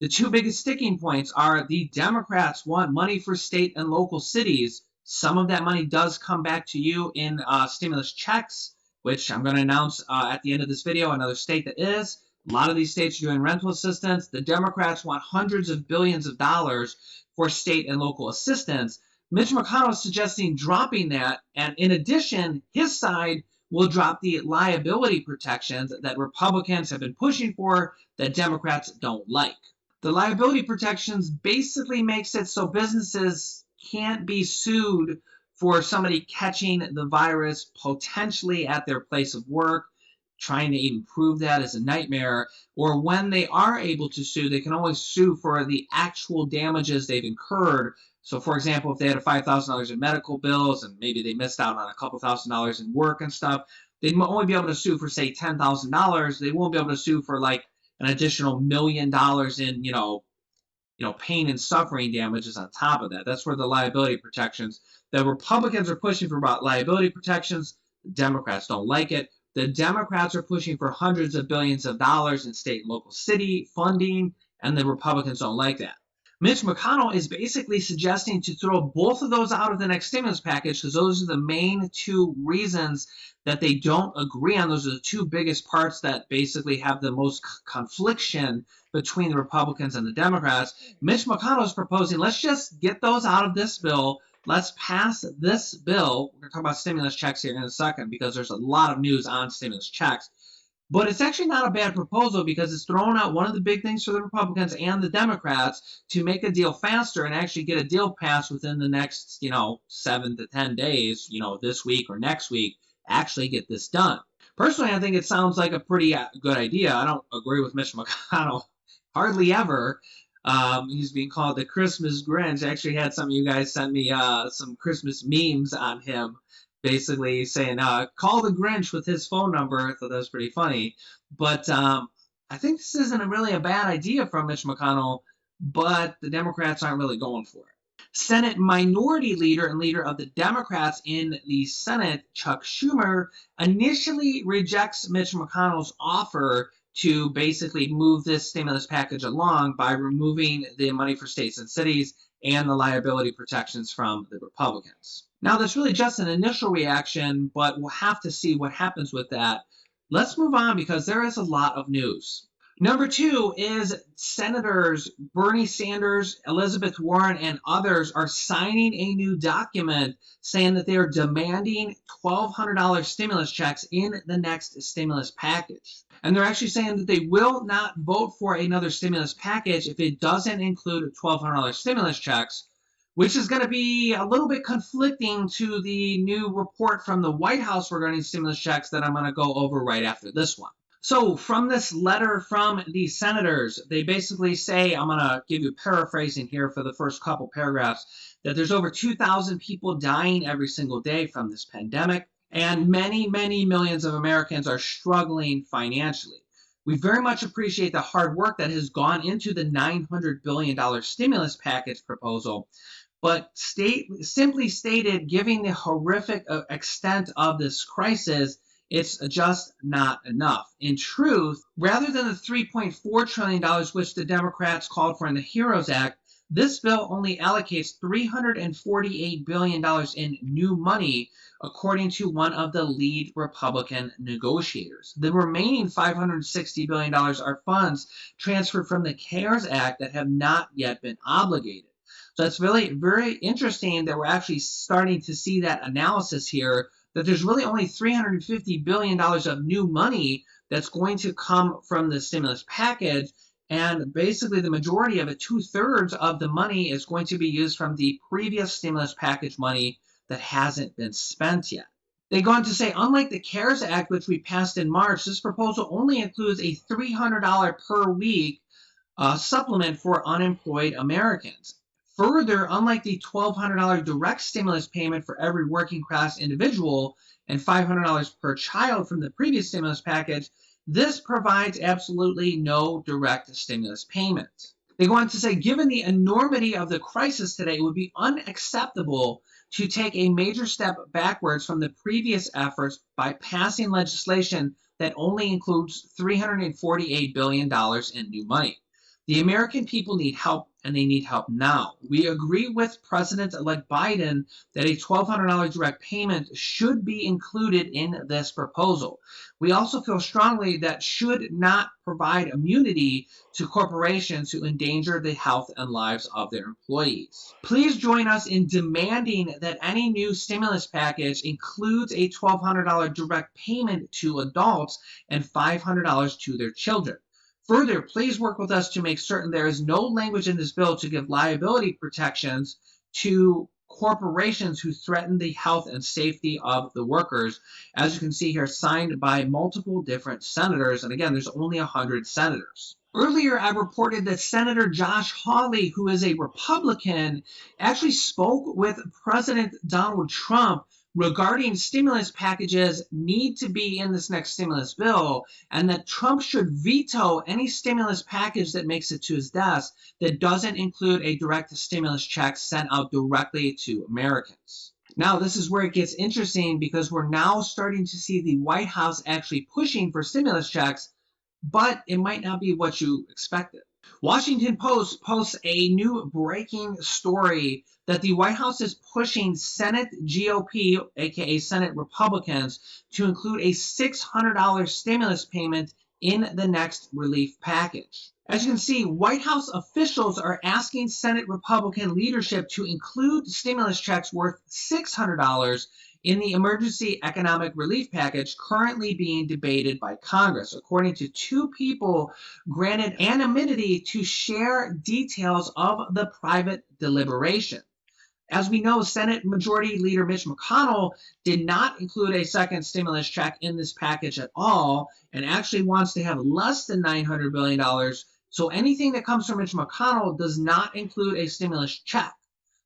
The two biggest sticking points are the Democrats want money for state and local cities. Some of that money does come back to you in stimulus checks, which I'm going to announce at the end of this video, another state that is. A lot of these states are doing rental assistance. The Democrats want hundreds of billions of dollars for state and local assistance. Mitch McConnell is suggesting dropping that, and in addition, his side will drop the liability protections that Republicans have been pushing for that Democrats don't like. The liability protections basically makes it so businesses can't be sued for somebody catching the virus potentially at their place of work. Trying to even prove that is a nightmare. Or when they are able to sue, they can always sue for the actual damages they've incurred. So, for example, if they had $5,000 in medical bills and maybe they missed out on a couple $1,000s in work and stuff, they'd only be able to sue for, say, $10,000. They won't be able to sue for like an additional $1 million in, you know, pain and suffering damages on top of that. That's where the liability protections. The Republicans are pushing for about liability protections. The Democrats don't like it. The Democrats are pushing for hundreds of billions of dollars in state and local city funding, and the Republicans don't like that. Mitch McConnell is basically suggesting to throw both of those out of the next stimulus package because those are the main two reasons that they don't agree on. Those are the two biggest parts that basically have the most confliction between the Republicans and the Democrats. Mitch McConnell is proposing, let's just get those out of this bill. Let's pass this bill. We're going to talk about stimulus checks here in a second because there's a lot of news on stimulus checks. But it's actually not a bad proposal because it's throwing out one of the big things for the Republicans and the Democrats to make a deal faster and actually get a deal passed within the next, 7 to 10 days, this week or next week, actually get this done. Personally, I think it sounds like a pretty good idea. I don't agree with Mitch McConnell hardly ever. He's being called the Christmas Grinch. I actually had some of you guys send me some Christmas memes on him, basically saying, call the Grinch with his phone number. I thought that was pretty funny. But I think this isn't really a bad idea from Mitch McConnell, but the Democrats aren't really going for it. Senate Minority Leader and leader of the Democrats in the Senate, Chuck Schumer, initially rejects Mitch McConnell's offer to basically move this stimulus package along by removing the money for states and cities and the liability protections from the Republicans. Now, that's really just an initial reaction, but we'll have to see what happens with that. Let's move on because there is a lot of news. Number 2 is Senators Bernie Sanders, Elizabeth Warren, and others are signing a new document saying that they are demanding $1,200 stimulus checks in the next stimulus package. And they're actually saying that they will not vote for another stimulus package if it doesn't include $1,200 stimulus checks, which is going to be a little bit conflicting to the new report from the White House regarding stimulus checks that I'm going to go over right after this one. So from this letter from the senators, they basically say, I'm going to give you paraphrasing here for the first couple paragraphs, that there's over 2,000 people dying every single day from this pandemic, and many, many millions of Americans are struggling financially. We very much appreciate the hard work that has gone into the $900 billion stimulus package proposal, but simply stated, given the horrific extent of this crisis, it's just not enough. In truth, rather than the $3.4 trillion which the Democrats called for in the HEROES Act, this bill only allocates $348 billion in new money, according to one of the lead Republican negotiators. The remaining $560 billion are funds transferred from the CARES Act that have not yet been obligated. So it's really very interesting that we're actually starting to see that analysis here, that there's really only $350 billion of new money that's going to come from the stimulus package, and basically the majority of it, 2/3 of the money, is going to be used from the previous stimulus package money that hasn't been spent yet. They go on to say, unlike the CARES Act, which we passed in March, this proposal only includes a $300 per week supplement for unemployed Americans. Further, unlike the $1,200 direct stimulus payment for every working class individual and $500 per child from the previous stimulus package, this provides absolutely no direct stimulus payment. They go on to say, given the enormity of the crisis today, it would be unacceptable to take a major step backwards from the previous efforts by passing legislation that only includes $348 billion in new money. The American people need help, and they need help now. We agree with President-elect Biden that a $1,200 direct payment should be included in this proposal. We also feel strongly that should not provide immunity to corporations who endanger the health and lives of their employees. Please join us in demanding that any new stimulus package includes a $1,200 direct payment to adults and $500 to their children. Further, please work with us to make certain there is no language in this bill to give liability protections to corporations who threaten the health and safety of the workers. As you can see here, signed by multiple different senators. And again, there's only 100 senators. Earlier, I reported that Senator Josh Hawley, who is a Republican, actually spoke with President Donald Trump regarding stimulus packages need to be in this next stimulus bill, and that Trump should veto any stimulus package that makes it to his desk that doesn't include a direct stimulus check sent out directly to Americans. Now, this is where it gets interesting because we're now starting to see the White House actually pushing for stimulus checks, but it might not be what you expected. Washington Post posts a new breaking story that the White House is pushing Senate GOP, aka Senate Republicans, to include a $600 stimulus payment in the next relief package. As you can see, White House officials are asking Senate Republican leadership to include stimulus checks worth $600 in the emergency economic relief package currently being debated by Congress, according to two people granted anonymity to share details of the private deliberation. As we know, Senate Majority Leader Mitch McConnell did not include a second stimulus check in this package at all, and actually wants to have less than $900 billion. So anything that comes from Mitch McConnell does not include a stimulus check.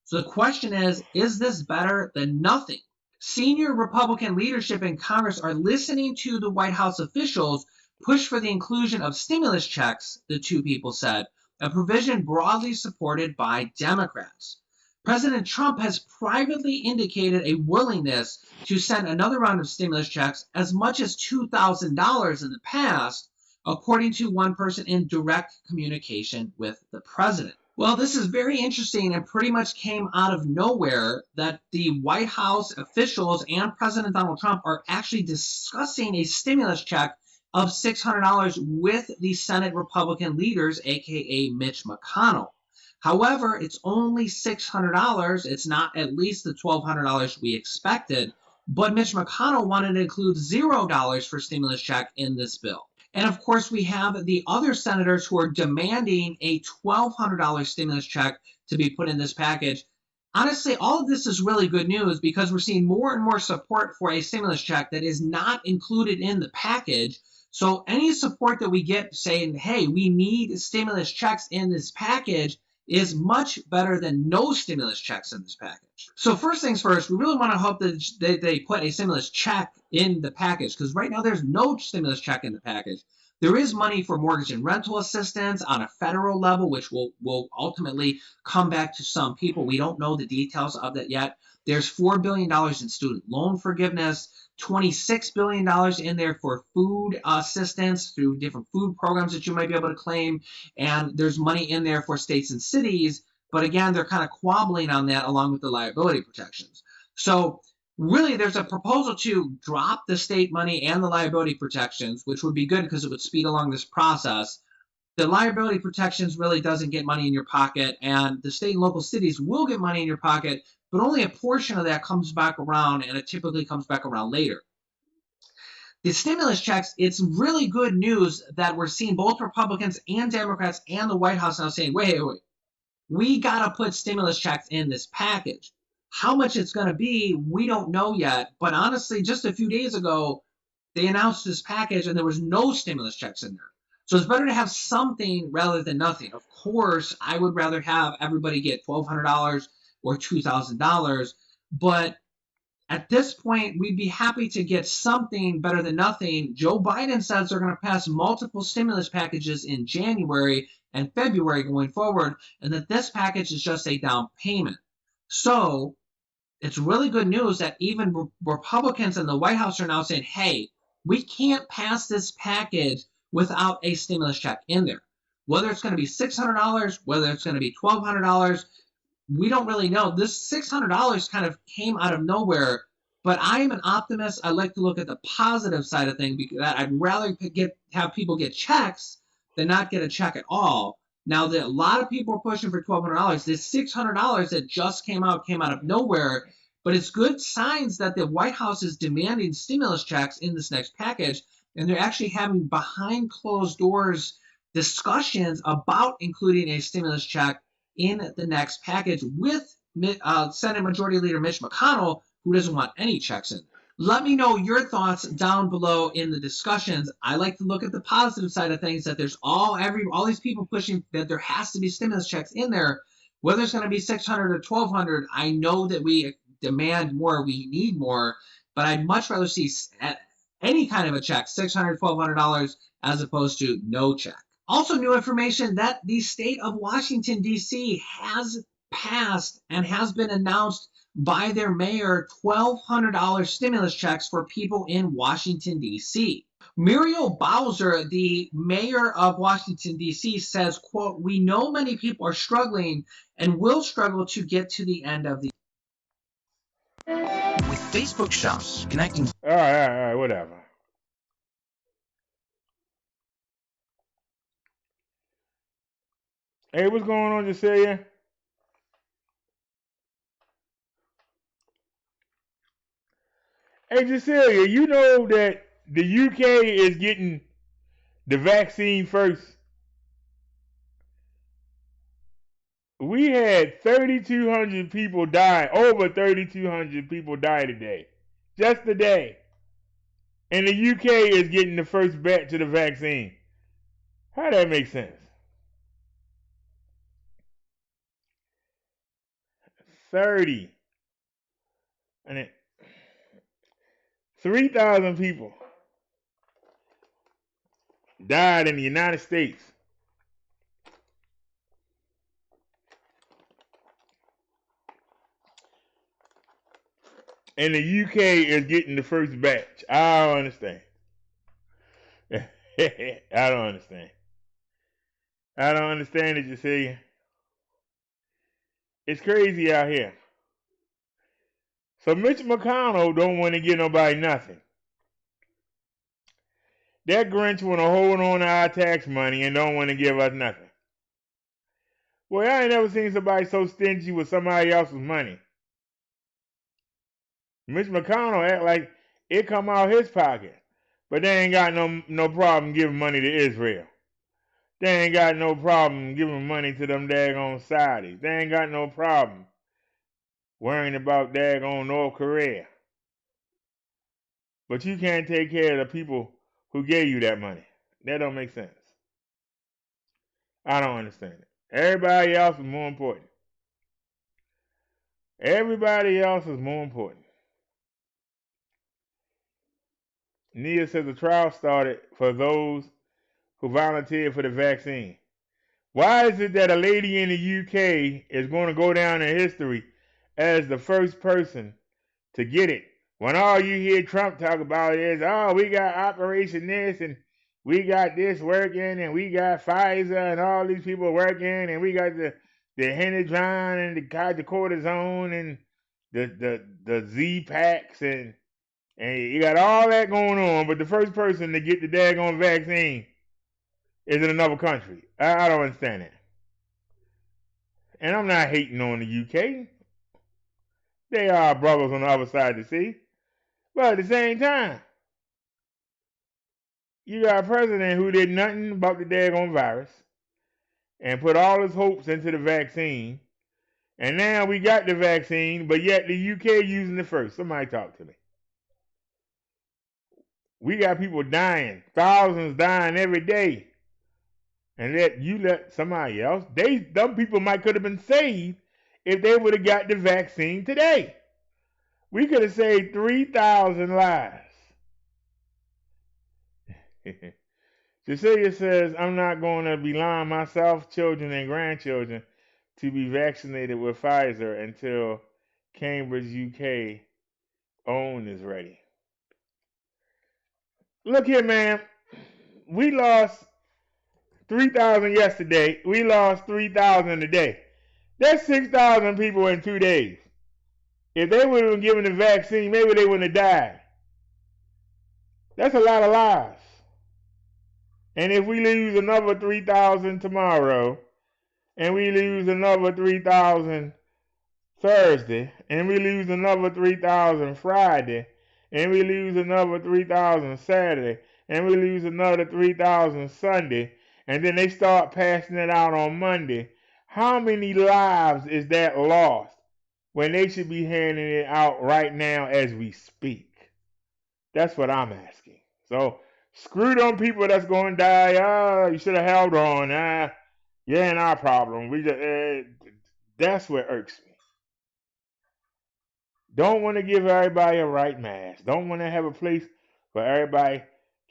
So the question is this better than nothing? Senior Republican leadership in Congress are listening to the White House officials push for the inclusion of stimulus checks, the two people said, a provision broadly supported by Democrats. President Trump has privately indicated a willingness to send another round of stimulus checks, as much as $2,000 in the past, according to one person in direct communication with the president. Well, this is very interesting and pretty much came out of nowhere that the White House officials and President Donald Trump are actually discussing a stimulus check of $600 with the Senate Republican leaders, aka Mitch McConnell. However, it's only $600. It's not at least the $1,200 we expected, but Mitch McConnell wanted to include $0 for stimulus check in this bill. And of course, we have the other senators who are demanding a $1,200 stimulus check to be put in this package. Honestly, all of this is really good news because we're seeing more and more support for a stimulus check that is not included in the package. So any support that we get saying, hey, we need stimulus checks in this package is much better than no stimulus checks in this package. So first things first, we really want to hope that they put a stimulus check in the package, because right now there's no stimulus check in the package. There is money for mortgage and rental assistance on a federal level, which will ultimately come back to some people. We don't know the details of that yet. There's $4 billion in student loan forgiveness, $26 billion in there for food assistance through different food programs that you might be able to claim. And there's money in there for states and cities. But again, they're kind of quabbling on that along with the liability protections. So really, there's a proposal to drop the state money and the liability protections, which would be good because it would speed along this process. The liability protections really doesn't get money in your pocket, and the state and local cities will get money in your pocket, but only a portion of that comes back around, and it typically comes back around later. The stimulus checks, it's really good news that we're seeing both Republicans and Democrats and the White House now saying, wait, we got to put stimulus checks in this package. How much it's going to be, we don't know yet, but honestly, just a few days ago, they announced this package and there was no stimulus checks in there. So it's better to have something rather than nothing. Of course, I would rather have everybody get $1,200 or $2,000, but at this point, we'd be happy to get something better than nothing. Joe Biden says they're going to pass multiple stimulus packages in January and February going forward, and that this package is just a down payment. So it's really good news that even Republicans in the White House are now saying, hey, we can't pass this package without a stimulus check in there. Whether it's going to be $600, whether it's going to be $1,200, we don't really know. This $600 kind of came out of nowhere, but I am an optimist. I like to look at the positive side of things because I'd rather have people get checks than not get a check at all. Now, a lot of people are pushing for $1,200. This $600 that just came out of nowhere, but it's good signs that the White House is demanding stimulus checks in this next package, and they're actually having behind closed doors discussions about including a stimulus check in the next package with Senate Majority Leader Mitch McConnell, who doesn't want any checks in. Let me know your thoughts down below in the discussions. I like to look at the positive side of things, that there's all these people pushing that there has to be stimulus checks in there. Whether it's going to be $600 or $1,200, I know that we demand more, we need more, but I'd much rather see any kind of a check, $600, $1,200, as opposed to no check. Also, new information that the state of Washington, D.C. has passed and has been announced by their mayor $1,200 stimulus checks for people in Washington, D.C. Muriel Bowser, the mayor of Washington, D.C., says, quote, we know many people are struggling and will struggle to get to the end of the with Facebook Shops connecting. All right, whatever. Hey, what's going on, Jasiah? Hey, Cecilia, you know that the UK is getting the vaccine first? We had 3,200 people die, over 3,200 people die today. Just today. And the UK is getting the first batch of the vaccine. How that make sense? 30. And it, 3,000 people died in the United States. And the UK is getting the first batch. I don't understand. I don't understand. I don't understand it, you see. It's crazy out here. So Mitch McConnell don't want to give nobody nothing. That Grinch want to hold on to our tax money and don't want to give us nothing. Well, I ain't never seen somebody so stingy with somebody else's money. Mitch McConnell act like it come out his pocket, but they ain't got no problem giving money to Israel. They ain't got no problem giving money to them daggone Saudis. They ain't got no problem worrying about daggone North Korea. But you can't take care of the people who gave you that money. That don't make sense. I don't understand it. Everybody else is more important. Everybody else is more important. Nia says the trial started for those who volunteered for the vaccine. Why is it that a lady in the UK is going to go down in history as the first person to get it, when all you hear Trump talk about is, oh, we got Operation this, and we got this working, and we got Pfizer, and all these people working, and we got the Henadron, and the cortisone, and the Z-Packs, and you got all that going on, but the first person to get the daggone vaccine is in another country. I don't understand it. And I'm not hating on the UK. They are brothers on the other side of the sea. But at the same time, you got a president who did nothing about the daggone virus and put all his hopes into the vaccine. And now we got the vaccine, but yet the UK using it first. Somebody talk to me. We got people dying, thousands dying every day. And let somebody else. Them people might could have been saved if they would have got the vaccine today. We could have saved 3,000 lives. Cecilia says, I'm not going to be allowing myself, children, and grandchildren to be vaccinated with Pfizer until Cambridge, UK own is ready. Look here, man. We lost 3,000 yesterday. We lost 3,000 today. That's 6,000 people in 2 days. If they would have been given the vaccine, maybe they wouldn't have died. That's a lot of lives. And if we lose another 3,000 tomorrow, and we lose another 3,000 Thursday, and we lose another 3,000 Friday, and we lose another 3,000 Saturday, and we lose another 3,000 Sunday, and then they start passing it out on Monday, how many lives is that lost when they should be handing it out right now as we speak? That's what I'm asking. So screw them people that's going to die. You should have held on. You ain't our problem. We just, that's what irks me. Don't want to give everybody a right mask. Don't want to have a place where everybody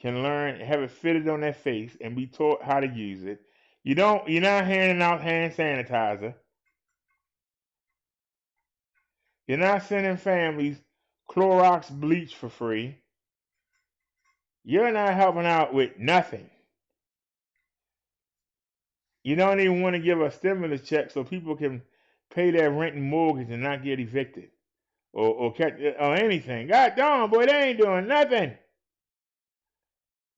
can learn, have it fitted on their face, and be taught how to use it. You're not handing out hand sanitizer. You're not sending families Clorox bleach for free. You're not helping out with nothing. You don't even want to give a stimulus check so people can pay their rent and mortgage and not get evicted or anything. God darn, boy, they ain't doing nothing.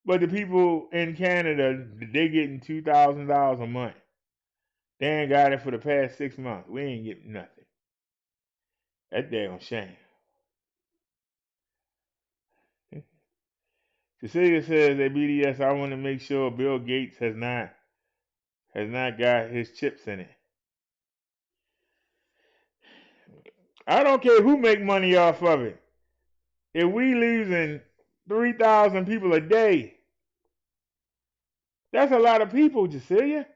But the people in Canada, they getting $2,000 a month. They ain't got it for the past 6 months. We ain't getting nothing. That damn shame. Cecilia says that BDS, I want to make sure Bill Gates has not got his chips in it. I don't care who make money off of it. If we losing 3,000 people a day, that's a lot of people, Cecilia.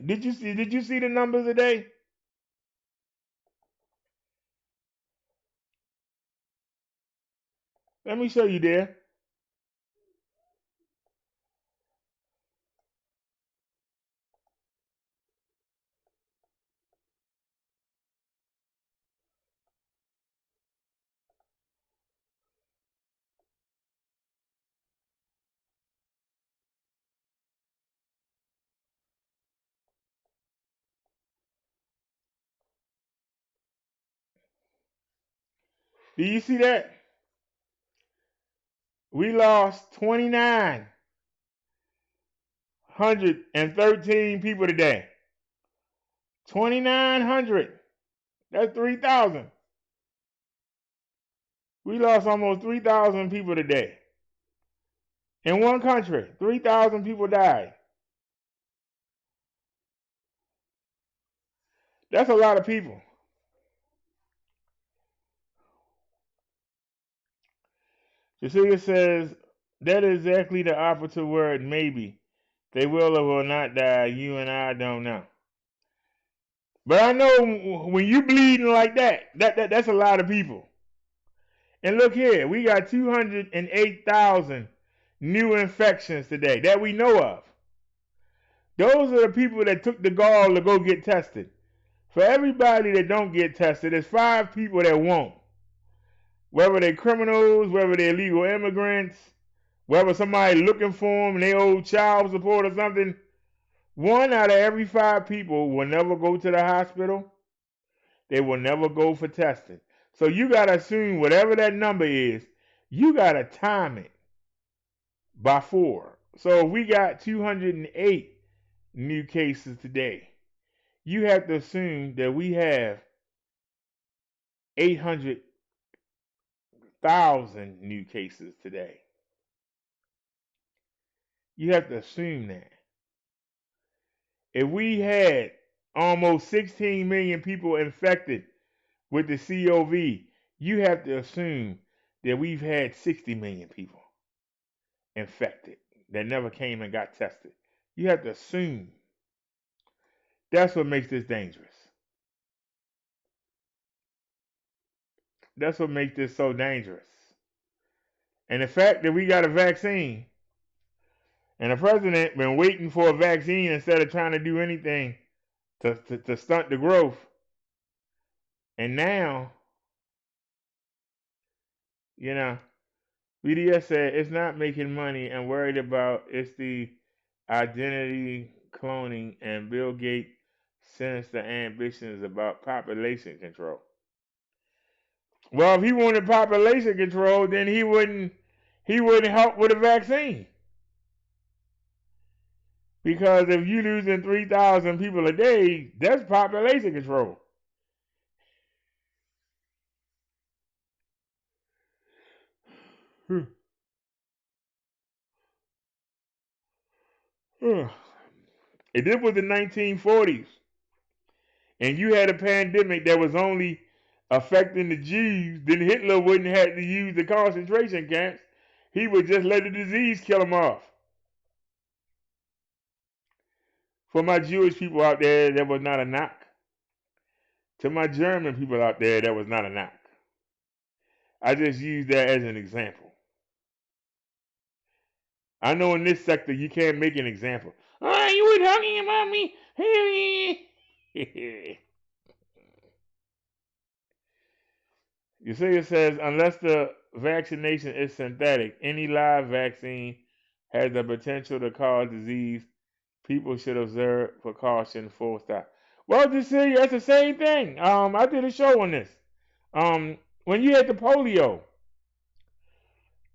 Did you see the numbers today? Let me show you there. Do you see that? We lost 2,913 people today. 2,900. That's 3,000. We lost almost 3,000 people today. In one country, 3,000 people died. That's a lot of people. Cecilia says, that is exactly the opposite word, maybe. They will or will not die. You and I don't know. But I know when you bleeding like that's a lot of people. And look here, we got 208,000 new infections today that we know of. Those are the people that took the gall to go get tested. For everybody that don't get tested, there's 5 people that won't. Whether they're criminals, whether they're illegal immigrants, whether somebody looking for them and they owe child support or something, 1 out of every 5 people will never go to the hospital. They will never go for testing. So you got to assume whatever that number is, you got to time it by 4. So if we got 208 new cases today, you have to assume that we have 800,000 new cases today. You have to assume that. If we had almost 16 million people infected with the COV, you have to assume that we've had 60 million people infected that never came and got tested. You have to assume. That's what makes this dangerous. That's what makes this so dangerous. And the fact that we got a vaccine and the president been waiting for a vaccine instead of trying to do anything to stunt the growth. And now, BDS said it's not making money and worried about it's the identity cloning and Bill Gates' sinister ambitions about population control. Well, if he wanted population control, then he wouldn't help with a vaccine. Because if you losing 3,000 people a day, that's population control. If this was the 1940s, and you had a pandemic that was only affecting the Jews, then Hitler wouldn't have to use the concentration camps. He would just let the disease kill them off. For my Jewish people out there, that was not a knock. To my German people out there, that was not a knock. I just use that as an example. I know in this sector you can't make an example. Oh, you were talking about me. Yesaya says, unless the vaccination is synthetic, any live vaccine has the potential to cause disease. People should observe precaution, full stop. Well, Yesaya, that's the same thing. I did a show on this. When you had the polio,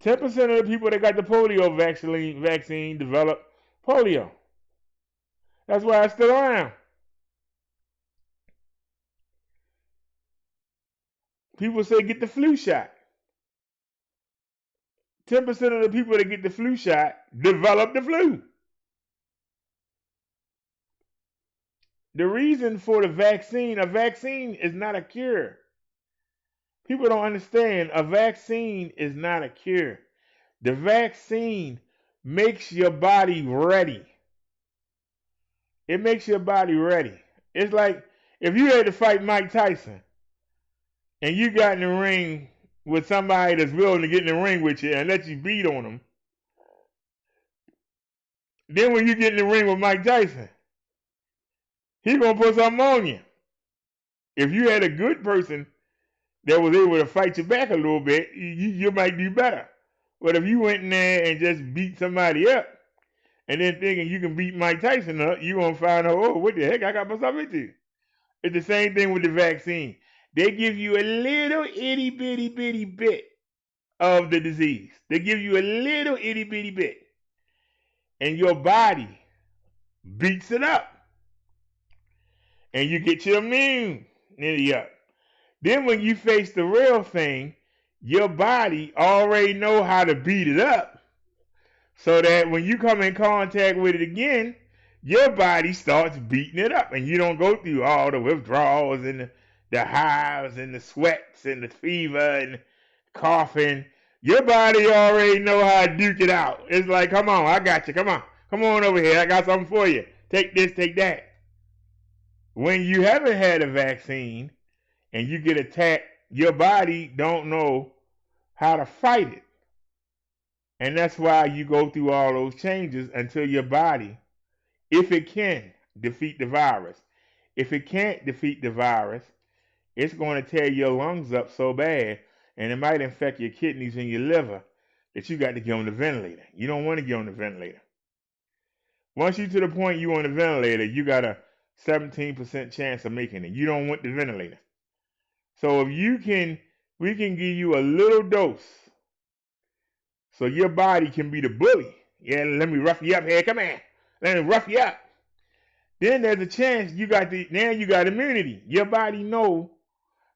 10% of the people that got the polio vaccine developed polio. That's why it's still around. People say get the flu shot. 10% of the people that get the flu shot develop the flu. The reason for the vaccine, a vaccine is not a cure. People don't understand, a vaccine is not a cure. The vaccine makes your body ready. It makes your body ready. It's like if you had to fight Mike Tyson and you got in the ring with somebody that's willing to get in the ring with you and let you beat on him, then when you get in the ring with Mike Tyson, he's going to put something on you. If you had a good person that was able to fight you back a little bit, you might do better. But if you went in there and just beat somebody up, and then thinking you can beat Mike Tyson up, you're going to find out, oh, what the heck I got myself into. It's the same thing with the vaccine. They give you a little itty bitty bitty bit of the disease. They give you a little itty bitty bit. And your body beats it up. And you get your immunity up. Then when you face the real thing, your body already know how to beat it up. So that when you come in contact with it again, your body starts beating it up. And you don't go through all the withdrawals and the hives and the sweats and the fever and coughing. Your body already know how to duke it out. It's like, come on, I got you. Come on. Come on over here. I got something for you. Take this, take that. When you haven't had a vaccine and you get attacked, your body don't know how to fight it. And that's why you go through all those changes until your body, if it can, defeat the virus. If it can't defeat the virus, it's going to tear your lungs up so bad, and it might infect your kidneys and your liver that you got to get on the ventilator. You don't want to get on the ventilator. Once you're to the point you on the ventilator, you got a 17% chance of making it. You don't want the ventilator. So if you can, we can give you a little dose so your body can be the bully. Yeah, let me rough you up here. Come on. Let me rough you up. Then there's a chance now you got immunity. Your body know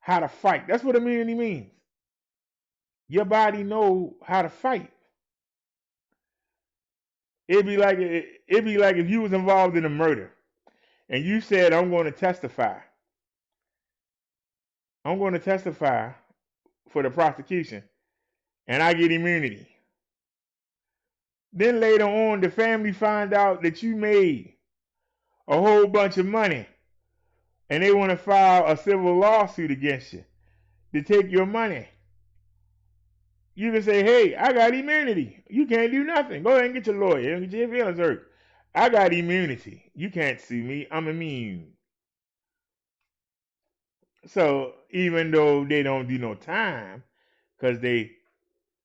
how to fight. That's what immunity means. Your body know how to fight. It'd be like if you was involved in a murder and you said, I'm going to testify. I'm going to testify for the prosecution and I get immunity. Then later on, the family find out that you made a whole bunch of money and they want to file a civil lawsuit against you to take your money. You can say, hey, I got immunity. You can't do nothing. Go ahead and get your lawyer and get your feelings hurt. I got immunity. You can't sue me. I'm immune. So even though they don't do no time because they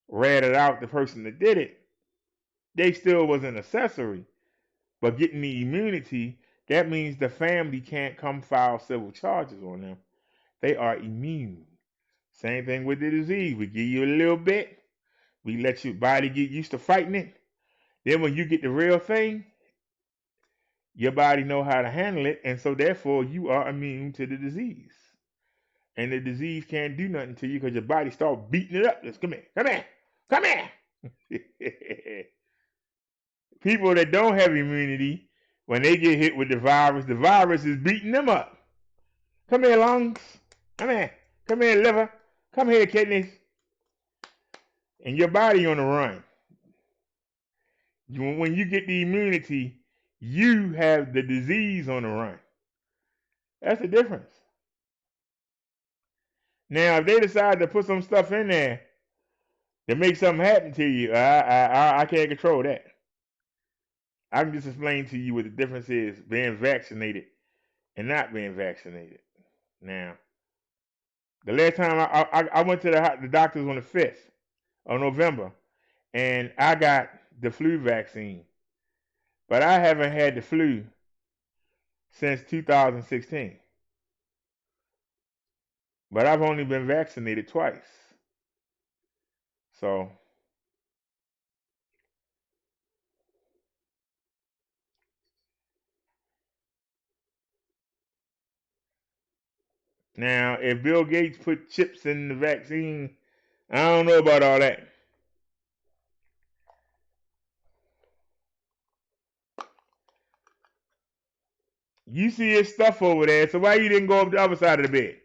ratted out the person that did it, they still was an accessory. But getting the immunity, that means the family can't come file civil charges on them. They are immune. Same thing with the disease. We give you a little bit. We let your body get used to fighting it. Then when you get the real thing, your body know how to handle it. And so therefore you are immune to the disease. And the disease can't do nothing to you because your body start beating it up. Just come here, come here, come here. People that don't have immunity, when they get hit with the virus is beating them up. Come here, lungs. Come here. Come here, liver. Come here, kidneys. And your body on the run. When you get the immunity, you have the disease on the run. That's the difference. Now, if they decide to put some stuff in there to make something happen to you, I can't control that. I can just explain to you what the difference is being vaccinated and not being vaccinated. Now, the last time I went to the doctors on the 5th of November, and I got the flu vaccine. But I haven't had the flu since 2016. But I've only been vaccinated twice. So now, if Bill Gates put chips in the vaccine, I don't know about all that. You see his stuff over there, so why you didn't go up the other side of the bed?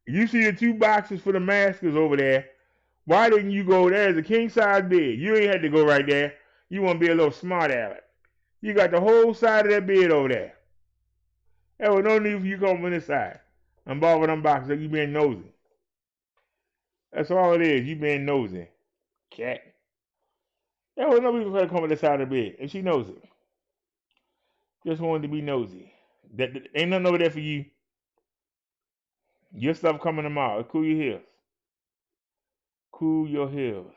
You see the 2 boxes for the maskers over there. Why didn't you go there? It's a king size bed. You ain't had to go right there. You want to be a little smart aleck. You got the whole side of that bed over there. There was no need for you coming from this side and borrow them boxes. You being nosy. That's all it is. You being nosy. Cat. There was no reason for her to come from this side of the bed, and she knows it. Just wanted to be nosy. That ain't nothing over there for you. Your stuff coming tomorrow. Cool your heels. Cool your heels.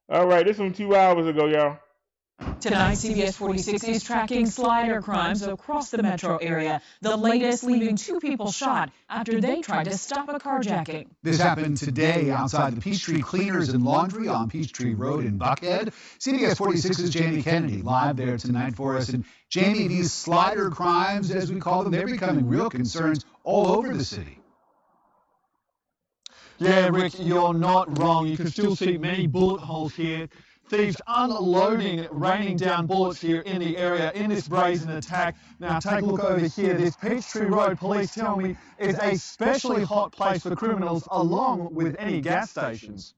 All right, this from 2 hours ago, y'all. Tonight, CBS 46 is tracking slider crimes across the metro area. The latest leaving 2 people shot after they tried to stop a carjacking. This happened today outside the Peachtree Cleaners and Laundry on Peachtree Road in Buckhead. CBS 46's Jamie Kennedy live there tonight for us. And Jamie, these slider crimes, as we call them, they're becoming real concerns all over the city. Yeah, Rick, you're not wrong. You can still see many bullet holes here. Thieves unloading, raining down bullets here in the area in this brazen attack. Now take a look over here. This Peachtree Road, police tell me, is a especially hot place for criminals along with any gas stations.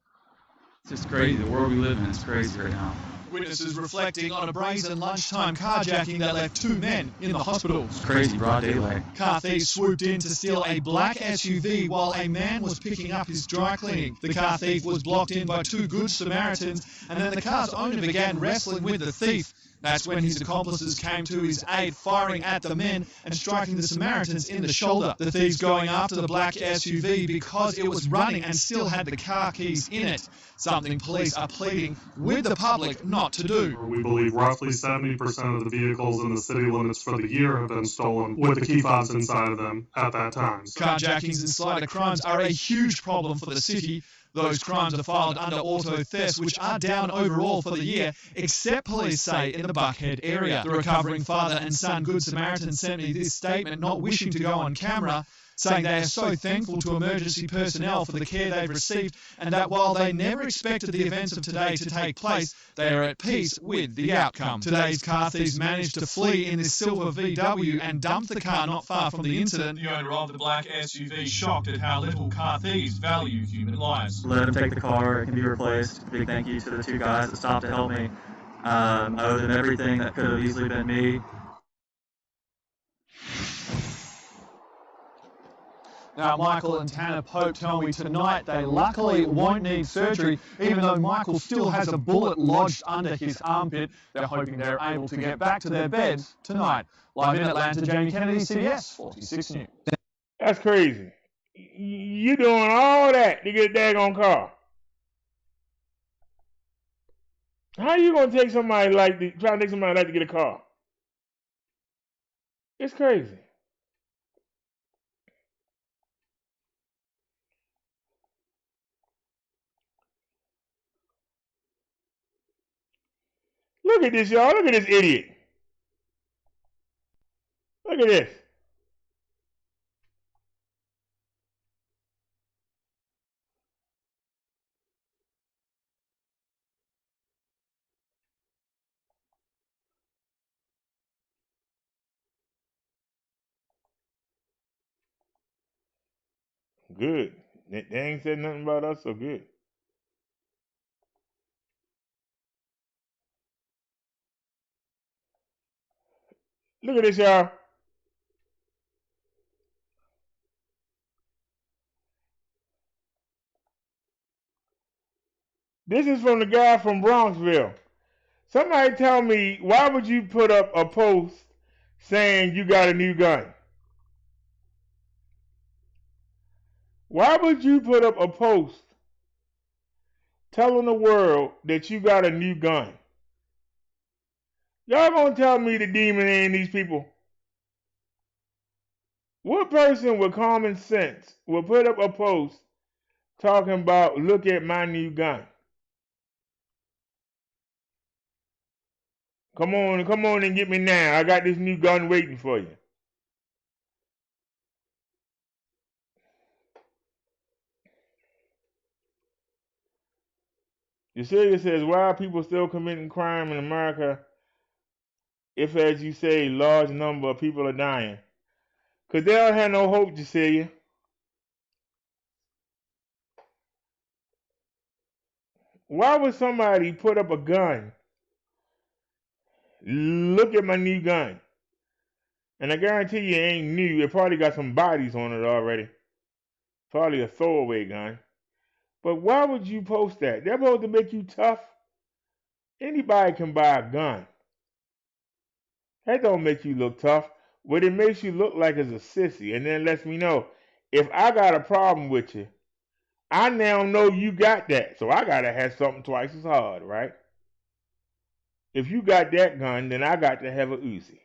It's just crazy. The world we live in is crazy right now. Witnesses reflecting on a brazen lunchtime carjacking that left 2 men in the hospital. It's crazy, broad daylight. Car thieves swooped in to steal a black SUV while a man was picking up his dry cleaning. The car thief was blocked in by 2 good Samaritans, and then the car's owner began wrestling with the thief. That's when his accomplices came to his aid, firing at the men and striking the Samaritans in the shoulder. The thieves going after the black SUV because it was running and still had the car keys in it, something police are pleading with the public not to do. We believe roughly 70% of the vehicles in the city limits for the year have been stolen with the key fobs inside of them at that time. Carjackings and slider crimes are a huge problem for the city. Those crimes are filed under auto thefts, which are down overall for the year, except police say in the Buckhead area. The recovering father and son Good Samaritan sent me this statement, not wishing to go on camera, saying they are so thankful to emergency personnel for the care they've received, and that while they never expected the events of today to take place, they are at peace with the outcome. Today's car thieves managed to flee in this silver VW and dumped the car not far from the incident. The owner of the black SUV shocked at how little car thieves value human lives. Let them take the car. It can be replaced. Big thank you to the 2 guys that stopped to help me. I owe them everything. That could have easily been me. Now, Michael and Tanner Pope tell me tonight they luckily won't need surgery, even though Michael still has a bullet lodged under his armpit. They're hoping they're able to get back to their beds tonight. Live in Atlanta, Jamie Kennedy, CBS 46 News. That's crazy. You doing all that to get a daggone car. How you gonna take somebody like try to take somebody like to get a car? It's crazy. Look at this, y'all. Look at this idiot. Look at this. Good. They ain't said nothing about us, so good. Look at this, y'all. This is from the guy from Bronxville. Somebody tell me, why would you put up a post saying you got a new gun? Why would you put up a post telling the world that you got a new gun? Y'all gonna tell me the demon ain't these people? What person with common sense will put up a post talking about, look at my new gun? Come on and get me now. I got this new gun waiting for you. Yesenia says, why are people still committing crime in America if, as you say, large number of people are dying? Because they don't have no hope, Yesenia. Why would somebody put up a gun? Look at my new gun. And I guarantee you it ain't new. It probably got some bodies on it already. Probably a throwaway gun. But why would you post that? They're supposed to make you tough. Anybody can buy a gun. That don't make you look tough. What it makes you look like is a sissy. And then lets me know, if I got a problem with you, I now know you got that. So I got to have something twice as hard, right? If you got that gun, then I got to have a Uzi.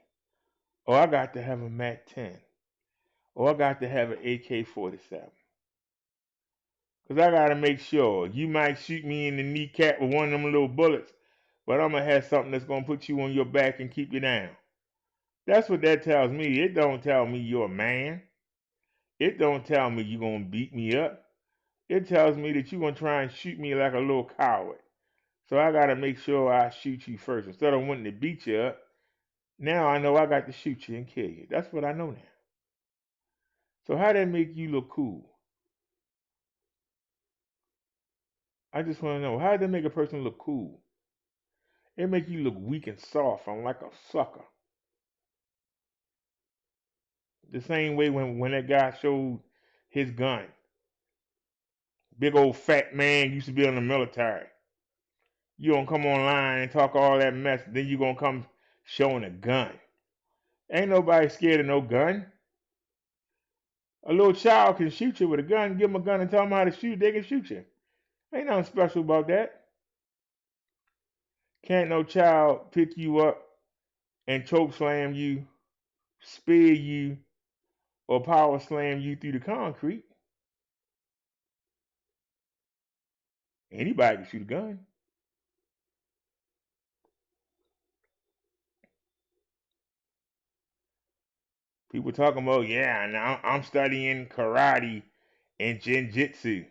Or I got to have a MAC-10. Or I got to have an AK-47. Because I got to make sure. You might shoot me in the kneecap with one of them little bullets, but I'm going to have something that's going to put you on your back and keep you down. That's what that tells me. It don't tell me you're a man. It don't tell me you're going to beat me up. It tells me that you're going to try and shoot me like a little coward. So I got to make sure I shoot you first. Instead of wanting to beat you up, now I know I got to shoot you and kill you. That's what I know now. So how that make you look cool? I just want to know, how did that make a person look cool? It make you look weak and soft. I'm like a sucker. The same way when that guy showed his gun. Big old fat man used to be in the military. You gonna come online and talk all that mess, then you gonna come showing a gun. Ain't nobody scared of no gun. A little child can shoot you with a gun. Give them a gun and tell them how to shoot. They can shoot you. Ain't nothing special about that. Can't no child pick you up and choke slam you, spear you, or power slam you through the concrete. Anybody can shoot a gun. People talking about, yeah, now I'm studying karate and jiu-jitsu.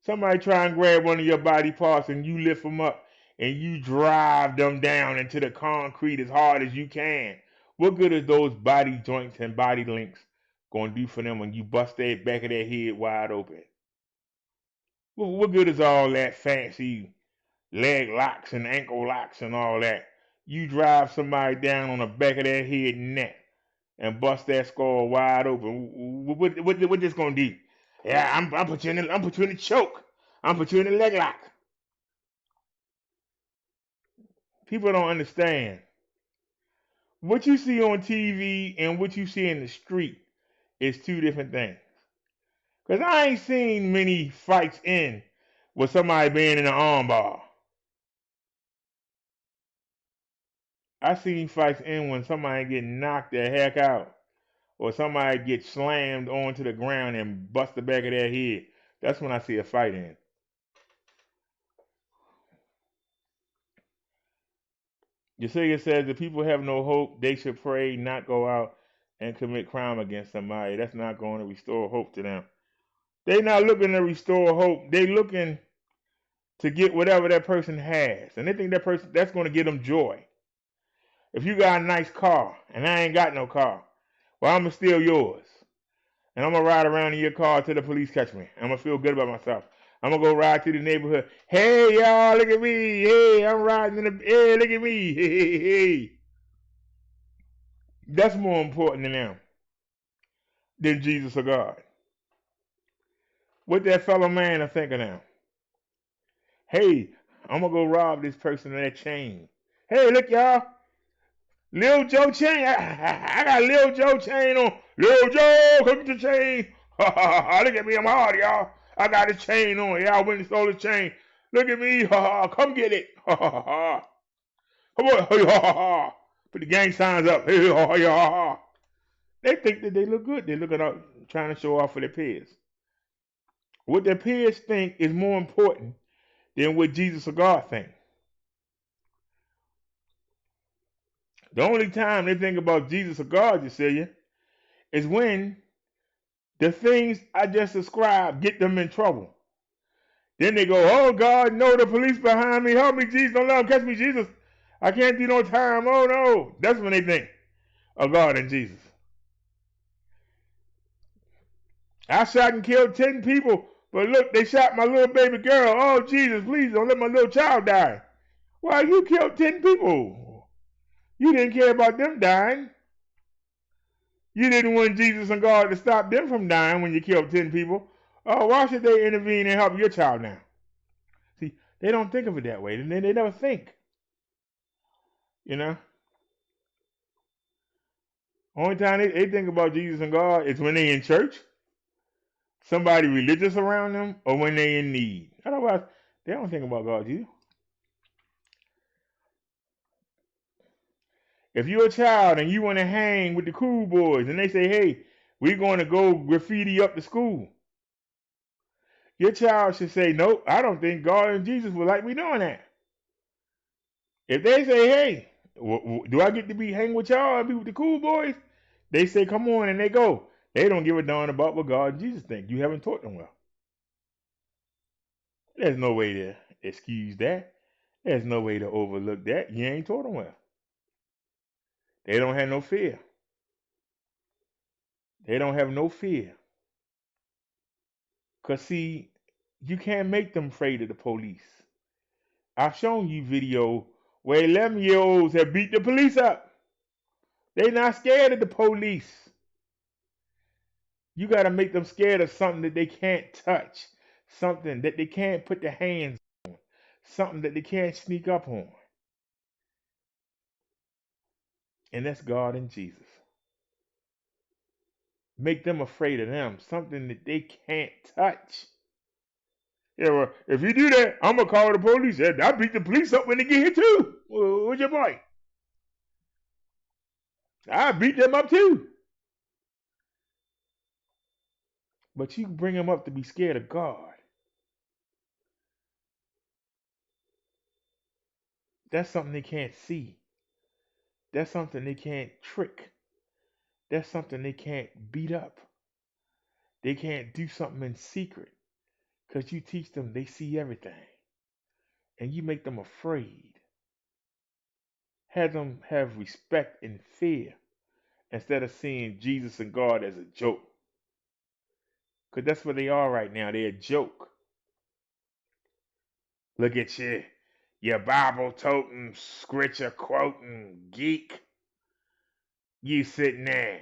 Somebody try and grab one of your body parts and you lift them up and you drive them down into the concrete as hard as you can. What good is those body joints and body links going to do for them when you bust their back of their head wide open? What good is all that fancy leg locks and ankle locks and all that? You drive somebody down on the back of their head and neck and bust that skull wide open. What this gonna do? Yeah, I'm put you in the choke. I'm put you in the leg lock. People don't understand. What you see on TV and what you see in the street is two different things. Cause I ain't seen many fights in with somebody being in an armbar. I seen fights in when somebody get knocked the heck out. Or somebody gets slammed onto the ground and bust the back of their head. That's when I see a fight in. Yesenia says if people have no hope, they should pray, not go out and commit crime against somebody. That's not going to restore hope to them. They're not looking to restore hope. They're looking to get whatever that person has. And they think that person, that's going to give them joy. If you got a nice car and I ain't got no car, well, I'm going to steal yours. And I'm going to ride around in your car till the police catch me. I'm going to feel good about myself. I'm going to go ride through the neighborhood. Hey, y'all, look at me. Hey, I'm riding in the... Hey, look at me. Hey. That's more important to them than Jesus or God. What that fellow man are thinking now? Hey, I'm going to go rob this person of that chain. Hey, look, y'all. Lil Joe chain. I got Lil Joe chain on. Lil Joe, come get the chain. Look at me, I'm hard, y'all. I got a chain on. Yeah, I went and stole the chain. Look at me. Come get it. Come on. Put the gang signs up. They think that they look good. They're looking up, trying to show off for their peers. What their peers think is more important than what Jesus or God think. The only time they think about Jesus or God, Yesenia, is when the things I just described get them in trouble. Then they go, oh God, no, the police behind me. Help me, Jesus. Don't let them catch me, Jesus. I can't do no time. Oh no. That's when they think of God and Jesus. I shot and killed 10 people, but look, they shot my little baby girl. Oh Jesus, please don't let my little child die. Why, you killed 10 people. You didn't care about them dying. You didn't want Jesus and God to stop them from dying when you killed 10 people. Oh, why should they intervene and help your child now? See, they don't think of it that way. They never think. You know? Only time they think about Jesus and God is when they in church, somebody religious around them, or when they in need. Otherwise, they don't think about God, Jesus. If you're a child and you want to hang with the cool boys and they say, hey, we're going to go graffiti up the school, your child should say, nope, I don't think God and Jesus would like me doing that. If they say, hey, do I get to be hang with y'all and be with the cool boys? They say, come on, and they go. They don't give a darn about what God and Jesus think. You haven't taught them well. There's no way to excuse that. There's no way to overlook that. You ain't taught them well. They don't have no fear. They don't have no fear. Because, see, you can't make them afraid of the police. I've shown you video where 11-year-olds have beat the police up. They're not scared of the police. You got to make them scared of something that they can't touch, something that they can't put their hands on, something that they can't sneak up on. And that's God and Jesus. Make them afraid of them, something that they can't touch. Yeah, well, if you do that, I'm going to call the police. I beat the police up when they get here too. What's your point? I beat them up too. But you bring them up to be scared of God. That's something they can't see. That's something they can't trick. That's something they can't beat up. They can't do something in secret. Because you teach them, they see everything. And you make them afraid. Have them have respect and fear instead of seeing Jesus and God as a joke. Because that's what they are right now. They're a joke. Look at you, your Bible toting, scripture quoting geek. You sitting there.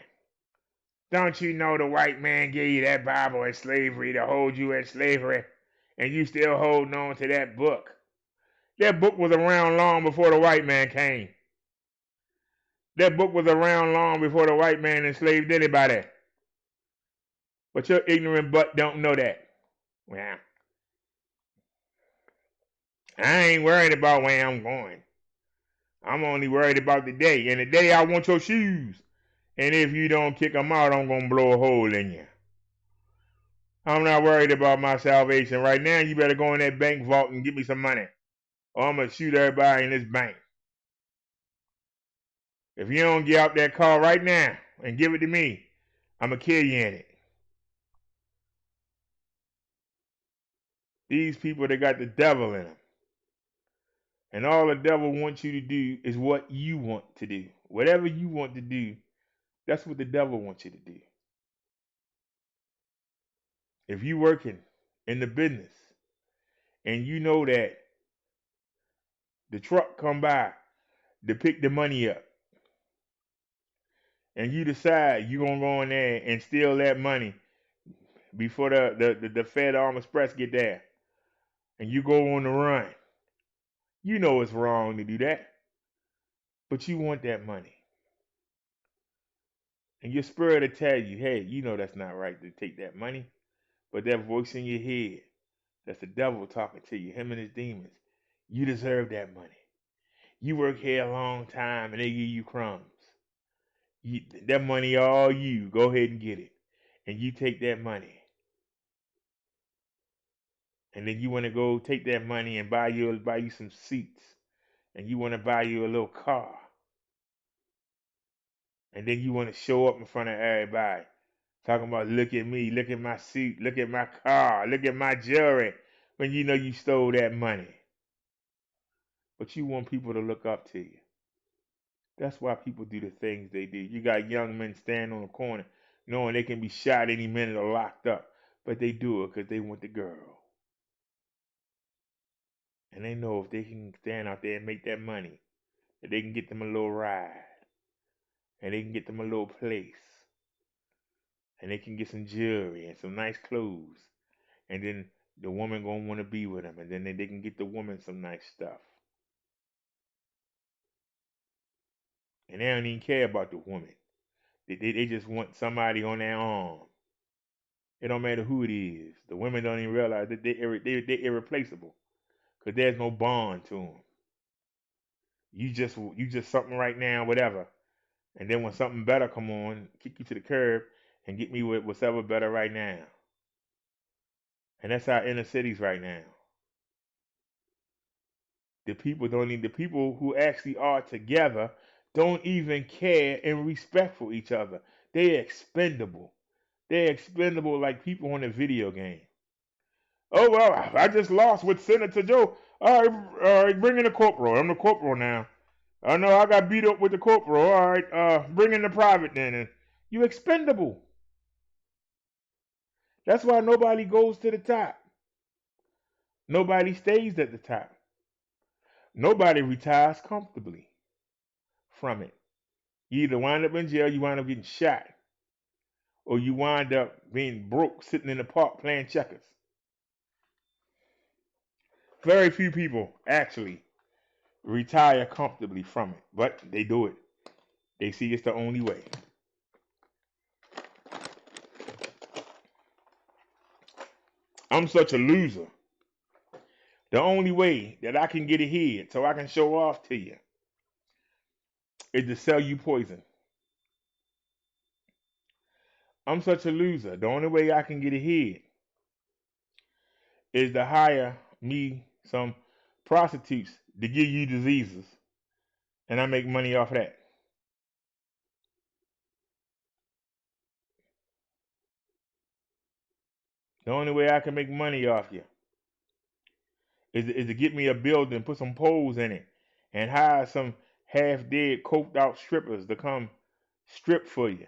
Don't you know the white man gave you that Bible in slavery to hold you in slavery, and you still holding on to that book? That book was around long before the white man came. That book was around long before the white man enslaved anybody. But your ignorant butt don't know that. Well, I ain't worried about where I'm going. I'm only worried about the day. And the day I want your shoes. And if you don't kick them out, I'm going to blow a hole in you. I'm not worried about my salvation. Right now, you better go in that bank vault and give me some money. Or I'm going to shoot everybody in this bank. If you don't get out that car right now and give it to me, I'm going to kill you in it. These people, they got the devil in them. And all the devil wants you to do is what you want to do. Whatever you want to do, that's what the devil wants you to do. If you working in the business and you know that the truck come by to pick the money up, and you decide you're going to go in there and steal that money before the Fed Arm Express get there, and you go on the run, you know it's wrong to do that, but you want that money. And your spirit will tell you, hey, you know that's not right to take that money. But that voice in your head, that's the devil talking to you, him and his demons. You deserve that money. You work here a long time and they give you crumbs. That money all you. Go ahead and get it. And you take that money. And then you want to go take that money and buy you some seats. And you want to buy you a little car. And then you want to show up in front of everybody. Talking about, look at me, look at my suit, look at my car, look at my jewelry. when you know you stole that money. But you want people to look up to you. That's why people do the things they do. You got young men standing on the corner knowing they can be shot any minute or locked up. But they do it because they want the girl. And they know if they can stand out there and make that money, that they can get them a little ride. And they can get them a little place. And they can get some jewelry and some nice clothes. And then the woman going to want to be with them. And then they can get the woman some nice stuff. And they don't even care about the woman. They just want somebody on their arm. It don't matter who it is. The women don't even realize that they're irreplaceable. Because there's no bond to them. You just something right now, whatever. And then when something better come on, kick you to the curb and get me with whatever better right now. And that's our inner cities right now. The people who actually are together don't even care and respect for each other. They're expendable. They're expendable like people on a video game. Oh, well, I just lost with Senator Joe. All right, bring in the corporal. I'm the corporal now. I know I got beat up with the corporal. All right, bring in the private then. And you expendable. That's why nobody goes to the top. Nobody stays at the top. Nobody retires comfortably from it. You either wind up in jail, you wind up getting shot, or you wind up being broke sitting in the park playing checkers. Very few people actually retire comfortably from it, but they do it. They see it's the only way. I'm such a loser. The only way that I can get ahead so I can show off to you is to sell you poison. I'm such a loser. The only way I can get ahead is to hire me some prostitutes to give you diseases, and I make money off that. The only way I can make money off you is to get me a building, put some poles in it, and hire some half-dead, coked-out strippers to come strip for you.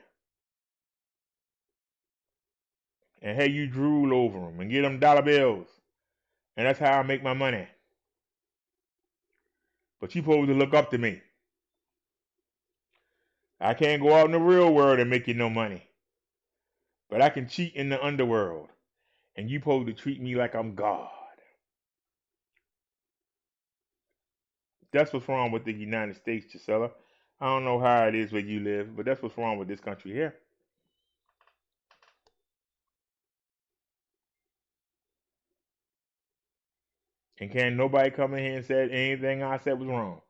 And have you drool over them and get them dollar bills. And that's how I make my money. But you supposed to look up to me. I can't go out in the real world and make you no money. But I can cheat in the underworld. And you supposed to treat me like I'm God. That's what's wrong with the United States, Gisela. I don't know how it is where you live, but that's what's wrong with this country here. And can't nobody come in here and say anything I said was wrong.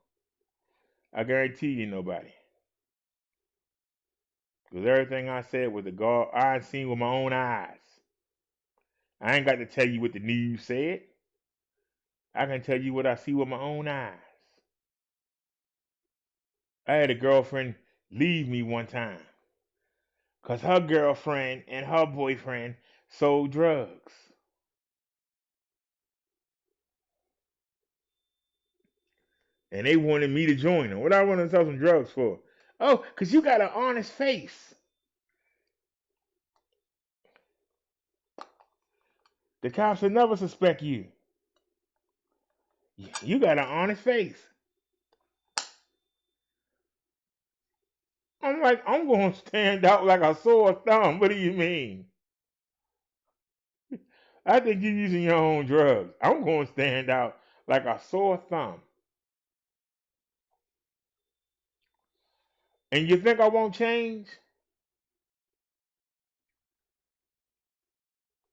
I guarantee you nobody. Because everything I said was the God I seen with my own eyes. I ain't got to tell you what the news said. I can tell you what I see with my own eyes. I had a girlfriend leave me one time because her girlfriend and her boyfriend sold drugs. And they wanted me to join them. What I want to sell some drugs for? Oh, because you got an honest face. The cops will never suspect you. You got an honest face. I'm like, I'm going to stand out like a sore thumb. What do you mean? I think you're using your own drugs. I'm going to stand out like a sore thumb. And you think I won't change?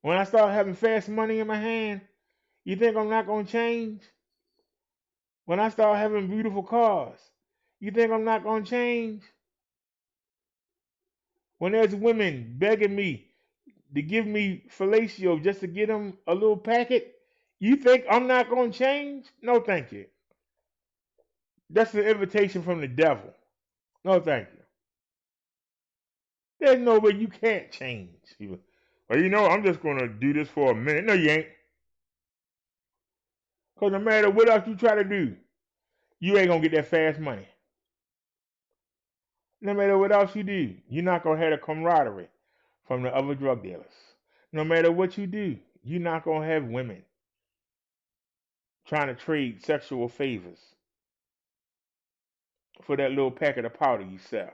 When I start having fast money in my hand, you think I'm not going to change? When I start having beautiful cars, you think I'm not going to change? When there's women begging me to give me fellatio just to get them a little packet, you think I'm not going to change? No, thank you. That's an invitation from the devil. No, thank you. There's no way you can't change. Well, you know, I'm just going to do this for a minute. No, you ain't. Because no matter what else you try to do, you ain't going to get that fast money. No matter what else you do, you're not going to have the camaraderie from the other drug dealers. No matter what you do, you're not going to have women trying to trade sexual favors for that little packet of powder you sell.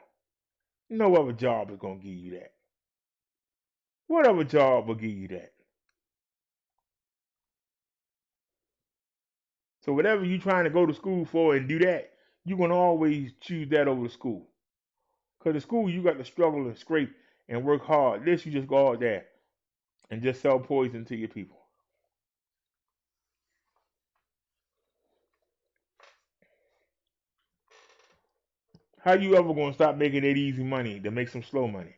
No other job is going to give you that. What other job will give you that? So whatever you're trying to go to school for and do that, you're going to always choose that over the school. Because the school, you got to struggle and scrape and work hard. This, you just go out there and just sell poison to your people. How you ever going to stop making that easy money to make some slow money?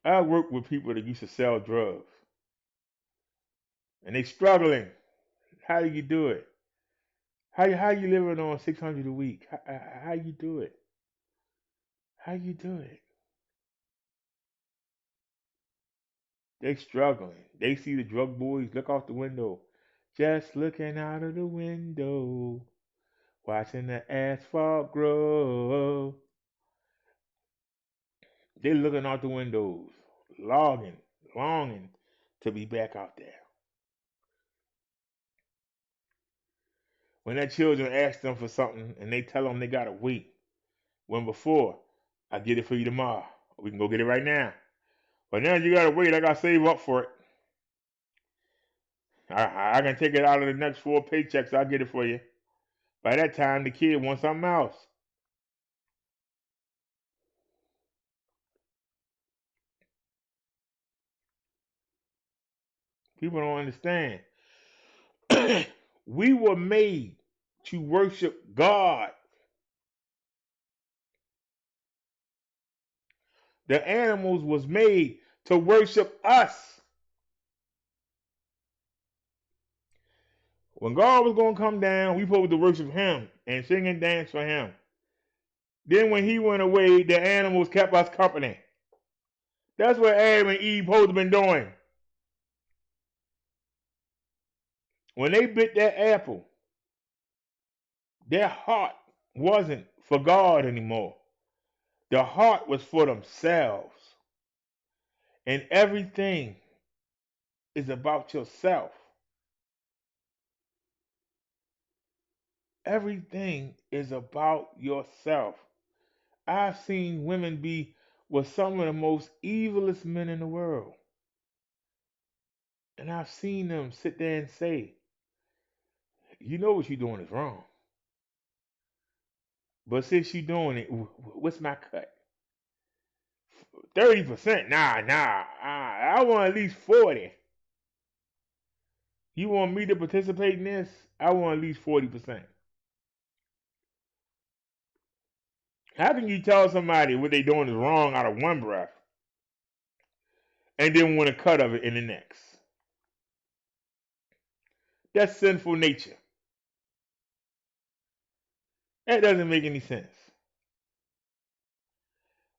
I work with people that used to sell drugs. And they struggling. How do you do it? How you living on $600 a week? How you do it? How you do it? They struggling. They see the drug boys look out the window. Just looking out of the window. Watching the asphalt grow. They looking out the windows. Longing to be back out there. When their children ask them for something and they tell them they gotta wait. When before, I get it for you tomorrow. We can go get it right now. But now you gotta wait. I gotta save up for it. I can take it out of the next 4 paychecks. I'll get it for you. By that time, the kid wants something else. People don't understand. We were made to worship God. The animals was made to worship us. When God was going to come down, we supposed to worship him and sing and dance for him. Then when he went away, the animals kept us company. That's what Adam and Eve supposed to have been doing. When they bit that apple, their heart wasn't for God anymore. Their heart was for themselves. And everything is about yourself. Everything is about yourself. I've seen women be with some of the most evilest men in the world. And I've seen them sit there and say, you know what you're doing is wrong. But since you're doing it, what's my cut? 30%? Nah. I want at least 40. You want me to participate in this? I want at least 40%. How can you tell somebody what they're doing is wrong out of one breath and then want a cut of it in the next? That's sinful nature. That doesn't make any sense.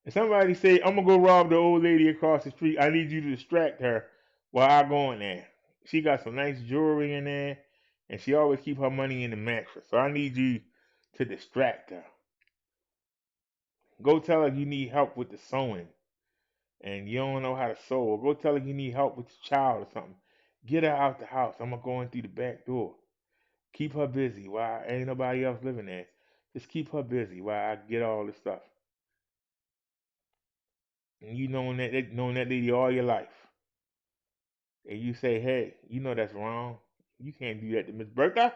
If somebody say, I'm going to go rob the old lady across the street, I need you to distract her while I go in there. She got some nice jewelry in there, and she always keep her money in the mattress. So I need you to distract her. Go tell her you need help with the sewing, and you don't know how to sew. Or go tell her you need help with the child or something. Get her out the house. I'm going to go in through the back door. Keep her busy while ain't nobody else living there. Just keep her busy while I get all this stuff. And you knowing that lady all your life. And you say, hey, you know that's wrong. You can't do that to Miss Bertha.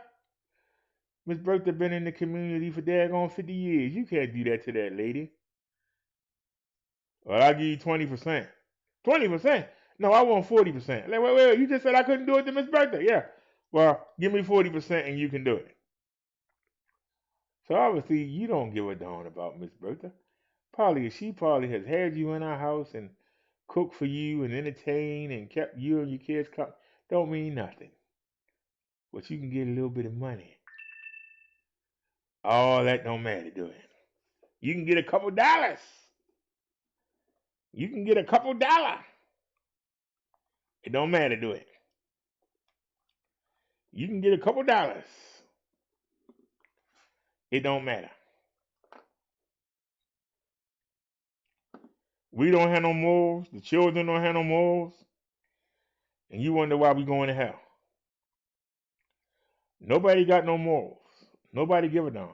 Miss Bertha been in the community for daggone 50 years. You can't do that to that lady. Well, I'll give you 20%. 20%? No, I want 40%. Like, wait. You just said I couldn't do it to Miss Bertha. Yeah. Well, give me 40% and you can do it. So obviously, you don't give a darn about Miss Bertha. She probably has had you in our house and cooked for you and entertained and kept you and your kids company. Don't mean nothing. But you can get a little bit of money. All that don't matter, do it? You can get a couple dollars. You can get a couple $. It don't matter, do it. You can get a couple $. It don't matter. We don't have no morals. The children don't have no morals. And you wonder why we going to hell. Nobody got no morals. Nobody give a darn.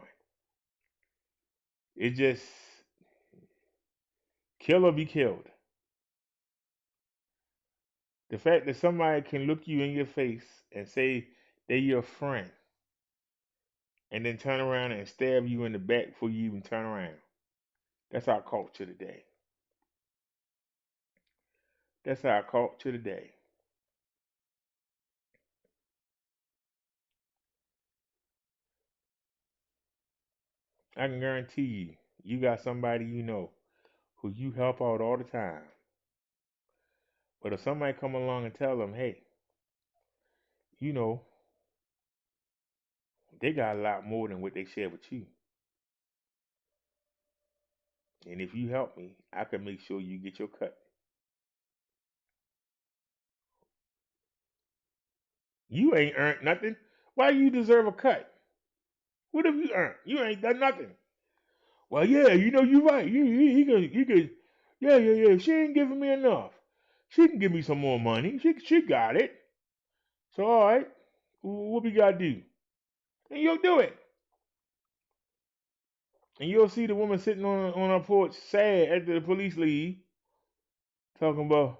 It just kill or be killed. The fact that somebody can look you in your face and say they're your friend and then turn around and stab you in the back before you even turn around. That's our culture today. That's our culture today. I can guarantee you, you got somebody you know who you help out all the time. But if somebody come along and tell them, hey, you know, they got a lot more than what they share with you. And if you help me, I can make sure you get your cut. You ain't earned nothing. Why you deserve a cut? What have you earned? You ain't done nothing. Well, yeah, you know, you're right. You could, yeah. She ain't giving me enough. She can give me some more money. She got it. So, all right, what we got to do? And you'll do it. And you'll see the woman sitting on her porch sad after the police leave, talking about,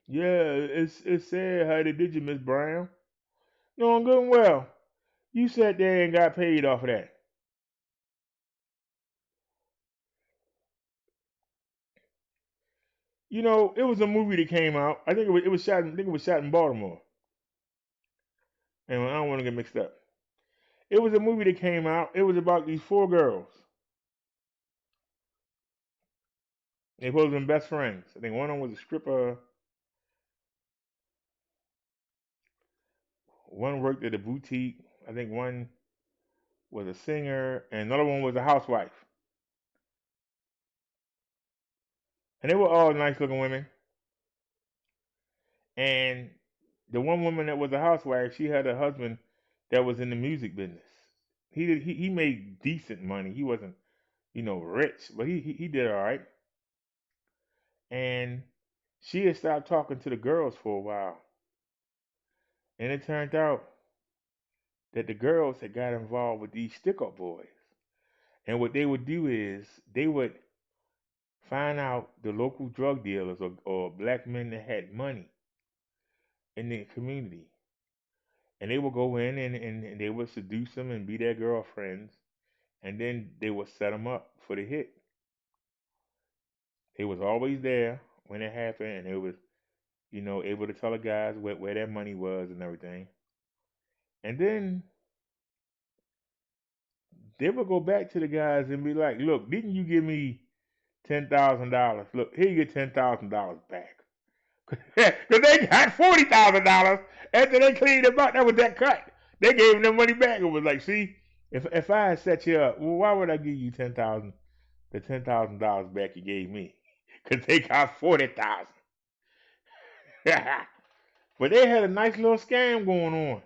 yeah, it's sad how they did you, Miss Brown. No, I'm good and well. You sat there and got paid off of that. You know, it was a movie that came out. I think it was shot. I think it was shot in Baltimore. And I don't want to get mixed up. It was a movie that came out. It was about these 4 girls. They both been best friends. I think one of them was a stripper. One worked at a boutique. I think one was a singer, and another one was a housewife. And they were all nice-looking women. And the one woman that was a housewife, she had a husband that was in the music business. He made decent money. He wasn't, you know, rich, but he did all right. And she had stopped talking to the girls for a while. And it turned out that the girls had got involved with these stick-up boys. And what they would do is they would find out the local drug dealers or black men that had money in the community. And they would go in and they would seduce them and be their girlfriends. And then they would set them up for the hit. They was always there when it happened, and they was, you know, able to tell the guys where their money was and everything. And then they would go back to the guys and be like, look, didn't you give me $10,000? Look, here you get $10,000 back. Because they got $40,000 after they cleaned them up. That was that cut. They gave them their money back. It was like, see, if I had set you up, well, why would I give you the $10,000 back you gave me? Because they got $40,000. But they had a nice little scam going on.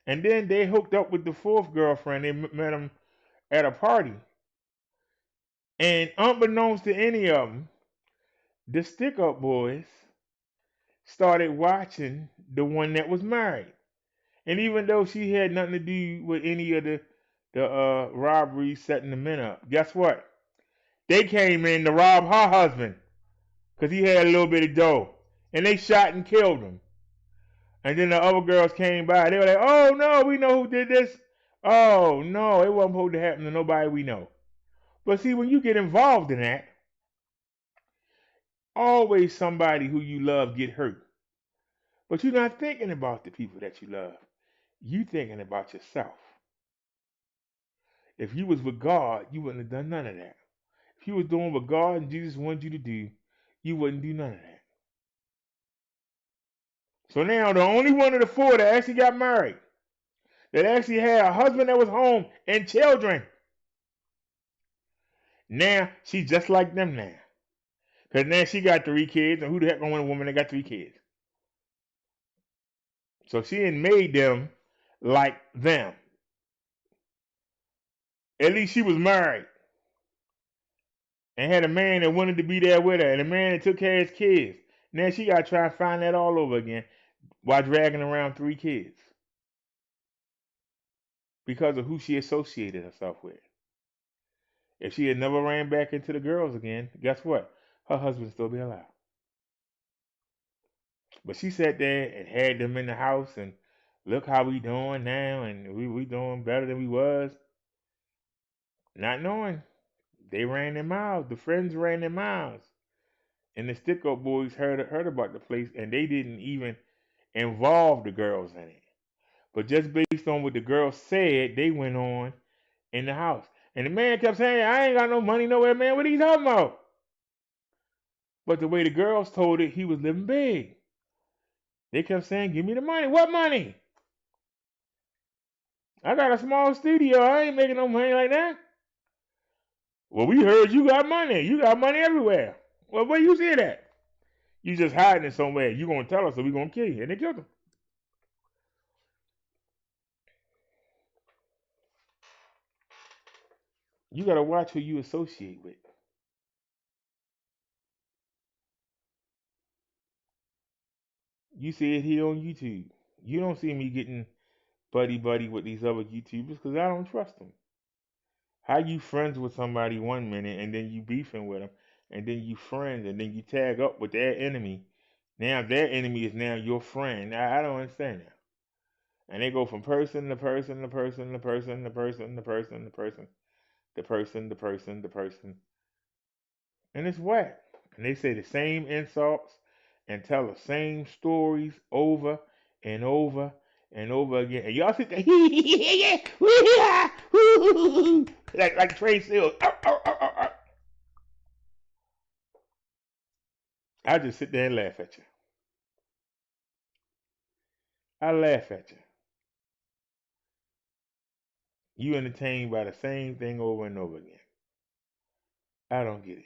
And then they hooked up with the 4th girlfriend. They met him at a party. And unbeknownst to any of them, the stick-up boys started watching the one that was married. And even though she had nothing to do with any of the robberies setting the men up, guess what? They came in to rob her husband because he had a little bit of dough. And they shot and killed him. And then the other girls came by. They were like, oh, no, we know who did this. Oh, no, it wasn't supposed to happen to nobody we know. But see, when you get involved in that, always somebody who you love get hurt. But you're not thinking about the people that you love. You thinking about yourself. If you was with God, you wouldn't have done none of that. If you was doing what God and Jesus wanted you to do, you wouldn't do none of that. So now the only one of the 4 that actually got married, that actually had a husband that was home and children, now she's just like them now. Because now she got 3 kids, and who the heck gonna want a woman that got 3 kids? So she ain't made them like them. At least she was married and had a man that wanted to be there with her, and a man that took care of his kids. Now she got to try and find that all over again while dragging around 3 kids because of who she associated herself with. If she had never ran back into the girls again, guess what? Her husband would still be alive. But she sat there and had them in the house, and look how we doing now, and we doing better than we was. Not knowing. They ran their mouths. The friends ran their mouths. And the stick-up boys heard about the place, and they didn't even involve the girls in it. But just based on what the girls said, they went on in the house. And the man kept saying, I ain't got no money nowhere, man. What are you talking about? But the way the girls told it, he was living big. They kept saying, give me the money. What money? I got a small studio. I ain't making no money like that. Well, we heard you got money. You got money everywhere. Well, where you see that? You just hiding it somewhere. You gonna tell us or we gonna kill you. And they killed him. You gotta watch who you associate with. You see it here on YouTube. You don't see me getting buddy with these other YouTubers because I don't trust them. How you friends with somebody 1 minute and then you beefing with them, and then you friends, and then you tag up with their enemy. Now their enemy is now your friend. I don't understand that. And they go from person to person to person to person to person to person to person to person to person to person. And it's whack. And they say the same insults and tell the same stories over and over and over again. And y'all sit there like Trey Seals. I just sit there and laugh at you. I laugh at you. You entertained by the same thing over and over again. I don't get it.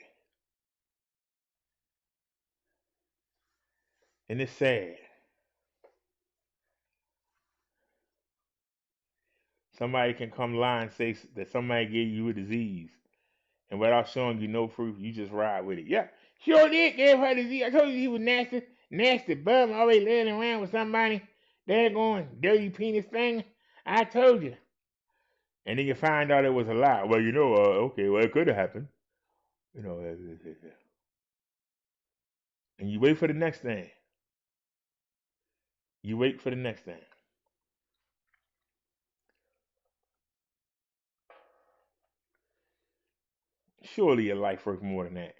And it's sad. Somebody can come lie and say that somebody gave you a disease, and without showing you no proof, you just ride with it. Yeah, sure did gave her disease. I told you he was nasty bum, always laying around with somebody. They're going dirty penis thing. I told you. And then you find out it was a lie. Well, okay, well, it could have happened. And you wait for the next thing. You wait for the next thing. Surely your life worth more than that.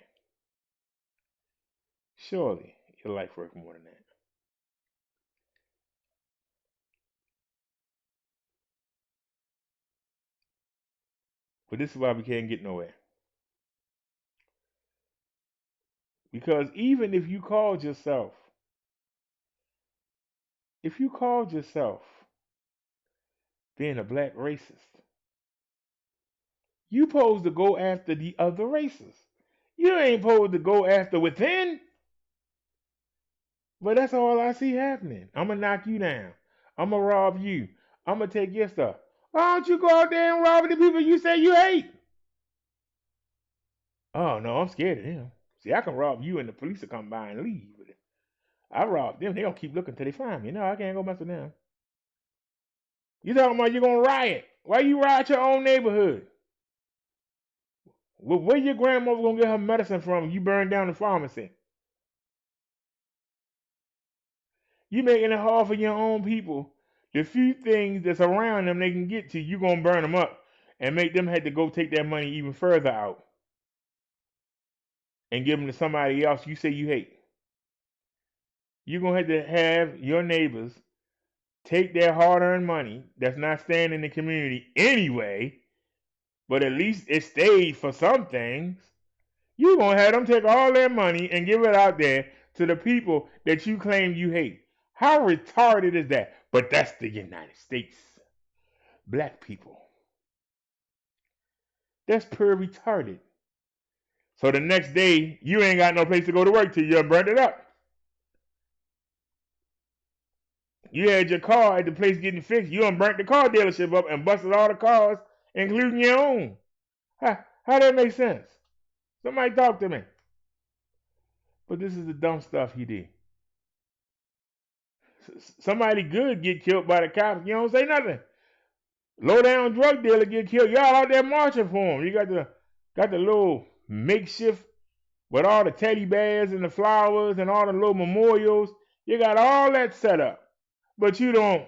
Surely your life worth more than that. But this is why we can't get nowhere. Because even if you called yourself being a black racist, you supposed to go after the other races. You ain't supposed to go after within. But that's all I see happening. I'm going to knock you down. I'm going to rob you. I'm going to take your stuff. Why don't you go out there and rob the people you say you hate? Oh, no, I'm scared of them. See, I can rob you and the police will come by and leave. But if I rob them, they going to keep looking till they find me. No, I can't go mess with them. You talking about you're going to riot. Why you riot your own neighborhood? Where your grandmother going to get her medicine from if you burn down the pharmacy? You making it hard for your own people. The few things that's around them they can get to, you going to burn them up and make them have to go take that money even further out and give them to somebody else you say you hate. You're going to have your neighbors take their hard-earned money that's not staying in the community anyway, but at least it stayed for some things. You're going to have them take all their money and give it out there to the people that you claim you hate. How retarded is that? But that's the United States. Black people. That's pure retarded. So the next day, you ain't got no place to go to work till you burnt it up. You had your car at the place getting fixed. You done burnt the car dealership up and busted all the cars, including your own. How that make sense? Somebody talk to me. But this is the dumb stuff he did. Somebody good get killed by the cops. You don't say nothing. Low down drug dealer get killed. Y'all out there marching for him. You got the little makeshift with all the teddy bears and the flowers and all the little memorials. You got all that set up. But you don't.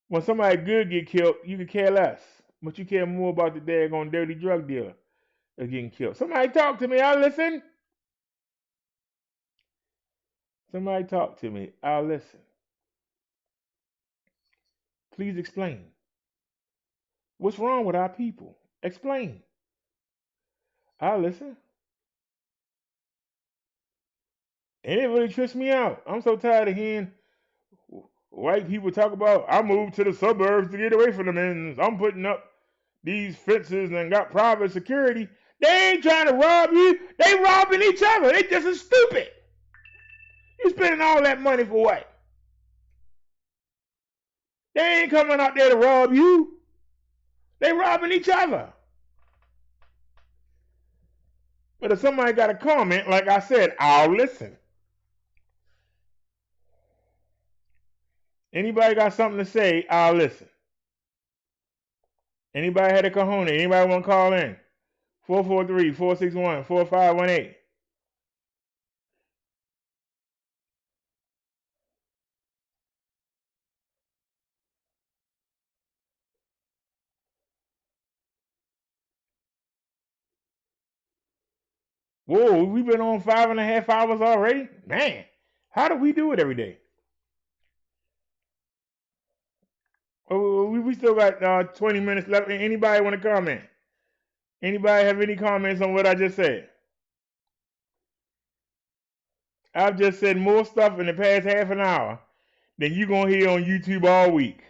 When somebody good get killed, you can care less. But you care more about the daggone dirty drug dealer that's getting killed. Somebody talk to me. I'll listen. Somebody talk to me. I'll listen. Please explain. What's wrong with our people? Explain. I'll listen. And it really trips me out. I'm so tired of hearing white people talk about, I moved to the suburbs to get away from the men. I'm putting up these fences and got private security. They ain't trying to rob you. They robbing each other. They just as stupid. You spending all that money for what? They ain't coming out there to rob you. They robbing each other. But if somebody got a comment, like I said, I'll listen. Anybody got something to say, I'll listen. Anybody had a cojones? Anybody want to call in? 443-461-4518. Whoa, we've been on 5.5 hours already? Man, how do we do it every day? Oh, we still got 20 minutes left. Anybody want to comment? Anybody have any comments on what I just said? I've just said more stuff in the past half an hour than you're going to hear on YouTube all week.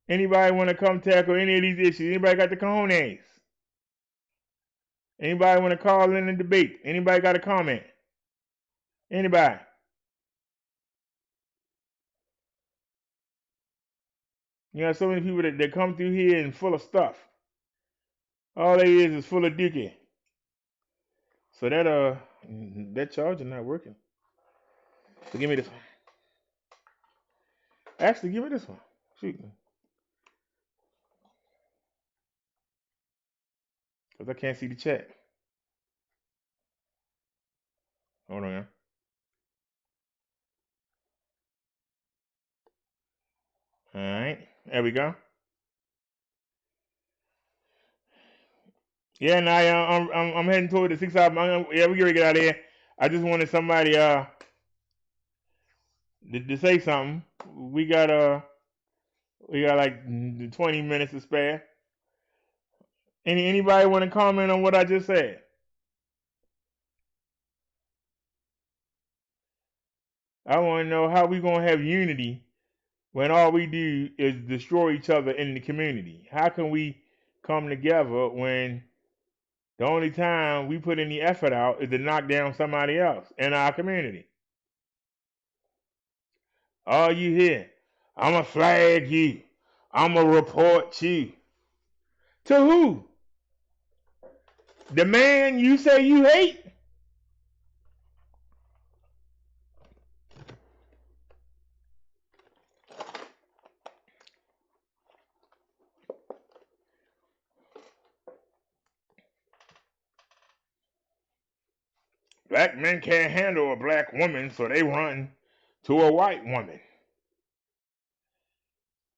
Anybody want to come tackle any of these issues? Anybody got the cojones? Anybody want to call in and debate? Anybody got a comment? Anybody? You got so many people that come through here and full of stuff. All they is full of dookie. So that charger not working. So give me this one. Actually, give me this one. Shoot. Because I can't see the chat. Hold on. All right. There we go. Yeah, now I'm heading toward the 6 hour. Yeah, we gotta get out of here. I just wanted somebody to say something. We got like 20 minutes to spare. Anybody want to comment on what I just said? I want to know how we gonna have unity when all we do is destroy each other in the community. How can we come together when the only time we put any effort out is to knock down somebody else in our community? All you hear, I'm going to flag you. I'm going to report you. To who? The man you say you hate? Black men can't handle a black woman, so they run to a white woman.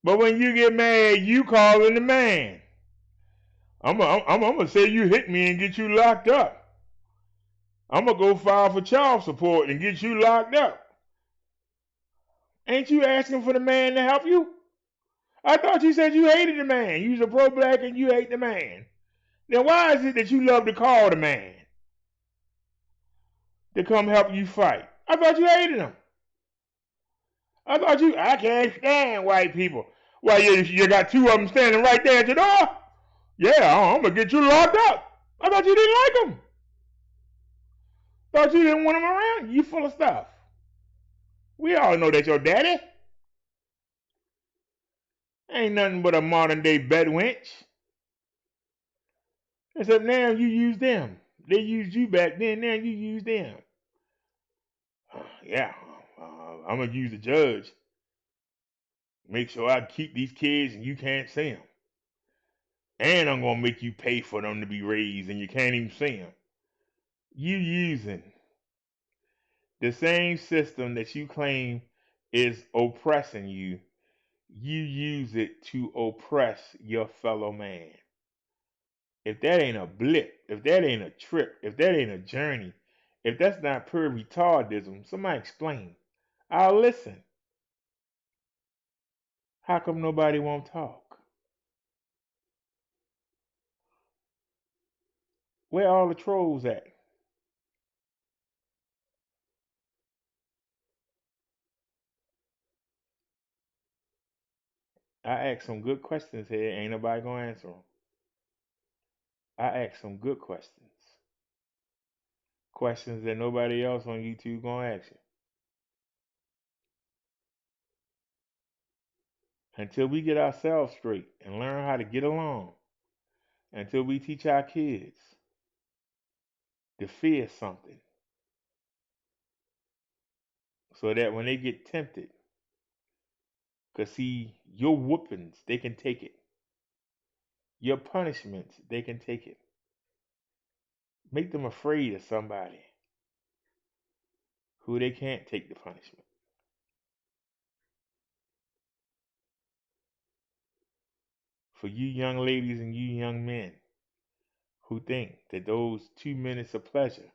But when you get mad, you calling the man. I'm gonna say you hit me and get you locked up. I'm gonna go file for child support and get you locked up. Ain't you asking for the man to help you? I thought you said you hated the man. You's a pro-black and you hate the man. Then why is it that you love to call the man to come help you fight? I thought you hated him. I can't stand white people. Well, you got two of them standing right there at the door. Yeah, I'm gonna get you locked up. I thought you didn't like him. Thought you didn't want him around. You full of stuff. We all know that's your daddy. Ain't nothing but a modern day bedwench. Except now you use them. They used you back then. Now you use them. Yeah, I'm gonna use the judge. Make sure I keep these kids and you can't see them. And I'm gonna make you pay for them to be raised and you can't even see them. You using the same system that you claim is oppressing you. You use it to oppress your fellow man. If that ain't a blip, if that ain't a trip, if that ain't a journey, if that's not pure retardism, somebody explain. I'll listen. How come nobody won't talk? Where all the trolls at? I asked some good questions here. Ain't nobody gonna answer them. I asked some good questions. Questions that nobody else on YouTube gonna ask you. Until we get ourselves straight and learn how to get along. Until we teach our kids to fear something. So that when they get tempted, because see, your whoopings, they can take it. Your punishments, they can take it. Make them afraid of somebody who they can't take the punishment. For you young ladies and you young men who think that those 2 minutes of pleasure,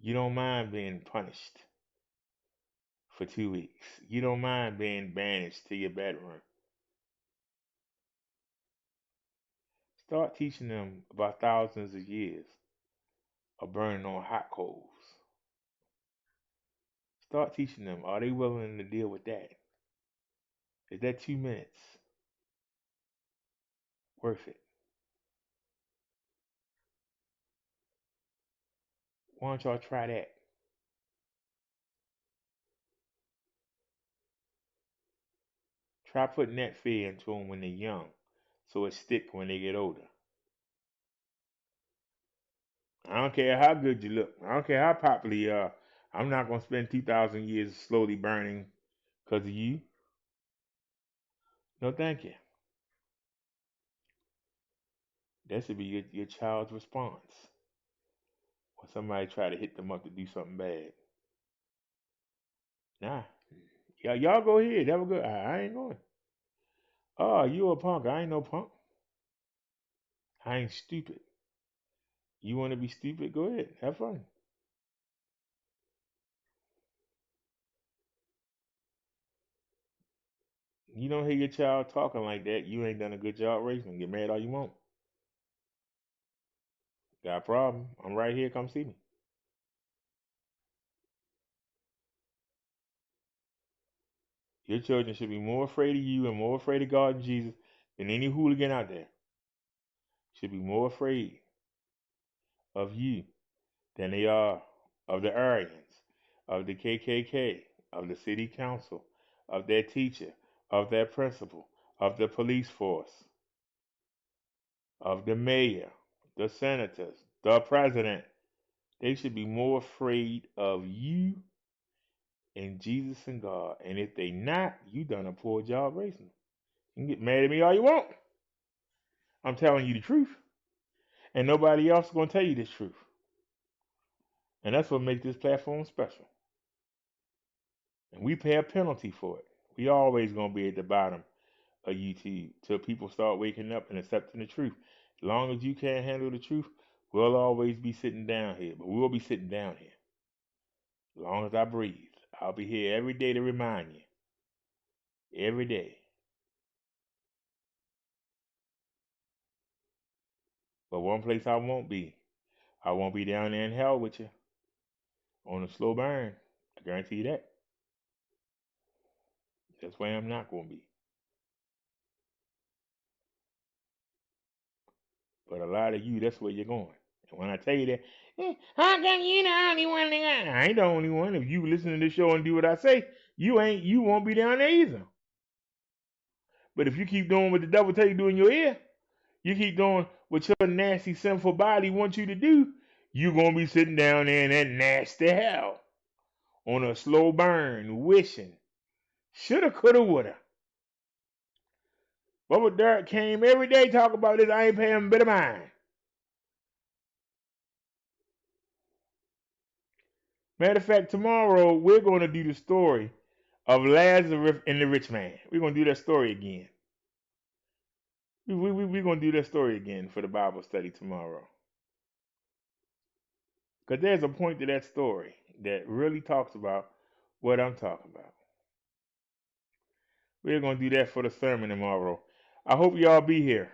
you don't mind being punished for 2 weeks. You don't mind being banished to your bedroom. Start teaching them about thousands of years of burning on hot coals. Start teaching them, are they willing to deal with that? Is that 2 minutes worth it? Why don't y'all try that? Try putting that fear into them when they're young so it stick when they get older. I don't care how good you look. I don't care how popular you are. I'm not going to spend 2,000 years slowly burning because of you. No, thank you. That should be your child's response when somebody try to hit them up to do something bad. Nah. Y'all go ahead. Have a good. I ain't going. Oh, you a punk. I ain't no punk. I ain't stupid. You want to be stupid? Go ahead. Have fun. You don't hear your child talking like that, you ain't done a good job raising them. Get mad all you want. Got a problem? I'm right here. Come see me. Your children should be more afraid of you and more afraid of God and Jesus than any hooligan out there. Should be more afraid of you than they are of the Aryans, of the KKK, of the city council, of their teacher, of their principal, of the police force, of the mayor, the senators, the president. They should be more afraid of you and Jesus and God. And if they not, you done a poor job raising them. You can get mad at me all you want. I'm telling you the truth. And nobody else is going to tell you this truth. And that's what makes this platform special. And we pay a penalty for it. We always going to be at the bottom of YouTube till people start waking up and accepting the truth. As long as you can't handle the truth, we'll always be sitting down here. But we'll be sitting down here. As long as I breathe, I'll be here every day to remind you. Every day. But one place I won't be down there in hell with you on a slow burn. I guarantee you that. That's where I'm not going to be. But a lot of you, that's where you're going. And when I tell you that, how come you the only one? I ain't the only one. If you listen to this show and do what I say, you won't be down there either. But if you keep doing what the devil tell you to do in your ear, you keep doing what your nasty, sinful body wants you to do, you're going to be sitting down there in that nasty hell on a slow burn, wishing, shoulda, coulda, woulda. Bubba Derrick came every day talk about this. I ain't paying a bit of mind. Matter of fact, tomorrow we're going to do the story of Lazarus and the rich man. We're going to do that story again. We're going to do that story again for the Bible study tomorrow. Because there's a point to that story that really talks about what I'm talking about. We're going to do that for the sermon tomorrow. I hope y'all be here.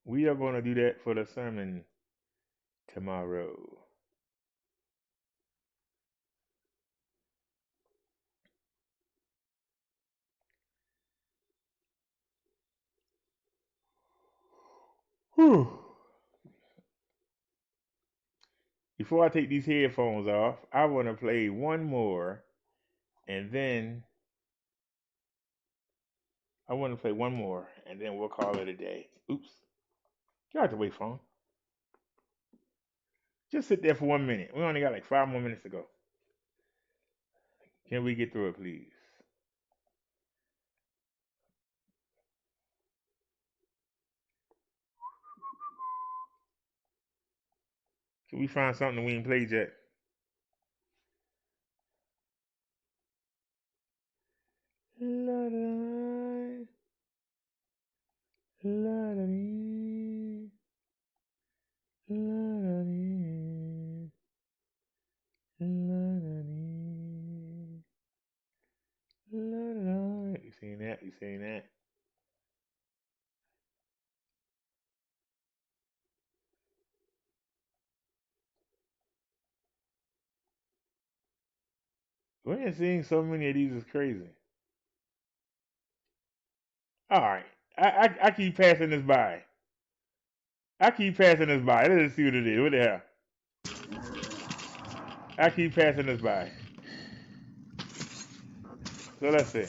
We are going to do that for the sermon tomorrow. Whew. Before I take these headphones off, I want to play one more, and then we'll call it a day. Oops. Get out the way, phone. Just sit there for 1 minute. We only got like 5 more minutes to go. Can we get through it, please? Can we find something we ain't played yet? La-da-dee. La-da-dee. La-da-dee. La-da-dee. La-da-dee. You seen that? You seen that? We're seeing so many of these is crazy. All right. I keep passing this by. Let's see what it is. What the hell? I keep passing this by. So let's see.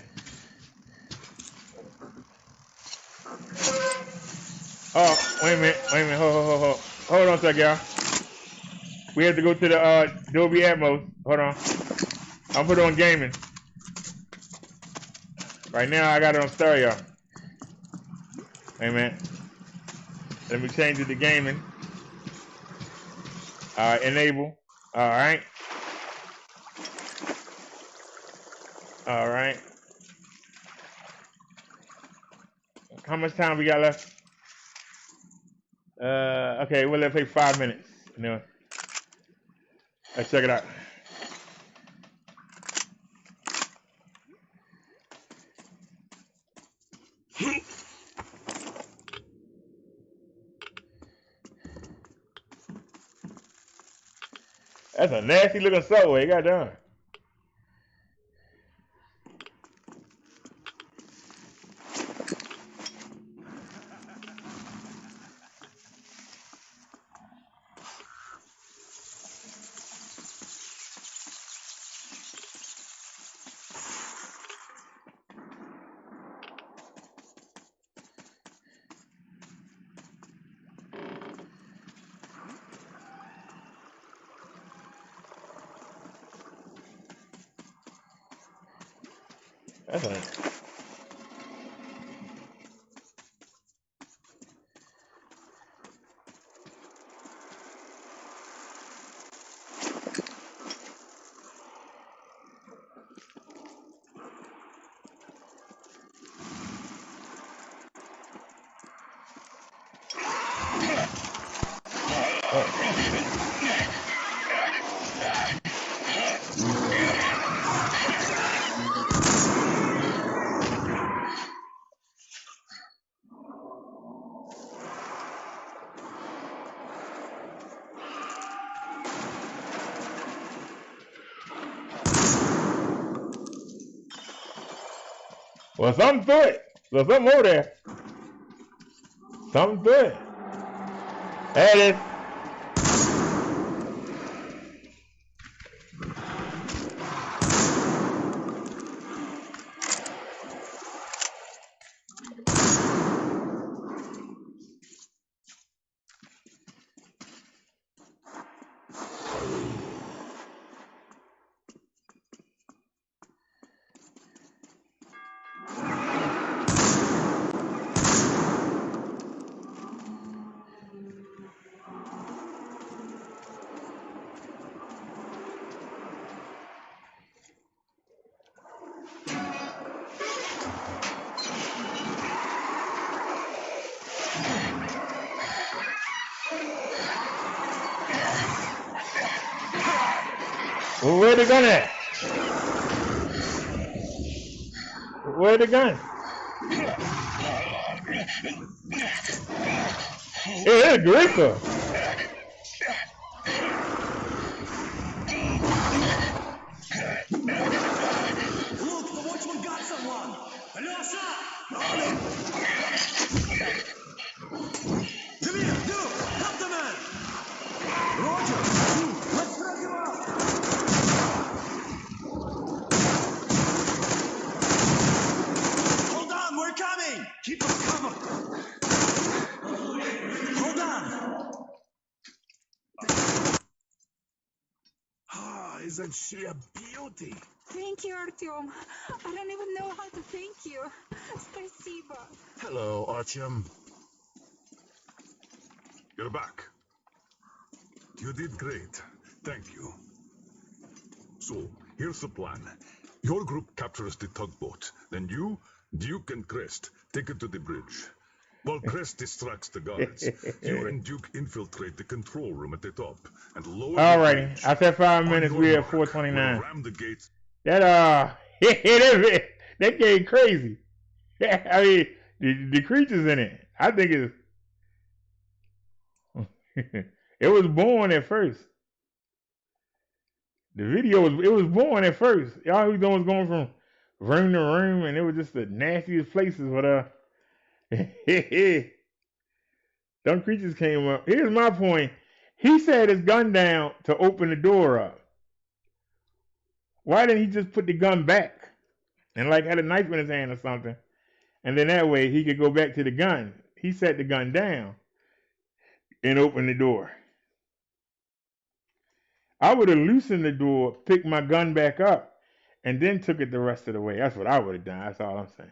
Oh, wait a minute. Hold on a second, y'all. We have to go to the Dolby Atmos. Hold on. I'm put it on gaming. Right now I got it on stereo. Wait a minute. Let me change it to gaming. Enable. All right. How much time we got left? Okay, we'll let it take 5 minutes. You know. Let's check it out. That's a nasty looking subway. Goddamn. That's a Well, something to it. There's something over there. Something to it. There it is. Well, where the gun at? Where the gun? Yeah, it's Greco. Look, the watchman got someone! Alyosha! Come here, you! Help the man! Roger! You, let's drag him out! Hold on, we're coming! Keep us covered! Hold on! Ah, isn't she a beauty? Thank you, Artyom. I don't even know how to thank you. Спасибо. Hello, Artyom. You're back. You did great. Thank you. So, here's the plan. Your group captures the tugboat. Then you, Duke, and Crest take it to the bridge. While Crest distracts the guards, you and Duke infiltrate the control room at the top and lower the Alrighty. bridge. I said 5 minutes. We're at 429. That that game crazy. I mean, the creatures in it. I think it's it was born at first. The video was born at first. All he was doing was going from room to room, and it was just the nastiest places. But them creatures came up. Here's my point. He set his gun down to open the door up. Why didn't he just put the gun back and like had a knife in his hand or something? And then that way he could go back to the gun. He set the gun down and opened the door. I would have loosened the door, picked my gun back up, and then took it the rest of the way. That's what I would have done. That's all I'm saying.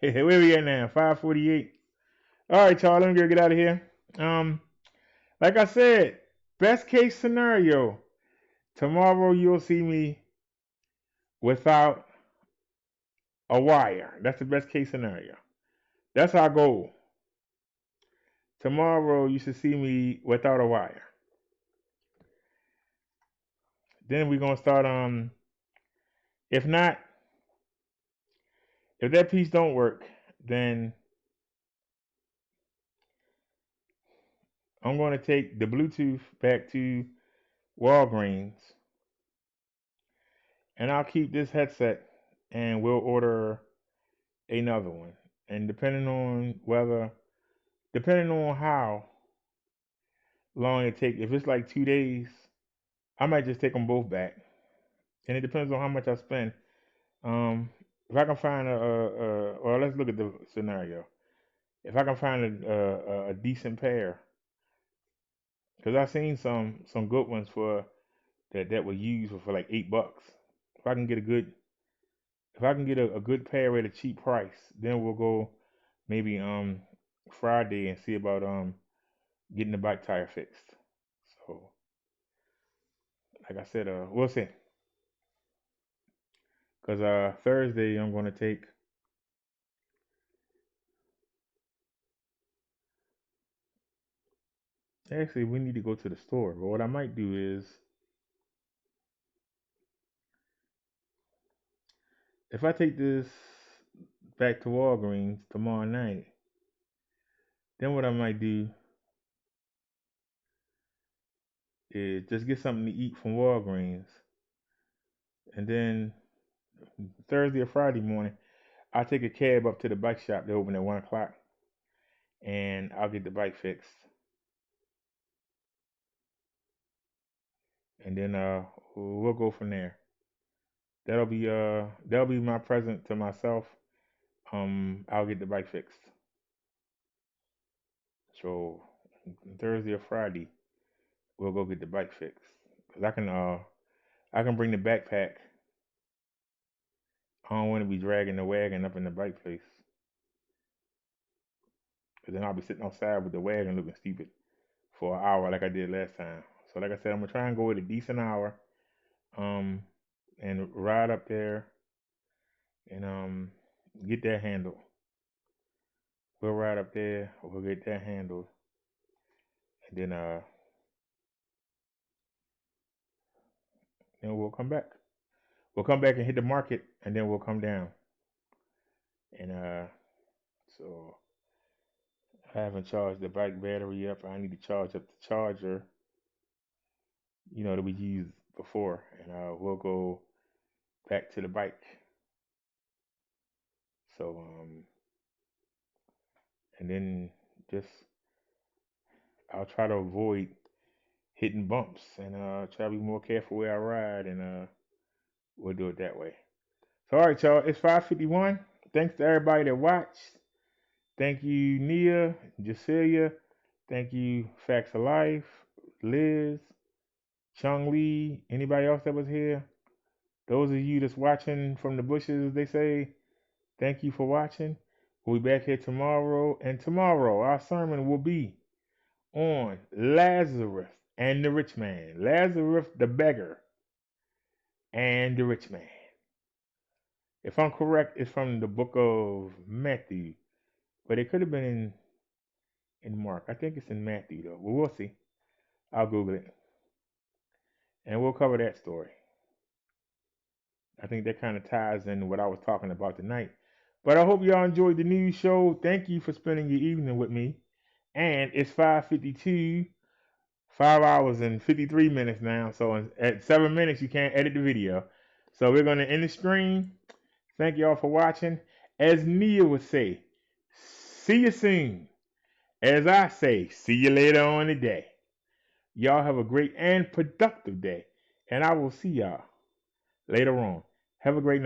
Where we at now? 5:48. All right, y'all. Let me get out of here. Like I said, best case scenario, tomorrow you'll see me without a wire. That's the best case scenario. That's our goal. Tomorrow you should see me without a wire. Then we're gonna start if not, if that piece don't work, then I'm gonna take the Bluetooth back to Walgreens and I'll keep this headset and we'll order another one. And depending on how long it takes, if it's like 2 days, I might just take them both back. And it depends on how much I spend. If I can find well, let's look at the scenario. If I can find a decent pair, because I've seen some good ones for that were used for like $8. If I can get a good pair at a cheap price, then we'll go maybe Friday and see about getting the bike tire fixed. So like I said, we'll see. Because Thursday I'm gonna take actually we need to go to the store. But what I might do is if I take this back to Walgreens tomorrow night, then what I might do is just get something to eat from Walgreens. And then Thursday or Friday morning, I'll take a cab up to the bike shop. They open at 1 o'clock, and I'll get the bike fixed. And then we'll go from there. That'll be my present to myself. I'll get the bike fixed. So Thursday or Friday, we'll go get the bike fixed. 'Cause I can bring the backpack. I don't want to be dragging the wagon up in the bike place. 'Cause then I'll be sitting outside with the wagon looking stupid for an hour like I did last time. So like I said, I'm gonna try and go at a decent hour, and ride up there and get that handled. We'll ride up there, we'll get that handled, and then we'll come back. We'll come back and hit the market, and then we'll come down. And so I haven't charged the bike battery up. I need to charge up the charger, that we used before, and we'll go back to the bike. So and then just I'll try to avoid hitting bumps and try to be more careful where I ride, and we'll do it that way. So all right, y'all, it's 5:51. Thanks to everybody that watched. Thank you, Nia, Jacilia. Thank you, Facts of Life, Liz, Chung Lee, anybody else that was here. Those of you that's watching from the bushes, they say, thank you for watching. We'll be back here tomorrow, and tomorrow our sermon will be on Lazarus and the rich man. Lazarus the beggar and the rich man. If I'm correct, it's from the book of Matthew, but it could have been in Mark. I think it's in Matthew though. But we'll see. I'll Google it, and we'll cover that story. I think that kind of ties in what I was talking about tonight. But I hope y'all enjoyed the news show. Thank you for spending your evening with me. And it's 5:52, 5 hours and 53 minutes now. So at 7 minutes, you can't edit the video. So we're going to end the stream. Thank y'all for watching. As Nia would say, see you soon. As I say, see you later on today. Y'all have a great and productive day. And I will see y'all later on. Have a great night.